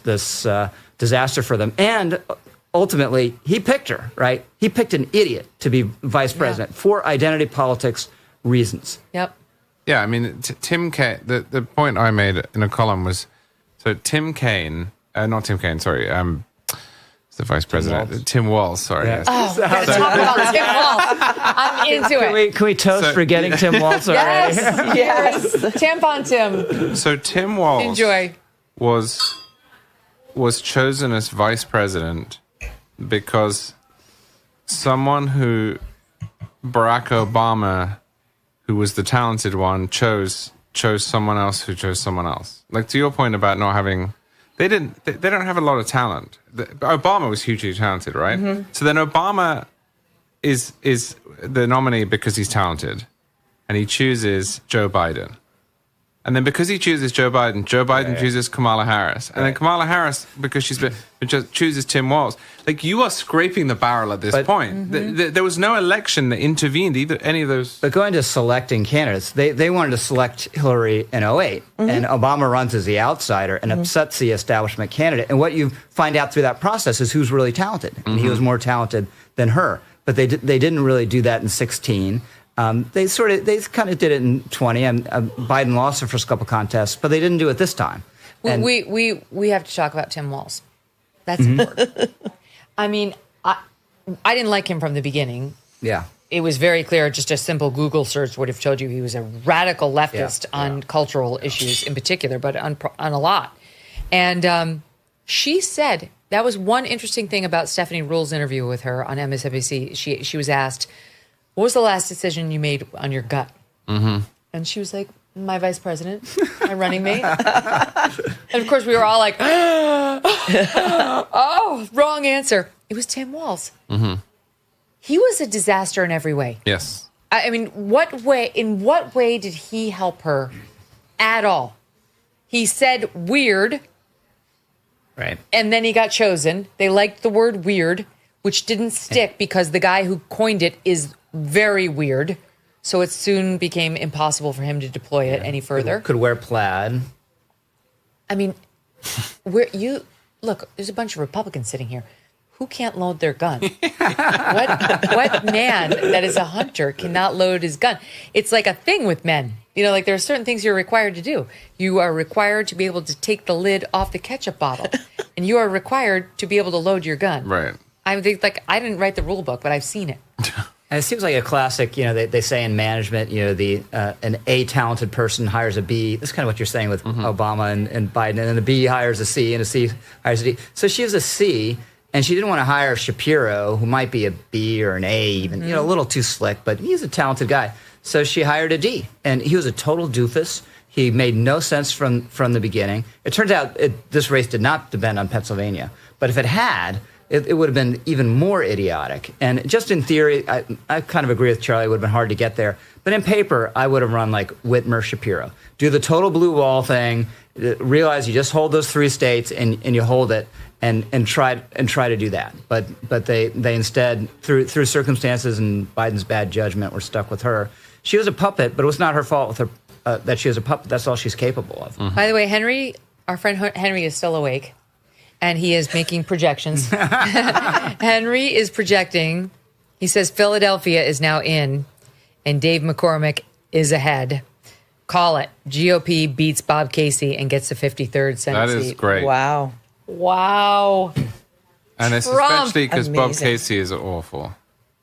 disaster for them. And ultimately, he picked her, right? He picked an idiot to be vice president for identity politics reasons. Yep. Yeah, I mean, Tim Kaine, the point I made in a column was, so Tim Kaine, not Tim Kaine, sorry, the vice president, Tim Walz, sorry. Yeah. Yes. Oh, we're going to talk about Tim Walz. I'm into it. Can we toast for getting Tim Walz already? Yes. Tampon Tim. So Tim Walz Enjoy. was chosen as vice president because someone who Barack Obama, who was the talented one, chose someone else who chose someone else. Like, to your point about not having, they don't have a lot of talent. Obama was hugely talented, right? Mm-hmm. So then Obama is the nominee because he's talented, and he chooses Joe Biden. And then because he chooses Joe Biden chooses Kamala Harris. And then Kamala Harris, because chooses Tim Walz. Like, you are scraping the barrel at this point. Mm-hmm. There was no election that intervened, either any of those. But going to selecting candidates, they wanted to select Hillary in 2008. Mm-hmm. And Obama runs as the outsider and upsets the establishment candidate. And what you find out through that process is who's really talented. And he was more talented than her. But they didn't really do that in 2016. They kind of did it in 2020, and Biden lost the first couple contests, but they didn't do it this time. We have to talk about Tim Walz. That's important. I mean, I didn't like him from the beginning. Yeah. It was very clear. Just a simple Google search would have told you he was a radical leftist on cultural issues in particular, but on a lot. And she said, that was one interesting thing about Stephanie Ruhl's interview with her on MSNBC. She was asked, what was the last decision you made on your gut? Mm-hmm. And she was like, my vice president, my running mate. And of course, we were all like, oh, wrong answer. It was Tim Walz. Mm-hmm. He was a disaster in every way. Yes. I mean, in what way did he help her at all? He said weird. Right. And then he got chosen. They liked the word weird, which didn't stick because the guy who coined it is very weird. So it soon became impossible for him to deploy it any further. Could wear plaid. I mean, look, there's a bunch of Republicans sitting here. who can't load their gun? What man that is a hunter cannot load his gun? It's like a thing with men. You know, like there are certain things you're required to do. You are required to be able to take the lid off the ketchup bottle, and you are required to be able to load your gun. Right. I think, like, I didn't write the rule book, but I've seen it. And it seems like a classic, you know, they say in management, you know, an A talented person hires a B. That's kind of what you're saying with Obama and Biden. And then a B hires a C and a C hires a D. So she was a C, and she didn't want to hire Shapiro, who might be a B or an A even, you know, a little too slick, but he's a talented guy. So she hired a D, and he was a total doofus. He made no sense from the beginning. It turns out this race did not depend on Pennsylvania, but if it had, it would have been even more idiotic. And just in theory, I kind of agree with Charlie. It would have been hard to get there. But in paper, I would have run like Whitmer Shapiro. Do the total blue wall thing. Realize you just hold those 3 states and you hold it and try to do that. But they instead, through circumstances and Biden's bad judgment, were stuck with her. She was a puppet, but it was not her fault with her that she was a puppet. That's all she's capable of. By the way, Henry, our friend Henry, is still awake. And he is making projections. Henry is projecting. He says Philadelphia is now in, and Dave McCormick is ahead. Call it. GOP beats Bob Casey and gets the 53rd Senate seat. That is great. Wow. And it's Trump. especially because Bob Amazing. Casey is awful.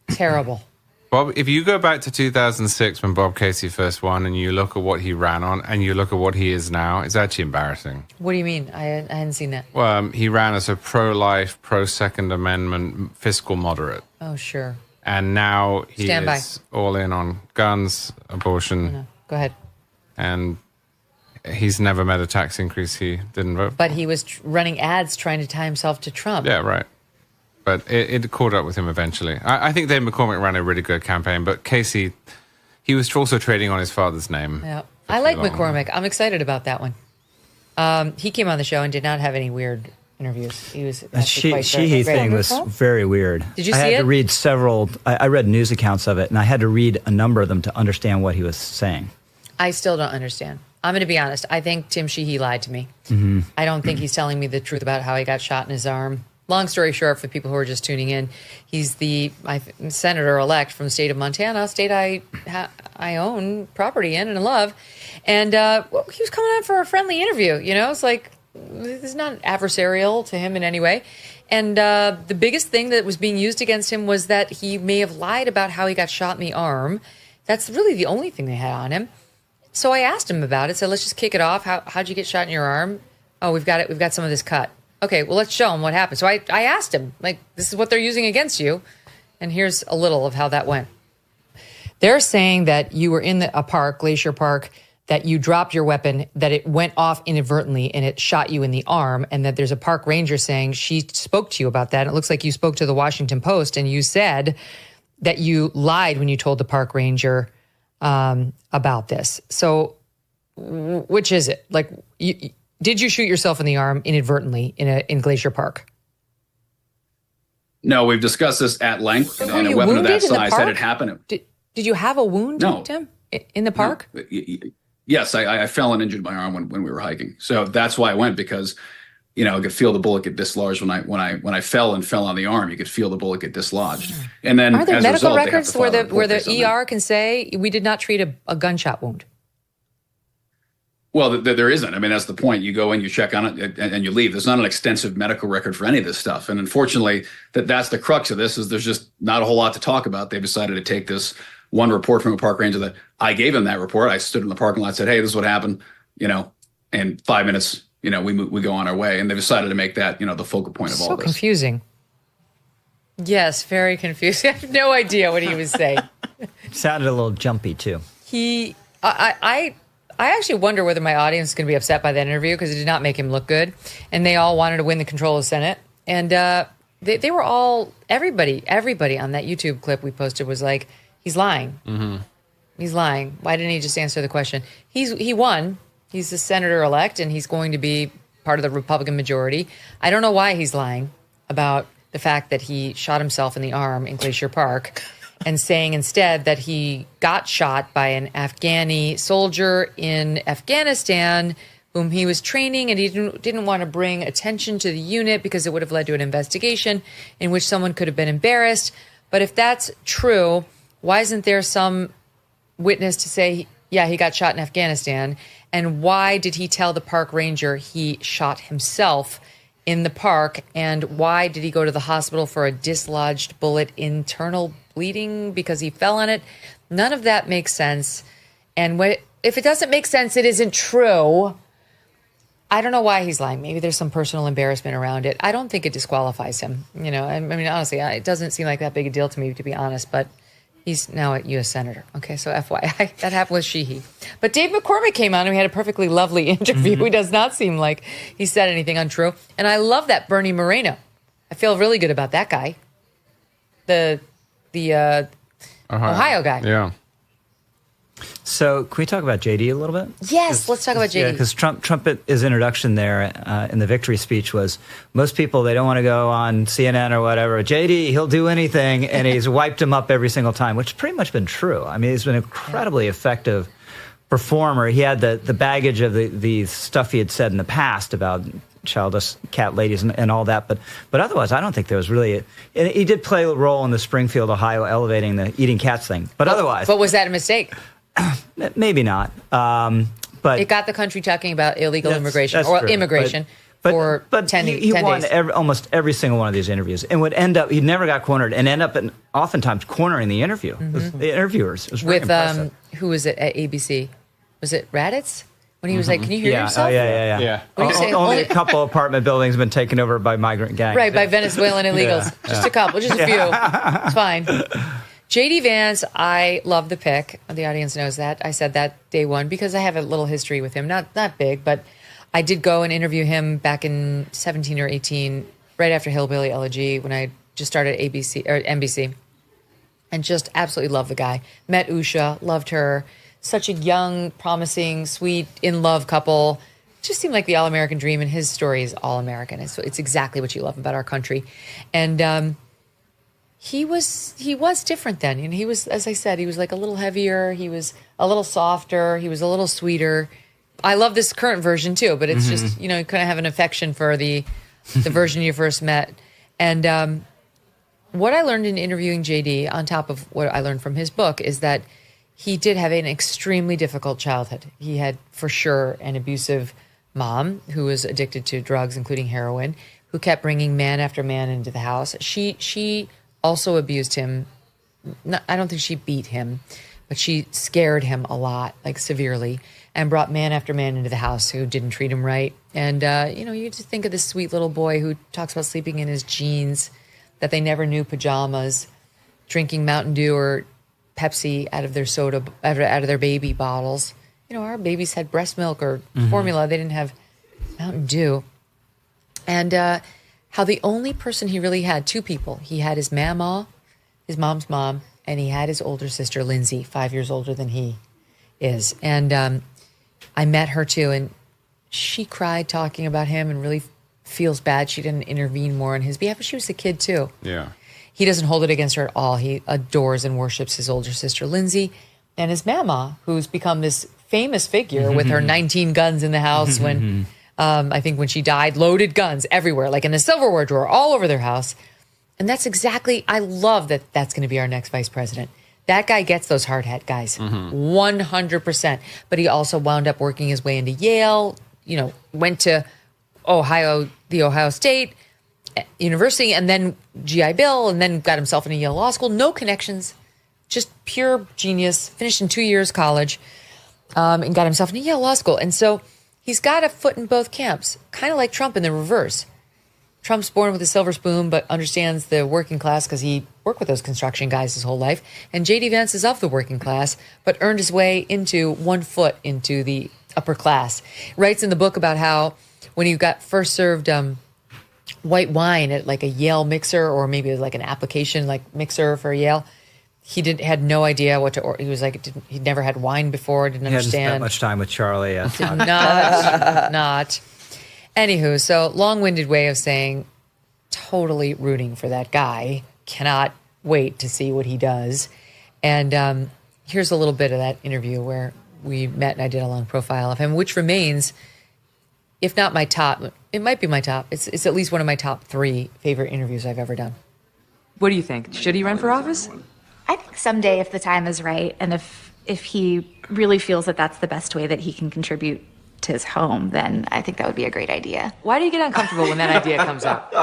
Terrible. Bob, if you go back to 2006 when Bob Casey first won and you look at what he ran on and you look at what he is now, it's actually embarrassing. What do you mean? I hadn't seen that. Well, he ran as a pro-life, pro-Second Amendment, fiscal moderate. Oh, sure. And now he Stand by. is all in on guns, abortion. No. Go ahead. And he's never met a tax increase he didn't vote for. But he was running ads trying to tie himself to Trump. Yeah, right. But it caught up with him eventually. I think Dave McCormick ran a really good campaign, but Casey, he was also trading on his father's name. Yeah. I like McCormick. I'm excited about that one. He came on the show and did not have any weird interviews. He was The she thing was very weird. Did you I see had it? to read several. I read news accounts of it, and I had to read a number of them to understand what he was saying. I still don't understand. I'm going to be honest. I think Tim Sheehy lied to me. Mm-hmm. I don't think he's telling me the truth about how he got shot in his arm. Long story short, for people who are just tuning in, he's the senator-elect from the state of Montana, a state I own property in and love. And he was coming on for a friendly interview. You know, it's like, this is not adversarial to him in any way. And the biggest thing that was being used against him was that he may have lied about how he got shot in the arm. That's really the only thing they had on him. So I asked him about it. So let's just kick it off. How'd you get shot in your arm? Oh, we've got it. We've got some of this cut. Okay, well, let's show him what happened. So I asked him, like, this is what they're using against you. And here's a little of how that went. They're saying that you were in a park, Glacier Park, that you dropped your weapon, that it went off inadvertently and it shot you in the arm, and that there's a park ranger saying she spoke to you about that. And it looks like you spoke to the Washington Post and you said that you lied when you told the park ranger about this. So which is it? Like, did you shoot yourself in the arm inadvertently in Glacier Park? No, we've discussed this at length, and a weapon of that size that had happened. Did you have a wound, No. Tim, in the park? No. Yes, I fell and injured my arm when we were hiking. So that's why I went, because, you know, I could feel the bullet get dislodged when I fell and fell on the arm. You could feel the bullet get dislodged. And then, Are there as a medical result, they have to records file where a the report based on that. ER can say we did not treat a gunshot wound? Well, there isn't. I mean, that's the point. You go in, you check on it, and you leave. There's not an extensive medical record for any of this stuff. And unfortunately, that's the crux of this, is there's just not a whole lot to talk about. They've decided to take this one report from a park ranger that I gave him that report. I stood in the parking lot and said, hey, this is what happened, you know, in 5 minutes, you know, we go on our way. And they've decided to make that, you know, the focal point of all So this. confusing. Yes, very confusing. I have no idea what he was saying. Sounded a little jumpy, too. I actually wonder whether my audience is going to be upset by that interview, because it did not make him look good. And they all wanted to win the control of the Senate. And they were all, everybody on that YouTube clip we posted was like, he's lying. Mm-hmm. He's lying. Why didn't he just answer the question? He won. He's the senator-elect, and he's going to be part of the Republican majority. I don't know why he's lying about the fact that he shot himself in the arm in Glacier Park, and saying instead that he got shot by an Afghani soldier in Afghanistan whom he was training, and he didn't want to bring attention to the unit because it would have led to an investigation in which someone could have been embarrassed. But if that's true, why isn't there some witness to say, yeah, he got shot in Afghanistan? And why did he tell the park ranger he shot himself in the park? And why did he go to the hospital for a dislodged bullet, internal bleeding because he fell on it? None of that makes sense. And if it doesn't make sense, it isn't true. I don't know why he's lying. Maybe there's some personal embarrassment around it. I don't think it disqualifies him. You know, I mean, honestly, it doesn't seem like that big a deal to me, to be honest, but he's now a U.S. Senator. Okay, so FYI, that happened with Sheehy. But Dave McCormick came on and we had a perfectly lovely interview. He does not seem like he said anything untrue. And I love that Bernie Moreno. I feel really good about that guy. The Ohio guy. Yeah. So can we talk about JD a little bit? Yes, let's talk about JD. Yeah, because his introduction there in the victory speech was, most people, they don't want to go on CNN or whatever. JD, he'll do anything, and he's wiped him up every single time, which has pretty much been true. I mean, he's been an incredibly effective performer. He had the baggage of the stuff he had said in the past about childless cat ladies and all that, but otherwise, I don't think there was really. He did play a role in the Springfield, Ohio, elevating the eating cats thing, but otherwise. But was that a mistake? Maybe not. But it got the country talking about illegal immigration or immigration for 10 he won days. Almost every single one of these interviews, and would end up. He never got cornered, and end up oftentimes cornering the interview. The interviewers. It was very impressive. Who was it at ABC? Was it Raditz? When he was like, "Can you hear yourself?" Yeah. Only a couple apartment buildings have been taken over by migrant gangs. Right, by Venezuelan illegals. Just a couple, just a few. It's fine. J.D. Vance, I love the pick. The audience knows that. I said that day one because I have a little history with him. Not big, but I did go and interview him back in 17 or 18, right after Hillbilly Elegy, when I just started ABC or NBC, and just absolutely love the guy. Met Usha, loved her. Such a young, promising, sweet, in-love couple. Just seemed like the all-American dream, and his story is all-American. It's exactly what you love about our country. And he was different then. And he was, as I said, he was like a little heavier. He was a little softer. He was a little sweeter. I love this current version too, but it's just, you kind of have an affection for the version you first met. And what I learned in interviewing JD, on top of what I learned from his book, is that he did have an extremely difficult childhood. He had, for sure, an abusive mom who was addicted to drugs, including heroin, who kept bringing man after man into the house. She also abused him. I don't think she beat him, but she scared him a lot, like severely, and brought man after man into the house who didn't treat him right. And, you just think of this sweet little boy who talks about sleeping in his jeans, that they never knew pajamas, drinking Mountain Dew or Pepsi out of their soda, out of their baby bottles. Our babies had breast milk or formula. They didn't have Mountain Dew. And how the only person he really had, two people, he had his mama, his mom's mom, and he had his older sister, Lindsay, 5 years older than he is. And I met her too, and she cried talking about him and really feels bad she didn't intervene more on his behalf, but she was a kid too. Yeah. He doesn't hold it against her at all. He adores and worships his older sister, Lindsay, and his mama, who's become this famous figure with her 19 guns in the house when, I think when she died, loaded guns everywhere, like in the silverware drawer, all over their house. And that's exactly, I love that that's going to be our next vice president. That guy gets those hard hat guys, 100%. But he also wound up working his way into Yale, went to the Ohio State University, and then GI Bill, and then got himself into Yale Law School. No connections, just pure genius. Finished in 2 years college, and got himself into Yale Law School. And so he's got a foot in both camps, kind of like Trump in the reverse. Trump's born with a silver spoon, but understands the working class because he worked with those construction guys his whole life. And J.D. Vance is of the working class, but earned his way into 1 foot into the upper class. Writes in the book about how when he got first served white wine at like a Yale mixer, or maybe it was like an application like mixer for Yale, he had no idea what to order. He was like, he'd never had wine before, didn't understand. He hadn't spent much time with Charlie. Did not. Anywho, so long-winded way of saying totally rooting for that guy. Cannot wait to see what he does. And here's a little bit of that interview where we met and I did a long profile of him, which remains if not my top, it might be my top. It's at least one of my top 3 favorite interviews I've ever done. What do you think? Should he run for office? I think someday, if the time is right, and if he really feels that that's the best way that he can contribute to his home, then I think that would be a great idea. Why do you get uncomfortable when that idea comes up?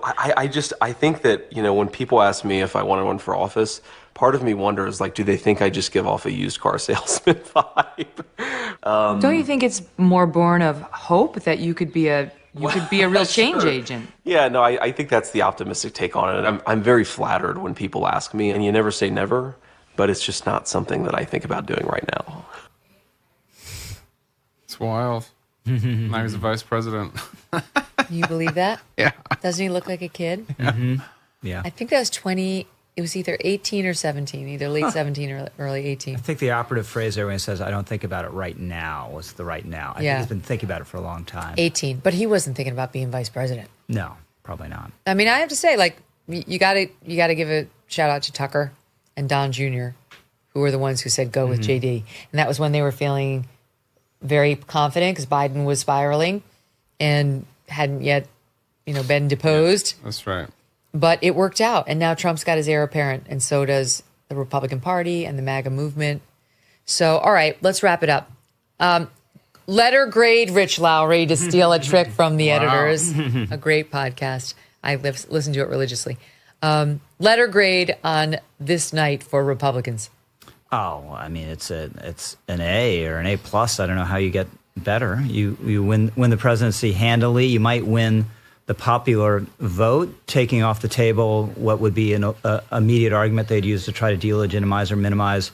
I think that, when people ask me if I want to run for office, part of me wonders, do they think I just give off a used car salesman vibe? Don't you think it's more born of hope that you could be a real change agent? Yeah, no, I think that's the optimistic take on it. I'm very flattered when people ask me, and you never say never, but it's just not something that I think about doing right now. It's wild. Now he's the vice president. You believe that? Yeah. Doesn't he look like a kid? Yeah. I think that was 20. It was either 18 or 17, either late 17 or early 18. I think the operative phrase there when he says, I don't think about it right now, was the right now. I think he's been thinking about it for a long time. 18, but he wasn't thinking about being vice president. No, probably not. I mean, I have to say, you got to give a shout out to Tucker and Don Jr., who were the ones who said go with JD. And that was when they were feeling very confident because Biden was spiraling and hadn't yet, been deposed. Yeah, that's right. But it worked out. And now Trump's got his heir apparent, and so does the Republican Party and the MAGA movement. So, all right, let's wrap it up. Letter grade Rich Lowry, to steal a trick from the editors. A great podcast. I listen to it religiously. Letter grade on this night for Republicans. Oh, I mean, it's an A or an A plus. I don't know how you get better. You win the presidency handily. You might win the popular vote, taking off the table what would be an immediate argument they'd use to try to delegitimize or minimize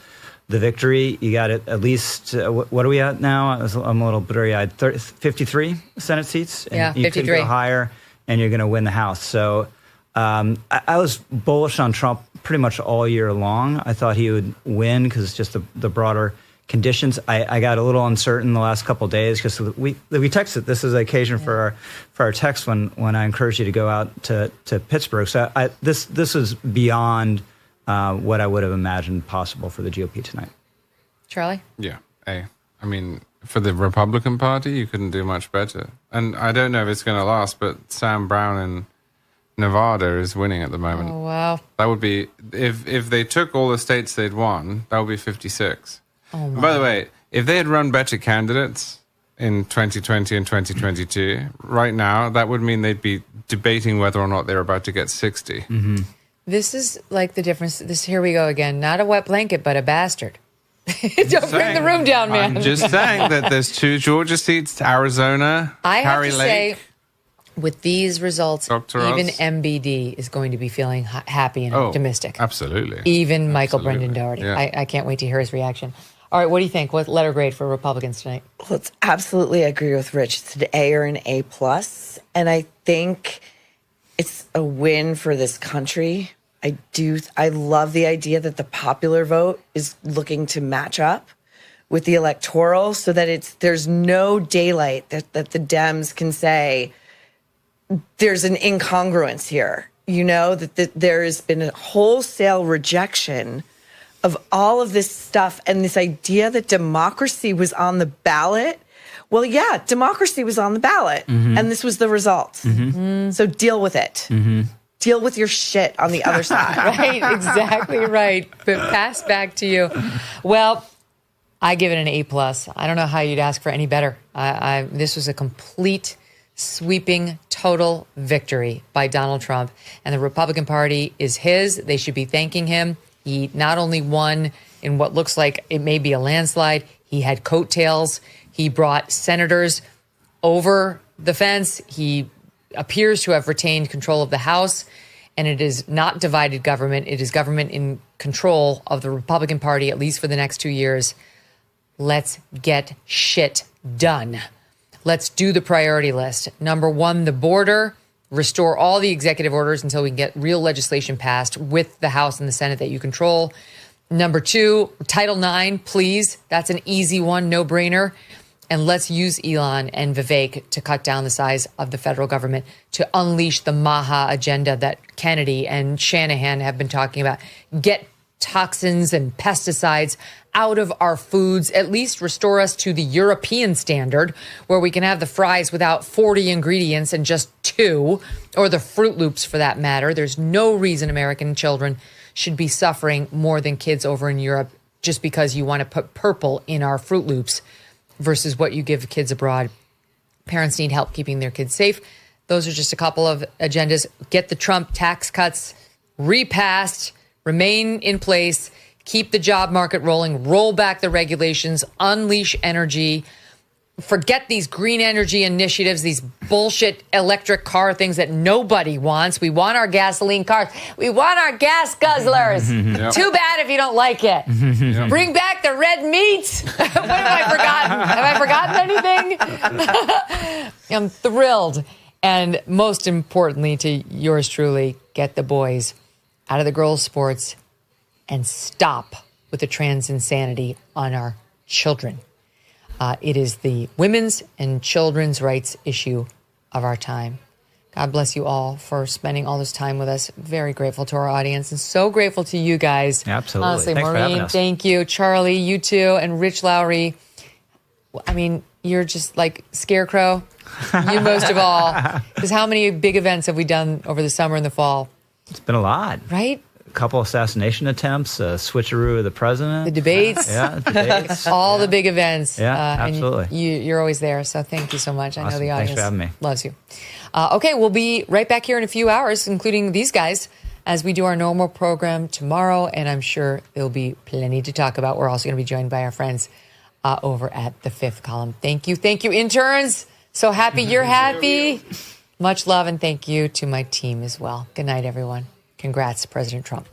the victory. You got it at least, what are we at now? I'm a little blurry-eyed. 53 Senate seats? And you 53. could go higher, and you're going to win the House. So I was bullish on Trump pretty much all year long. I thought he would win because it's just the broader conditions. I got a little uncertain the last couple of days because we texted. This is the occasion for our text when I encouraged you to go out to Pittsburgh. So this was beyond what I would have imagined possible for the GOP tonight. Charlie? Yeah, A. I mean, for the Republican Party, you couldn't do much better. And I don't know if it's going to last, but Sam Brown in Nevada is winning at the moment. Oh, wow. That would be, if they took all the states they'd won, that would be 56. Oh, my. By the way, if they had run better candidates in 2020 and 2022, right now, that would mean they'd be debating whether or not they're about to get 60. Mm-hmm. This is like the difference. Here we go again. Not a wet blanket, but a bastard. Don't bring the room down, man. I'm just saying that there's 2 Georgia seats, Arizona, I have Kari to Lake. say, with these results, Dr. even Oz. MBD is going to be feeling happy and optimistic. Absolutely. Even Michael Brendan Doherty. Yeah. I can't wait to hear his reaction. All right, what do you think? What letter grade for Republicans tonight? Let's absolutely agree with Rich. It's an A or an A plus, and I think it's a win for this country. I love the idea that the popular vote is looking to match up with the electoral so that there's no daylight that the Dems can say there's an incongruence here. That there has been a wholesale rejection of all of this stuff and this idea that democracy was on the ballot. Well, yeah, democracy was on the ballot, and this was the result. Mm-hmm. So deal with it. Mm-hmm. Deal with your shit on the other side. Right, exactly right. But pass back to you. Well, I give it an A plus. I don't know how you'd ask for any better. This was a complete, sweeping, total victory by Donald Trump, and the Republican Party is his. They should be thanking him. He not only won in what looks like it may be a landslide, he had coattails. He brought senators over the fence. He appears to have retained control of the House, and it is not divided government. It is government in control of the Republican Party, at least for the next 2 years. Let's get shit done. Let's do the priority list. Number 1, the border. Restore all the executive orders until we can get real legislation passed with the House and the Senate that you control. Number 2, Title IX, please. That's an easy one, no brainer. And let's use Elon and Vivek to cut down the size of the federal government, to unleash the Maha agenda that Kennedy and Shanahan have been talking about. Get toxins and pesticides out of our foods, at least restore us to the European standard where we can have the fries without 40 ingredients and just 2, or the Fruit Loops for that matter. There's no reason American children should be suffering more than kids over in Europe just because you want to put purple in our Fruit Loops versus what you give kids abroad. Parents need help keeping their kids safe. Those are just a couple of agendas. Get the Trump tax cuts repassed, remain in place, keep the job market rolling, roll back the regulations, unleash energy, forget these green energy initiatives, these bullshit electric car things that nobody wants. We want our gasoline cars. We want our gas guzzlers. Yep. Too bad if you don't like it. Yep. Bring back the red meat. What have I forgotten? Have I forgotten anything? I'm thrilled. And most importantly to yours truly, get the boys out of the girls' sports and stop with the trans insanity on our children. It is the women's and children's rights issue of our time. God bless you all for spending all this time with us. Very grateful to our audience and so grateful to you guys. Absolutely. Honestly, Thanks for having Maureen, us. thank you. Charlie, you too. And Rich Lowry. I mean, you're just like Scarecrow. You most of all. Because how many big events have we done over the summer and the fall? It's been a lot. Right? A couple assassination attempts, a switcheroo of the president. The debates. Yeah, debates. All the big events. Yeah, absolutely. And you're always there, so thank you so much. I know Awesome. the Thanks audience for having me. loves you. Okay, we'll be right back here in a few hours, including these guys, as we do our normal program tomorrow, and I'm sure there'll be plenty to talk about. We're also going to be joined by our friends over at the Fifth Column. Thank you, interns. So happy you're happy. Much love, and thank you to my team as well. Good night, everyone. Congrats, President Trump.